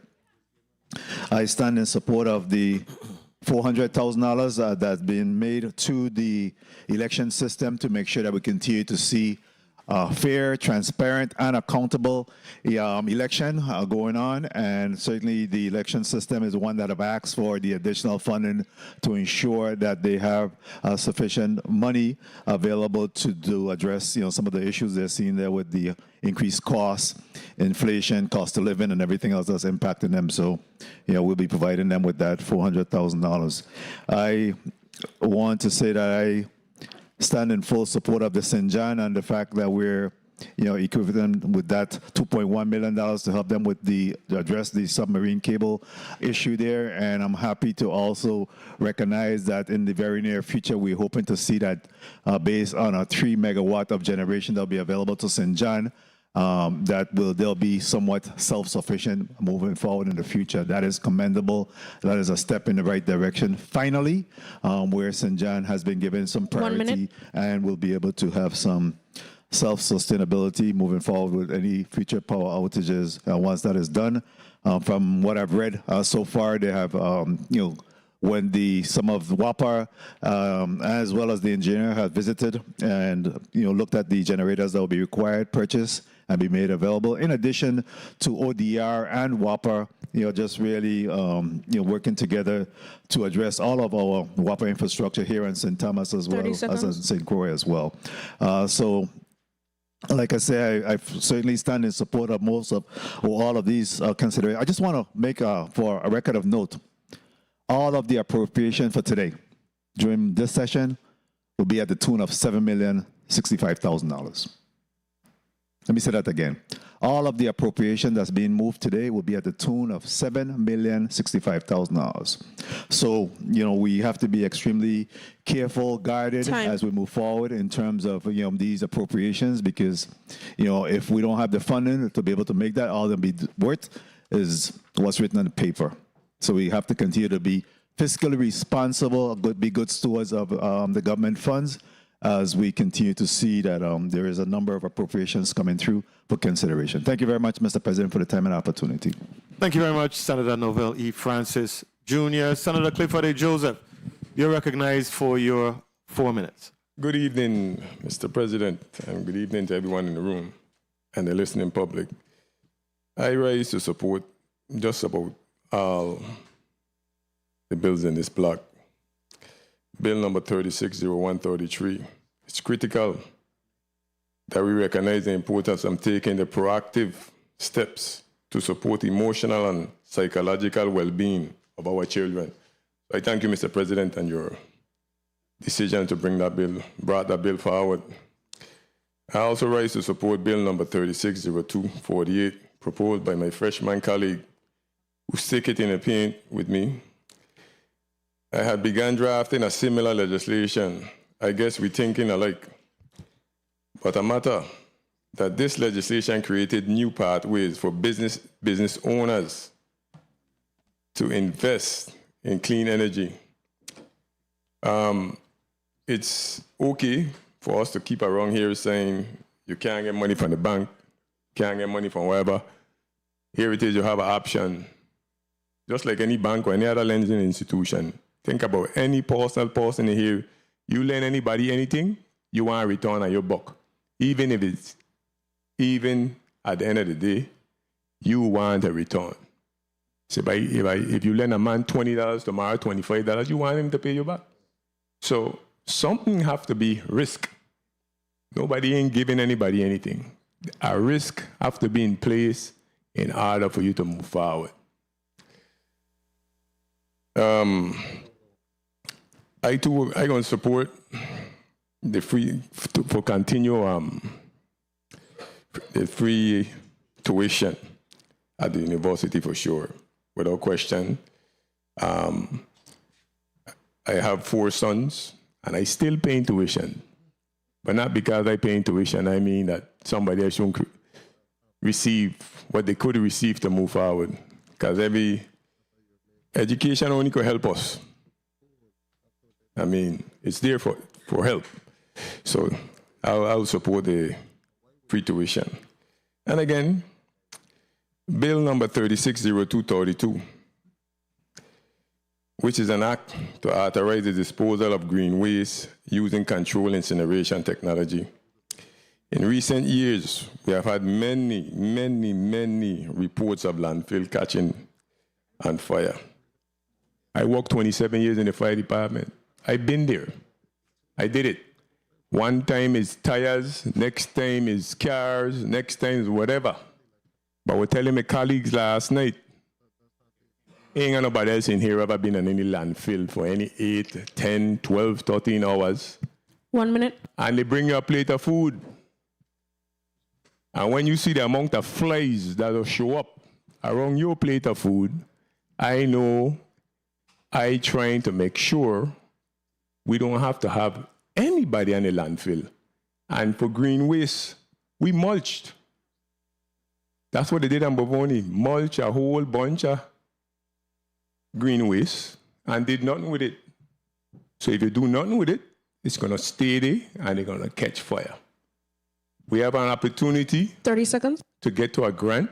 I stand in support of the $400,000 that's been made to the election system to make sure that we continue to see fair, transparent, and accountable election going on. And certainly the election system is one that have asked for the additional funding to ensure that they have sufficient money available to address some of the issues they're seeing there with the increased costs, inflation, cost of living, and everything else that's impacting them. So, we'll be providing them with that $400,000. I want to say that I stand in full support of the St. John and the fact that we're, equipping them with that $2.1 million to help them with address the submarine cable issue there. And I'm happy to also recognize that in the very near future, we're hoping to see that based on a 3 megawatt of generation that'll be available to St. John, they'll be somewhat self-sufficient moving forward in the future. That is commendable. That is a step in the right direction. Finally, where St. John has been given some priority and will be able to have some self-sustainability moving forward with any future power outages once that is done. From what I've read so far, they have, when some of the WAPR as well as the engineer have visited and looked at the generators that will be required, purchased, and be made available. In addition to ODR and WAPR, just really working together to address all of our WAPR infrastructure here in St. Thomas as well as in St. Croix as well. So, like I say, I certainly stand in support of most of all of these considerations. I just want to make for a record of note, all of the appropriation for today during this session will be at the tune of $7,065,000. Let me say that again. All of the appropriation that's being moved today will be at the tune of $7,065,000. So, we have to be extremely careful, guarded as we move forward in terms of, these appropriations, because, if we don't have the funding to be able to make that all them be worth is what's written on the paper. So we have to continue to be fiscally responsible, be good stewards of the government funds as we continue to see that there is a number of appropriations coming through for consideration. Thank you very much, Mr. President, for the time and opportunity. Thank you very much, Senator Novell E. Francis Jr. Senator Clifford A. Joseph, you're recognized for your 4 minutes. Good evening, Mr. President, and good evening to everyone in the room and the listening public. I rise to support just about all the bills in this block. Bill number 360133. It's critical that we recognize the importance of taking the proactive steps to support emotional and psychological well-being of our children. I thank you, Mr. President, and your decision to brought that bill forward. I also rise to support Bill number 360248, proposed by my freshman colleague who stick it in the paint with me. I had begun drafting a similar legislation. I guess we're thinking alike. But a matter that this legislation created new pathways for business owners to invest in clean energy. It's okay for us to keep around here saying you can't get money from the bank, can't get money from wherever. Here it is, you have an option. Just like any bank or any other lending institution. Think about any person in here. You lend anybody anything, you want a return on your buck. Even at the end of the day, you want a return. So if you lend a man $20 tomorrow, $25, you want him to pay you back. So something have to be risk. Nobody ain't giving anybody anything. A risk have to be in place in order for you to move forward. I going to support the free tuition at the university for sure, without question. I have 4 sons, and I still pay tuition, but not because I pay tuition. I mean that somebody else should receive what they could receive to move forward, because every education only could help us. I mean, it's there for help. So I'll support the free tuition. And again, Bill number 360232. which is an act to authorize the disposal of green waste using controlled incineration technology. In recent years, we have had many reports of landfill catching on fire. I worked 27 years in the fire department. I've been there. I did it. One time is tires, next time is cars, next time is whatever. But I was telling my colleagues last night, ain't got nobody else in here ever been in any landfill for any 8, 10, 12, 13 hours. 1 minute. And they bring you a plate of food. And when you see the amount of flies that will show up around your plate of food, I know I trying to make sure we don't have to have anybody in the landfill. And for green waste, we mulched. That's what they did in Bovoni, mulch a whole bunch of green waste and did nothing with it. So if you do nothing with it, it's going to stay there and it's going to catch fire. We have an opportunity 30 seconds to get to a grant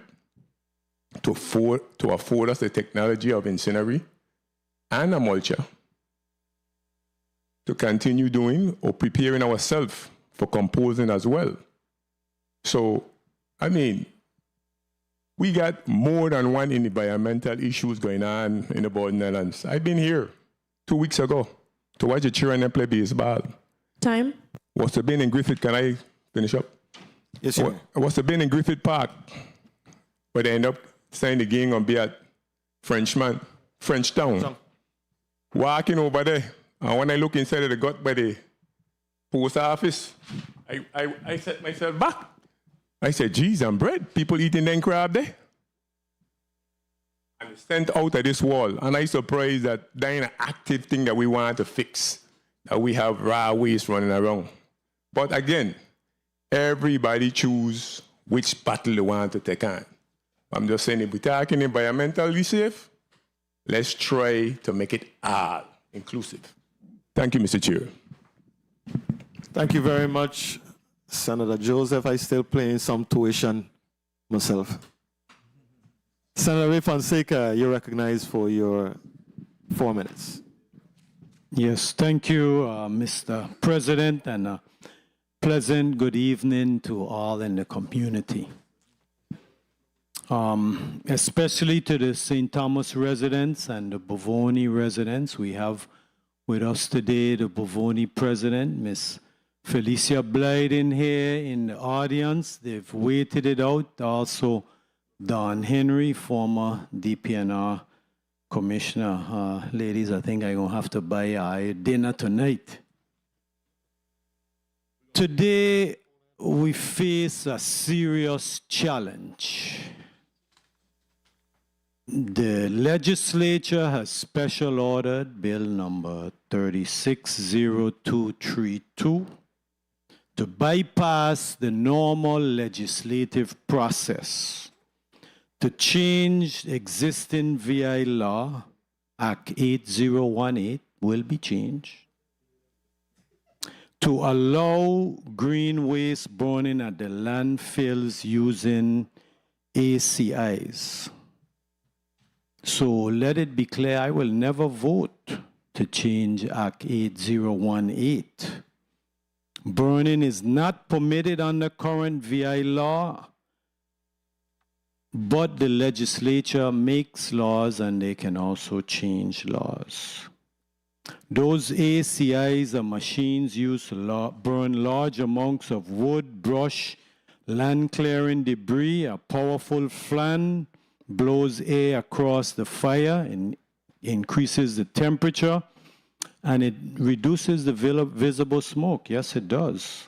to afford us the technology of incinery and a mulcher to continue doing or preparing ourselves for composing as well. So, I mean, we got more than one environmental issues going on in the Borden Islands. I've been here 2 weeks ago to watch the children play baseball. Time. Was to been in Griffith, can I finish up? Yes, sir. Was to been in Griffith Park, but they end up saying the game on be at Frenchtown. Walking over there, and when I look inside of the gut by the post office, I set myself back. I said, geez, I'm bread. People eating them crab there. I'm sent out of this wall, and I surprised that that ain't an active thing that we want to fix, that we have raw waste running around. But again, everybody choose which battle they want to take on. I'm just saying, if we're talking environmentally safe, let's try to make it all inclusive. Thank you, Mr. Chair. Thank you very much, Senator Joseph. I still playing some tuition myself. Senator Ray Fonseca, you're recognized for your 4 minutes. Yes, thank you, Mr. President, and a pleasant good evening to all in the community. Especially to the St. Thomas residents and the Bovoni residents. We have with us today the Bovoni president, Ms. Felicia Blyden, here in the audience. They've waited it out. Also, Don Henry, former DPNR commissioner. Ladies, I think I'm going to have to buy a dinner tonight. Today, we face a serious challenge. The legislature has special ordered Bill number 360232 to bypass the normal legislative process to change existing VI law, Act 8018 will be changed, to allow green waste burning at the landfills using ACIs. So let it be clear, I will never vote to change Act 8018. Burning is not permitted under current VI law, but the legislature makes laws and they can also change laws. Those ACIs are machines used to burn large amounts of wood, brush, land clearing debris. A powerful fan blows air across the fire and increases the temperature, and it reduces the visible smoke. Yes, it does.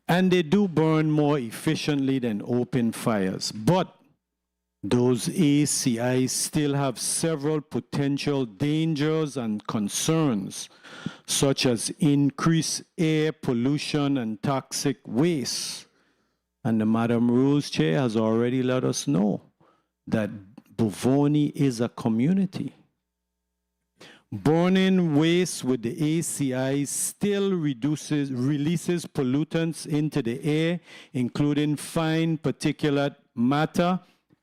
And they do burn more efficiently than open fires. But those ACIs still have several potential dangers and concerns, such as increased air pollution and toxic waste. And the Madam Rules Chair has already let us know that Bovoni is a community. Burning waste with the ACI still releases pollutants into the air, including fine particulate matter,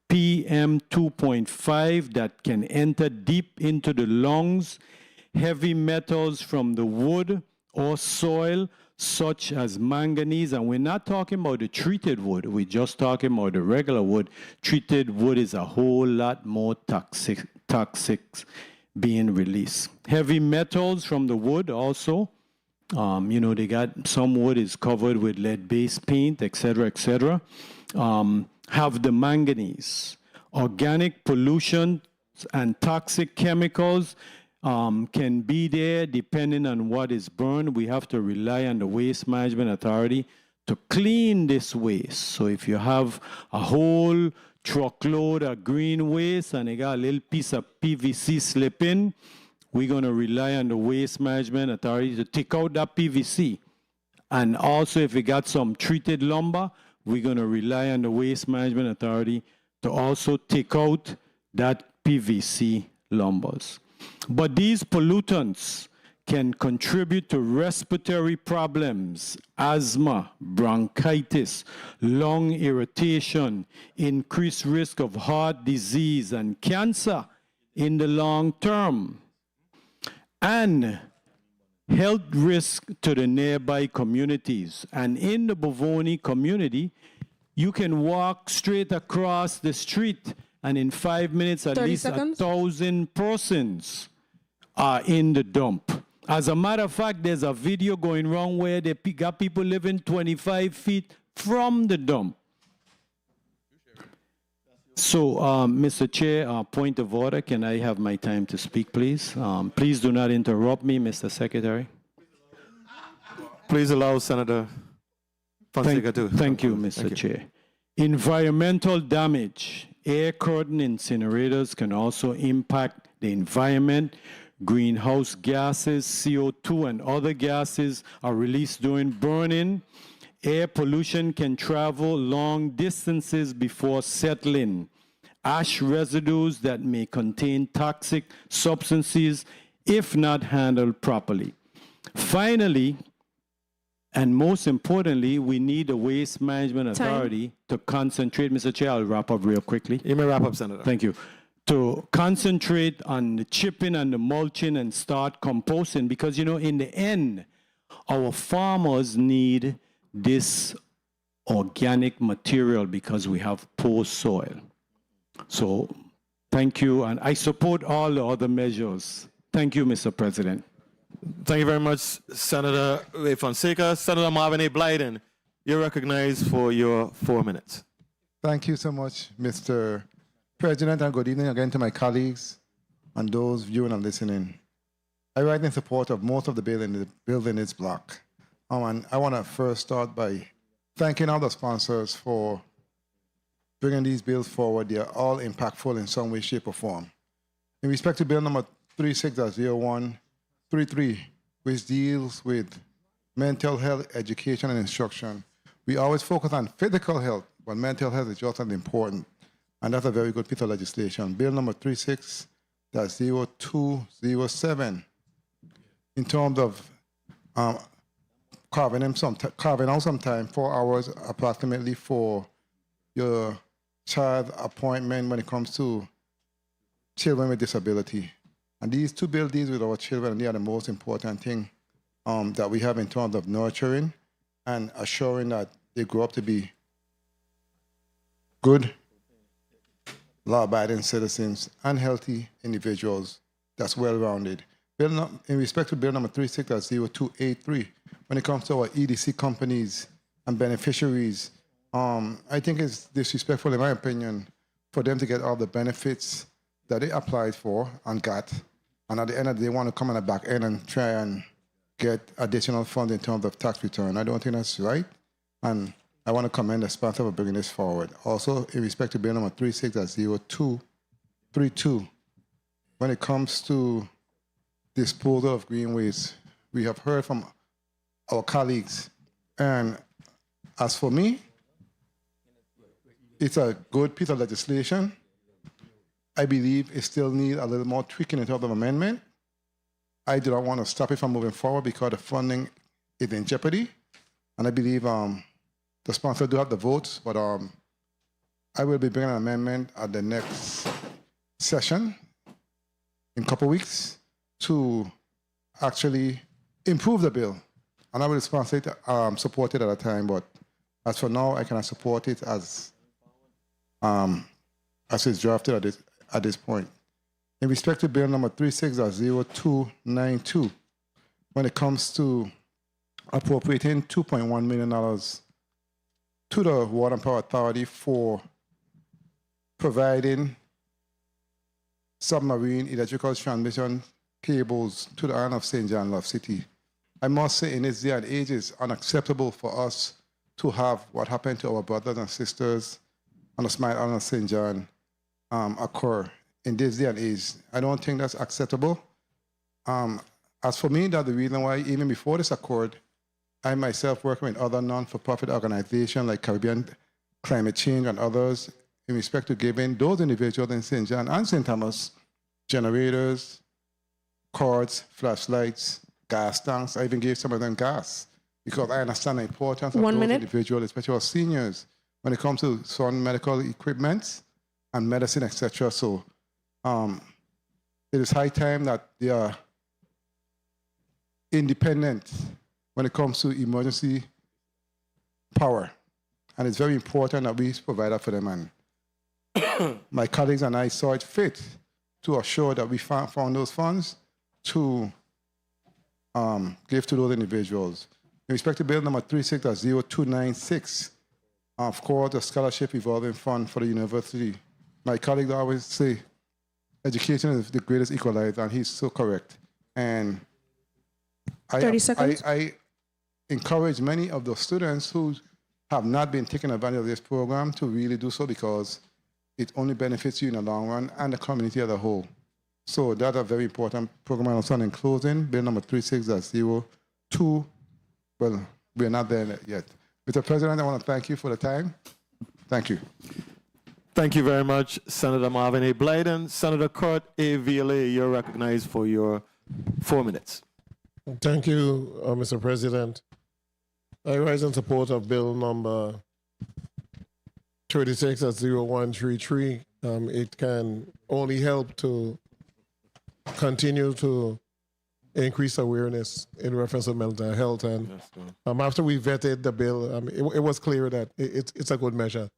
PM 2.5 that can enter deep into the lungs, heavy metals from the wood or soil, such as manganese. And we're not talking about the treated wood, we're just talking about the regular wood. Treated wood is a whole lot more toxic being released. Heavy metals from the wood also. They got some wood is covered with lead-based paint, etc., etc. Have the manganese. Organic pollution and toxic chemicals can be there depending on what is burned. We have to rely on the Waste Management Authority to clean this waste. So if you have a whole truckload of green waste and you got a little piece of PVC slip in, we're going to rely on the Waste Management Authority to take out that PVC. And also if we got some treated lumber, we're going to rely on the Waste Management Authority to also take out that PVC lumbers. But these pollutants can contribute to respiratory problems, asthma, bronchitis, lung irritation, increased risk of heart disease and cancer in the long term, and health risk to the nearby communities. And in the Bovoni community, you can walk straight across the street and in 5 minutes, at 30 least seconds. 1,000 persons are in the dump. As a matter of fact, there's a video going around where they got people living 25 feet from the dump. So, Mr. Chair, point of order. Can I have my time to speak, please? Please do not interrupt me, Mr. Secretary. Please allow Senator Fonseca to. Thank you, Mr. Chair. Environmental damage. Air curtain incinerators can also impact the environment. Greenhouse gases, CO2, and other gases are released during burning. Air pollution can travel long distances before settling. Ash residues that may contain toxic substances if not handled properly. Finally, and most importantly, we need a Waste Management Authority to concentrate. Mr. Chair, I'll wrap up real quickly. You may wrap up, Senator. Thank you. To concentrate on the chipping and the mulching and start composting, because, in the end, our farmers need this organic material because we have poor soil. So thank you, and I support all the other measures. Thank you, Mr. President. Thank you very much, Senator Ray Fonseca. Senator Marvin A. Blyden, you're recognized for your 4 minutes. Thank you so much, Mr. President, and good evening again to my colleagues and those viewing and listening. I write in support of most of the bill in this block. And I want to first start by thanking all the sponsors for bringing these bills forward. They are all impactful in some way, shape, or form. In respect to bill number 36-0133, which deals with mental health, education, and instruction, we always focus on physical health, but mental health is just as important. And that's a very good piece of legislation. Bill number 36-0207, in terms of carving out some time, 4 hours approximately, for your child appointment when it comes to children with disability. And these two bills deal with our children, and they are the most important thing that we have in terms of nurturing and assuring that they grow up to be good, law-abiding citizens and healthy individuals that's well-rounded. In respect to bill number 36-0283, when it comes to our EDC companies and beneficiaries, I think it's disrespectful, in my opinion, for them to get all the benefits that they applied for and got, and at the end of the day, they want to come on the back end and try and get additional funds in terms of tax return. I don't think that's right, and I want to commend the sponsor for bringing this forward. Also, in respect to bill number 36-0232, when it comes to disposal of green waste, we have heard from our colleagues, and as for me, it's a good piece of legislation. I believe it still needs a little more tweaking in terms of amendment. I do not want to stop it from moving forward because the funding is in jeopardy, and I believe the sponsor do have the votes, but I will be bringing an amendment at the next session in a couple weeks to actually improve the bill. And I will support it at a time, but as for now, I cannot support it as it's drafted at this point. In respect to bill number 36.0292, when it comes to appropriating $2.1 million to the Water and Power Authority for providing submarine electrical transmission cables to the island of St. John, Love City. I must say in this day and age, it's unacceptable for us to have what happened to our brothers and sisters on the small island of St. John occur in this day and age. I don't think that's acceptable. As for me, that's the reason why even before this occurred, I myself working with other non-for-profit organizations like Caribbean Climate Change and others in respect to giving those individuals in St. John and St. Thomas generators, cords, flashlights, gas tanks. I even gave some of them gas because I understand the importance of those individuals, especially our seniors, when it comes to some medical equipment and medicine, etc. So it is high time that they are independent when it comes to emergency power. And it's very important that we provide that for them. And my colleagues and I saw it fit to assure that we found those funds to give to those individuals. In respect to bill number 36.0296, of course, the scholarship revolving fund for the university. My colleagues always say education is the greatest equalizer, and he's so correct. And 30 seconds. I encourage many of the students who have not been taking advantage of this program to really do so because it only benefits you in the long run and the community as a whole. So that's a very important program. Also, in closing, bill number 36.02. Well, we're not there yet. Mr. President, I want to thank you for the time. Thank you. Thank you very much, Senator Marvin A. Blyden. Senator Kurt A. Viale, you're recognized for your 4 minutes. Thank you, Mr. President. I rise in support of bill number 36.0133. It can only help to continue to increase awareness in reference to mental health. And after we vetted the bill, it was clear that it's a good measure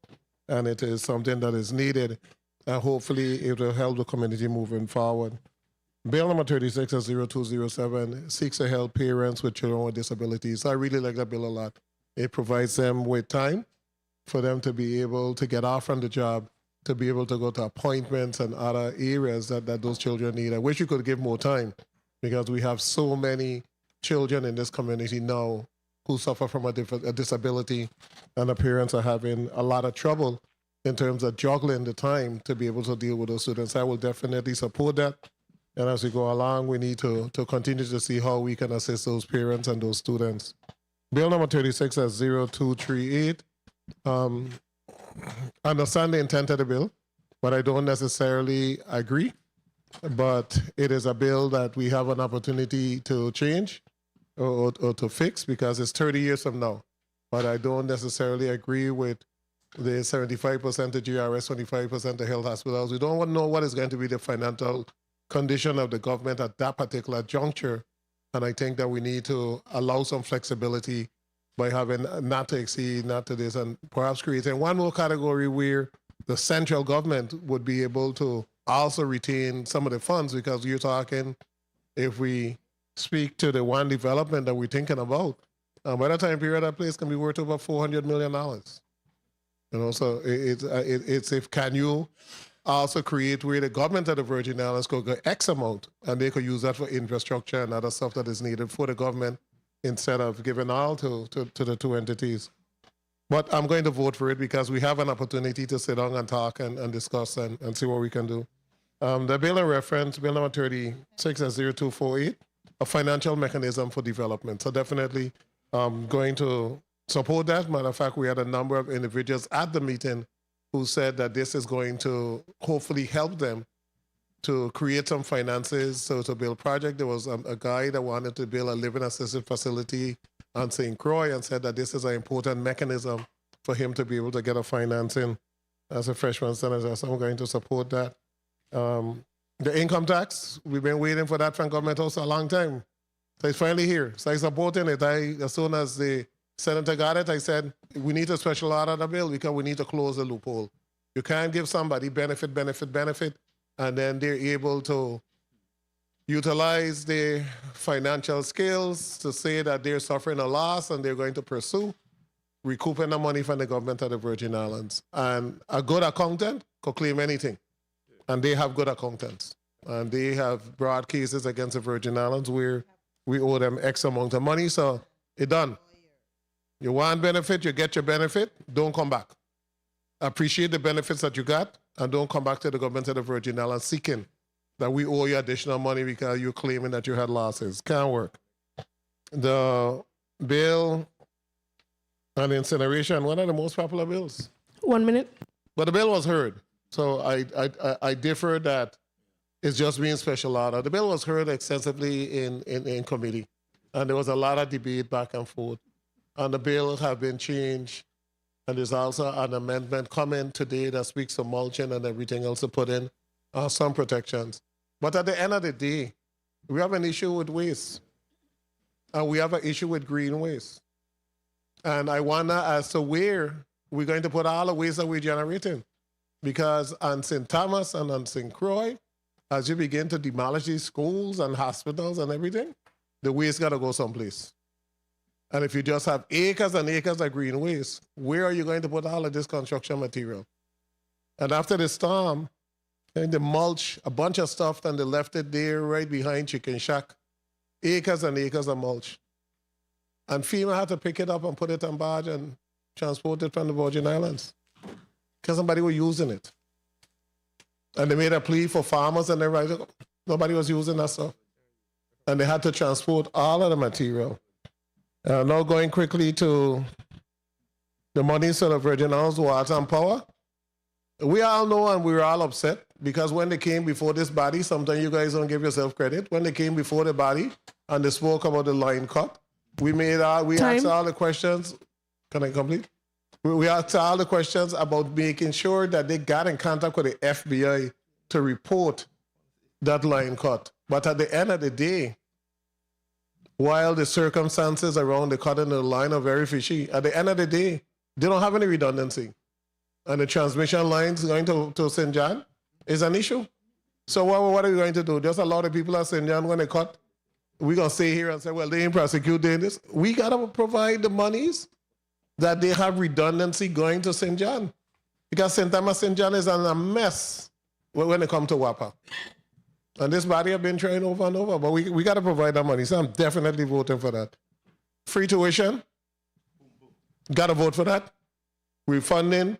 and it is something that is needed. And hopefully it will help the community moving forward. Bill number 36.0207 seeks to help parents with children with disabilities. I really like that bill a lot. It provides them with time for them to be able to get off from the job, to be able to go to appointments and other areas that those children need. I wish you could give more time because we have so many children in this community now who suffer from a disability, and the parents are having a lot of trouble in terms of juggling the time to be able to deal with those students. I will definitely support that. And as we go along, we need to continue to see how we can assist those parents and those students. Bill number 36.0238. Understand the intent of the bill, but I don't necessarily agree. But it is a bill that we have an opportunity to change or to fix because it's 30 years from now. But I don't necessarily agree with the 75% to GRS, 25% to health hospitals. We don't want to know what is going to be the financial condition of the government at that particular juncture. And I think that we need to allow some flexibility by having not to exceed, not to this, and perhaps creating one more category where the central government would be able to also retain some of the funds, because you're talking, if we speak to the one development that we're thinking about, by the time period, that place can be worth over $400 million. You know, so it's if can you also create where the government of the Virgin Islands could go X amount and they could use that for infrastructure and other stuff that is needed for the government instead of giving all to the two entities. But I'm going to vote for it because we have an opportunity to sit down and talk and discuss and see what we can do. The bill in reference, bill number 36.0248, a financial mechanism for development. So definitely going to support that. Matter of fact, we had a number of individuals at the meeting who said that this is going to hopefully help them to create some finances so to build project. There was a guy that wanted to build a living assisted facility on St. Croix and said that this is an important mechanism for him to be able to get a financing. as a freshman senator, so I'm going to support that. The income tax, we've been waiting for that from government also a long time. So it's finally here. So I'm supporting it. As soon as the senator got it, I said, we need a special order of the bill because we need to close the loophole. You can't give somebody benefit, and then they're able to utilize their financial skills to say that they're suffering a loss and they're going to pursue recouping the money from the government of the Virgin Islands. And a good accountant could claim anything. And they have good accountants. And they have brought cases against the Virgin Islands where we owe them X amount of money. So it's done. You want benefit, you get your benefit, don't come back. Appreciate the benefits that you got and don't come back to the government of the Virgin Islands seeking that we owe you additional money because you're claiming that you had losses. Can't work. The bill on incineration, one of the most popular bills. 1 minute. But the bill was heard. So I differ that it's just being special order. The bill was heard extensively in committee. And there was a lot of debate back and forth. And the bill have been changed. And there's also an amendment coming today that speaks of mulching and everything else to put in some protections. But at the end of the day, we have an issue with waste. And we have an issue with green waste. And I wonder as to where we're going to put all the waste that we're generating. Because on St. Thomas and on St. Croix, as you begin to demolish these schools and hospitals and everything, the waste got to go someplace. And if you just have acres and acres of green waste, where are you going to put all of this construction material? And after the storm, they mulch a bunch of stuff and they left it there right behind Chicken Shack. Acres and acres of mulch. And FEMA had to pick it up and put it on barge and transport it from the Virgin Islands. Because somebody was using it. And they made a plea for farmers and everybody. Nobody was using that stuff. And they had to transport all of the material. Now going quickly to the money to the Virgin Islands Water and Power. We all know and we were all upset because when they came before this body, sometimes you guys don't give yourself credit. When they came before the body and they spoke about the line cut, we asked all the questions. Can I complete? We asked all the questions about making sure that they got in contact with the FBI to report that line cut. But at the end of the day, while the circumstances around the cutting of the line are very fishy, at the end of the day, they don't have any redundancy. And the transmission lines going to St. John is an issue. So what are we going to do? Just allow the people at St. John when they cut? We're going to stay here and say, well, they ain't prosecuting this. We got to provide the monies that they have redundancy going to St. John. Because St. Thomas St. John is in a mess when it comes to WAPA. And this body have been trying over and over, but we got to provide that money. So I'm definitely voting for that. Free tuition, got to vote for that. Refunding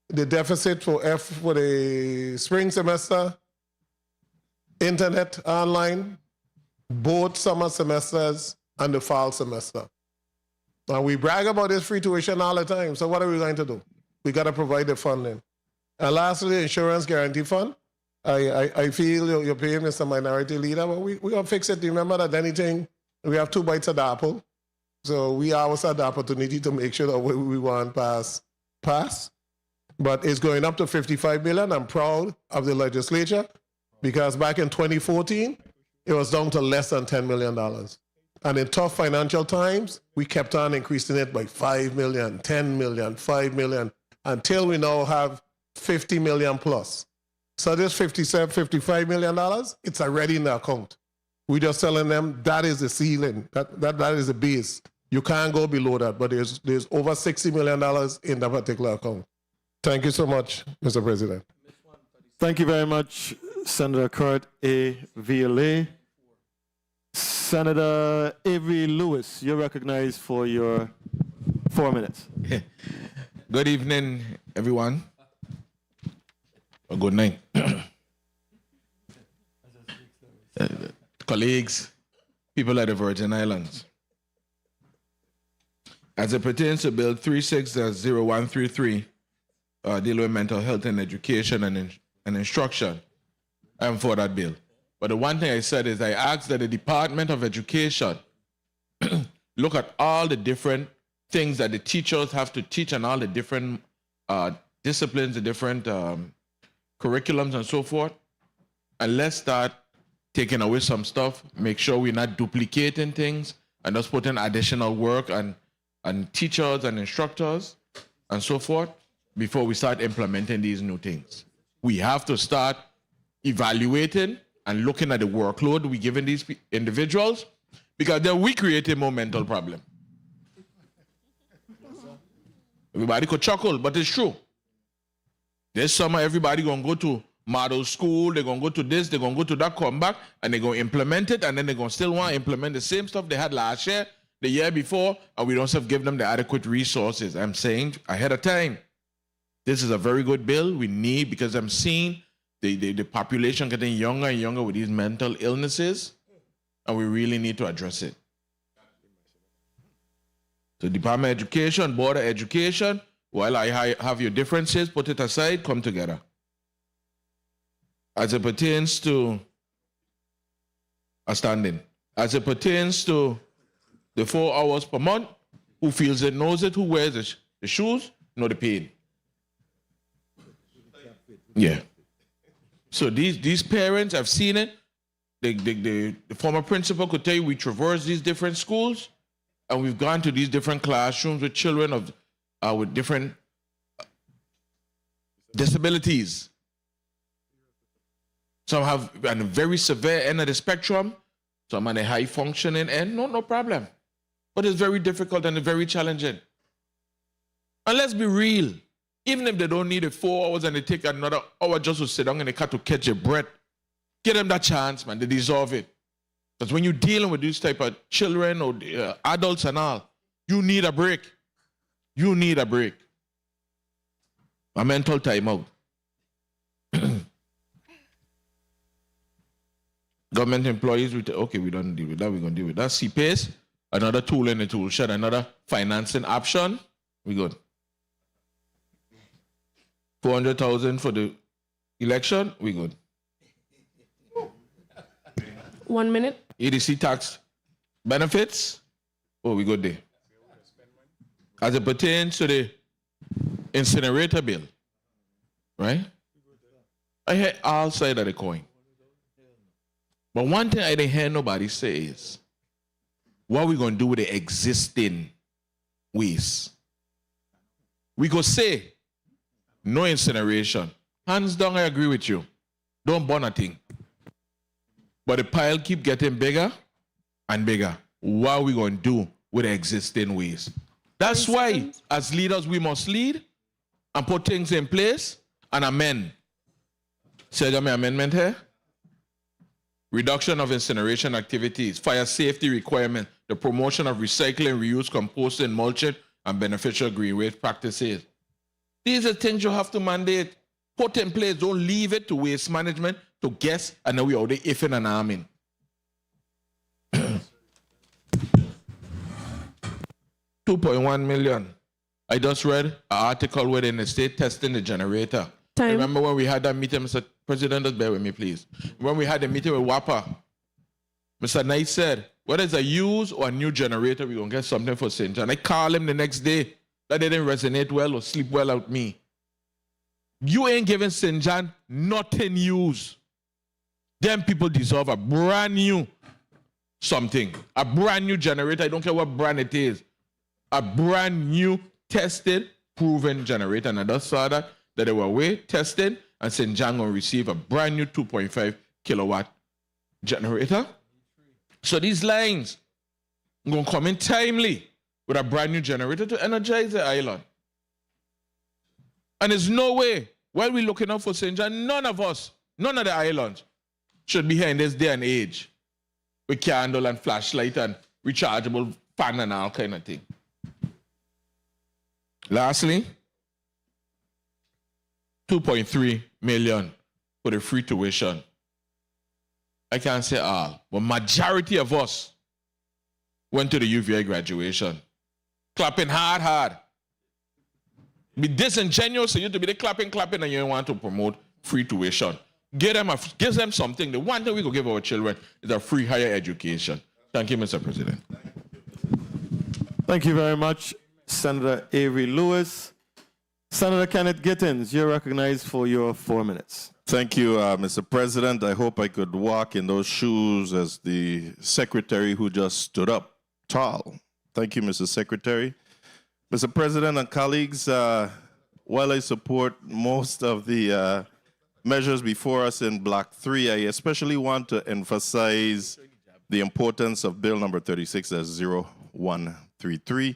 the deficit for the spring semester, internet, online, both summer semesters and the fall semester. And we brag about this free tuition all the time. So what are we going to do? We got to provide the funding. And lastly, the insurance guarantee fund. I feel you're paying Mr. Minority Leader, but we're going to fix it. Remember that anything, we have two bites of the apple. So we always have the opportunity to make sure that what we want pass. But it's going up to 55 billion. I'm proud of the legislature because back in 2014, it was down to less than $10 million. And in tough financial times, we kept on increasing it by 5 million, 10 million, 5 million, until we now have 50 million plus. So this $55 million, it's already in the account. We're just telling them that is the ceiling, that is the base. You can't go below that, but there's over $60 million in that particular account. Thank you so much, Mr. President. Thank you very much, Senator Kurt A. Violet. Senator Avery Lewis, you're recognized for your 4 minutes. Good evening, everyone. Or good night. Colleagues, people at the Virgin Islands. As it pertains to Bill 36-0133, dealing with mental health and education and instruction, I'm for that bill. But the one thing I said is I asked that the Department of Education look at all the different things that the teachers have to teach and all the different disciplines, the different curriculums and so forth. And let's start taking away some stuff, make sure we're not duplicating things, and just put in additional work and teachers and instructors and so forth before we start implementing these new things. We have to start evaluating and looking at the workload we're giving these individuals, because then we creating more mental problem. Everybody could chuckle, but it's true. This summer, everybody gonna go to model school, they're gonna go to this, they're gonna go to that, come back, and they're gonna implement it, and then they're gonna still want to implement the same stuff they had last year, the year before, and we don't have give them the adequate resources. I'm saying ahead of time, this is a very good bill we need, because I'm seeing the population getting younger and younger with these mental illnesses, and we really need to address it. So Department of Education, Board of Education, while I have your differences, put it aside, come together. As it pertains to standing, as it pertains to the 4 hours per month, who feels it, knows it, who wears the shoes, know the pain. Yeah. So these parents, I've seen it. The former principal could tell you we traverse these different schools, and we've gone to these different classrooms with children with different disabilities. Some have a very severe end of the spectrum, some on a high functioning end, no problem. But it's very difficult and it's very challenging. And let's be real, even if they don't need it 4 hours and they take another hour just to sit down in the car to catch a breath, give them that chance, man, they deserve it. Because when you're dealing with these type of children or adults and all, you need a break. You need a break. A mental timeout. Government employees, okay, we don't deal with that, we're going to deal with that. CPACE, another tool in the tool shed, another financing option, we good. 400,000 for the election, we good. 1 minute. EDC tax benefits, oh, we good there. As it pertains to the incinerator bill, right? I hear all sides of the coin. But one thing I didn't hear nobody say is, what are we going to do with the existing waste? We could say, no incineration. Hands down, I agree with you. Don't burn a thing. But the pile keep getting bigger and bigger. What are we going to do with the existing waste? That's why, as leaders, we must lead and put things in place and amend. Say my amendment here. Reduction of incineration activities, fire safety requirement, the promotion of recycling, reuse, composting, mulching, and beneficial green waste practices. These are things you have to mandate. Put in place. Don't leave it to waste management to guess, and then we already ifing and arming. 2.1 million. I just read an article within the state testing the generator. Time. Remember when we had that meeting, Mr. President, just bear with me, please. When we had the meeting with WAPA, Mr. Knight said, whether it's a used or a new generator, we're going to get something for St. John. I called him the next day. That didn't resonate well or sleep well with me. You ain't giving St. John nothing used. Them people deserve a brand new something. A brand new generator. I don't care what brand it is. A brand new, tested, proven generator. And I just saw that they were away, tested, and St. John will receive a brand new 2.5 kilowatt generator. So these lines are going to come in timely with a brand new generator to energize the island. And there's no way, while we're looking out for St. John, none of us, none of the islands should be here in this day and age with candle and flashlight and rechargeable fan and all kind of thing. Lastly, 2.3 million for the free tuition. I can't say all, but majority of us went to the UVI graduation. Clapping hard. Be disingenuous for you to be the clapping, and you don't want to promote free tuition. Give them something. The one thing we could give our children is a free higher education. Thank you, Mr. President. Thank you very much, Senator Avery Lewis. Senator Kenneth Gittins, you're recognized for your 4 minutes. Thank you, Mr. President. I hope I could walk in those shoes as the secretary who just stood up tall. Thank you, Mr. Secretary. Mr. President and colleagues, while I support most of the measures before us in Block 3, I especially want to emphasize the importance of Bill number 36 as 0133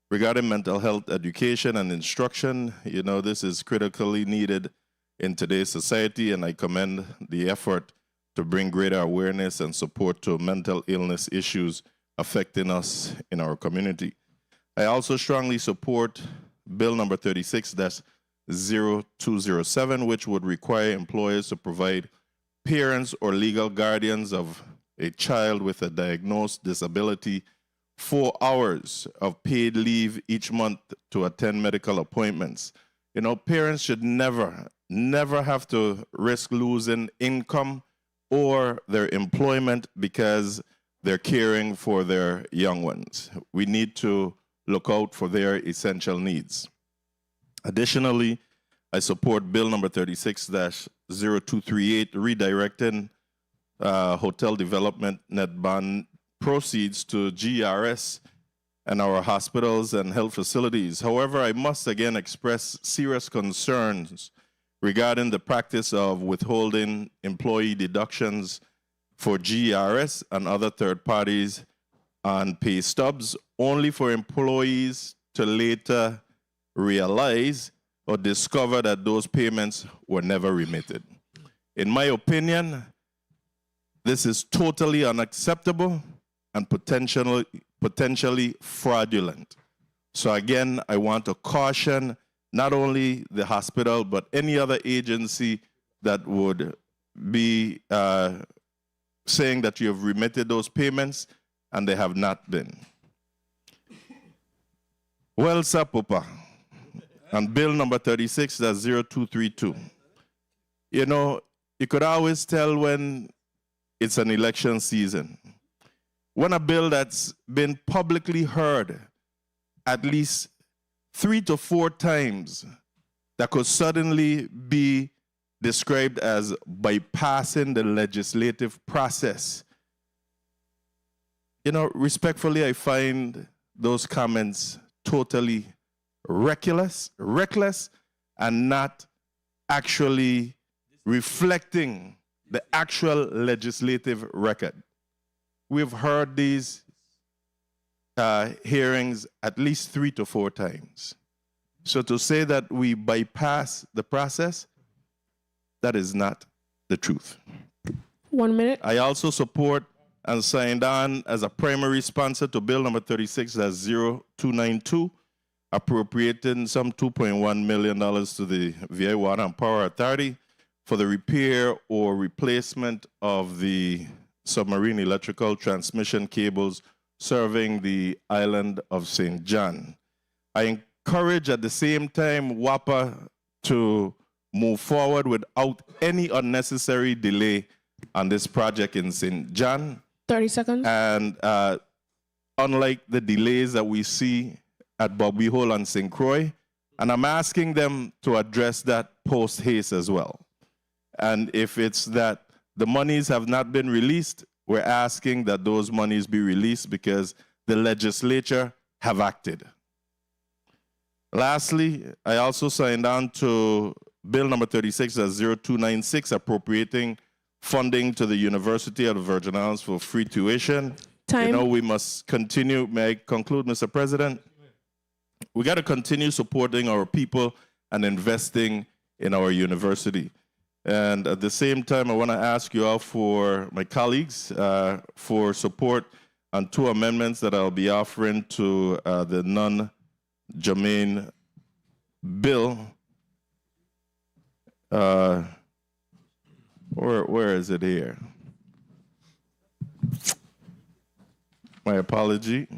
regarding mental health education and instruction. You know, this is critically needed in today's society, and I commend the effort to bring greater awareness and support to mental illness issues affecting us in our community. I also strongly support Bill number 36-0207, which would require employers to provide parents or legal guardians of a child with a diagnosed disability 4 hours of paid leave each month to attend medical appointments. You know, parents should never have to risk losing income or their employment because they're caring for their young ones. We need to look out for their essential needs. Additionally, I support Bill number 36-0238, redirecting hotel development net bond proceeds to GRS and our hospitals and health facilities. However, I must again express serious concerns regarding the practice of withholding employee deductions for GRS and other third parties on pay stubs, only for employees to later realize or discover that those payments were never remitted. In my opinion, this is totally unacceptable and potentially fraudulent. So again, I want to caution not only the hospital, but any other agency that would be saying that you have remitted those payments and they have not been. Well, Sapupa, and Bill number 36-0232. You know, you could always tell when it's an election season. When a bill that's been publicly heard at least 3 to 4 times that could suddenly be described as bypassing the legislative process. You know, respectfully, I find those comments totally reckless, and not actually reflecting the actual legislative record. We've heard these hearings at least 3 to 4 times. So to say that we bypass the process, that is not the truth. 1 minute. I also support and signed on as a primary sponsor to Bill number 36-0292, appropriating some $2.1 million to the VI Water and Power Authority for the repair or replacement of the submarine electrical transmission cables serving the island of St. John. I encourage at the same time WAPA to move forward without any unnecessary delay on this project in St. John. 30 seconds. And unlike the delays that we see at Bobby Hole and St. Croix, and I'm asking them to address that post haste as well. And if it's that the monies have not been released, we're asking that those monies be released because the legislature have acted. Lastly, I also signed on to Bill number 36-0296, appropriating funding to the University of the Virgin Islands for free tuition. Time. You know, we must continue. May I conclude, Mr. President? We got to continue supporting our people and investing in our university. And at the same time, I want to ask you all, for my colleagues, for support on 2 amendments that I'll be offering to the non-germane bill. Where is it here? My apology.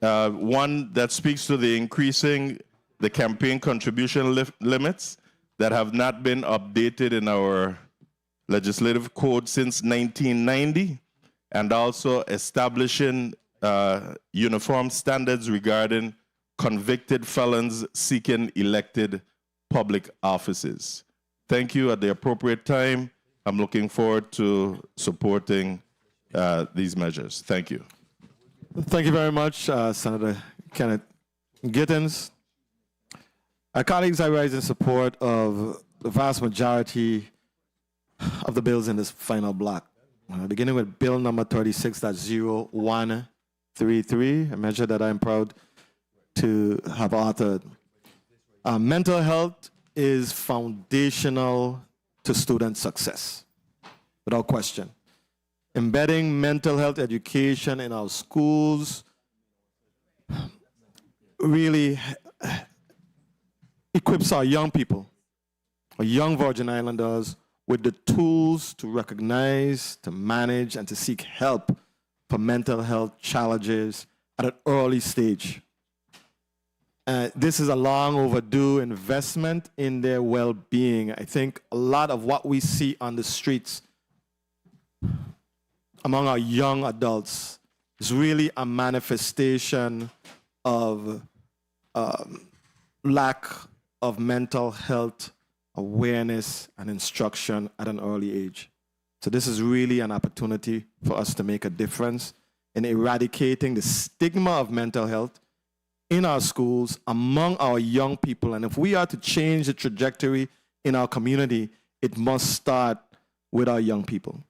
One that speaks to the increasing the campaign contribution limits that have not been updated in our legislative code since 1990, and also establishing uniform standards regarding convicted felons seeking elected public offices. Thank you. At the appropriate time, I'm looking forward to supporting these measures. Thank you. Thank you very much, Senator Kenneth Gittens. Colleagues, I rise in support of the vast majority of the bills in this final block. Beginning with Bill number 36.0133, a measure that I'm proud to have authored. Mental health is foundational to student success, without question. Embedding mental health education in our schools really equips our young people, our young Virgin Islanders, with the tools to recognize, to manage, and to seek help for mental health challenges at an early stage. This is a long overdue investment in their well-being. I think a lot of what we see on the streets among our young adults is really a manifestation of lack of mental health awareness and instruction at an early age. So this is really an opportunity for us to make a difference in eradicating the stigma of mental health in our schools, among our young people. And if we are to change the trajectory in our community, it must start with our young people.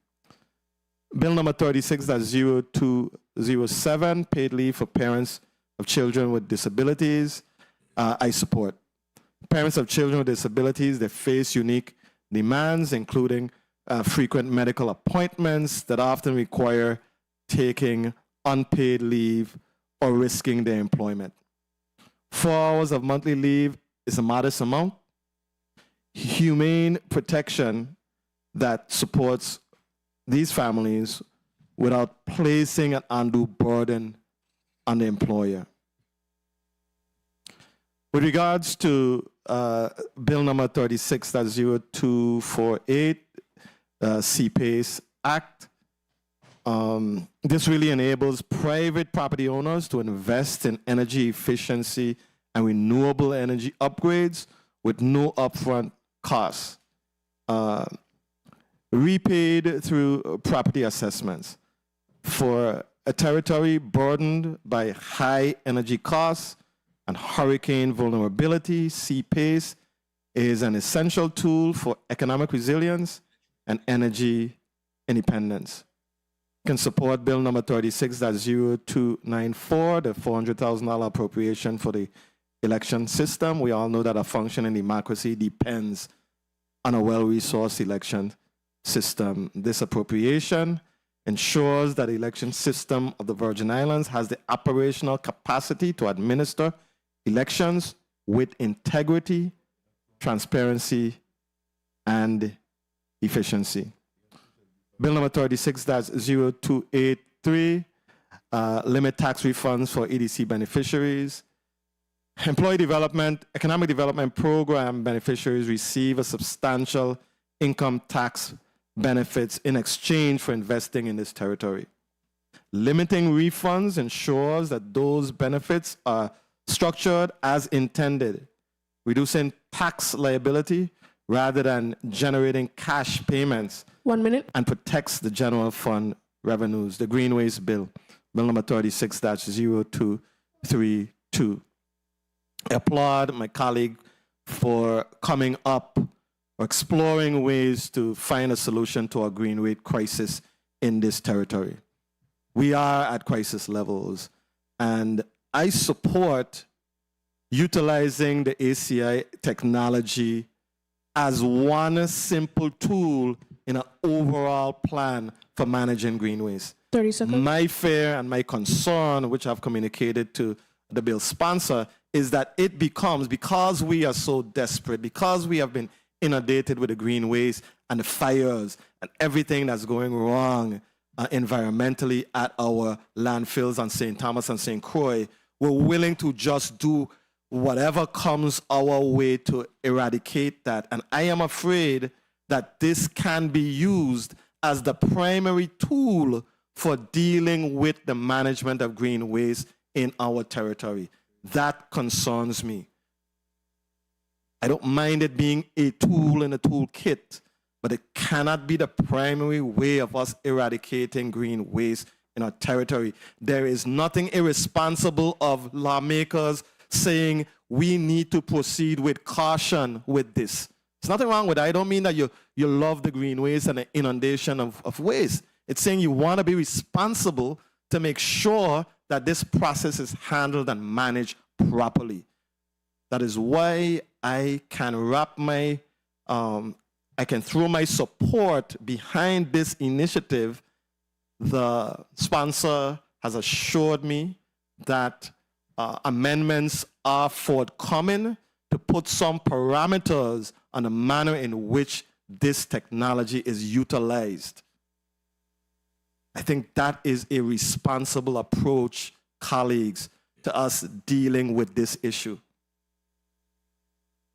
Bill number 36.0207, paid leave for parents of children with disabilities, I support. Parents of children with disabilities, they face unique demands, including frequent medical appointments that often require taking unpaid leave or risking their employment. 4 hours of monthly leave is a modest amount. Humane protection that supports these families without placing an undue burden on the employer. With regards to Bill number 36.0248, CPACE Act, this really enables private property owners to invest in energy efficiency and renewable energy upgrades with no upfront costs, repaid through property assessments. For a territory burdened by high energy costs and hurricane vulnerability, CPACE is an essential tool for economic resilience and energy independence. Can support Bill number 36.0294, the $400,000 appropriation for the election system. We all know that a functioning democracy depends on a well-resourced election system. This appropriation ensures that the election system of the Virgin Islands has the operational capacity to administer elections with integrity, transparency, and efficiency. Bill number 36.0283, limit tax refunds for EDC beneficiaries. Employee development, economic development program beneficiaries receive a substantial income tax benefits in exchange for investing in this territory. Limiting refunds ensures that those benefits are structured as intended, reducing tax liability rather than generating cash payments. 1 minute. And protects the general fund revenues. The Greenways Bill, Bill number 36.0232. I applaud my colleague for coming up or exploring ways to find a solution to our Greenway crisis in this territory. We are at crisis levels, and I support utilizing the ACI technology as one simple tool in an overall plan for managing greenways. 30 seconds. My fear and my concern, which I've communicated to the bill sponsor, is that it becomes, because we are so desperate, because we have been inundated with the greenways and the fires and everything that's going wrong environmentally at our landfills on St. Thomas and St. Croix, we're willing to just do whatever comes our way to eradicate that. And I am afraid that this can be used as the primary tool for dealing with the management of greenways in our territory. That concerns me. I don't mind it being a tool in a toolkit, but it cannot be the primary way of us eradicating green waste in our territory. There is nothing irresponsible of lawmakers saying we need to proceed with caution with this. There's nothing wrong with that. I don't mean that you love the green waste and the inundation of waste. It's saying you want to be responsible to make sure that this process is handled and managed properly. That is why I can I can throw my support behind this initiative. The sponsor has assured me that amendments are forthcoming to put some parameters on the manner in which this technology is utilized. I think that is a responsible approach, colleagues, to us dealing with this issue.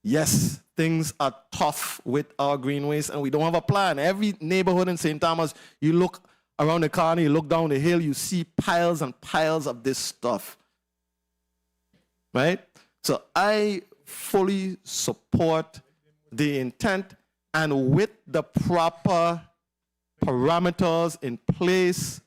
Yes, things are tough with our green waste and we don't have a plan. Every neighborhood in St. Thomas, you look around the corner, you look down the hill, you see piles and piles of this stuff. Right? So I fully support the intent, and with the proper parameters in place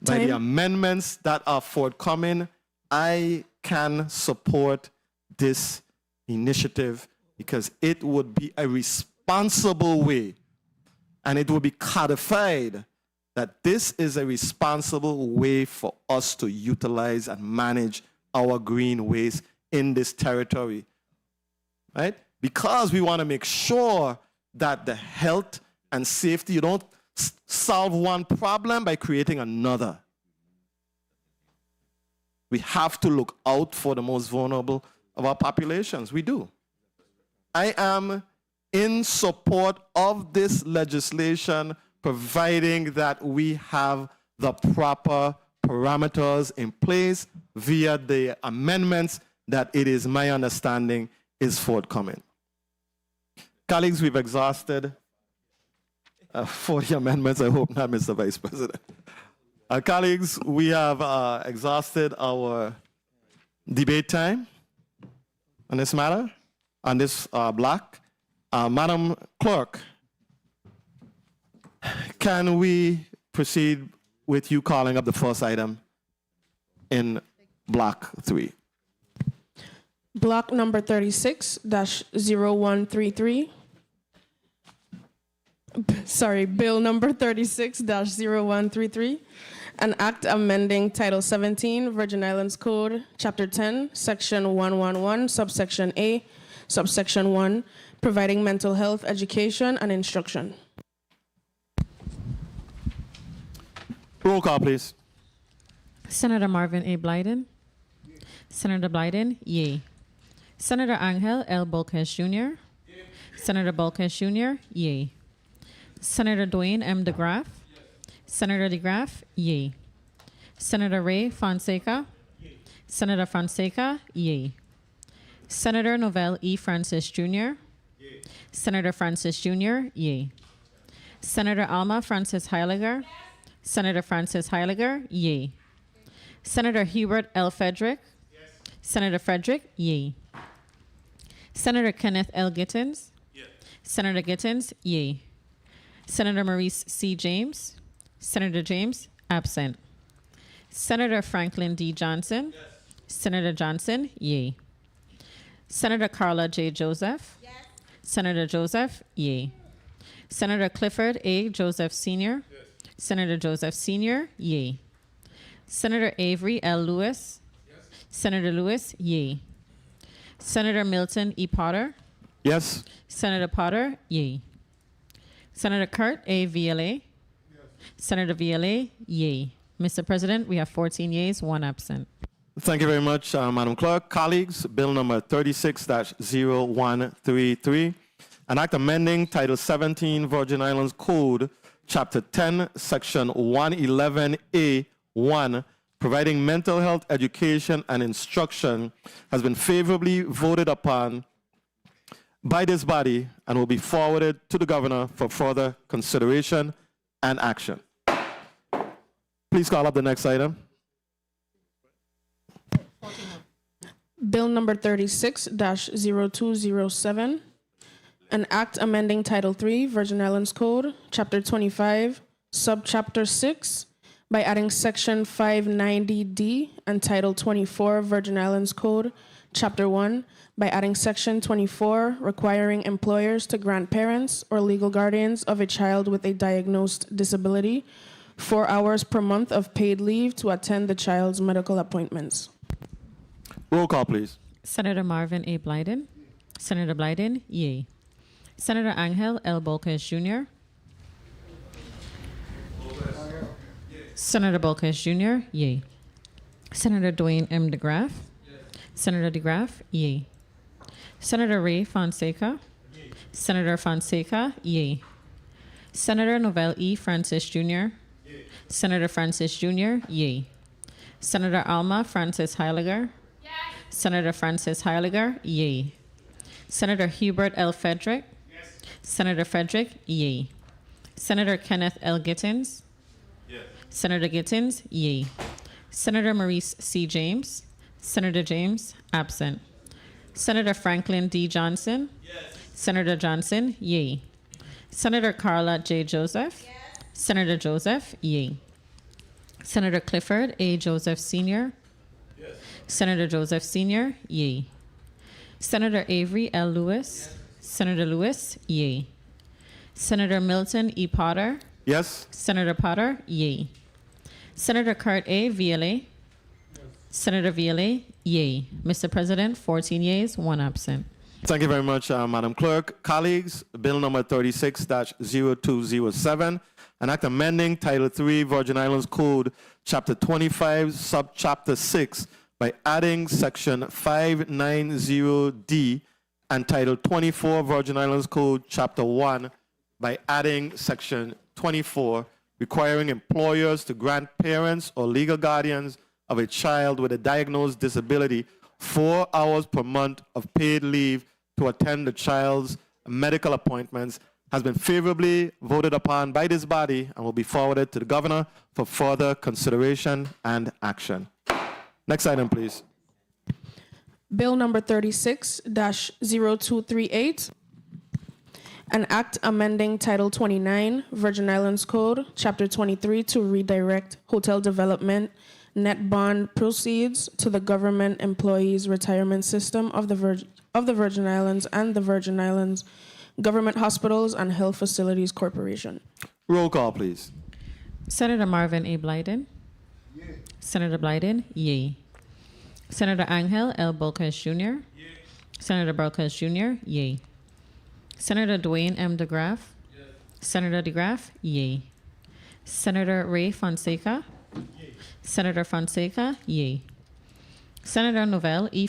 by the amendments that are forthcoming, I can support this initiative because it would be a responsible way and it would be codified that this is a responsible way for us to utilize and manage our green waste in this territory, right? Because we want to make sure that the health and safety, you don't solve one problem by creating another. We have to look out for the most vulnerable of our populations. We do. I am in support of this legislation, providing that we have the proper parameters in place via the amendments that it is my understanding is forthcoming. Colleagues, we've exhausted 40 amendments. I hope not, Mr. Vice President. Colleagues, we have exhausted our debate time on this matter, on this block. Madam Clerk, can we proceed with you calling up the first item in block 3? Block number 36-0133. Bill number 36-0133. An act amending Title 17, Virgin Islands Code, Chapter 10, Section 111, Subsection A, Subsection 1, providing mental health education and instruction. Roll call, please. Senator Marvin A. Blyden. Senator Blyden, yea. Senator Angel L. Bolkes Jr. Senator Bolkes Jr., yea. Senator Dwayne M. DeGraff. Senator DeGraff, yea. Senator Ray Fonseca. Senator Fonseca, yea. Senator Novell E. Francis Jr. Senator Francis Jr., yea. Senator Alma Francis Heiliger. Senator Francis Heiliger, yea. Senator Hubert L. Frederick. Senator Frederick, yea. Senator Kenneth L. Gittins. Senator Gittins, yea. Senator Maurice C. James. Senator James, absent. Senator Franklin D. Johnson. Senator Johnson, yea. Senator Carla J. Joseph. Senator Joseph, yea. Senator Clifford A. Joseph Sr. Senator Joseph Sr., yea. Senator Avery L. Lewis. Senator Lewis, yea. Senator Milton E. Potter. Yes. Senator Potter, yea. Senator Kurt A. VLA. Senator VLA, yea. Mr. President, we have 14 yeas, 1 absent. Thank you very much, Madam Clerk. Colleagues, bill number 36-0133, an act amending Title 17 Virgin Islands Code, Chapter 10, Section 111A1, providing mental health education and instruction, has been favorably voted upon by this body and will be forwarded to the governor for further consideration and action. Please call up the next item. Bill number 36-0207, an act amending Title III, Virgin Islands Code, Chapter 25, Subchapter 6, by adding Section 590D and Title 24, Virgin Islands Code, Chapter 1, by adding Section 24, requiring employers to grant parents or legal guardians of a child with a diagnosed disability 4 hours per month of paid leave to attend the child's medical appointments. Roll call, please. Senator Marvin A. Blyden. Senator Blyden, yea. Senator Angel L. Bolkes Jr. Senator Bolkes Jr., yea. Senator Dwayne M. DeGraff. Senator DeGraff, yea. Senator Ray Fonseca. Senator Fonseca, yea. Senator Novell E. Francis Jr. Senator Francis Jr., yea. Senator Alma Francis Heiliger. Senator Francis Heiliger, yea. Senator Hubert L. Frederick. Senator Frederick, yea. Senator Kenneth L. Gittins. Senator Gittins, yea. Senator Maurice C. James. Senator James, absent. Senator Franklin D. Johnson. Senator Johnson, yea. Senator Carla J. Joseph. Senator Joseph, yea. Senator Clifford A. Joseph Sr. Senator Joseph Sr., yea. Senator Avery L. Lewis. Senator Lewis, yea. Senator Milton E. Potter. Yes. Senator Potter, yea. Senator Kurt A. Viale. Senator Viale, yea. Mr. President, 14 yeas, 1 absent. Thank you very much, Madam Clerk. Colleagues, Bill number 36-0207, an act amending Title III, Virgin Islands Code, Chapter 25, Subchapter 6, by adding Section 590D and Title 24, Virgin Islands Code, Chapter 1, by adding Section 24, requiring employers to grant parents or legal guardians of a child with a diagnosed disability 4 hours per month of paid leave to attend the child's medical appointments, has been favorably voted upon by this body and will be forwarded to the governor for further consideration and action. Next item, please. Bill number 36-0238, an act amending Title 29, Virgin Islands Code, Chapter 23, to redirect hotel development net bond proceeds to the government employees retirement system of the Virgin Islands and the Virgin Islands Government Hospitals and Health Facilities Corporation. Roll call, please. Senator Marvin A. Blyden. Senator Blyden, yea. Senator Angel L. Bolkes Jr. Senator Bolkes Jr., yea. Senator Dwayne M. DeGraff. Senator DeGraff, yea. Senator Ray Fonseca. Senator Fonseca, yea. Senator Novell E.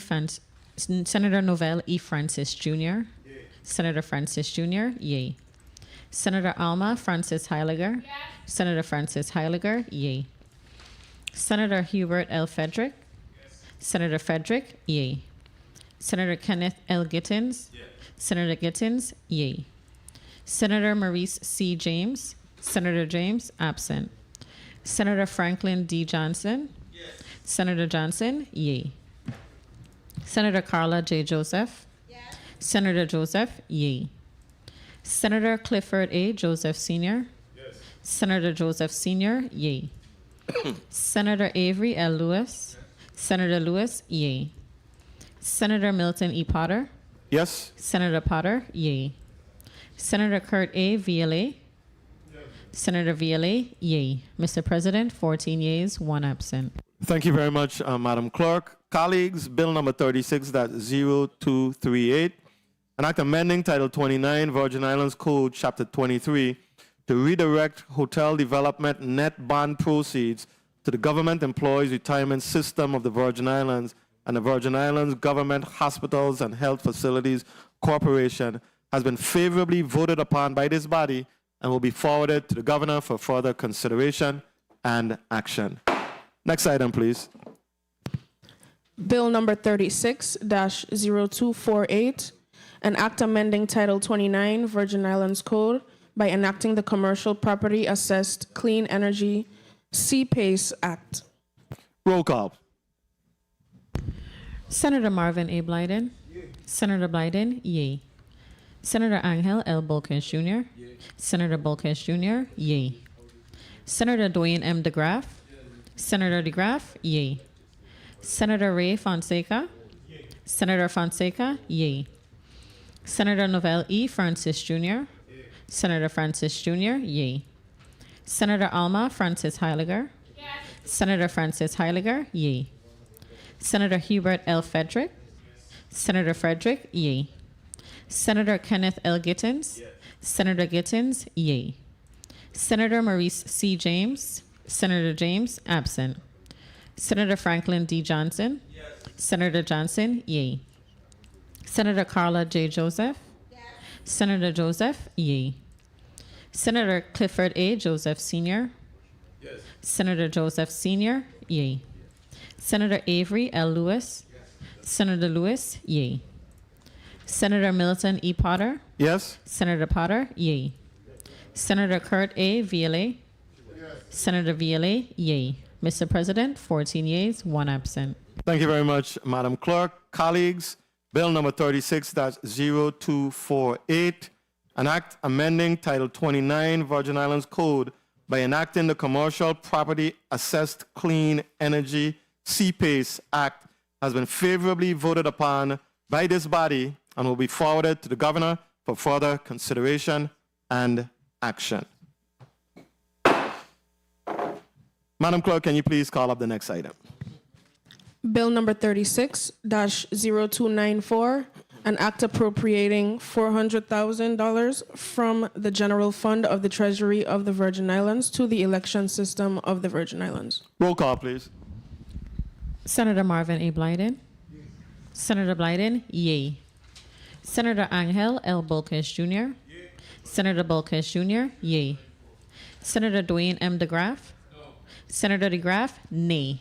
Francis Jr. Senator Francis Jr., yea. Senator Alma Francis Heiliger. Senator Francis Heiliger, yea. Senator Hubert L. Frederick. Senator Frederick, yea. Senator Kenneth L. Gittins. Senator Gittins, yea. Senator Maurice C. James. Senator James, absent. Senator Franklin D. Johnson. Senator Johnson, yea. Senator Carla J. Joseph. Senator Joseph, yea. Senator Clifford A. Joseph Sr. Senator Joseph Sr., yea. Senator Avery L. Lewis. Senator Lewis, yea. Senator Milton E. Potter. Yes. Senator Potter, yea. Senator Kurt A. Viale. Senator Viale, yea. Mr. President, 14 yeas, 1 absent. Thank you very much, Madam Clerk. Colleagues, Bill number 36-0238, an act amending Title 29, Virgin Islands Code, Chapter 23, to redirect hotel development net bond proceeds to the Government Employees Retirement System of the Virgin Islands and the Virgin Islands Government Hospitals and Health Facilities Corporation, has been favorably voted upon by this body and will be forwarded to the governor for further consideration and action. Next item, please. Bill number 36-0248, an act amending Title 29, Virgin Islands Code by enacting the Commercial Property Assessed Clean Energy CPACE Act. Roll call. Senator Marvin A. Blyden. Senator Blyden, yay. Senator Angel L. Bolkes Jr. Senator Bolkes Jr., yay. Senator Dwayne M. DeGraff. Senator DeGraff, yay. Senator Ray Fonseca. Senator Fonseca, yay. Senator Novell E. Francis Jr. Senator Francis Jr., yay. Senator Alma Francis Heiliger. Senator Francis Heiliger, yay. Senator Hubert L. Frederick. Senator Frederick, yay. Senator Kenneth L. Gittens. Senator Gittens, yay. Senator Maurice C. James. Senator James, absent. Senator Franklin D. Johnson. Senator Johnson, yay. Senator Carla J. Joseph. Senator Joseph, yay. Senator Clifford A. Joseph Sr. Senator Joseph Sr., yay. Senator Avery L. Lewis. Senator Lewis, yay. Senator Milton E. Potter. Yes. Senator Potter, yay. Senator Kurt A. Viale. Senator Viale, yay. Mr. President, 14 yeas, 1 absent. Thank you very much, Madam Clerk. Colleagues, Bill number 36-0248, an act amending Title 29 Virgin Islands Code by enacting the Commercial Property Assessed Clean Energy CPACE Act, has been favorably voted upon by this body and will be forwarded to the governor for further consideration and action. Madam Clerk, can you please call up the next item? Bill number 36-0294, an act appropriating $400,000 from the general fund of the Treasury of the Virgin Islands to the election system of the Virgin Islands. Roll call, please. Senator Marvin A. Blyden. Senator Blyden, yay. Senator Angel L. Bolkes Jr. Senator Bolkes Jr., yay. Senator Dwayne M. DeGraff. Senator DeGraff, nay.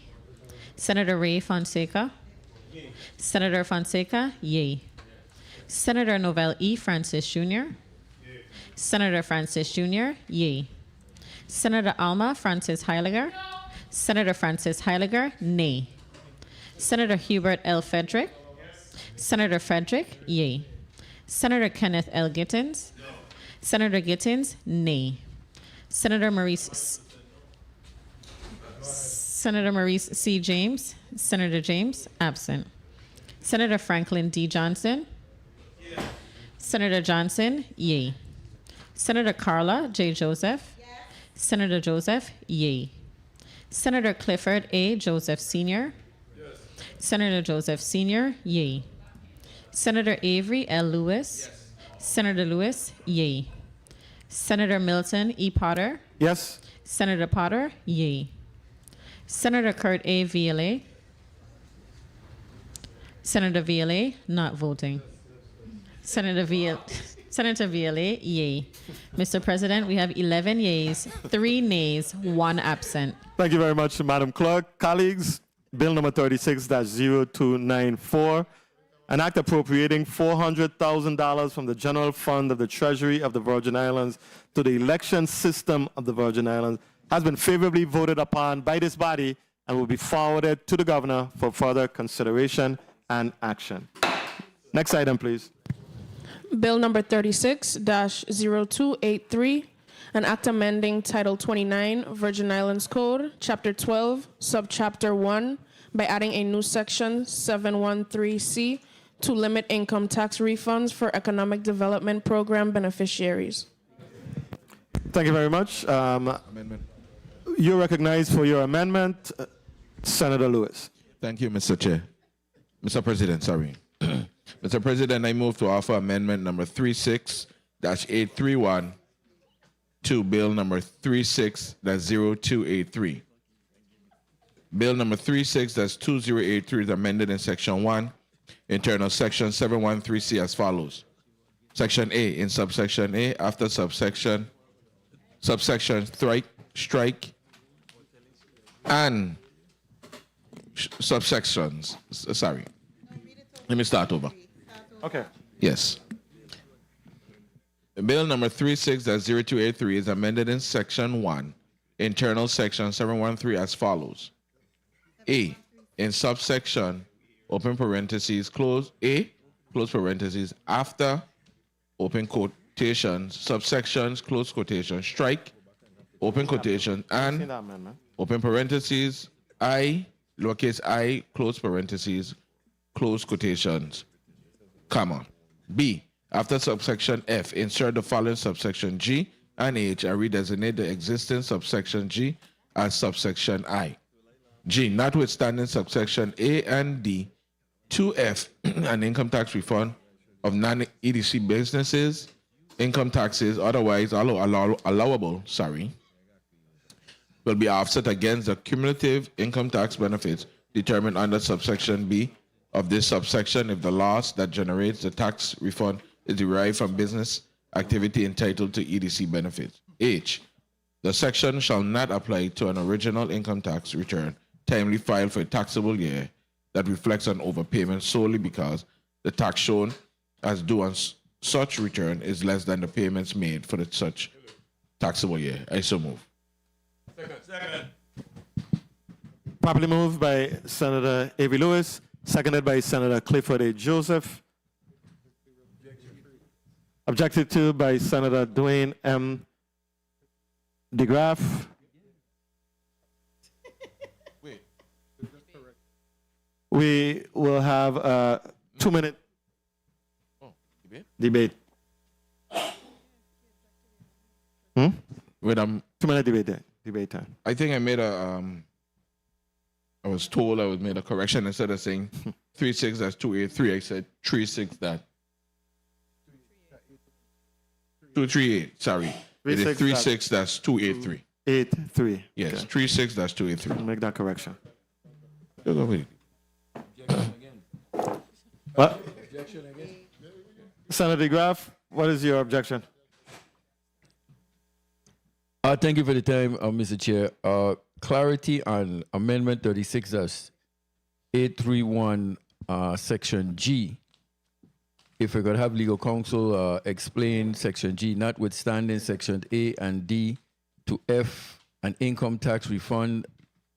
Senator Ray Fonseca. Senator Fonseca, yay. Senator Novell E. Francis Jr. Senator Francis Jr., yay. Senator Alma Francis Heiliger. Senator Francis Heiliger, nay. Senator Hubert L. Frederick. Senator Frederick, yay. Senator Kenneth L. Gittens. Senator Gittens, nay. Senator Maurice C. James. Senator James, absent. Senator Franklin D. Johnson. Senator Johnson, yay. Senator Carla J. Joseph. Senator Joseph, yay. Senator Clifford A. Joseph Sr. Senator Joseph Sr., yay. Senator Avery L. Lewis. Senator Lewis, yay. Senator Milton E. Potter. Yes. Senator Potter, yay. Senator Kurt A. Viale. Senator Viale, not voting. Senator Viale, yay. Mr. President, we have 11 yeas, 3 nays, 1 absent. Thank you very much, Madam Clerk. Colleagues, Bill number 36-0294, an act appropriating $400,000 from the general fund of the Treasury of the Virgin Islands to the election system of the Virgin Islands, has been favorably voted upon by this body and will be forwarded to the governor for further consideration and action. Next item, please. Bill number 36-0283, an act amending Title 29 Virgin Islands Code, Chapter 12, Subchapter 1, by adding a new Section 713C to limit income tax refunds for economic development program beneficiaries. Thank you very much. Amendment. You're recognized for your amendment, Senator Lewis. Thank you, Mr. Chair. Mr. President, sorry. Mr. President, I move to offer amendment number 36-831 to Bill number 36-0283. Bill number 36-2083 is amended in Section 1, internal Section 713C as follows. Section A, in subsection A, after subsection strike, and subsections. Sorry. Let me start over. Okay. Yes. Bill number 36-0283 is amended in Section 1, internal Section 713 as follows. A, in subsection open parentheses, close A, close parentheses, after, open quotations, subsections, close quotation, strike, open quotation, and open parentheses, I, lowercase I, close parentheses, close quotations, comma. B, after subsection F, insert the following subsection G and H and redesignate the existing subsection G as subsection I. G, notwithstanding subsection A and D, 2F, an income tax refund of non-EDC businesses, income taxes otherwise allowable, will be offset against the cumulative income tax benefits determined under subsection B of this subsection if the loss that generates the tax refund is derived from business activity entitled to EDC benefits. H, the section shall not apply to an original income tax return timely filed for a taxable year that reflects an overpayment solely because the tax shown as due on such return is less than the payments made for the such taxable year. I so move. Second. Properly moved by Senator Avery Lewis, seconded by Senator Clifford A. Joseph. Objected to by Senator Dwayne M. DeGraff. We will have a 2-minute debate. Wait, 2-minute debate time. I think I made a, I was told I was made a correction. Instead of saying 36-283, I said 238, sorry. It is 36-283. 83. Yes, 36-283. Make that correction. Wait. What? Senator DeGraff, what is your objection? Thank you for the time, Mr. Chair. Clarity on Amendment 36-831, Section G. If we could have legal counsel explain Section G, notwithstanding Section A and D to F, an income tax refund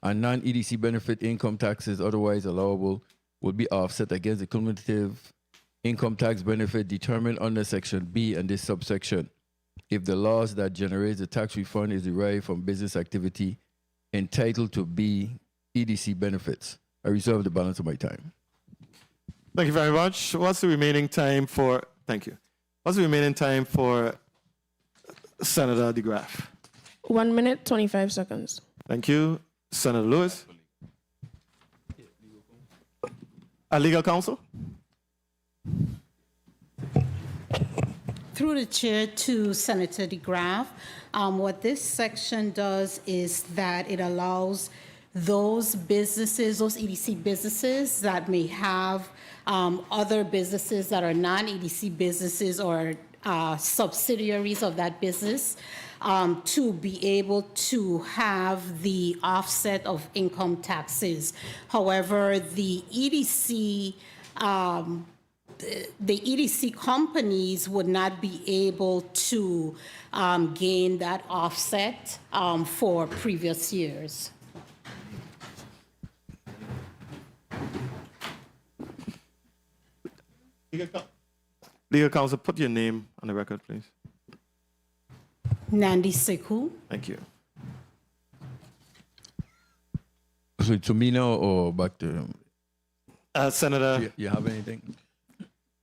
and non-EDC benefit income taxes otherwise allowable will be offset against the cumulative income tax benefit determined under Section B and this subsection if the loss that generates the tax refund is derived from business activity entitled to B EDC benefits. I reserve the balance of my time. Thank you very much. What's the remaining time for, thank you. What's the remaining time for Senator DeGraff? 1 minute, 25 seconds. Thank you. Senator Lewis. Legal counsel. Through the chair to Senator DeGraff, what this section does is that it allows those businesses, those EDC businesses that may have other businesses that are non-EDC businesses or subsidiaries of that business to be able to have the offset of income taxes. However, the EDC companies would not be able to gain that offset for previous years. Legal counsel, put your name on the record, please. Nandi Sekou. Thank you. So to me now or back to Senator? You have anything?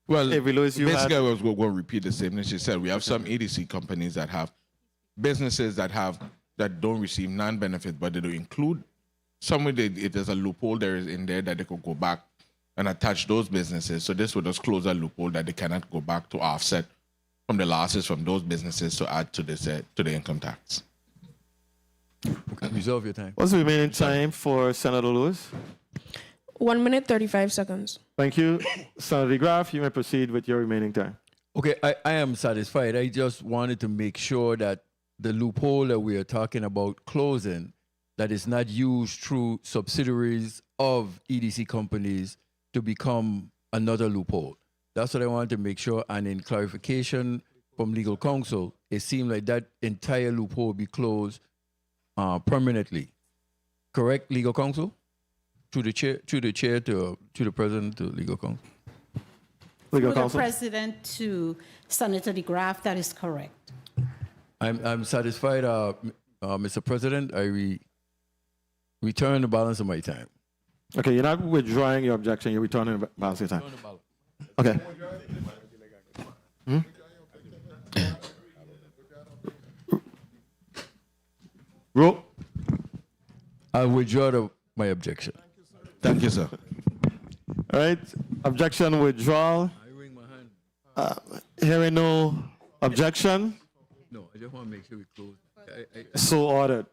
Well, Avery Lewis, you basically, had- I was going to repeat the same thing she said. We have some EDC companies that have businesses that don't receive non-benefit, but they do include somewhere there's a loophole there is in there that they could go back and attach those businesses. So this would just close a loophole that they cannot go back to offset from the losses from those businesses to add to this to the income tax. Okay, reserve your time. What's the remaining time for Senator Lewis? 1 minute, 35 seconds. Thank you. Senator DeGraff, you may proceed with your remaining time. Okay, I am satisfied. I just wanted to make sure that the loophole that we are talking about closing, that is not used through subsidiaries of EDC companies to become another loophole. That's what I wanted to make sure. And in clarification from legal counsel, it seemed like that entire loophole will be closed permanently. Correct, legal counsel? through the chair to the president to legal counsel. Legal Through the counsel. president to Senator DeGraff, that is correct. I'm satisfied, Mr. President. I return the balance of my time. Okay, you're not withdrawing your objection. You're returning the balance of your time. Okay. Hmm? Roll. I withdraw my objection. Thank you, sir. All right. Objection withdrawal. Hearing no objection. No, I just want to make sure we close. So ordered.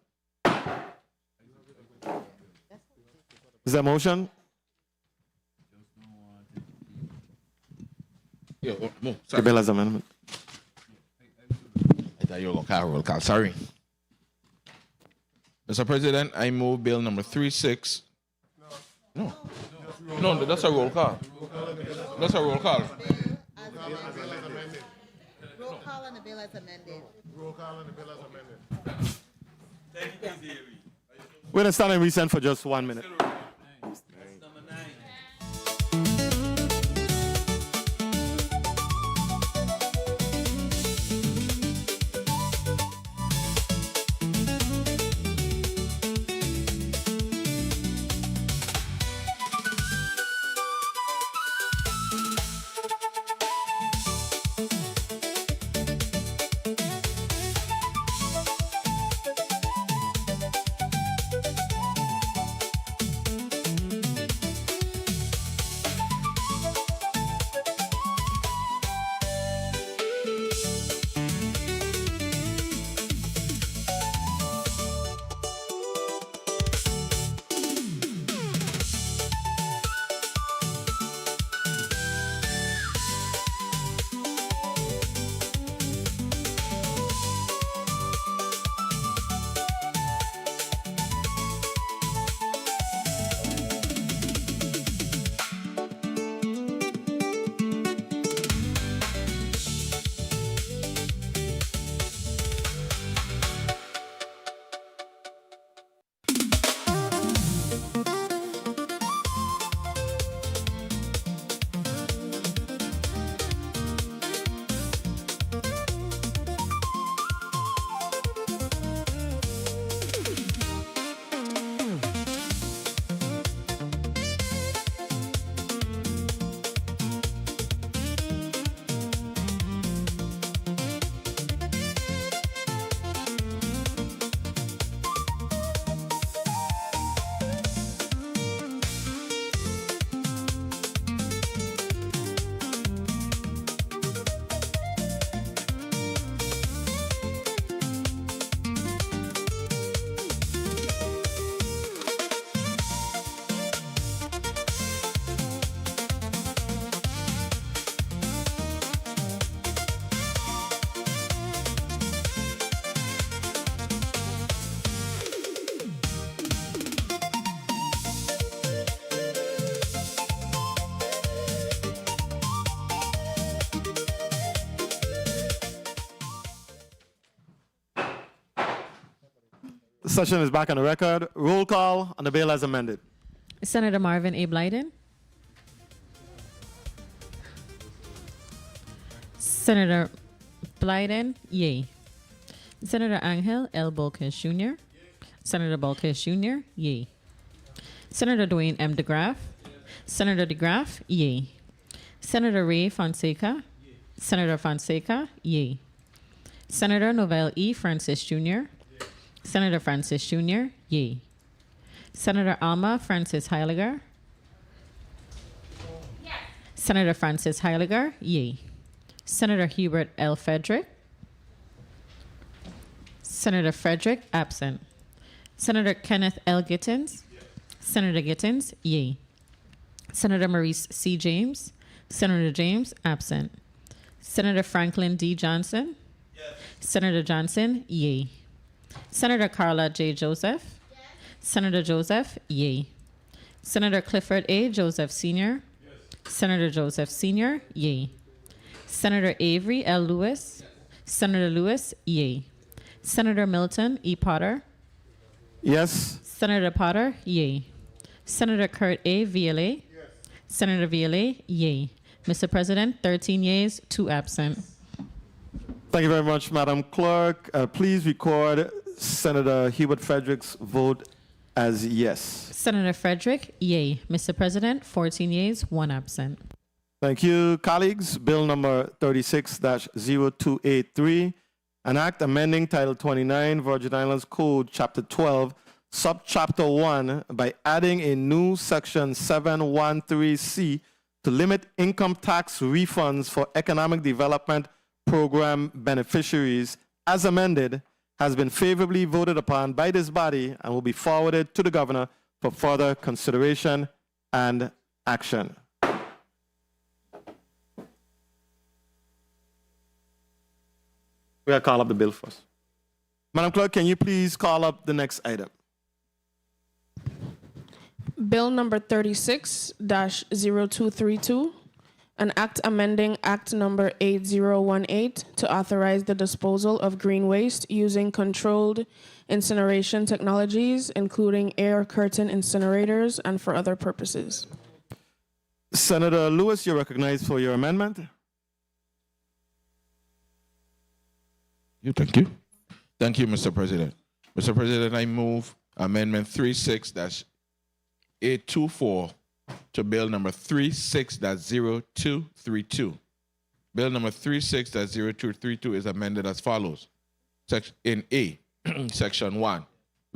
Is there a motion? Move. The bill as amendment. I thought you were going to roll call. Sorry. Mr. President, I move bill number 36. No, that's a roll call. That's a roll call. Roll call on the bill as amended. Roll call on the bill as amended. We're going to stand in recess for just 1 minute. The session is back on the record. Roll call on the bill as amended. Senator Marvin A. Blyden. Senator Blyden, yay. Senator Angel L. Bolkes Jr. Senator Bolkes Jr., yay. Senator Dwayne M. DeGraff. Senator DeGraff, yay. Senator Ray Fonseca. Senator Fonseca, yay. Senator Novell E. Francis Jr. Senator Francis Jr., yay. Senator Alma Francis Heiliger. Senator Francis Heiliger, yay. Senator Hubert L. Frederick. Senator Frederick, absent. Senator Kenneth L. Gittins. Senator Gittins, yay. Senator Maurice C. James. Senator James, absent. Senator Franklin D. Johnson. Senator Johnson, yay. Senator Carla J. Joseph. Senator Joseph, yay. Senator Clifford A. Joseph Sr. Senator Joseph Sr., yay. Senator Avery L. Lewis. Senator Lewis, yay. Senator Milton E. Potter. Yes. Senator Potter, yay. Senator Kurt A. Violet. Senator Violet, yay. Mr. President, 13 yeas, 2 absent. Thank you very much, Madam Clerk. Please record Senator Hubert Frederick's vote as yes. Senator Frederick, yay. Mr. President, 14 yeas, 1 absent. Thank you, colleagues. Bill number 36-0283, an act amending Title 29, Virgin Islands Code, Chapter 12, Subchapter 1, by adding a new Section 713C to limit income tax refunds for economic development program beneficiaries, as amended, has been favorably voted upon by this body and will be forwarded to the governor for further consideration and action. We gotta call up the bill first. Madam Clerk, can you please call up the next item? Bill number 36-0232, an act amending Act number 8018 to authorize the disposal of green waste using controlled incineration technologies, including air curtain incinerators, and for other purposes. Senator Lewis, you're recognized for your amendment. Thank you. Thank you, Mr. President. Mr. President, I move Amendment 36-824 to Bill number 36-0232. Bill number 36-0232 is amended as follows. In A, Section 1,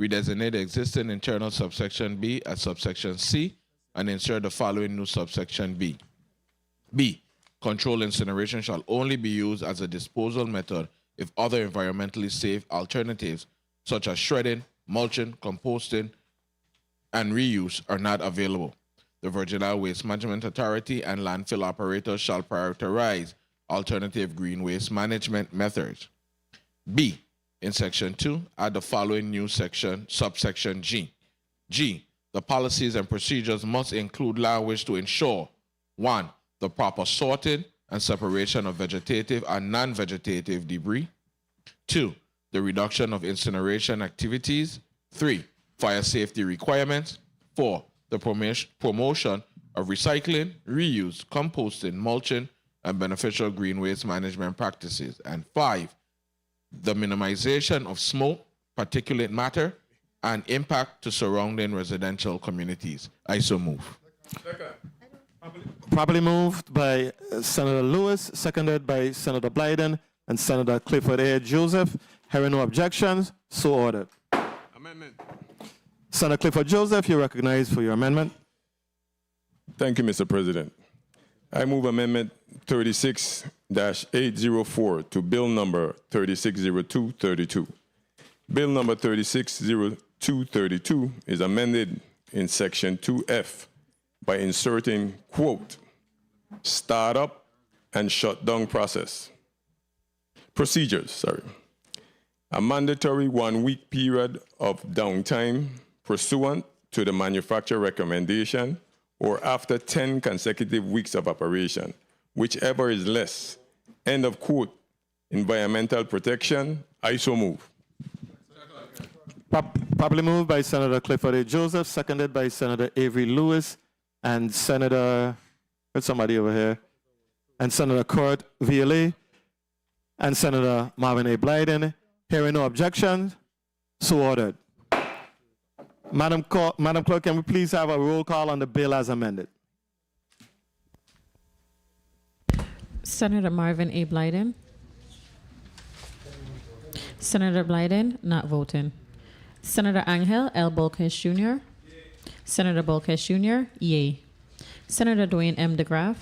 redesignate the existing internal subsection B as subsection C and insert the following new subsection B. B, controlled incineration shall only be used as a disposal method if other environmentally safe alternatives such as shredding, mulching, composting, and reuse are not available. The Virgin Islands Waste Management Authority and landfill operators shall prioritize alternative green waste management methods. B, in Section 2, add the following new subsection G. G, the policies and procedures must include language to ensure, 1, the proper sorting and separation of vegetative and non-vegetative debris. 2, the reduction of incineration activities. 3, fire safety requirements. 4, the promotion of recycling, reuse, composting, mulching, and beneficial green waste management practices. And 5, the minimization of smoke, particulate matter, and impact to surrounding residential communities. I so move. Properly moved by Senator Lewis, seconded by Senator Blyden and Senator Clifford A. Joseph. Hearing no objections, so ordered. Amendment. Senator Clifford Joseph, you're recognized for your amendment. Thank you, Mr. President. I move Amendment 36-804 to Bill number 360232. Bill number 360232 is amended in Section 2F by inserting, quote, startup and shutdown process. Procedures, a mandatory 1-week period of downtime pursuant to the manufacturer recommendation or after 10 consecutive weeks of operation, whichever is less. End of quote. Environmental protection, I so move. Properly moved by Senator Clifford A. Joseph, seconded by Senator Avery Lewis and Senator, there's somebody over here, and Senator Kurt Violet and Senator Marvin A. Blyden. Hearing no objections, so ordered. Madam Clerk, can we please have a roll call on the bill as amended? Senator Marvin A. Blyden. Senator Blyden, not voting. Senator Angel L. Bolkes Jr. Senator Bolkes Jr., yay. Senator Dwayne M. DeGraff.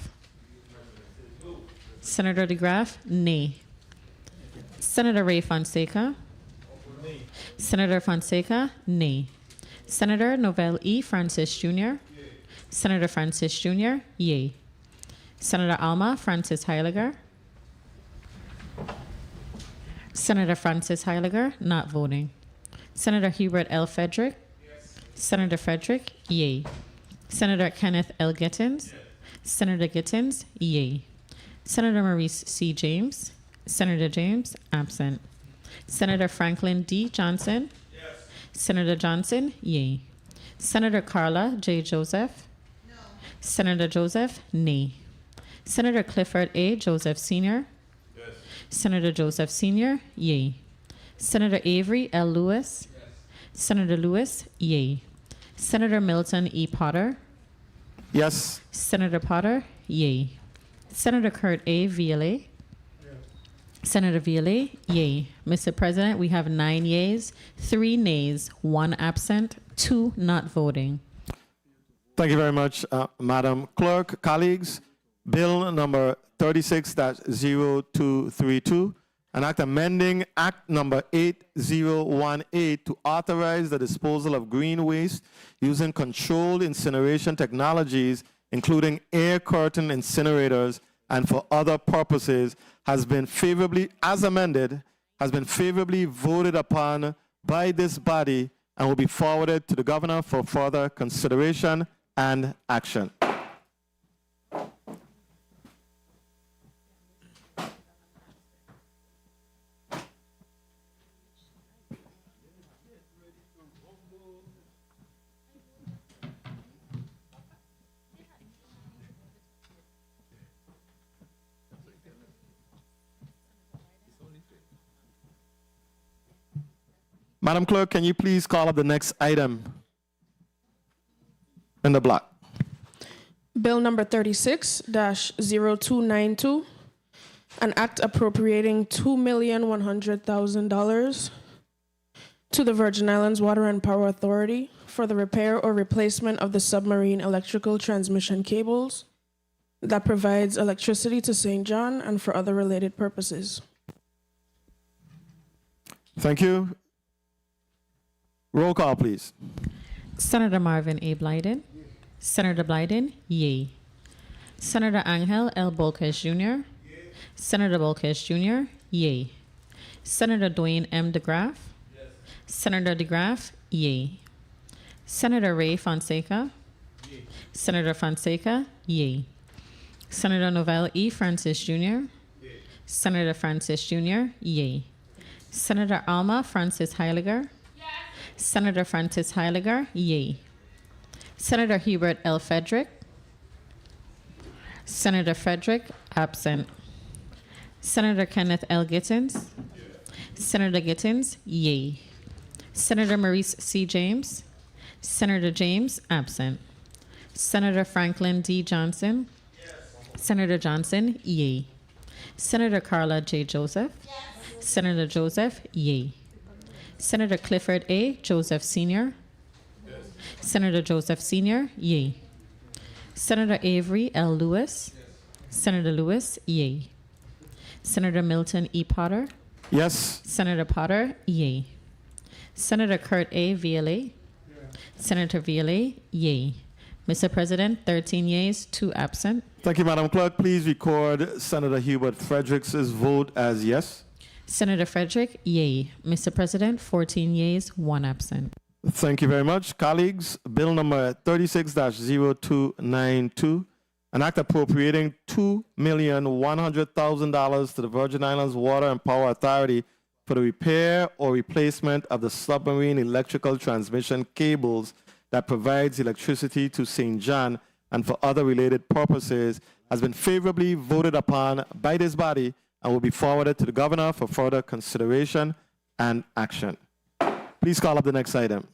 Senator DeGraff, nay. Senator Ray Fonseca. Senator Fonseca, nay. Senator Novell E. Francis Jr. Senator Francis Jr., yay. Senator Alma Francis Heiliger. Senator Francis Heiliger, not voting. Senator Hubert L. Frederick. Senator Frederick, yay. Senator Kenneth L. Gittins. Senator Gittins, yay. Senator Maurice C. James. Senator James, absent. Senator Franklin D. Johnson. Senator Johnson, yay. Senator Carla J. Joseph. No. Senator Joseph, nay. Senator Clifford A. Joseph Sr. Yes. Senator Joseph Sr., yay. Senator Avery L. Lewis. Yes. Senator Lewis, yay. Senator Milton E. Potter. Yes. Senator Potter, yay. Senator Kurt A. Violet. Senator Violet, yay. Mr. President, we have 9 yeas, 3 nays, 1 absent, 2 not voting. Thank you very much, Madam Clerk. Colleagues, Bill number 36-0232, an act amending Act number 8018 to authorize the disposal of green waste using controlled incineration technologies, including air curtain incinerators, and for other purposes, has been favorably, as amended, has been favorably voted upon by this body and will be forwarded to the governor for further consideration and action. Madam Clerk, can you please call up the next item in the block? Bill number 36-0292, an act appropriating $2,100,000 to the Virgin Islands Water and Power Authority for the repair or replacement of the submarine electrical transmission cables that provides electricity to St. John and for other related purposes. Thank you. Roll call, please. Senator Marvin A. Blyden. Senator Blyden, yay. Senator Angel L. Bolkes Jr. Senator Bolkes Jr., yay. Senator Dwayne M. DeGraff. Senator DeGraff, yay. Senator Ray Fonseca. Senator Fonseca, yay. Senator Novell E. Francis Jr. Senator Francis Jr., yay. Senator Alma Francis Heiliger. Senator Francis Heiliger, yay. Senator Hubert L. Frederick. Senator Frederick, absent. Senator Kenneth L. Gittins. Senator Gittins, yay. Senator Maurice C. James. Senator James, absent. Senator Franklin D. Johnson. Senator Johnson, yay. Senator Carla J. Joseph. Senator Joseph, yay. Senator Clifford A. Joseph Sr. Senator Joseph Sr., yay. Senator Avery L. Lewis. Senator Lewis, yay. Senator Milton E. Potter. Yes. Senator Potter, yay. Senator Kurt A. Violet. Senator Violet, yay. Mr. President, 13 yeas, 2 absent. Thank you, Madam Clerk. Please record Senator Hubert Fredericks' vote as yes. Senator Frederick, yay. Mr. President, 14 yeas, 1 absent. Thank you very much. Colleagues, Bill number 36-0292, an act appropriating $2,100,000 to the Virgin Islands Water and Power Authority for the repair or replacement of the submarine electrical transmission cables that provides electricity to St. John and for other related purposes, has been favorably voted upon by this body and will be forwarded to the governor for further consideration and action. Please call up the next item.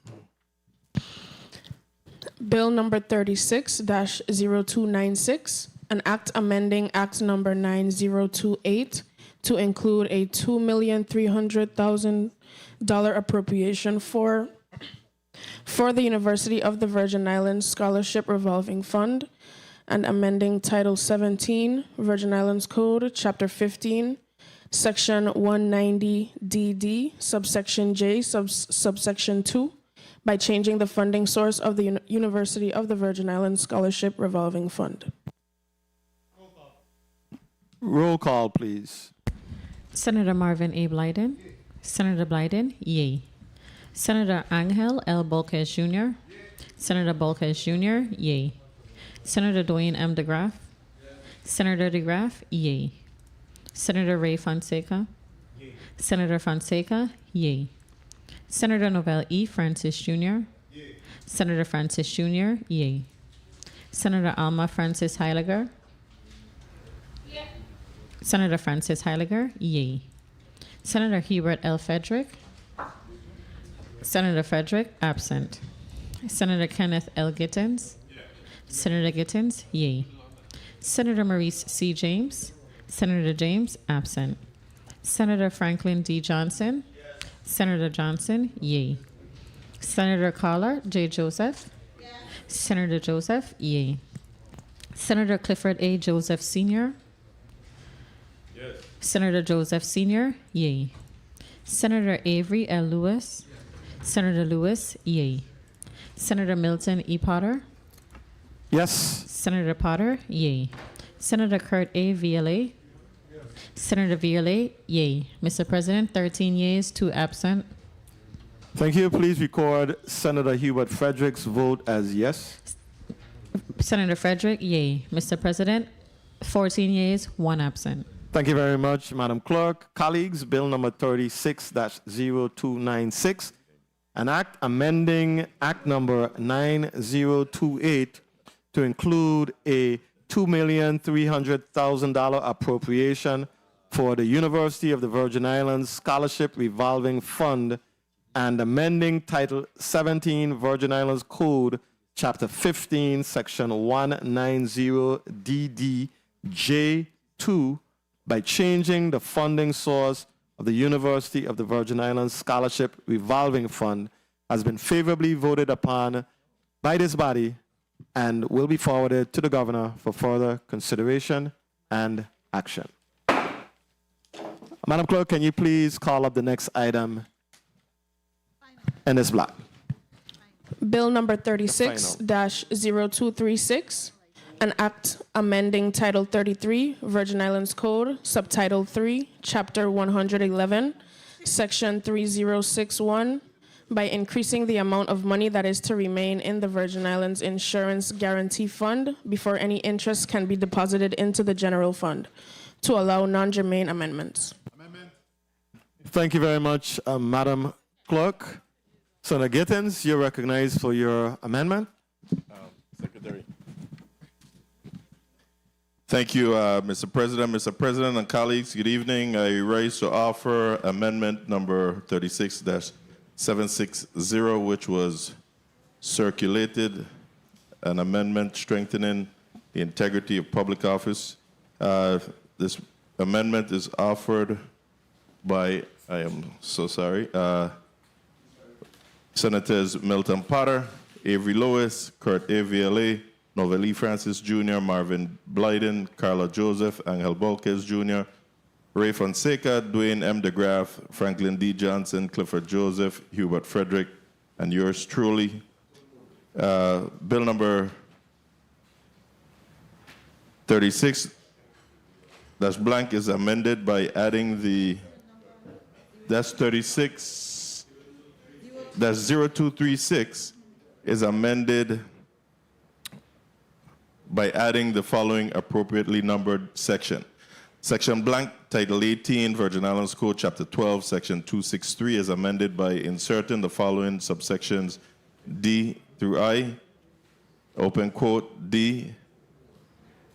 Bill number 36-0296, an act amending Act number 9028 to include a $2,300,000 appropriation for the University of the Virgin Islands Scholarship Revolving Fund and amending Title 17, Virgin Islands Code, Chapter 15, Section 190DD, subsection J, subsection 2, by changing the funding source of the University of the Virgin Islands Scholarship Revolving Fund. Roll call, please. Senator Marvin A. Blyden. Senator Blyden, yay. Senator Angel L. Bolkes Jr. Senator Bolkes Jr., yay. Senator Dwayne M. DeGraff. Senator DeGraff, yay. Senator Ray Fonseca. Senator Fonseca, yay. Senator Novell E. Francis Jr. Senator Francis Jr., yay. Senator Alma Francis Heiliger. Senator Francis Heiliger, yay. Senator Hubert L. Frederick. Senator Frederick, absent. Senator Kenneth L. Gittins. Senator Gittins, yay. Senator Maurice C. James. Senator James, absent. Senator Franklin D. Johnson. Senator Johnson, yay. Senator Carla J. Joseph. Senator Joseph, yay. Senator Clifford A. Joseph Sr. Senator Joseph Sr., yay. Senator Avery L. Lewis. Senator Lewis, yay. Senator Milton E. Potter. Yes. Senator Potter, yay. Senator Kurt A. VLA. Senator VLA, yay. Mr. President, 13 yeas, 2 absent. Thank you. Please record Senator Hubert Frederick's vote as yes. Senator Frederick, yay. Mr. President, 14 yeas, 1 absent. Thank you very much, Madam Clerk. Colleagues, Bill number 36-0296, an act amending Act number 9028 to include a $2,300,000 appropriation for the University of the Virgin Islands Scholarship Revolving Fund and amending Title 17 Virgin Islands Code, Chapter 15, Section 190DD-J2 by changing the funding source of the University of the Virgin Islands Scholarship Revolving Fund has been favorably voted upon by this body and will be forwarded to the governor for further consideration and action. Madam Clerk, can you please call up the next item in this block? Bill number 36-0236, an act amending Title 33, Virgin Islands Code, Subtitle 3, Chapter 111, Section 3061, by increasing the amount of money that is to remain in the Virgin Islands Insurance Guarantee Fund before any interest can be deposited into the general fund, to allow non-germane amendments. Thank you very much, Madam Clerk. Senator Gittins, you're recognized for your amendment. Secretary. Thank you, Mr. President. Mr. President and colleagues, good evening. I rise to offer amendment number 36-760, which was circulated, an amendment strengthening the integrity of public office. This amendment is offered by, I am so sorry, Senators Milton Potter, Avery Lewis, Kurt A. VLA, Novelli Francis Jr., Marvin Blyden, Carla Joseph, Angel Bolquez Jr., Ray Fonseca, Dwayne M. DeGraff, Franklin D. Johnson, Clifford Joseph, Hubert Frederick, and yours truly. Bill number 36 blank is amended by adding the, that's 0236 is amended by adding the following appropriately numbered section. Section blank, Title 18, Virgin Islands Code, Chapter 12, Section 263 is amended by inserting the following subsections D through I, open quote, D,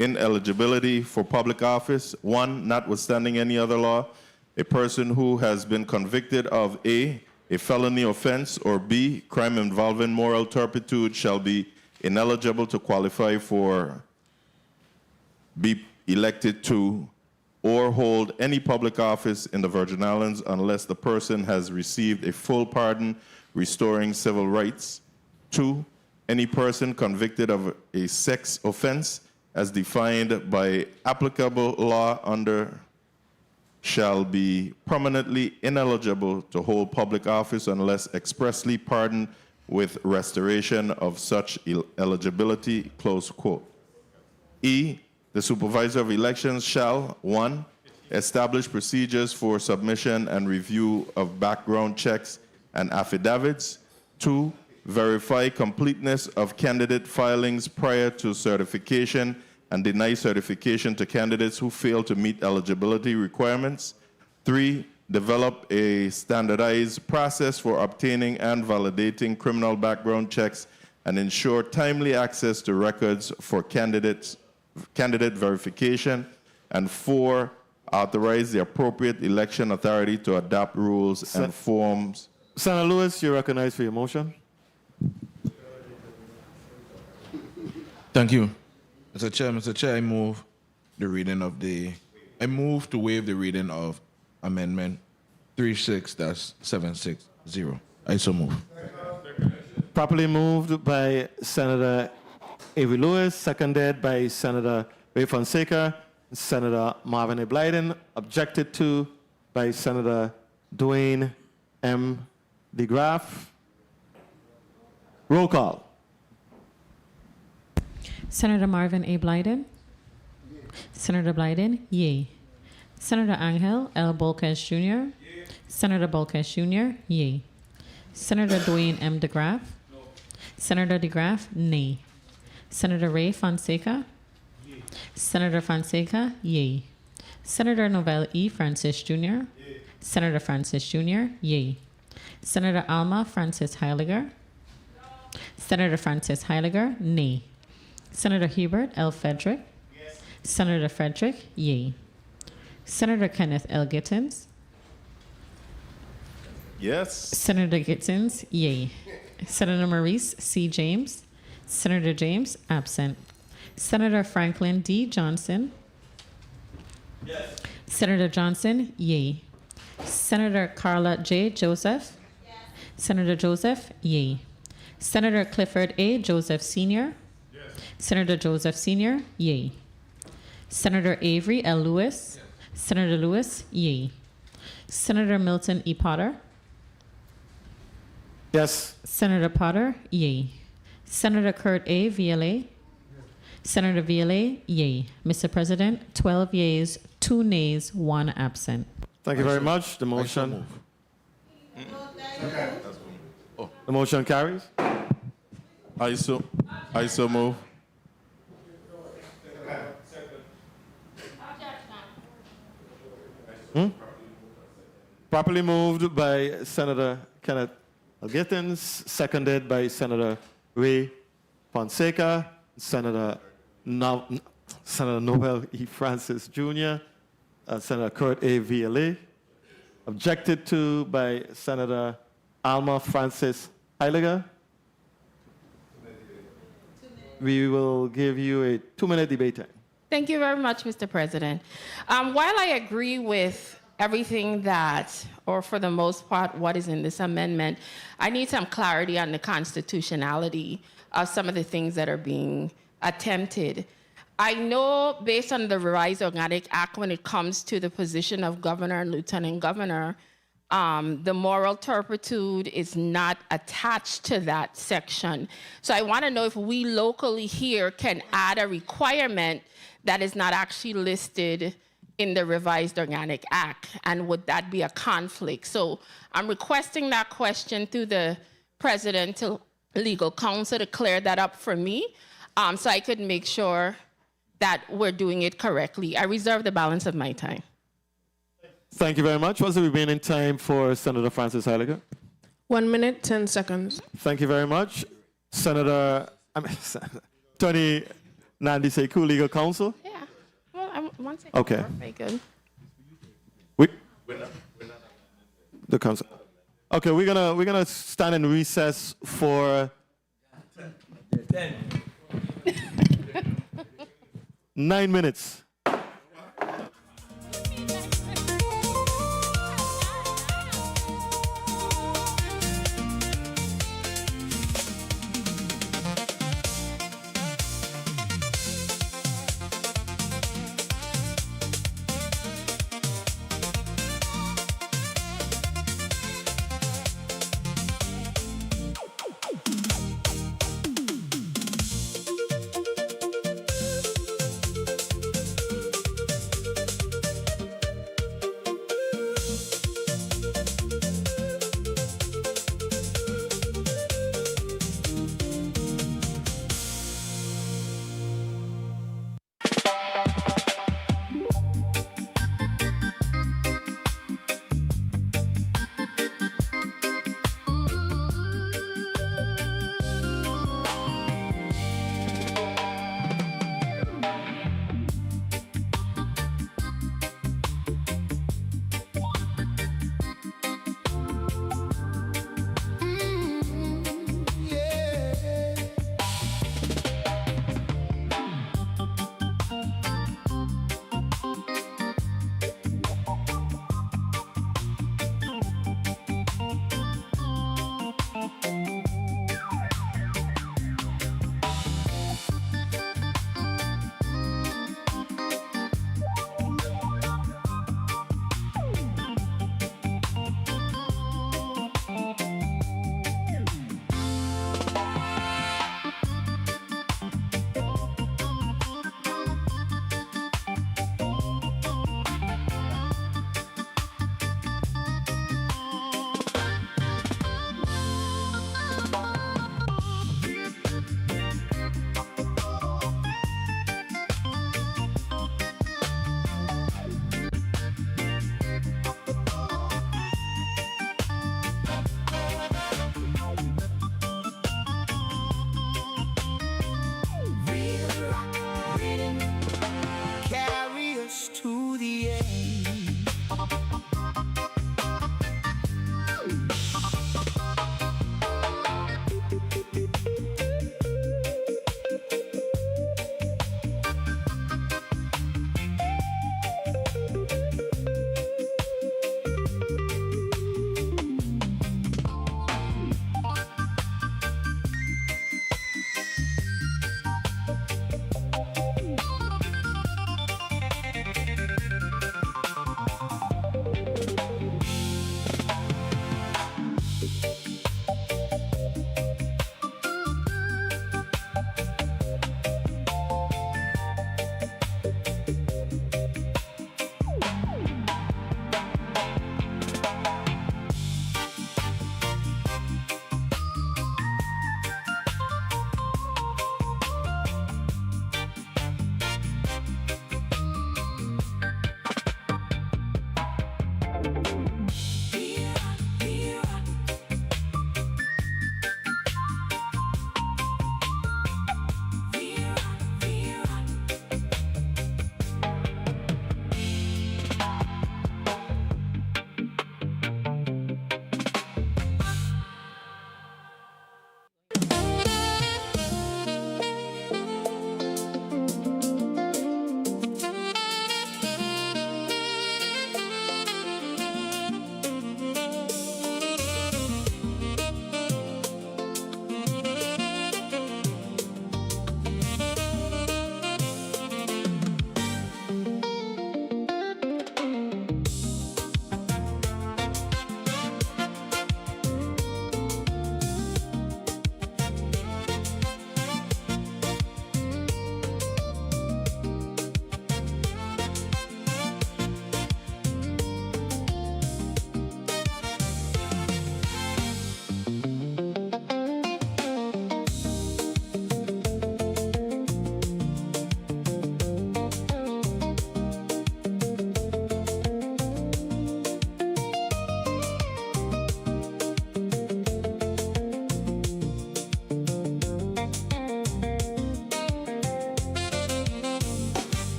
ineligibility for public office. 1, notwithstanding any other law, a person who has been convicted of A, a felony offense, or B, crime involving moral turpitude shall be ineligible to qualify for, be elected to, or hold any public office in the Virgin Islands unless the person has received a full pardon restoring civil rights. 2, any person convicted of a sex offense as defined by applicable law under shall be permanently ineligible to hold public office unless expressly pardoned with restoration of such eligibility, close quote. E, the supervisor of elections shall, 1, establish procedures for submission and review of background checks and affidavits. 2, verify completeness of candidate filings prior to certification and deny certification to candidates who fail to meet eligibility requirements. 3, develop a standardized process for obtaining and validating criminal background checks and ensure timely access to records for candidate verification. And 4, authorize the appropriate election authority to adopt rules and forms. Senator Lewis, you're recognized for your motion. Thank you. Mr. Chair, I move to waive the reading of Amendment 36-760. I so move. Properly moved by Senator Avery Lewis, seconded by Senator Ray Fonseca, Senator Marvin A. Blyden, objected to by Senator Dwayne M. DeGraff. Roll call. Senator Marvin A. Blyden. Senator Blyden, yay. Senator Angel L. Bolkes Jr. Senator Bolkes Jr., yay. Senator Dwayne M. DeGraff. Senator DeGraff, nay. Senator Ray Fonseca. Senator Fonseca, yay. Senator Novell E. Francis Jr. Senator Francis Jr., yay. Senator Alma Francis Heiliger. Senator Francis Heiliger, nay. Senator Hubert L. Frederick. Senator Frederick, yay. Senator Kenneth L. Gittins. Yes. Senator Gittins, yay. Senator Maurice C. James. Senator James, absent. Senator Franklin D. Johnson. Yes. Senator Johnson, yay. Senator Carla J. Joseph. Yes. Senator Joseph, yay. Senator Clifford A. Joseph Sr. Yes. Senator Joseph Sr., yay. Senator Avery L. Lewis. Yes. Senator Lewis, yay. Senator Milton E. Potter. Yes. Senator Potter, yay. Senator Kurt A. VLA. Senator VLA, yay. Mr. President, 12 yeas, 2 nays, 1 absent. Thank you very much. The motion. The motion carries. I so move. Properly moved by Senator Kenneth L. Gittins, seconded by Senator Ray Fonseca, Senator Noel E. Francis Jr., Senator Kurt A. VLA, objected to by Senator Alma Francis Heiliger. We will give you a 2-minute debate time. Thank you very much, Mr. President. While I agree with everything that, or for the most part, what is in this amendment, I need some clarity on the constitutionality of some of the things that are being attempted. I know based on the Revised Organic Act, when it comes to the position of governor and lieutenant governor, the moral turpitude is not attached to that section. So I want to know if we locally here can add a requirement that is not actually listed in the Revised Organic Act, and would that be a conflict? So I'm requesting that question through the President to Legal Counsel to clear that up for me, so I could make sure that we're doing it correctly. I reserve the balance of my time. Thank you very much. What's the remaining time for Senator Francis Heiliger? 1 minute, 10 seconds. Thank you very much. Attorney Nandi Sekou, Legal Counsel. Yeah. Well, one second. Okay. Very good. The council. Okay, we're gonna stand in recess for 9 minutes.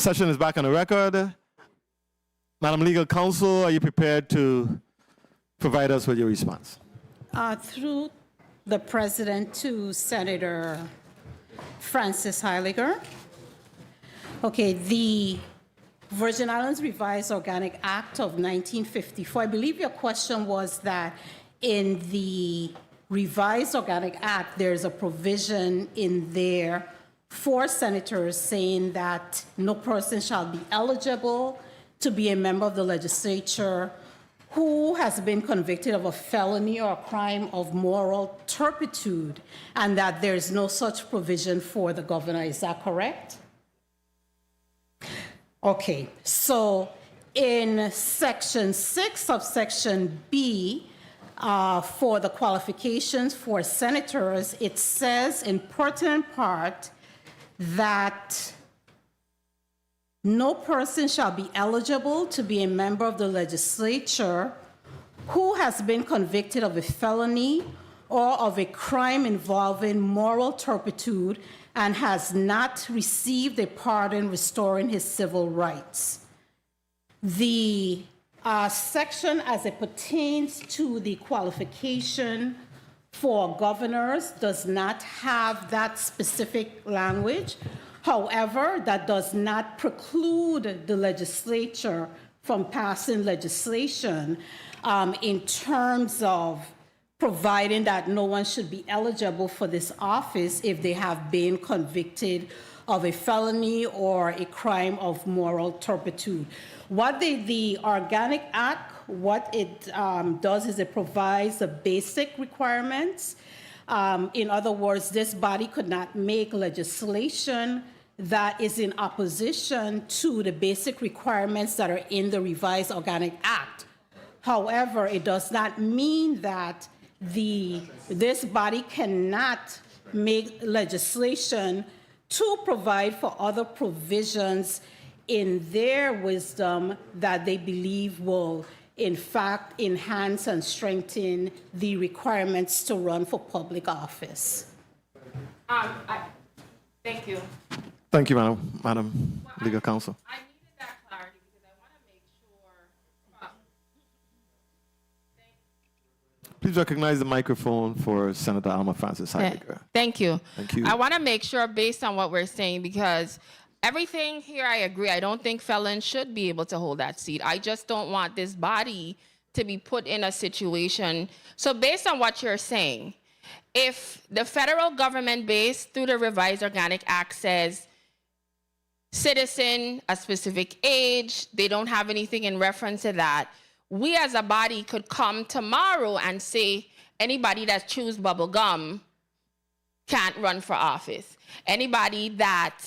Session is back on the record. Madam Legal Counsel, are you prepared to provide us with your response? Through the president to Senator Francis Heiliger. Okay, the Virgin Islands Revised Organic Act of 1954. I believe your question was that in the Revised Organic Act, there's a provision in there for senators saying that no person shall be eligible to be a member of the legislature who has been convicted of a felony or a crime of moral turpitude, and that there's no such provision for the governor. Is that correct? Okay, so in section 6 of section B, for the qualifications for senators, it says in pertinent part that no person shall be eligible to be a member of the legislature who has been convicted of a felony or of a crime involving moral turpitude and has not received a pardon restoring his civil rights. The section as it pertains to the qualification for governors does not have that specific language. However, that does not preclude the legislature from passing legislation in terms of providing that no one should be eligible for this office if they have been convicted of a felony or a crime of moral turpitude. What the Organic Act, what it does is it provides the basic requirements. In other words, this body could not make legislation that is in opposition to the basic requirements that are in the Revised Organic Act. However, it does not mean that this body cannot make legislation to provide for other provisions in their wisdom that they believe will, in fact, enhance and strengthen the requirements to run for public office. Thank you. Thank you, Madam Legal Counsel. I needed that clarity because I want to make sure. Please recognize the microphone for Senator Alma Francis Heidegger. Thank you. Thank you. I want to make sure based on what we're saying, because everything here I agree. I don't think felons should be able to hold that seat. I just don't want this body to be put in a situation. So based on what you're saying, if the federal government base through the Revised Organic Act says citizen, a specific age, they don't have anything in reference to that, we as a body could come tomorrow and say anybody that chews bubble gum can't run for office. Anybody that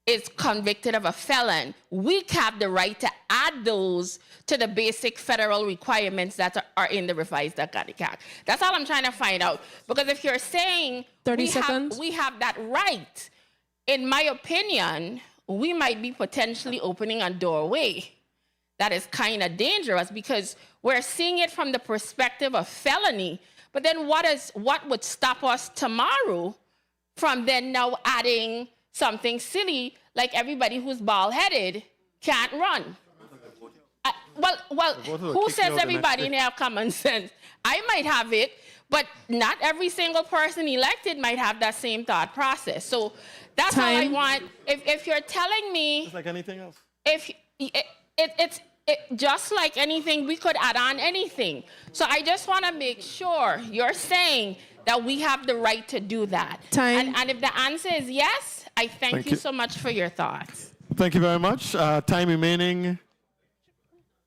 is convicted of a felon, we have the right to add those to the basic federal requirements that are in the Revised Organic Act. That's all I'm trying to find out. Because if you're saying 30 seconds. We have that right, in my opinion, we might be potentially opening a doorway that is kind of dangerous, because we're seeing it from the perspective of felony. But then what would stop us tomorrow from then now adding something silly like everybody who's bald-headed can't run? Who says everybody in have common sense? I might have it, but not every single person elected might have that same thought process. So that's all I want. If you're telling me, Just like anything else. if it's just like anything, we could add on anything. So I just want to make sure you're saying that we have the right to do that. And if the answer is yes, I thank you so much for your thoughts. Thank you very much. Time remaining,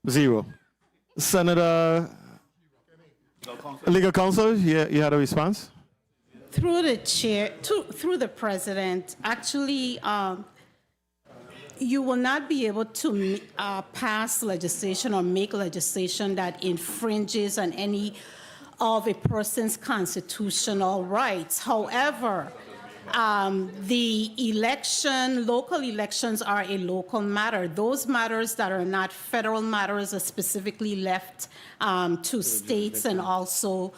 0. Senator Legal Counsel, you had a response? Through the chair, through the president, actually, you will not be able to pass legislation or make legislation that infringes on any of a person's constitutional rights. However, The local elections are a local matter. Those matters that are not federal matters are specifically left to states and also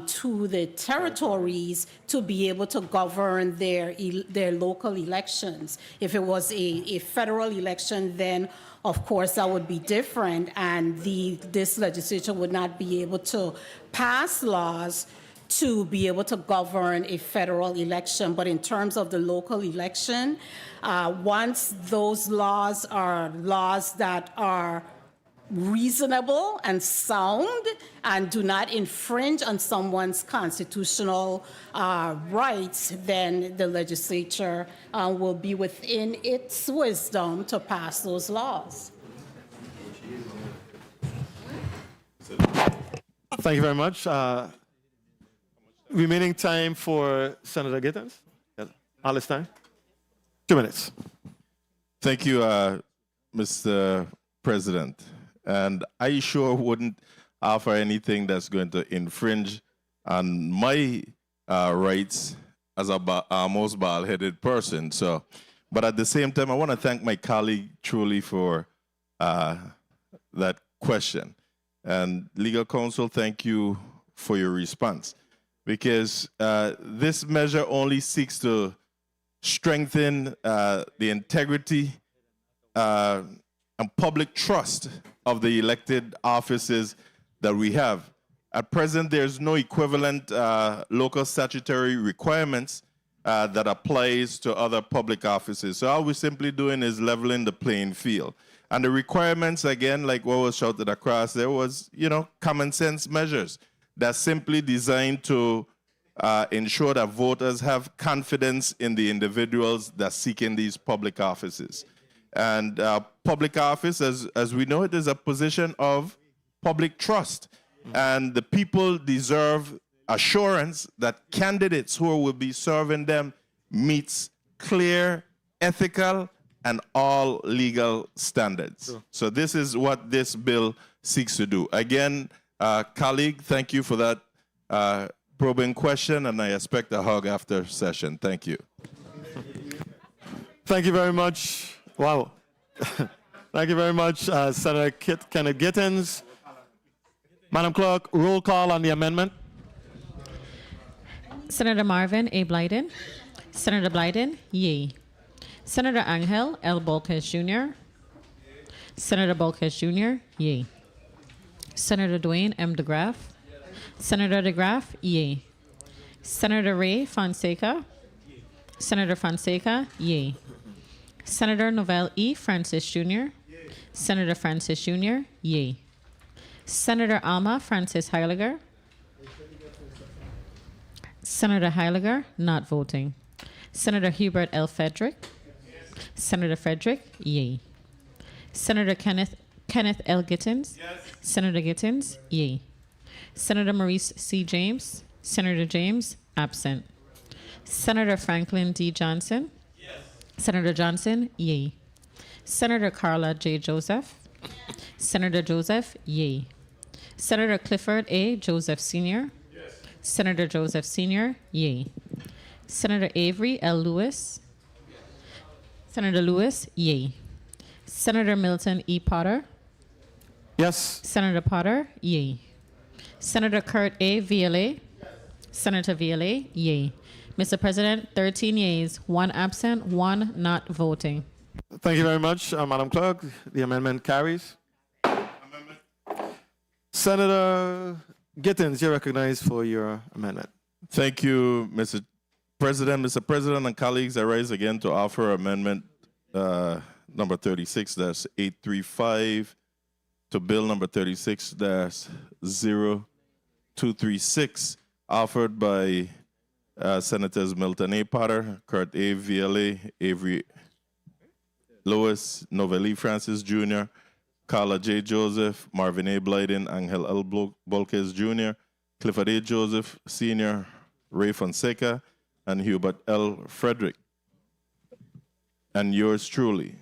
to the territories to be able to govern their local elections. If it was a federal election, then of course that would be different, and this legislature would not be able to pass laws to be able to govern a federal election. But in terms of the local election, once those laws are laws that are reasonable and sound and do not infringe on someone's constitutional rights, then the legislature will be within its wisdom to pass those laws. Thank you very much. Remaining time for Senator Gittens. All this time. 2 minutes. Thank you, Mr. President. And I sure wouldn't offer anything that's going to infringe on my rights as a most bald-headed person. So, but at the same time, I want to thank my colleague truly for that question. And legal counsel, thank you for your response. Because this measure only seeks to strengthen the integrity and public trust of the elected offices that we have. At present, there's no equivalent local statutory requirements that applies to other public offices. So all we're simply doing is leveling the playing field. And the requirements, again, like what was shouted across, there was, common sense measures that's simply designed to ensure that voters have confidence in the individuals that seek in these public offices. And public office, as we know it, is a position of public trust. And the people deserve assurance that candidates who will be serving them meets clear, ethical, and all legal standards. Sure. So this is what this bill seeks to do. Again, colleague, thank you for that probing question, and I expect a hug after session. Thank you. Thank you very much. Wow. Thank you very much, Senator Kenneth Gittens. Madam Clerk, roll call on the amendment. Senator Marvin A. Blyden. Senator Blyden, yea. Senator Angel L. Bolquez Jr. Senator Bolquez Jr., yea. Senator Dwayne M. DeGraff. Senator DeGraff, yea. Senator Ray Fonseca. Senator Fonseca, yea. Senator Novell E. Francis Jr. Senator Francis Jr., yea. Senator Alma Francis Heiliger. Senator Heiliger, not voting. Senator Hubert L. Frederick. Senator Frederick, yea. Senator Kenneth L. Gittens. Yes. Senator Gittens, yea. Senator Maurice C. James. Senator James, absent. Senator Franklin D. Johnson. Yes. Senator Johnson, yea. Senator Carla J. Joseph. Senator Joseph, yea. Senator Clifford A. Joseph Sr. Yes. Senator Joseph Sr., yea. Senator Avery L. Lewis. Senator Lewis, yea. Senator Milton E. Potter. Yes. Senator Potter, yea. Senator Kurt A. Viale. Senator Viale, yea. Mr. President, 13 yeas, 1 absent, 1 not voting. Thank you very much, Madam Clerk. The amendment carries. Senator Gittens, you're recognized for your amendment. Thank you, Mr. President. Mr. President and colleagues, I rise again to offer amendment number 36, that's 835, to bill number 36-0236, offered by Senators Milton A. Potter, Kurt A. Viale, Avery Lewis, Novelli Francis Jr., Carla J. Joseph, Marvin A. Blyden, Angel L. Bolquez Jr., Clifford A. Joseph Sr., Ray Fonseca, and Hubert L. Frederick. And yours truly.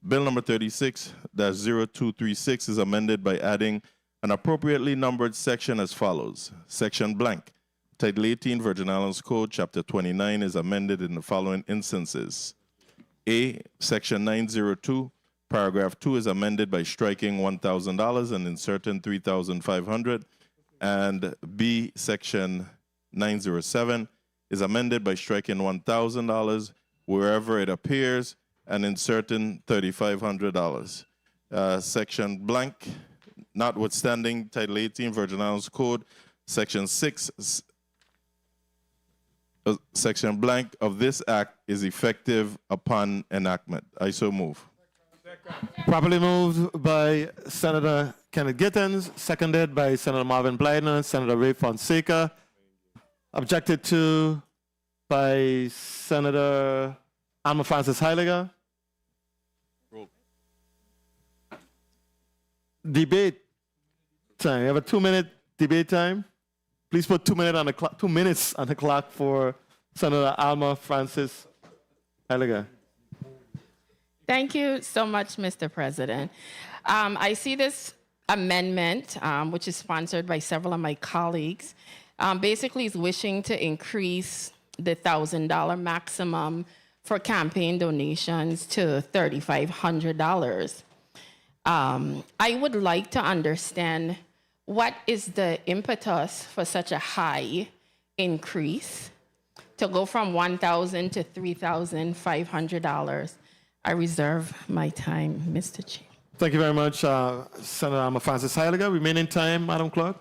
Bill number 36-0236 is amended by adding an appropriately numbered section as follows. Section blank, Title 18 Virgin Islands Code, Chapter 29 is amended in the following instances. A, Section 902, Paragraph 2 is amended by striking $1,000 and inserting $3,500. And B, Section 907 is amended by striking $1,000 wherever it appears and inserting $3,500. Section blank, notwithstanding Title 18 Virgin Islands Code, Section 6, Section blank of this act is effective upon enactment. I so move. Properly moved by Senator Kenneth Gittens, seconded by Senator Marvin Blyden, Senator Ray Fonseca. Objected to by Senator Alma Francis Heiliger. Debate time. We have a 2-minute debate time. Please put 2 minutes on the clock. 2 minutes on the clock for Senator Alma Francis Heiliger. Thank you so much, Mr. President. I see this amendment, which is sponsored by several of my colleagues, basically is wishing to increase the $1,000 maximum for campaign donations to $3,500. I would like to understand what is the impetus for such a high increase to go from $1,000 to $3,500. I reserve my time, Mr. Chair. Thank you very much, Senator Alma Francis Heiliger. Remaining time, Madam Clerk.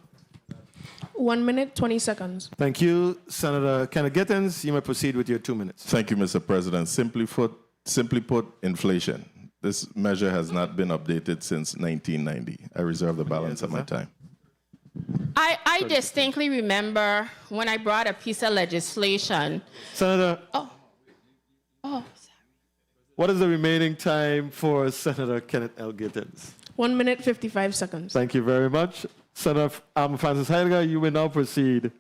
1 minute, 20 seconds. Thank you, Senator Kenneth Gittens. You may proceed with your 2 minutes. Thank you, Mr. President. Simply put, inflation. This measure has not been updated since 1990. I reserve the balance of my time. I distinctly remember when I brought a piece of legislation. Senator. Oh. What is the remaining time for Senator Kenneth L. Gittens? 1 minute, 55 seconds. Thank you very much. Senator Alma Francis Heiliger, you may now proceed.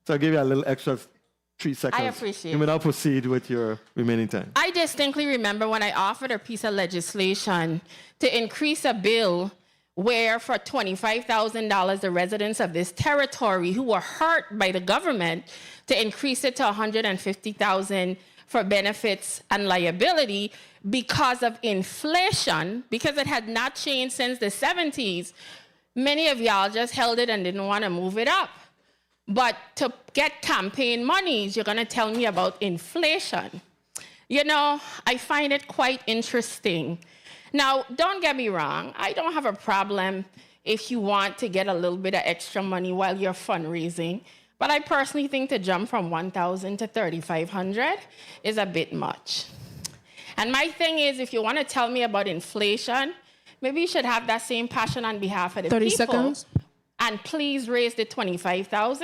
So I'll give you a little extra 3 seconds. I appreciate You may it. now proceed with your remaining time. I distinctly remember when I offered a piece of legislation to increase a bill where for $25,000, the residents of this territory who were hurt by the government to increase it to $150,000 for benefits and liability because of inflation, because it had not changed since the 70s. Many of y'all just held it and didn't want to move it up. But to get campaign monies, you're going to tell me about inflation. You know, I find it quite interesting. Now, don't get me wrong. I don't have a problem if you want to get a little bit of extra money while you're fundraising. But I personally think to jump from $1,000 to $3,500 is a bit much. And my thing is, if you want to tell me about inflation, maybe you should have that same passion on behalf of the 30 people. seconds. And please raise the $25,000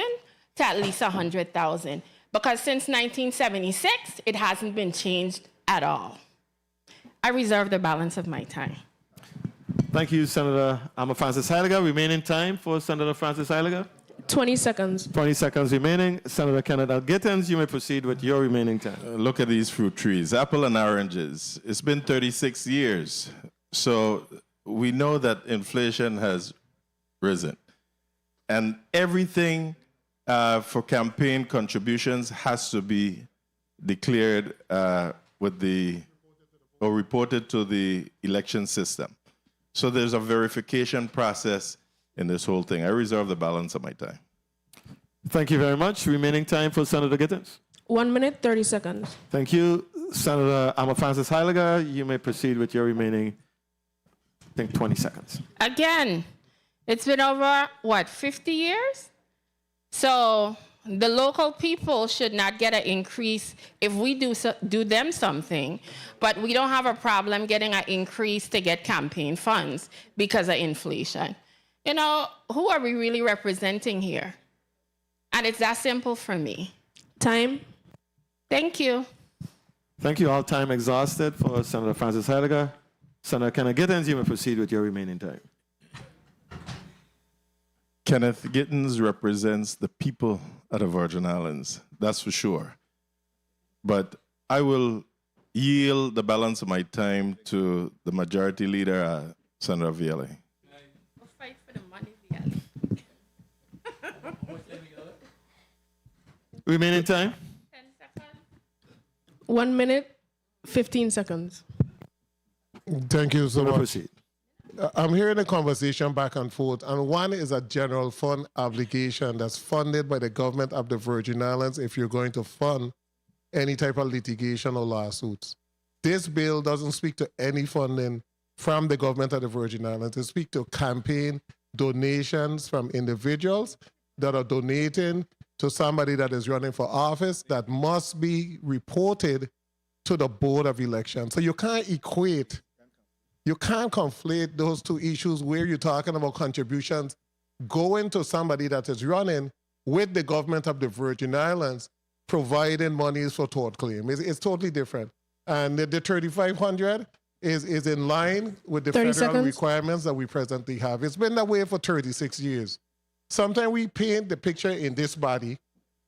to at least $100,000. Because since 1976, it hasn't been changed at all. I reserve the balance of my time. Thank you, Senator Alma Francis Heiliger. Remaining time for Senator Francis Heiliger. 20 seconds. 20 seconds remaining. Senator Kenneth L. Gittens, you may proceed with your remaining time. Look at these fruit trees, apple and oranges. It's been 36 years. So we know that inflation has risen. And everything for campaign contributions has to be declared or reported to the election system. So there's a verification process in this whole thing. I reserve the balance of my time. Thank you very much. Remaining time for Senator Gittens. 1 minute, 30 seconds. Thank you. Senator Alma Francis Heiliger, you may proceed with your remaining, I think, 20 seconds. Again, it's been over, 50 years? So the local people should not get an increase if we do them something, but we don't have a problem getting an increase to get campaign funds because of inflation. You know, who are we really representing here? And it's that simple for me. Time. Thank you. Thank you. All time exhausted for Senator Francis Heiliger. Senator Kenneth Gittens, you may proceed with your remaining time. Kenneth Gittens represents the people of the Virgin Islands, that's for sure. But I will yield the balance of my time to the majority leader, Senator Viale. Remaining time? 1 minute, 15 seconds. Thank you so We'll much. proceed. I'm hearing a conversation back and forth, and one is a general fund obligation that's funded by the government of the Virgin Islands if you're going to fund any type of litigation or lawsuits. This bill doesn't speak to any funding from the government of the Virgin Islands. It speaks to campaign donations from individuals that are donating to somebody that is running for office that must be reported to the Board of Elections. So you can't equate, you can't conflate those two issues where you're talking about contributions going to somebody that is running with the government of the Virgin Islands providing monies for tort claim. It's totally different. And the 3,500 is in line with the 30 federal seconds. requirements that we presently have. It's been that way for 36 years. Sometimes we paint the picture in this body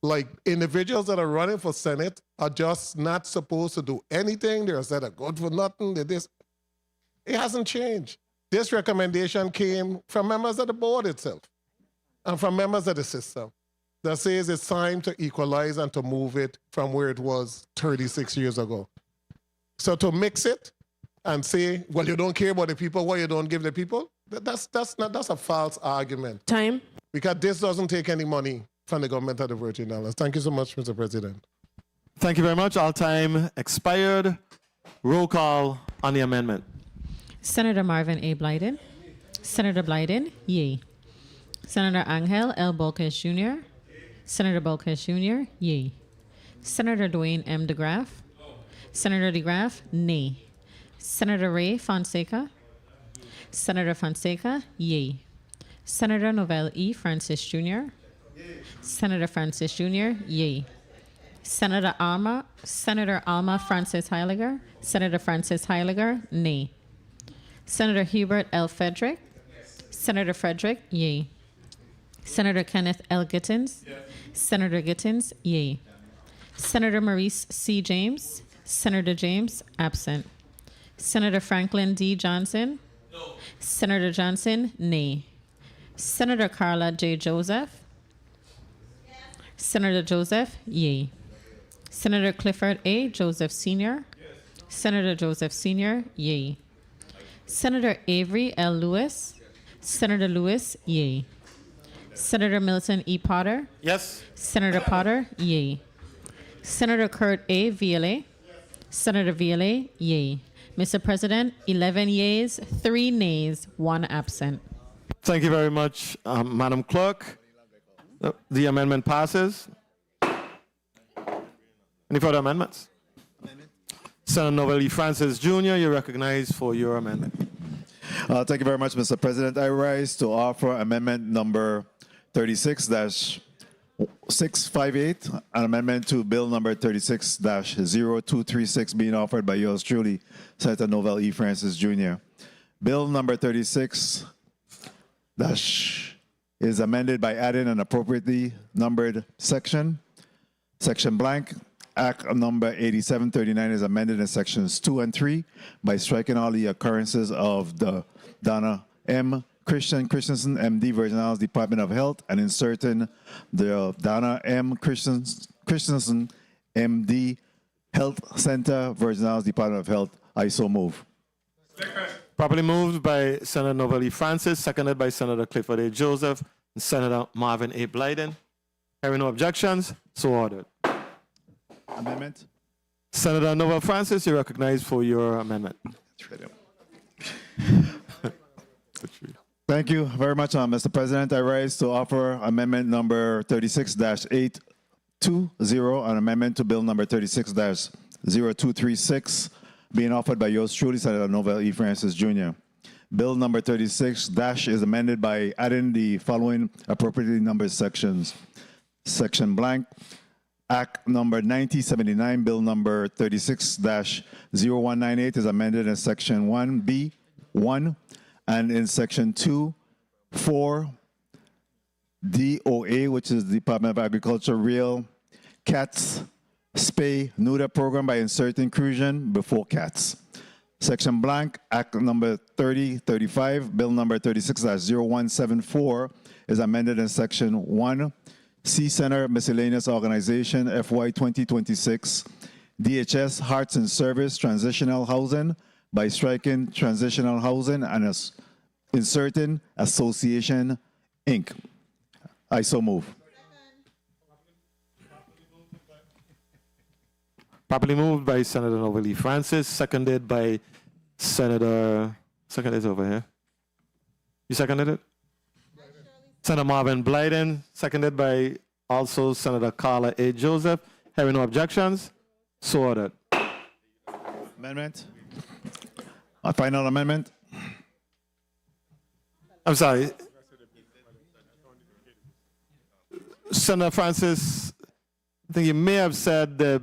like individuals that are running for Senate are just not supposed to do anything. They're said are good for nothing. They're this. It hasn't changed. This recommendation came from members of the board itself and from members of the system that says it's time to equalize and to move it from where it was 36 years ago. So to mix it and say, well, you don't care about the people, why you don't give the people, that's a false argument. Time. Because this doesn't take any money from the government of the Virgin Islands. Thank you so much, Mr. President. Thank you very much. All time expired. Roll call on the amendment. Senator Marvin A. Blyden. Senator Blyden, yea. Senator Angel L. Bolkes Jr. Senator Bolkes Jr., yea. Senator Dwayne M. DeGraff. Senator DeGraff, nay. Senator Ray Fonseca. Senator Fonseca, yea. Senator Novell E. Francis Jr. Senator Francis Jr., yea. Senator Alma Francis Heiliger. Senator Francis Heiliger, nay. Senator Hubert L. Frederick. Senator Frederick, yea. Senator Kenneth L. Gittins. Senator Gittins, yea. Senator Maurice C. James. Senator James, absent. Senator Franklin D. Johnson. No. Senator Johnson, nay. Senator Carla J. Joseph. Yes. Senator Joseph, yea. Senator Clifford A. Joseph Sr. Yes. Senator Joseph Sr., yea. Senator Avery L. Lewis. Yes. Senator Lewis, yea. Senator Milton E. Potter. Yes. Senator Potter, yea. Senator Kurt A. Viale. Senator Viale, yea. Mr. President, 11 yeas, 3 nays, 1 absent. Thank you very much, Madam Clerk. The amendment passes. Any further amendments? Senator Novell E. Francis Jr., you're recognized for your amendment. Thank you very much, Mr. President. I rise to offer amendment number 36-658, an amendment to bill number 36-0236 being offered by yours truly, Senator Novell E. Francis Jr. Bill number 36 is amended by adding an appropriately numbered section. Section blank. Act number 8739 is amended in sections 2 and 3 by striking all the occurrences of the Donna M. Christensen, MD, Virgin Islands Department of Health, and inserting the Donna M. Christensen, MD, Health Center, Virgin Islands Department of Health. I so move. Properly moved by Senator Novell E. Francis, seconded by Senator Clifford A. Joseph and Senator Marvin A. Blyden. Hearing no objections, so ordered. Amendment. Senator Novell Francis, you're recognized for your amendment. Thank you very much, Mr. President. I rise to offer amendment number 36-820, an amendment to bill number 36-0236, being offered by yours truly, Senator Novell E. Francis Jr. Bill number 36- is amended by adding the following appropriately numbered sections. Section blank. Act number 9079, bill number 36-0198 is amended in section 1B1 and in section 2(4) DOA, which is the Department of Agriculture Real Cats Spay Neuter Program by inserting inclusion before cats. Section blank, Act number 3035, bill number 36-0174 is amended in section 1 C Center Miscellaneous Organization FY 2026, DHS Hearts and Service Transitional Housing by striking Transitional Housing and inserting Association Inc. I so move. Properly moved by Senator Novalee Francis, seconded by Senator. Second is over here. You seconded it? Senator Marvin Blyden, seconded by also Senator Carla A. Joseph. Having no objections, so ordered. Amendment. A final amendment. I'm sorry. Senator Francis, I think you may have said the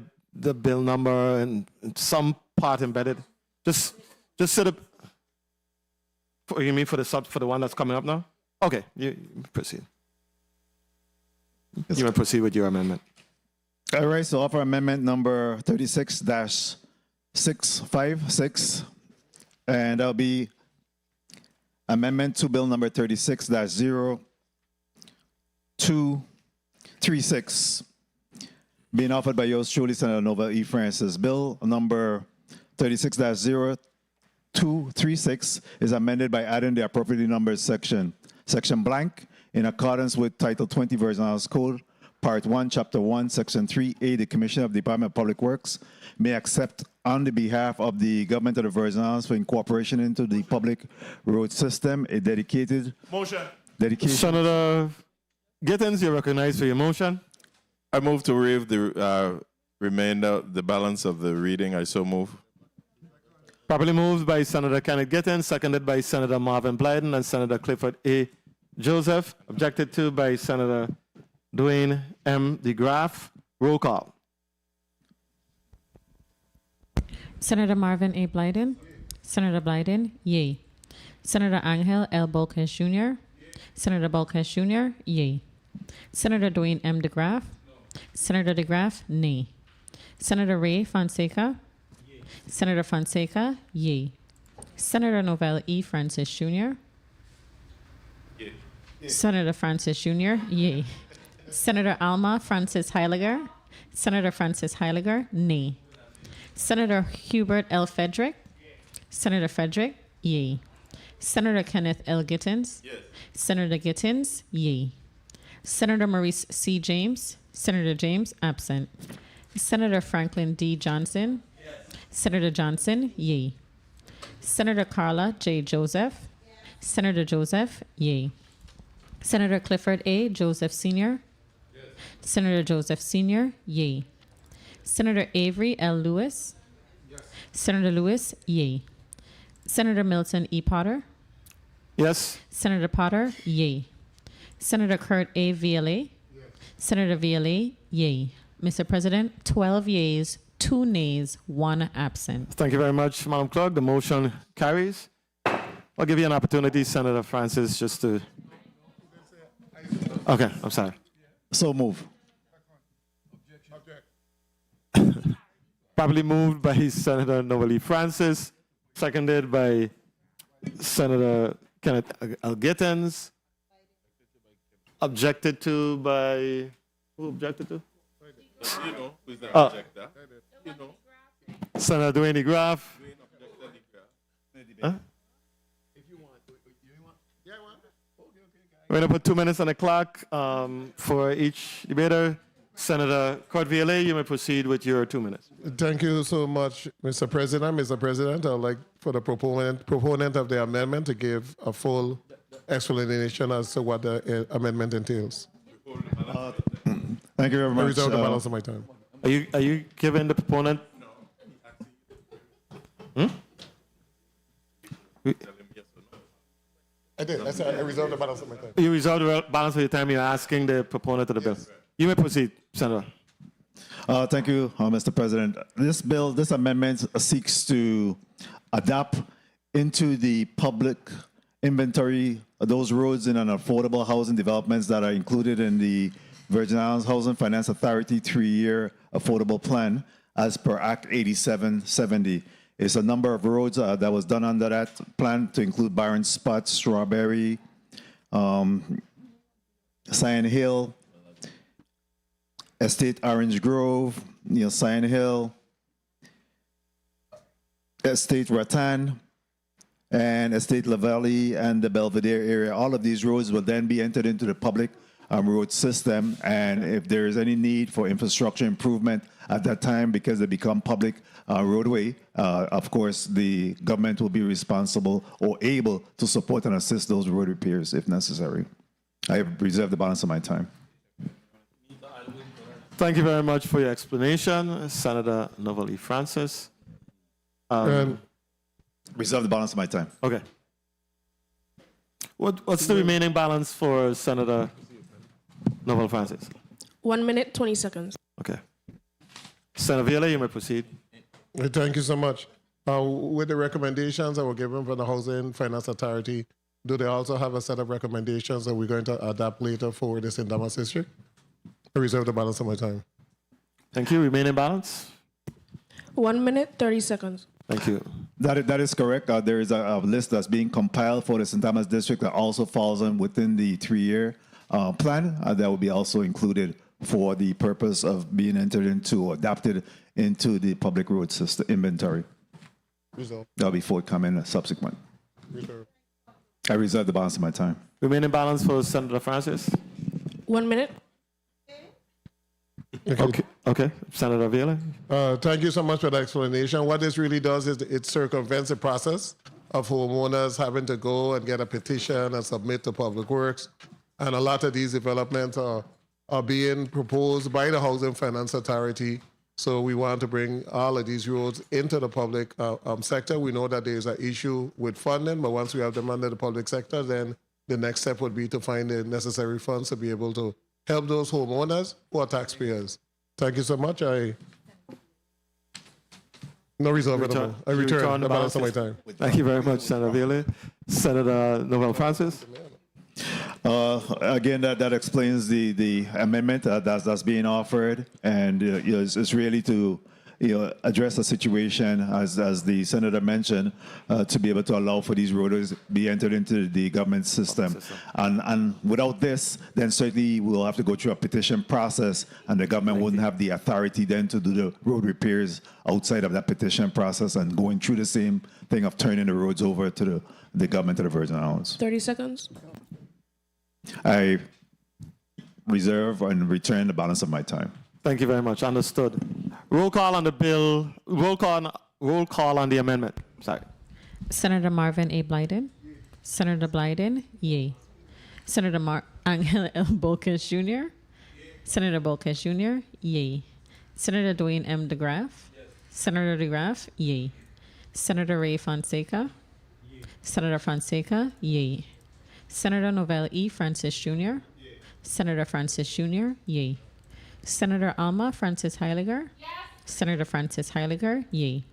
bill number and some part embedded. Just sort of. You mean for the one that's coming up now? Okay, you proceed. You may proceed with your amendment. I rise to offer amendment number 36-656, and that'll be amendment to bill number 36-0236, being offered by yours truly, Senator Nova E. Francis. Bill number 36-0236 is amended by adding the appropriately numbered section blank in accordance with Title 20 Virgin Islands Code, Part 1, Chapter 1, Section 3A. The Commissioner of the Department of Public Works may accept on the behalf of the government of the Virgin Islands for incorporation into the public road system a dedication. Senator Gittins, you're recognized for your motion. I move to waive the remainder, the balance of the reading. I so move. Properly moved by Senator Kenneth Gittins, seconded by Senator Marvin Blyden and Senator Clifford A. Joseph. Objected to by Senator Dwayne M. DeGraff. Roll call. Senator Marvin A. Blyden. Senator Blyden, yay. Senator Angel L. Bolkes Jr. Senator Bolkes Jr., yay. Senator Dwayne M. DeGraff. Senator DeGraff, nay. Senator Ray Fonseca. Senator Fonseca, yay. Senator Novell E. Francis Jr. Senator Francis Jr., yay. Senator Alma Francis Heiliger. Senator Francis Heiliger, nay. Senator Hubert L. Frederick. Senator Frederick, yay. Senator Kenneth L. Gittins. Senator Gittins, yay. Senator Maurice C. James. Senator James, absent. Senator Franklin D. Johnson. Senator Johnson, yay. Senator Carla J. Joseph. Senator Joseph, yay. Senator Clifford A. Joseph Sr. Senator Joseph Sr., yay. Senator Avery L. Lewis. Senator Lewis, yay. Senator Milton E. Potter. Yes. Senator Potter, yay. Senator Kurt A. VLA. Senator VLA, yay. Mr. President, 12 yeas, 2 nays, 1 absent. Thank you very much, Madam Clerk. The motion carries. I'll give you an opportunity, Senator Francis, just to. Okay, I'm sorry. So move. Probably moved by Senator Novalee Francis, seconded by Senator Kenneth L. Gittins. Objected to by who objected to? You know, who's the objector? You know. Senator Dwayne DeGraff. Huh? We're going to put 2 minutes on the clock for each debater. Senator Kurt VLA, you may proceed with your 2 minutes. Thank you so much, Mr. President. Mr. President, I would like for the proponent of the amendment to give a full explanation as to what the amendment entails. Thank you very much. I reserve the balance of my time. Are you giving the proponent? Hmm? I did. I said I reserve the balance of my time. You reserve the balance of your time. You're asking the proponent of the bill. You may proceed, Senator. Thank you, Mr. President. This amendment seeks to adapt into the public inventory those roads in an affordable housing developments that are included in the Virgin Islands Housing Finance Authority 3-year affordable plan as per Act 8770. It's a number of roads that was done under that plan to include Byron Spot, Strawberry, Cyan Hill, Estate Orange Grove, near Cyan Hill, Estate Rattan, and Estate La Valley and the Belvedere area. All of these roads will then be entered into the public road system. And if there is any need for infrastructure improvement at that time, because they become public roadway, of course, the government will be responsible or able to support and assist those road repairs if necessary. I have reserved the balance of my time. Thank you very much for your explanation, Senator Novalee Francis. Reserve the balance of my time. Okay. What's the remaining balance for Senator Novalee Francis? 1 minute, 20 seconds. Okay. Senator Viola, you may proceed. Thank you so much. With the recommendations that were given from the Housing Finance Authority, do they also have a set of recommendations that we're going to adapt later for the St. Thomas District? I reserve the balance of my time. Thank you. Remaining balance? 1 minute, 30 seconds. Thank you. That is correct. There is a list that's being compiled for the St. Thomas District that also falls within the 3-year plan that will be also included for the purpose of being entered into or adapted into the public road system inventory. That'll be forthcoming subsequent. I reserve the balance of my time. Remaining balance for Senator Francis? 1 minute. Okay. Senator Viola? Thank you so much for the explanation. What this really does is it circumvents the process of homeowners having to go and get a petition and submit to Public Works. And a lot of these developments are being proposed by the Housing Finance Authority. So we want to bring all of these roads into the public sector. We know that there's an issue with funding, but once we have them under the public sector, then the next step would be to find the necessary funds to be able to help those homeowners who are taxpayers. Thank you so much. No reserve at all. I return the balance of my time. Thank you very much, Senator Viola. Senator Novalee Francis? Again, that explains the amendment that's being offered, and it's really to address a situation, as the senator mentioned, to be able to allow for these roads be entered into the government system. And without this, then certainly we'll have to go through a petition process, and the government wouldn't have the authority then to do the road repairs outside of that petition process and going through the same thing of turning the roads over to the government of the Virgin Islands. 30 seconds. I reserve and return the balance of my time. Thank you very much. Understood. Roll call on the bill. Roll call on the amendment. Sorry. Senator Marvin A. Blyden. Senator Blyden, yay. Senator Angel L. Bolkes Jr. Senator Bolkes Jr., yay. Senator Dwayne M. DeGraff. Senator DeGraff, yay. Senator Ray Fonseca. Senator Fonseca, yay. Senator Novell E. Francis Jr. Senator Francis Jr., yay. Senator Alma Francis Heiliger. Yes. Senator Francis Heiliger, yay.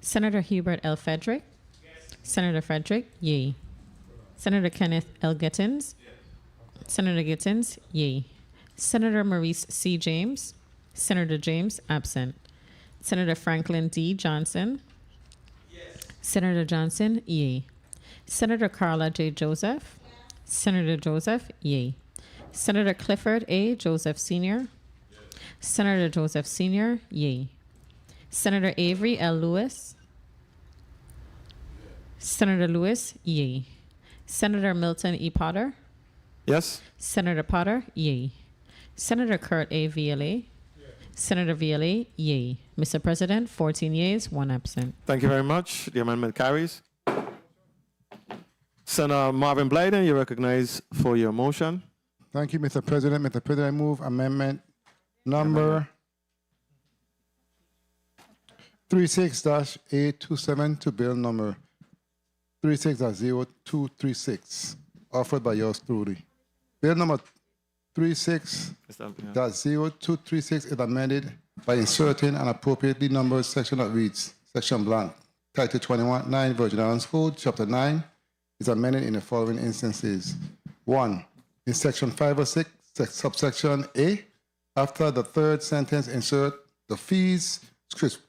Senator Hubert L. Frederick. Yes. Senator Frederick, yay. Senator Kenneth L. Gittins. Yes. Senator Gittins, yay. Senator Maurice C. James. Senator James, absent. Senator Franklin D. Johnson. Yes. Senator Johnson, yay. Senator Carla J. Joseph. Yes. Senator Joseph, yay. Senator Clifford A. Joseph Sr. Yes. Senator Joseph Sr., yay. Senator Avery L. Lewis. Yes. Senator Lewis, yay. Senator Milton E. Potter. Yes. Senator Potter, yay. Senator Kurt A. Viola. Yes. Senator Viola, yay. Mr. President, 14 yeas, 1 absent. Thank you very much. The amendment carries. Senator Marvin Blyden, you're recognized for your motion. Thank you, Mr. President. Mr. President, I move amendment number 36-827 to bill number 36-0236, offered by yours truly. Bill number 36-0236 is amended by inserting an appropriately numbered section that reads, Section blank, Title 21-9 Virgin Islands Code, Chapter 9, is amended in the following instances. 1. In Section 506, subsection A, after the third sentence, insert the fees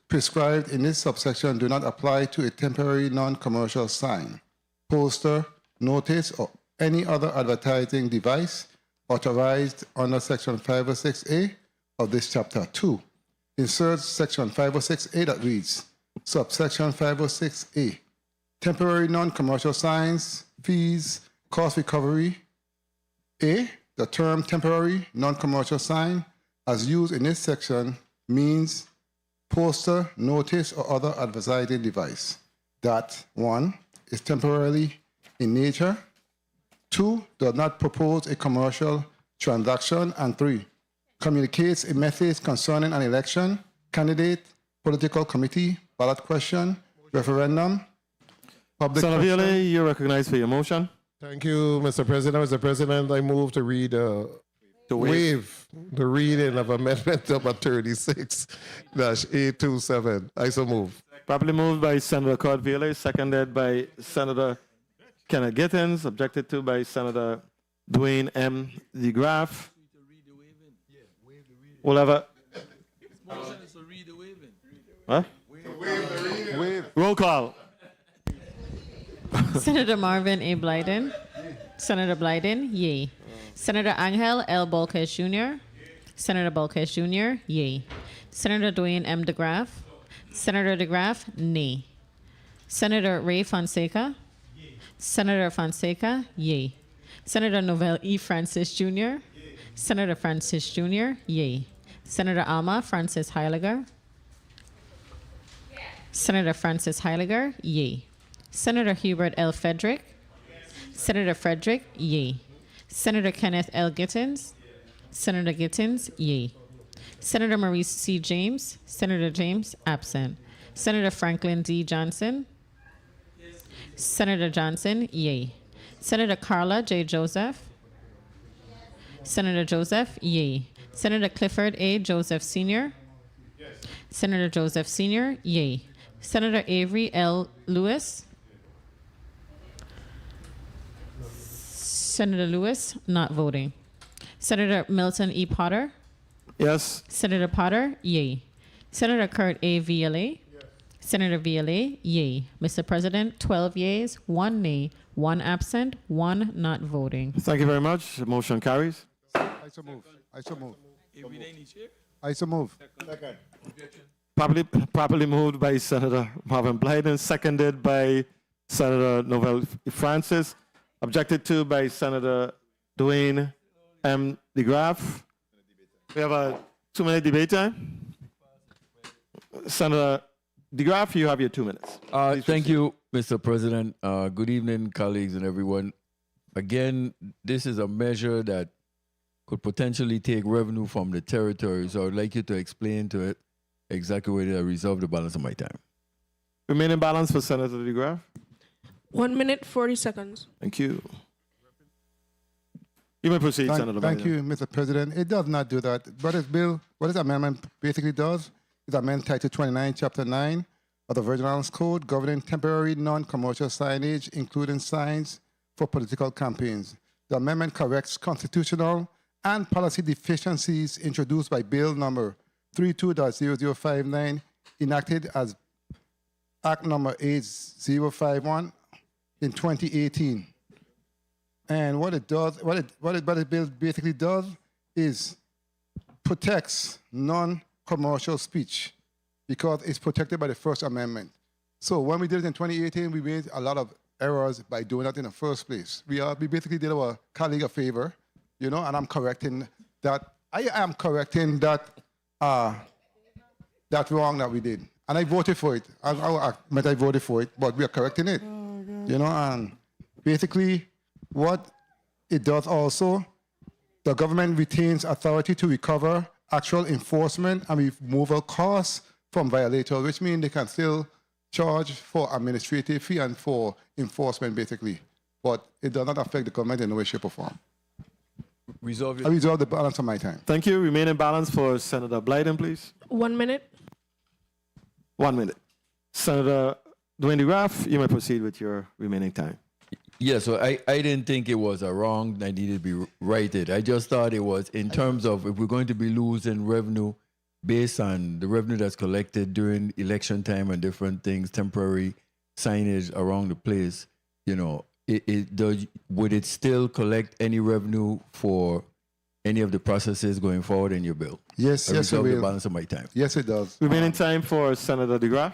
prescribed in this subsection do not apply to a temporary non-commercial sign, poster, notice, or any other advertising device authorized under Section 506A of this chapter. 2. Insert section 506A that reads, subsection 506A, temporary non-commercial signs, fees, cost recovery. A, the term temporary non-commercial sign as used in this section means poster, notice, or other advertising device that 1, is temporarily in nature, 2, does not propose a commercial transaction, and 3, communicates a message concerning an election, candidate, political committee, ballot question, referendum, public Senator question. Viole, you're recognized for your motion. Thank you, Mr. President. Mr. President, I move to read waive the reading of amendment number 36-827. I so move. Properly moved by Senator Cord Viole, seconded by Senator Kenneth Gittins, objected to by Senator Dwayne M. DeGraff. We'll have a... Huh? Roll call. Senator Marvin A. Blyden. Senator Blyden, yay. Senator Angel L. Bolkes Jr. Senator Bolkes Jr., yay. Senator Dwayne M. DeGraff. Senator DeGraff, nay. Senator Ray Fonseca. Senator Fonseca, yay. Senator Novell E. Francis Jr. Senator Francis Jr., yay. Senator Alma Francis Heiliger. Senator Francis Heiliger, yay. Senator Hubert L. Frederick. Senator Frederick, yay. Senator Kenneth L. Gittins. Senator Gittins, yay. Senator Maurice C. James. Senator James, absent. Senator Franklin D. Johnson. Senator Johnson, yay. Senator Carla J. Joseph. Senator Joseph, yay. Senator Clifford A. Joseph Sr. Senator Joseph Sr., yay. Senator Avery L. Lewis. Senator Lewis, not voting. Senator Milton E. Potter. Yes. Senator Potter, yay. Senator Kurt A. Viole. Senator Viole, yay. Mr. President, 12 yeas, 1 nay, 1 absent, 1 not voting. Thank you very much. The motion carries. I so move. I so move. I so move. Properly moved by Senator Marvin Blyden, seconded by Senator Novell Francis, objected to by Senator Dwayne M. DeGraff. We have a 2-minute debate time. Senator DeGraff, you have your 2 minutes. Thank you, Mr. President. Good evening, colleagues and everyone. Again, this is a measure that could potentially take revenue from the territory. So I would like you to explain to it exactly where to resolve the balance of my time. Remaining balance for Senator DeGraff. 1 minute, 40 seconds. Thank you. You may proceed, Senator Thank Biden. you, Mr. President. It does not do that. What this amendment basically does is amend Title 29, Chapter 9 of the Virgin Islands Code governing temporary non-commercial signage, including signs for political campaigns. The amendment corrects constitutional and policy deficiencies introduced by Bill number 32.0059, enacted as Act number 8051 in 2018. And what it does, what the bill basically does is protects non-commercial speech because it's protected by the First Amendment. So when we did it in 2018, we made a lot of errors by doing that in the first place. We basically did our colleague a favor, you know, and I'm correcting that. I am correcting that that wrong that we did. And I voted for it. I voted for it, but we are correcting it. You know, and basically what it does also, the government retains authority to recover actual enforcement and removal costs from violators, which means they can still charge for administrative fee and for enforcement, basically. But it does not affect the government in no way, shape, or form. I resolve the balance of my time. Thank you. Remaining balance for Senator Blyden, please. 1 minute. 1 minute. Senator Dwayne DeGraff, you may proceed with your remaining time. Yeah, so I didn't think it was a wrong that needed to be righted. I just thought it was in terms of if we're going to be losing revenue based on the revenue that's collected during election time and different things, temporary signage around the place, you know, would it still collect any revenue for any of the processes going forward in your bill? Yes, I yes, it reserve the will. balance of my time. Yes, it does. Remaining time for Senator DeGraff.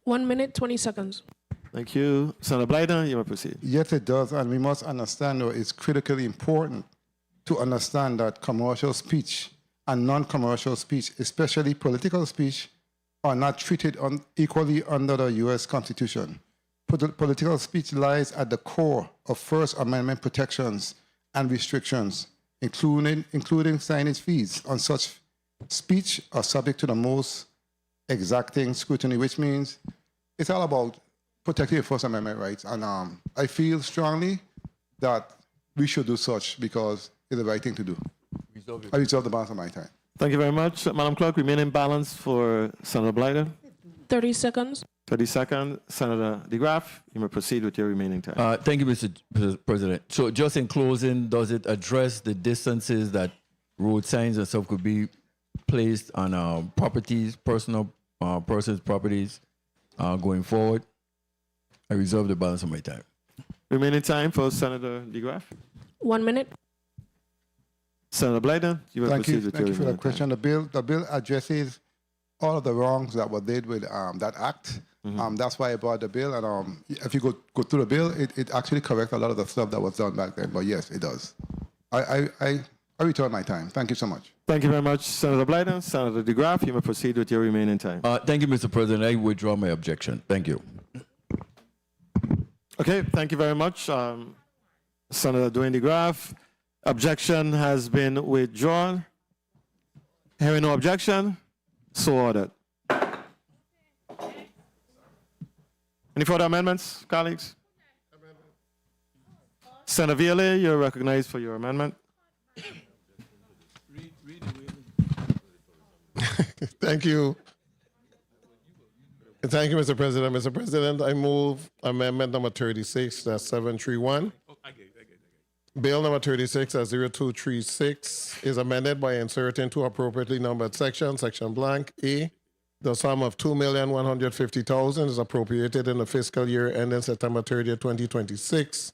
1 minute, 20 seconds. Thank you. Senator Blyden, you may proceed. Yes, it does, and we must understand, though, it's critically important to understand that commercial speech and non-commercial speech, especially political speech, are not treated equally under the U.S. Constitution. Political speech lies at the core of First Amendment protections and restrictions, including signage fees on such speech are subject to the most exacting scrutiny, which means it's all about protecting your First Amendment rights. And I feel strongly that we should do such because it's the right thing to do. I reserve the balance of my time. Thank you very much. Madam Clerk, remaining balance for Senator Blyden. 30 seconds. 30 seconds. Senator DeGraff, you may proceed with your remaining time. Thank you, Mr. President. So just in closing, does it address the distances that road signs and stuff could be placed on properties, persons' properties going forward? I reserve the balance of my time. Remaining time for Senator DeGraff. 1 minute. Senator Blyden, you may Thank proceed you. with Thank your you for remaining that question. The bill addresses all of the wrongs that were did with that act. That's why I brought the bill. And if you go through the bill, it actually corrects a lot of the stuff that was done back then. But yes, it does. I return my time. Thank you so much. Thank you very much, Senator Blyden. Senator DeGraff, you may proceed with your remaining time. Thank you, Mr. President. I withdraw my objection. Thank you. Okay, thank you very much, Senator Dwayne DeGraff. Objection has been withdrawn. Hearing no objection, so ordered. Any further amendments, colleagues? Senator Viale, you're recognized for your amendment. Thank you. Thank you, Mr. President. Mr. President, I move amendment number 36, that's 731. Bill number 36, that's 0236, is amended by inserting two appropriately numbered sections. Section blank A, the sum of $2,150,000 is appropriated in the fiscal year ending September 30th, 2026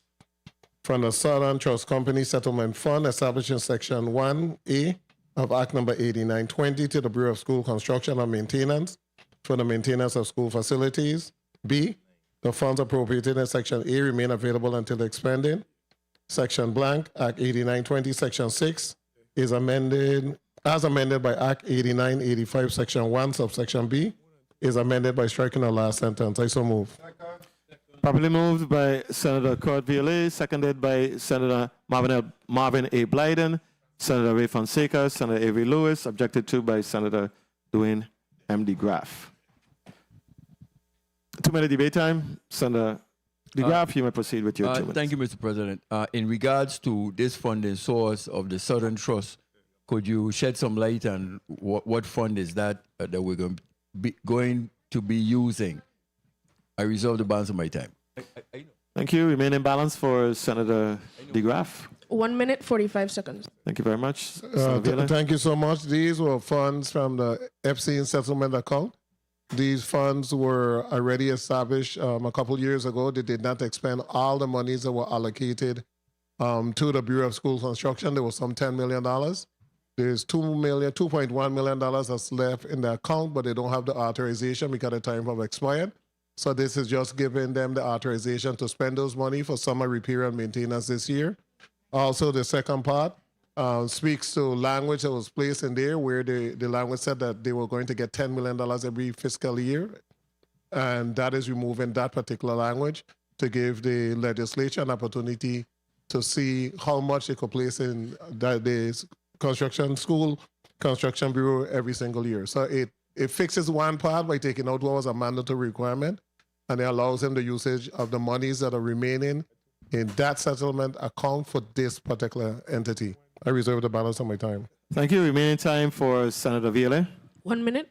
from the Southern Trust Company Settlement Fund established in Section 1A of Act number 8920 to the Bureau of School Construction and Maintenance for the maintenance of school facilities. B, the funds appropriated in Section A remain available until expended. Section blank, Act 8920, Section 6 is amended, as amended by Act 8985, Section 1, subsection B, is amended by striking the last sentence. I so move. Properly moved by Senator Kurt Viale, seconded by Senator Marvin A. Blyden, Senator Ray Fonseca, Senator Avery Lewis, objected to by Senator Dwayne M. DeGraff. 2-minute debate time. Senator DeGraff, you may proceed with your 2 minutes. Thank you, Mr. President. In regards to this funding source of the Southern Trust, could you shed some light on what fund is that that we're going to be using? I reserve the balance of my time. Thank you. Remaining balance for Senator DeGraff. 1 minute, 45 seconds. Thank you very much. Senator Viale. Thank you so much. These were funds from the Epstein settlement account. These funds were already established a couple years ago. They did not expend all the monies that were allocated to the Bureau of School Construction. There was some $10 million. There's $2.1 million that's left in the account, but they don't have the authorization because the time have expired. So this is just giving them the authorization to spend those money for summer repair and maintenance this year. Also, the second part speaks to language that was placed in there where the language said that they were going to get $10 million every fiscal year. And that is removing that particular language to give the legislature an opportunity to see how much they could place in the construction bureau every single year. So it fixes one part by taking out what was a mandatory requirement, and it allows them the usage of the monies that are remaining in that settlement account for this particular entity. I reserve the balance of my time. Thank you. Remaining time for Senator Viale. 1 minute.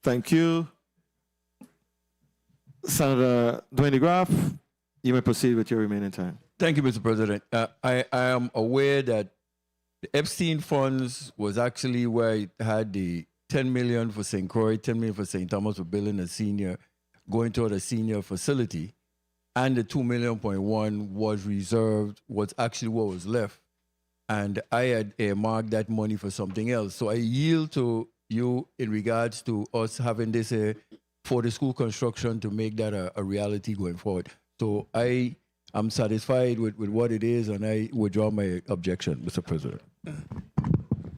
Thank you. Senator Dwayne DeGraff, you may proceed with your remaining time. Thank you, Mr. President. I am aware that the Epstein funds was actually where it had the $10 million for St. Croix, $10 million for St. Thomas for building a senior, going toward a senior facility, and the $2.1 million was reserved, was actually what was left and I had earmarked that money for something else. So I yield to you in regards to us having this for the school construction to make that a reality going forward. So I am satisfied with what it is, and I withdraw my objection, Mr. President.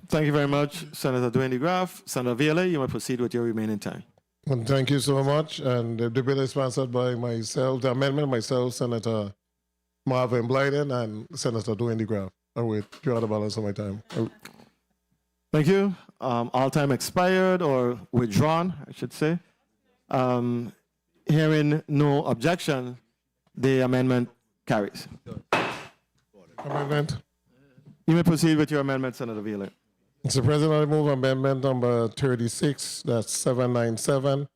Thank you very much, Senator Dwayne DeGraff. Senator Viola, you may proceed with your remaining time. Well, thank you so much. And the bill is sponsored by myself, the amendment, myself, Senator Marvin Blyden, and Senator Dwayne DeGraff. I withdraw the balance of my time. Thank you. All time expired or withdrawn, I should say. Hearing no objection, the amendment carries. Amendment. You may proceed with your amendment, Senator Viola. Mr. President, I move amendment number 36, that's 797.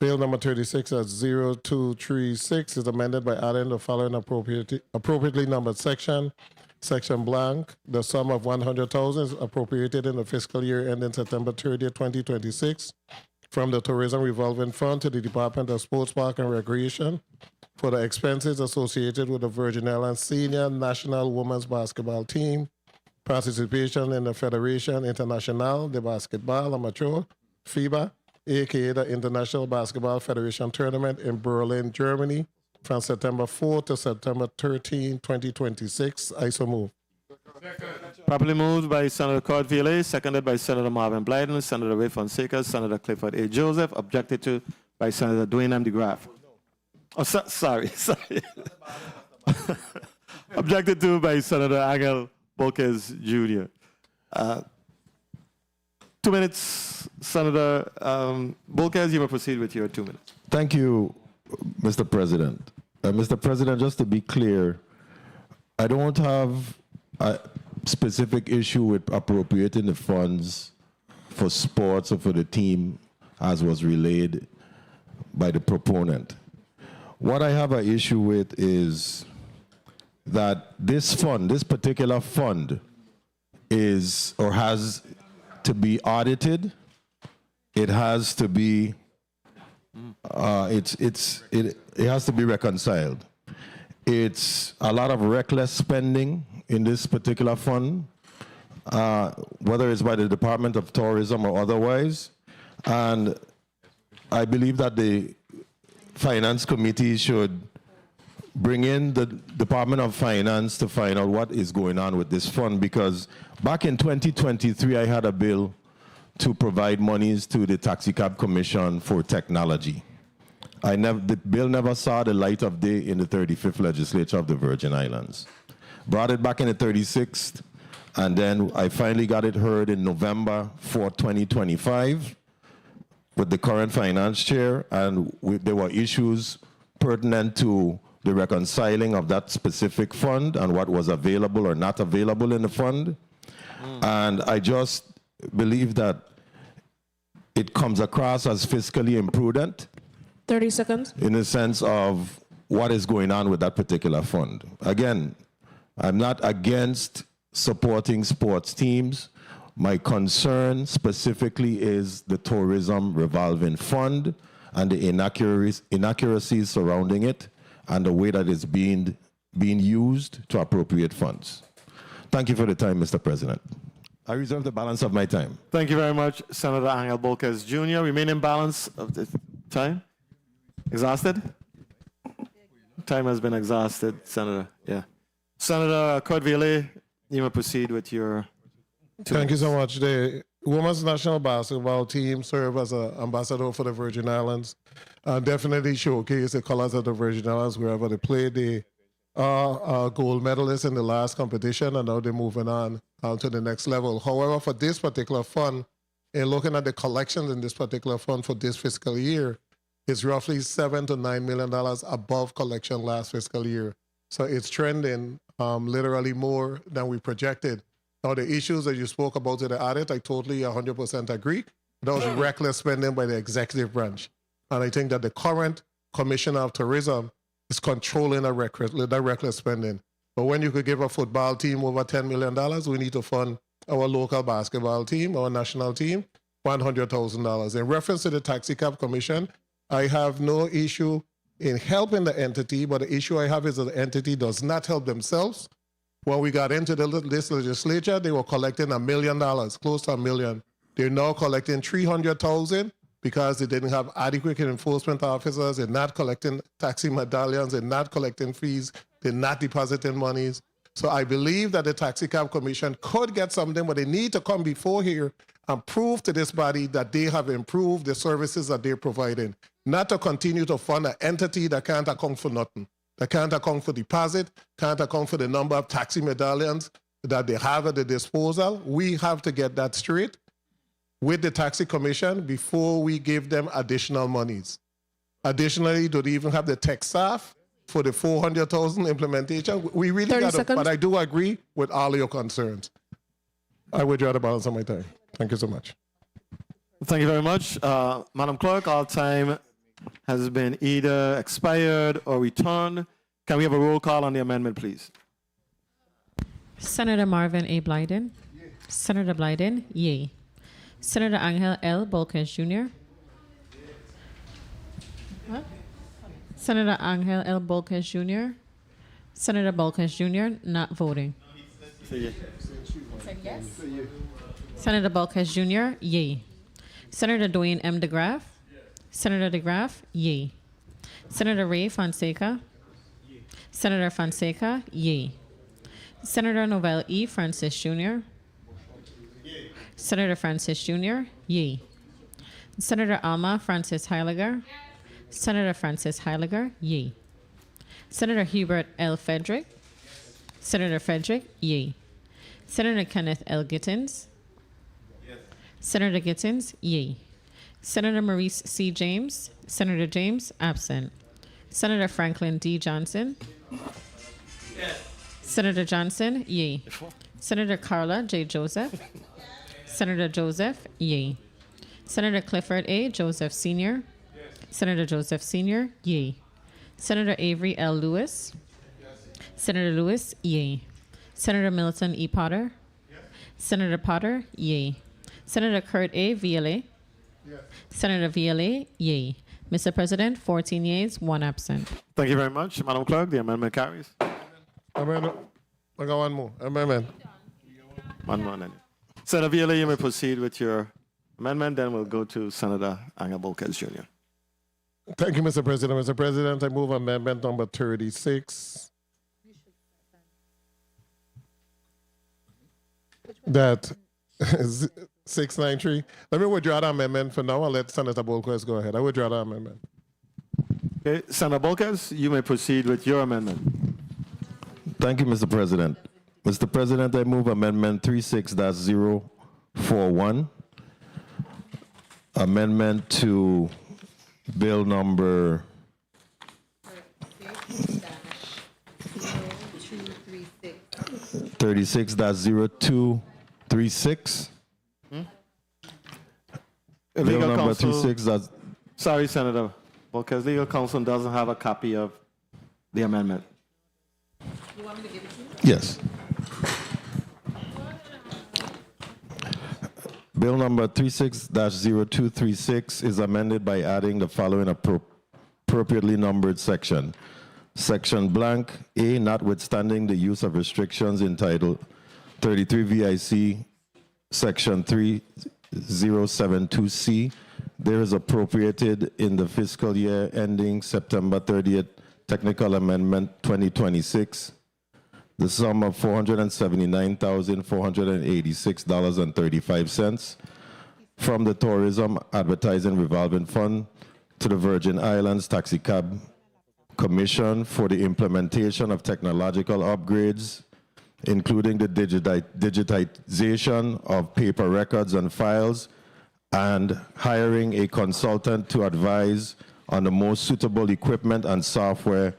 Bill number 36, that's 0236, is amended by adding the following appropriately numbered section. Section blank, the sum of 100,000 is appropriated in the fiscal year ending September 30th, 2026 from the Tourism Revolving Fund to the Department of Sports, Park and Recreation for the expenses associated with the Virgin Islands Senior National Women's Basketball Team, participation in the Federation Internationale de Basketball Amateur, FIBA, aka the International Basketball Federation Tournament in Berlin, Germany, from September 4 to September 13, 2026. I so move. Properly moved by Senator Cord Viola, seconded by Senator Marvin Blyden, Senator Ray Fonseca, Senator Clifford A. Joseph, objected to by Senator Dwayne M. DeGraff. Oh, sorry. Objected to by Senator Angel Volquez Jr. 2 minutes, Senator Volquez, you may proceed with your 2 minutes. Thank you, Mr. President. Mr. President, just to be clear, I don't have a specific issue with appropriating the funds for sports or for the team as was relayed by the proponent. What I have an issue with is that this fund, this particular fund, is or has to be audited. It has to be it has to be reconciled. It's a lot of reckless spending in this particular fund, whether it's by the Department of Tourism or otherwise. And I believe that the Finance Committee should bring in the Department of Finance to find out what is going on with this fund, because back in 2023, I had a bill to provide monies to the Taxicab Commission for technology. The bill never saw the light of day in the 35th legislature of the Virgin Islands. Brought it back in the 36th, and then I finally got it heard in November 4, 2025 with the current finance chair, and there were issues pertinent to the reconciling of that specific fund and what was available or not available in the fund. And I just believe that it comes across as fiscally imprudent. 30 seconds. In the sense of what is going on with that particular fund. Again, I'm not against supporting sports teams. My concern specifically is the Tourism Revolving Fund and the inaccuracies surrounding it and the way that it's being used to appropriate funds. Thank you for the time, Mr. President. I reserve the balance of my time. Thank you very much, Senator Angel Volquez Jr. Remaining balance of the time? Exhausted? Time has been exhausted, Senator. Yeah. Senator Cord Viola, you may proceed with your... Thank you so much. The Women's National Basketball Team serve as an ambassador for the Virgin Islands. Definitely showcase the colors of the Virgin Islands wherever they play. They are gold medalists in the last competition, and now they're moving on to the next level. However, for this particular fund, in looking at the collections in this particular fund for this fiscal year, it's roughly $7 to $9 million above collection last fiscal year. So it's trending literally more than we projected. Now, the issues that you spoke about in the audit, I totally 100% agree. That was reckless spending by the executive branch. And I think that the current Commissioner of Tourism is controlling that reckless spending. But when you could give a football team over $10 million, we need to fund our local basketball team, our national team, $100,000. In reference to the Taxicab Commission, I have no issue in helping the entity, but the issue I have is that the entity does not help themselves When we got into this legislature, they were collecting $1 million, close to $1 million. They're now collecting $300,000 because they didn't have adequate enforcement officers. They're not collecting taxi medallions. They're not collecting fees. They're not depositing monies. So I believe that the Taxi Cab Commission could get something, but they need to come before here and prove to this body that they have improved the services that they're providing, not to continue to fund an entity that can't account for nothing, that can't account for deposit, can't account for the number of taxi medallions that they have at their disposal. We have to get that straight with the Taxi Commission before we give them additional monies. Additionally, do they even have the tech staff for the 400,000 implementation? We really 30 got to, seconds. but I do agree with all your concerns. I withdraw the balance of my time. Thank you so much. Thank you very much. Madam Clerk, all time has been either expired or returned. Can we have a roll call on the amendment, please? Senator Marvin A. Blyden. Senator Blyden, yay. Senator Angel L. Bolkes Jr. What? Senator Angel L. Bolkes Jr. Senator Bolkes Jr. not voting. Senator Bolkes Jr., yay. Senator Dwayne M. DeGraff. Senator DeGraff, yay. Senator Ray Fonseca. Senator Fonseca, yay. Senator Novell E. Francis Jr. Senator Francis Jr., yay. Senator Alma Francis Heiliger. Senator Francis Heiliger, yay. Senator Hubert L. Frederick. Senator Frederick, yay. Senator Kenneth L. Gittins. Senator Gittins, yay. Senator Maurice C. James. Senator James, absent. Senator Franklin D. Johnson. Senator Johnson, yay. Senator Carla J. Joseph. Senator Joseph, yay. Senator Clifford A. Joseph Sr. Senator Joseph Sr., yay. Senator Avery L. Lewis. Senator Lewis, yay. Senator Milton E. Potter. Senator Potter, yay. Senator Kurt A. VLA. Senator VLA, yay. Mr. President, 14 yeas, 1 absent. Thank you very much. Madam Clerk, the amendment carries. Amendment. I got one more. Amendment. One more. Then. Senator Viola, you may proceed with your amendment. Then we'll go to Senator Angel Bolkes Jr. Thank you, Mr. President. Mr. President, I move amendment number 36. That is 693. Let me withdraw the amendment for now. I'll let Senator Bolkes go ahead. I withdraw the amendment. Okay, Senator Bolkes, you may proceed with your amendment. Thank you, Mr. President. Mr. President, I move amendment 36-041. Amendment to bill number 36-0236. Bill Legal number counsel, 36. Sorry, Senator Bolkes, legal counsel doesn't have a copy of the amendment. You want me to give it to you? Yes. Bill number 36-0236 is amended by adding the following appropriately numbered section. Section blank A, notwithstanding the use of restrictions in Title 33 VIC, Section 3072C, there is appropriated in the fiscal year ending September 30th, Technical Amendment 2026, the sum of $479,486.35 from the Tourism Advertising Revolving Fund to the Virgin Islands Taxi Cab Commission for the implementation of technological upgrades, including the digitization of paper records and files, and hiring a consultant to advise on the most suitable equipment and software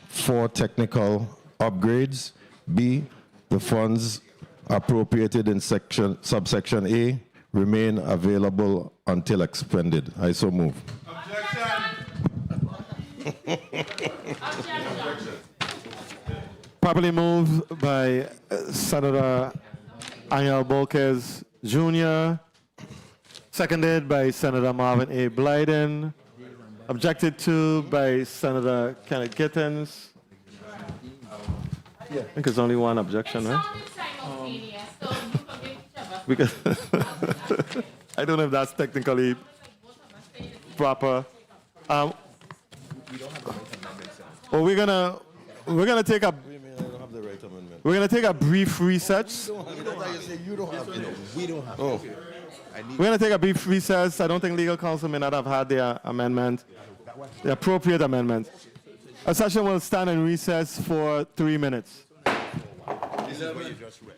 for technical upgrades. B, the funds appropriated in subsection A remain available until expended. I so move. Properly moved by Senator Angel Bolkes Jr., seconded by Senator Marvin A. Blyden, objected to by Senator Kenneth Gittins. I think it's only one objection, right? Because I don't know if that's technically proper. Well, we're gonna take a we're gonna take a brief recess. We're gonna take a brief recess. I don't think legal counsel may not have had their amendment, the appropriate amendment. A session will stand in recess for 3 minutes. This is what you just read.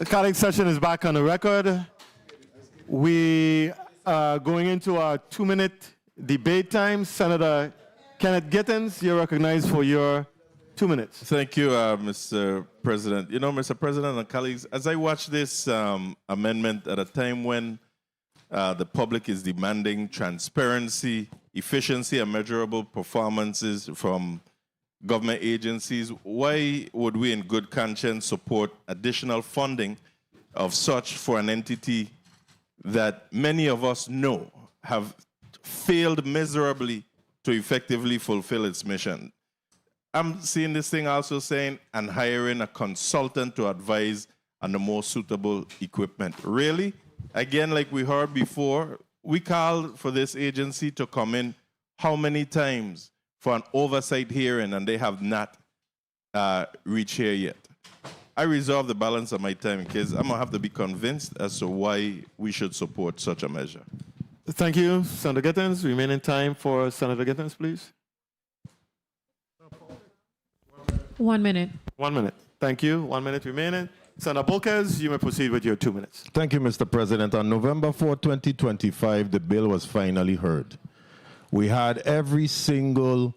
Colleague, session is back on the record. We are going into our 2-minute debate time. Senator Kenneth Gittens, you're recognized for your 2 minutes. Thank you, Mr. President. You know, Mr. President and colleagues, as I watch this amendment at a time when the public is demanding transparency, efficiency, and measurable performances from government agencies, why would we in good conscience support additional funding of such for an entity that many of us know have failed miserably to effectively fulfill its mission? I'm seeing this thing also saying, and hiring a consultant to advise on the most suitable equipment. Really? Again, like we heard before, we called for this agency to come in how many times for an oversight hearing, and they have not reached here yet. I reserve the balance of my time in case I'm going to have to be convinced as to why we should support such a measure. Thank you, Senator Gittens. Remaining time for Senator Gittens, please. 1 minute. 1 minute. Thank you. 1 minute remaining. Senator Bolkes, you may proceed with your 2 minutes. Thank you, Mr. President. On November 4, 2025, the bill was finally heard. We had every single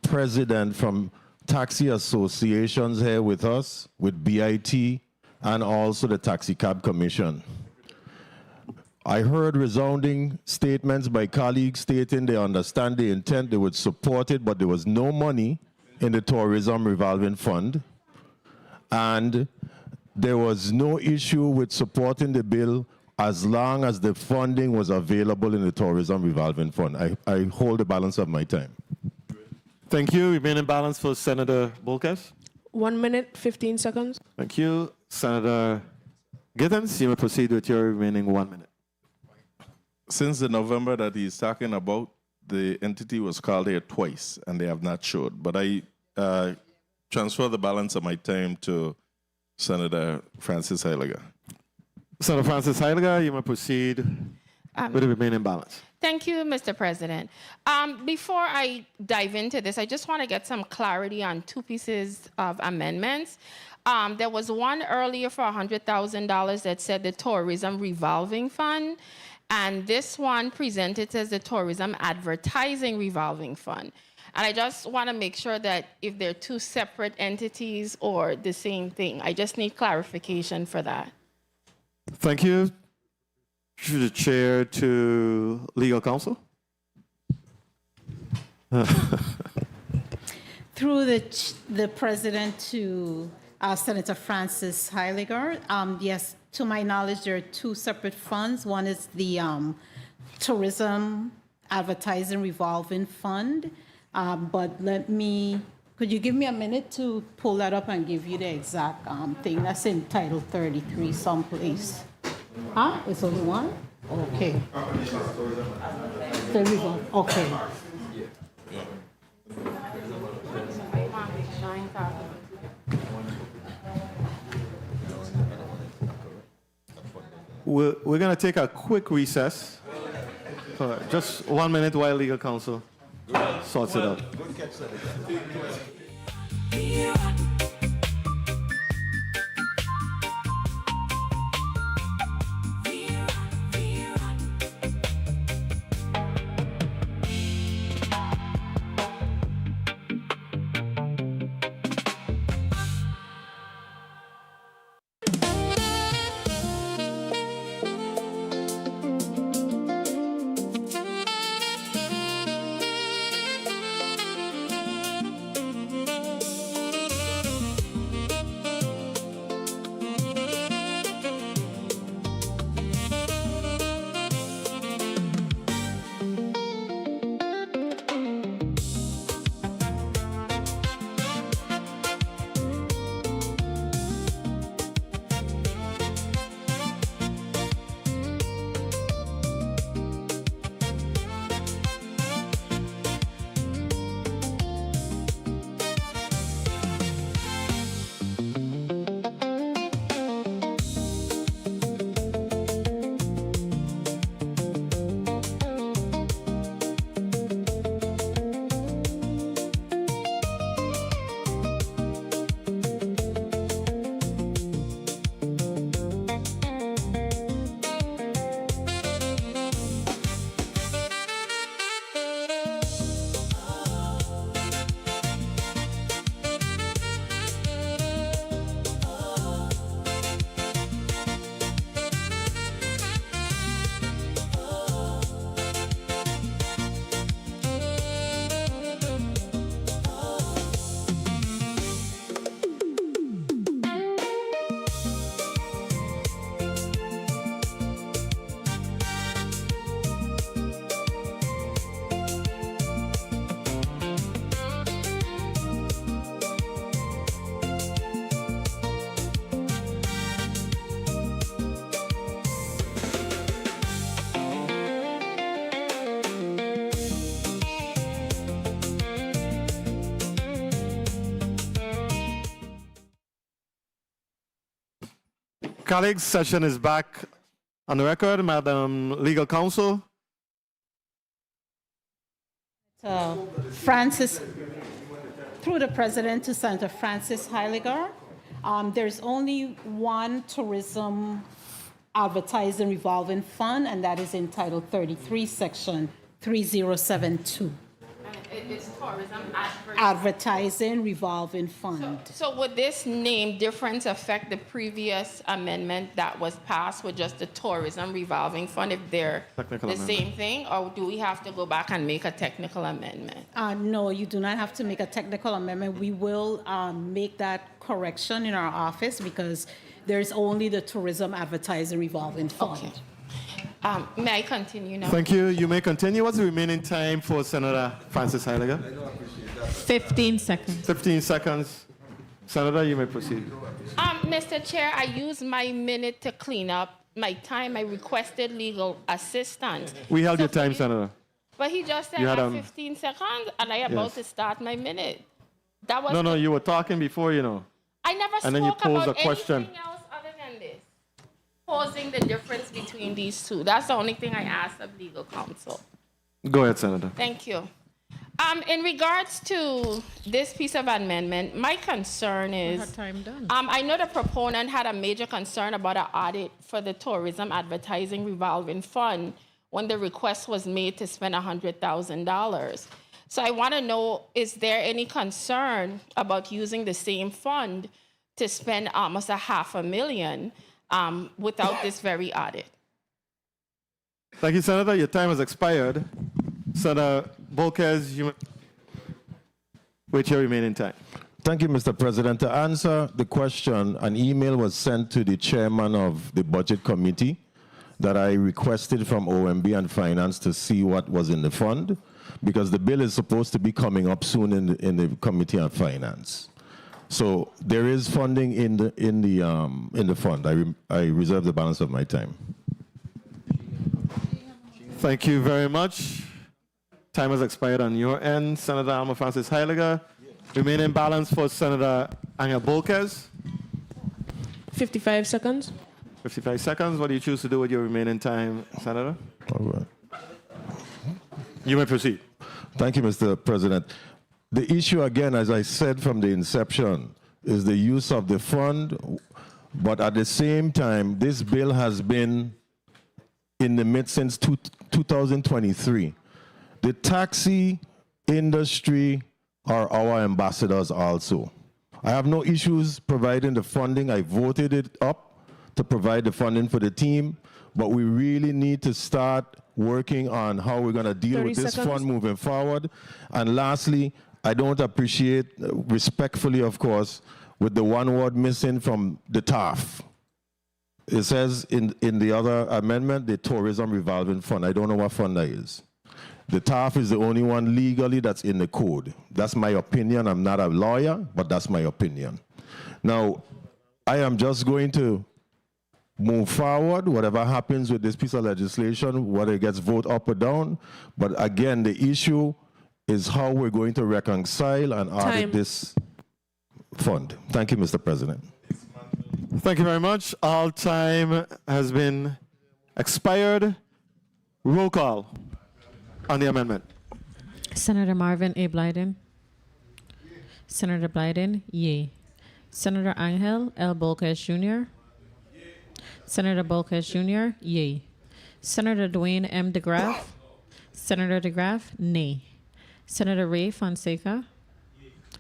president from taxi associations here with us, with BIT, and also the Taxi Cab Commission. I heard resounding statements by colleagues stating they understand the intent, they would support it, but there was no money in the Tourism Revolving Fund. And there was no issue with supporting the bill as long as the funding was available in the Tourism Revolving Fund. I hold the balance of my time. Thank you. Remaining balance for Senator Bolkes. 1 minute, 15 seconds. Thank you. Senator Gittens, you may proceed with your remaining 1 minute. Since the November that he's talking about, the entity was called here twice, and they have not showed. But I transfer the balance of my time to Senator Francis Heiliger. Senator Francis Heiliger, you may proceed with the remaining balance. Thank you, Mr. President. Before I dive into this, I just want to get some clarity on two pieces of amendments. There was one earlier for $100,000 that said the Tourism Revolving Fund, and this one presented as the Tourism Advertising Revolving Fund. And I just want to make sure that if they're two separate entities or the same thing, I just need clarification for that. Thank you. Through the chair to legal counsel. Through the president to Senator Francis Heiliger. Yes, to my knowledge, there are two separate funds. One is the Tourism Advertising Revolving Fund. But could you give me a minute to pull that up and give you the exact thing? That's in Title 33 someplace. Huh? It's only one? Okay. Okay. We're going to take a quick recess. Just 1 minute while legal counsel sorts it out. Colleagues, session is back on the record. Madam Legal Counsel. Francis, through the President to Senator Francis Heiliger. There's only one tourism advertising revolving fund, and that is in Title 33, Section 3072. It's tourism Advertising revolving fund. So would this name difference affect the previous amendment that was passed with just the tourism revolving fund if they're Technical the amendment. same thing, or do we have to go back and make a technical amendment? No, you do not have to make a technical amendment. We will make that correction in our office because there's only the tourism advertising revolving fund. Okay. May I continue now? Thank you. You may continue. What's the remaining time for Senator Francis Heiliger? 15 seconds. 15 seconds. Senator, you may proceed. Mr. Chair, I used my minute to clean up my time. I requested legal assistance. We held your time, Senator. But he just said You had, I have 15 seconds, and I about yes. to start my minute. That was No, you were talking before, you know. I never And then you spoke posed about a question. anything else other than this. Posing the difference between these two. That's the only thing I asked of legal counsel. Go ahead, Senator. Thank you. In regards to this piece of amendment, my concern is, Time done. I know the proponent had a major concern about an audit for the tourism advertising revolving fund when the request was made to spend $100,000. So I want to know, is there any concern about using the same fund to spend almost $500,000 without this very audit? Thank you, Senator. Your time has expired. Senator Bolkes, you may wait your remaining time. Thank you, Mr. President. To answer the question, an email was sent to the chairman of the Budget Committee that I requested from OMB and Finance to see what was in the fund, because the bill is supposed to be coming up soon in the Committee on Finance. So there is funding in the fund. I reserve the balance of my time. Thank you very much. Time has expired on your end, Senator Alma Francis Heiliger. Remaining balance for Senator Angel Bolkes. 55 seconds. 55 seconds. What do you choose to do with your remaining time, Senator? All right. You may proceed. Thank you, Mr. President. The issue, again, as I said from the inception, is the use of the fund, but at the same time, this bill has been in the midst since 2023. The taxi industry are our ambassadors also. I have no issues providing the funding. I voted it up to provide the funding for the team, but we really need to start working on how we're going to deal with this fund moving forward. And lastly, I don't appreciate, respectfully, of course, with the one word missing from the TAF. It says in the other amendment, the tourism revolving fund. I don't know what fund that is. The TAF is the only one legally that's in the code. That's my opinion. I'm not a lawyer, but that's my opinion. Now, I am just going to move forward, whatever happens with this piece of legislation, whether it gets voted up or down. But again, the issue is how we're going to reconcile and audit this fund. Thank you, Mr. President. Thank you very much. All time has been expired. Roll call on the amendment. Senator Marvin A. Blyden. Senator Blyden, yea. Senator Angel L. Bolkes Jr. Senator Bolkes Jr., yea. Senator Dwayne M. DeGraff. Senator DeGraff, nay. Senator Ray Fonseca.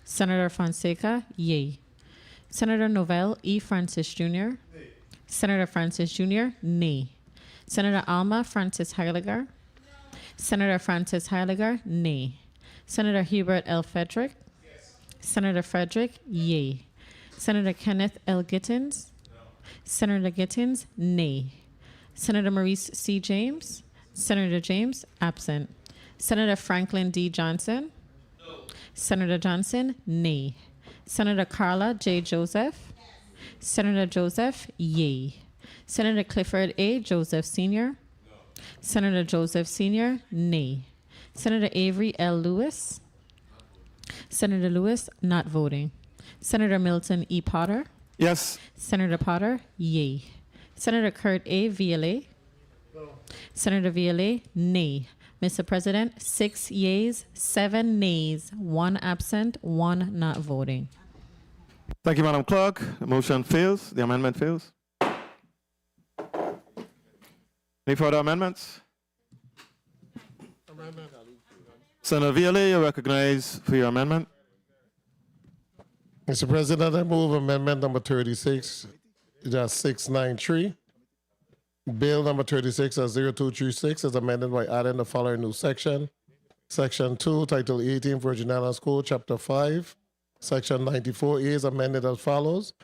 Senator Fonseca, yea. Senator Novell E. Francis Jr. Senator Francis Jr., nay. Senator Alma Francis Heiliger. Senator Francis Heiliger, nay. Senator Hubert L. Frederick. Senator Frederick, yea. Senator Kenneth L. Gittins. Senator Gittins, nay. Senator Maurice C. James. Senator James, absent. Senator Franklin D. Johnson. Senator Johnson, nay. Senator Carla J. Joseph. Senator Joseph, yea. Senator Clifford A. Joseph Sr. Senator Joseph Sr., nay. Senator Avery L. Lewis. Senator Lewis, not voting. Senator Milton E. Potter. Yes. Senator Potter, yea. Senator Kurt A. Viale. Senator Viale, nay. Mr. President, 6 yeas, 7 nays, 1 absent, 1 not voting. Thank you, Madam Clerk. The motion fails. The amendment fails. Any further amendments? Senator Viale, you're recognized for your amendment. Mr. President, I move amendment number 36, that's 693. Bill number 36 as 0236 is amended by adding the following new section. Section 2, Title 18, Virgin Islands Code, Chapter 5, Section 94A is amended as follows.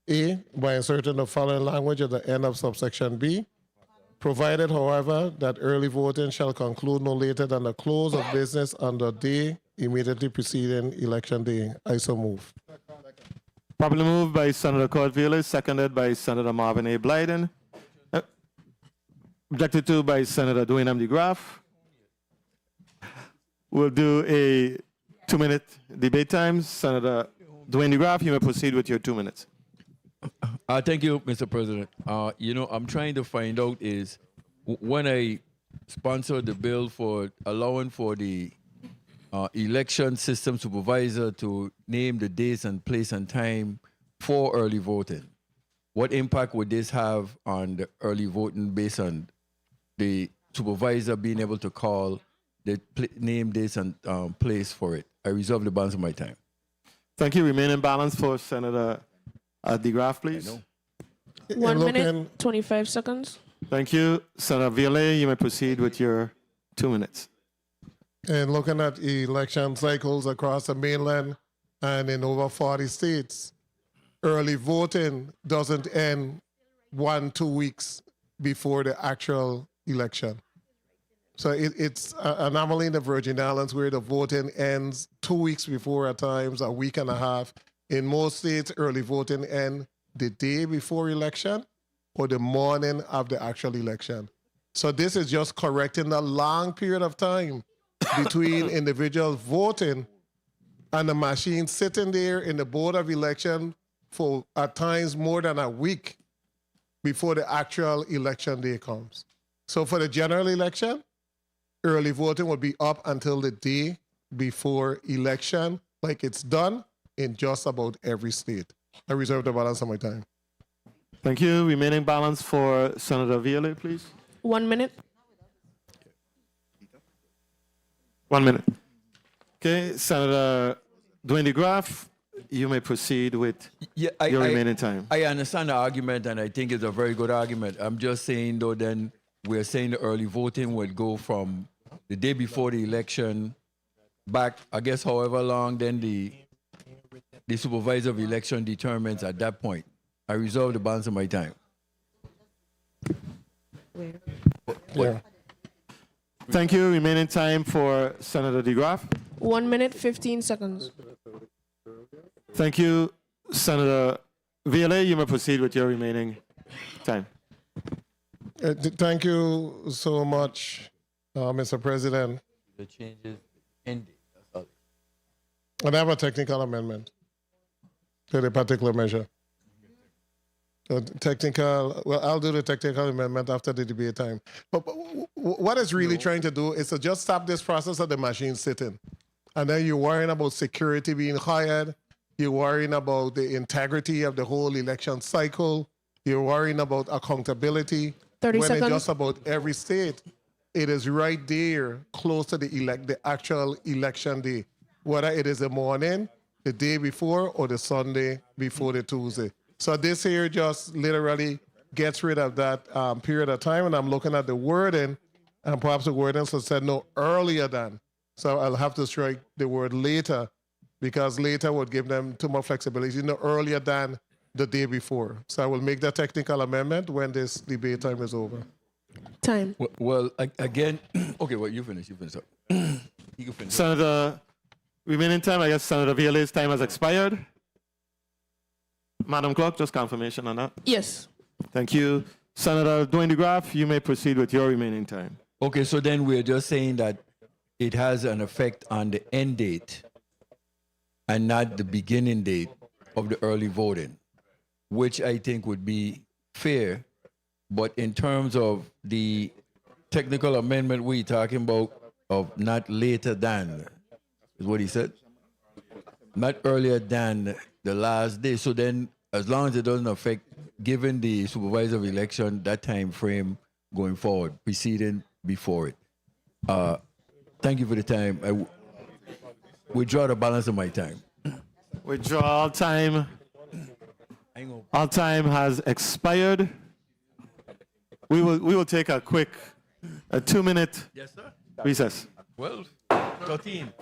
A, by inserting the following language at the end of subsection B. Provided, however, that early voting shall conclude no later than the close of business on the day immediately preceding election day. I so move. Properly moved by Senator Kurt Viale, seconded by Senator Marvin A. Blyden. Objected to by Senator Dwayne M. DeGraff. We'll do a 2-minute debate time. Senator Dwayne DeGraff, you may proceed with your 2 minutes. Thank you, Mr. President. I'm trying to find out is when I sponsored the bill for allowing for the election system supervisor to name the dates and place and time for early voting, what impact would this have on the early voting based on the supervisor being able to call the name, dates, and place for it? I reserve the balance of my time. Thank you. Remain in balance for Senator DeGraff, please. 1 minute, 25 seconds. Thank you. Senator Viale, you may proceed with your 2 minutes. And looking at election cycles across the mainland and in over 40 states, early voting doesn't end 1-2 weeks before the actual election. So it's an anomaly in the Virgin Islands where the voting ends 2 weeks before, at times a week and a half. In most states, early voting ends the day before election or the morning of the actual election. So this is just correcting the long period of time between individuals voting and the machine sitting there in the Board of Election for at times more than a week before the actual election day comes. So for the general election, early voting will be up until the day before election, like it's done in just about every state. I reserve the balance of my time. Thank you. Remaining balance for Senator Viale, please. 1 minute. 1 minute. Okay, Senator Dwayne DeGraff, you may proceed with your remaining time. I understand the argument, and I think it's a very good argument. I'm just saying, though, then we're saying the early voting would go from the day before the election back, I guess, however long, then the supervisor of election determines at that point. I reserve the balance of my time. Yeah. Thank you. Remaining time for Senator DeGraff. 1 minute, 15 seconds. Thank you, Senator Viale. You may proceed with your remaining time. Thank you so much, Mr. President. The changes ended. And I have a technical amendment to the particular measure. I'll do the technical amendment after the debate time. But what it's really trying to do is to just stop this process of the machine sitting. And then you're worrying about security being hired. You're worrying about the integrity of the whole election cycle. You're worrying about accountability. 30 when seconds. in just about every state, it is right there close to the actual election day, whether it is the morning, the day before, or the Sunday before the Tuesday. So this here just literally gets rid of that period of time, and I'm looking at the wording, and perhaps the wording so said no earlier than. So I'll have to strike the word later, because later would give them too much flexibility, no earlier than the day before. So I will make that technical amendment when this debate time is over. Time. Well, again, okay, well, you finish up. You can finish. Senator, remaining time, I guess Senator Viale's time has expired. Madam Clerk, just confirmation on that. Yes. Thank you. Senator Dwayne DeGraff, you may proceed with your remaining time. Okay, so then we're just saying that it has an effect on the end date and not the beginning date of the early voting, which I think would be fair But in terms of the technical amendment we're talking about of not later than, is what he said? Not earlier than the last day. So then, as long as it doesn't affect, given the supervisor of election, that time frame going forward, preceding before it. Thank you for the time. I withdraw the balance of my time. Withdrawal time. Our time has expired. We will take a quick 2-minute recess. 12, 13.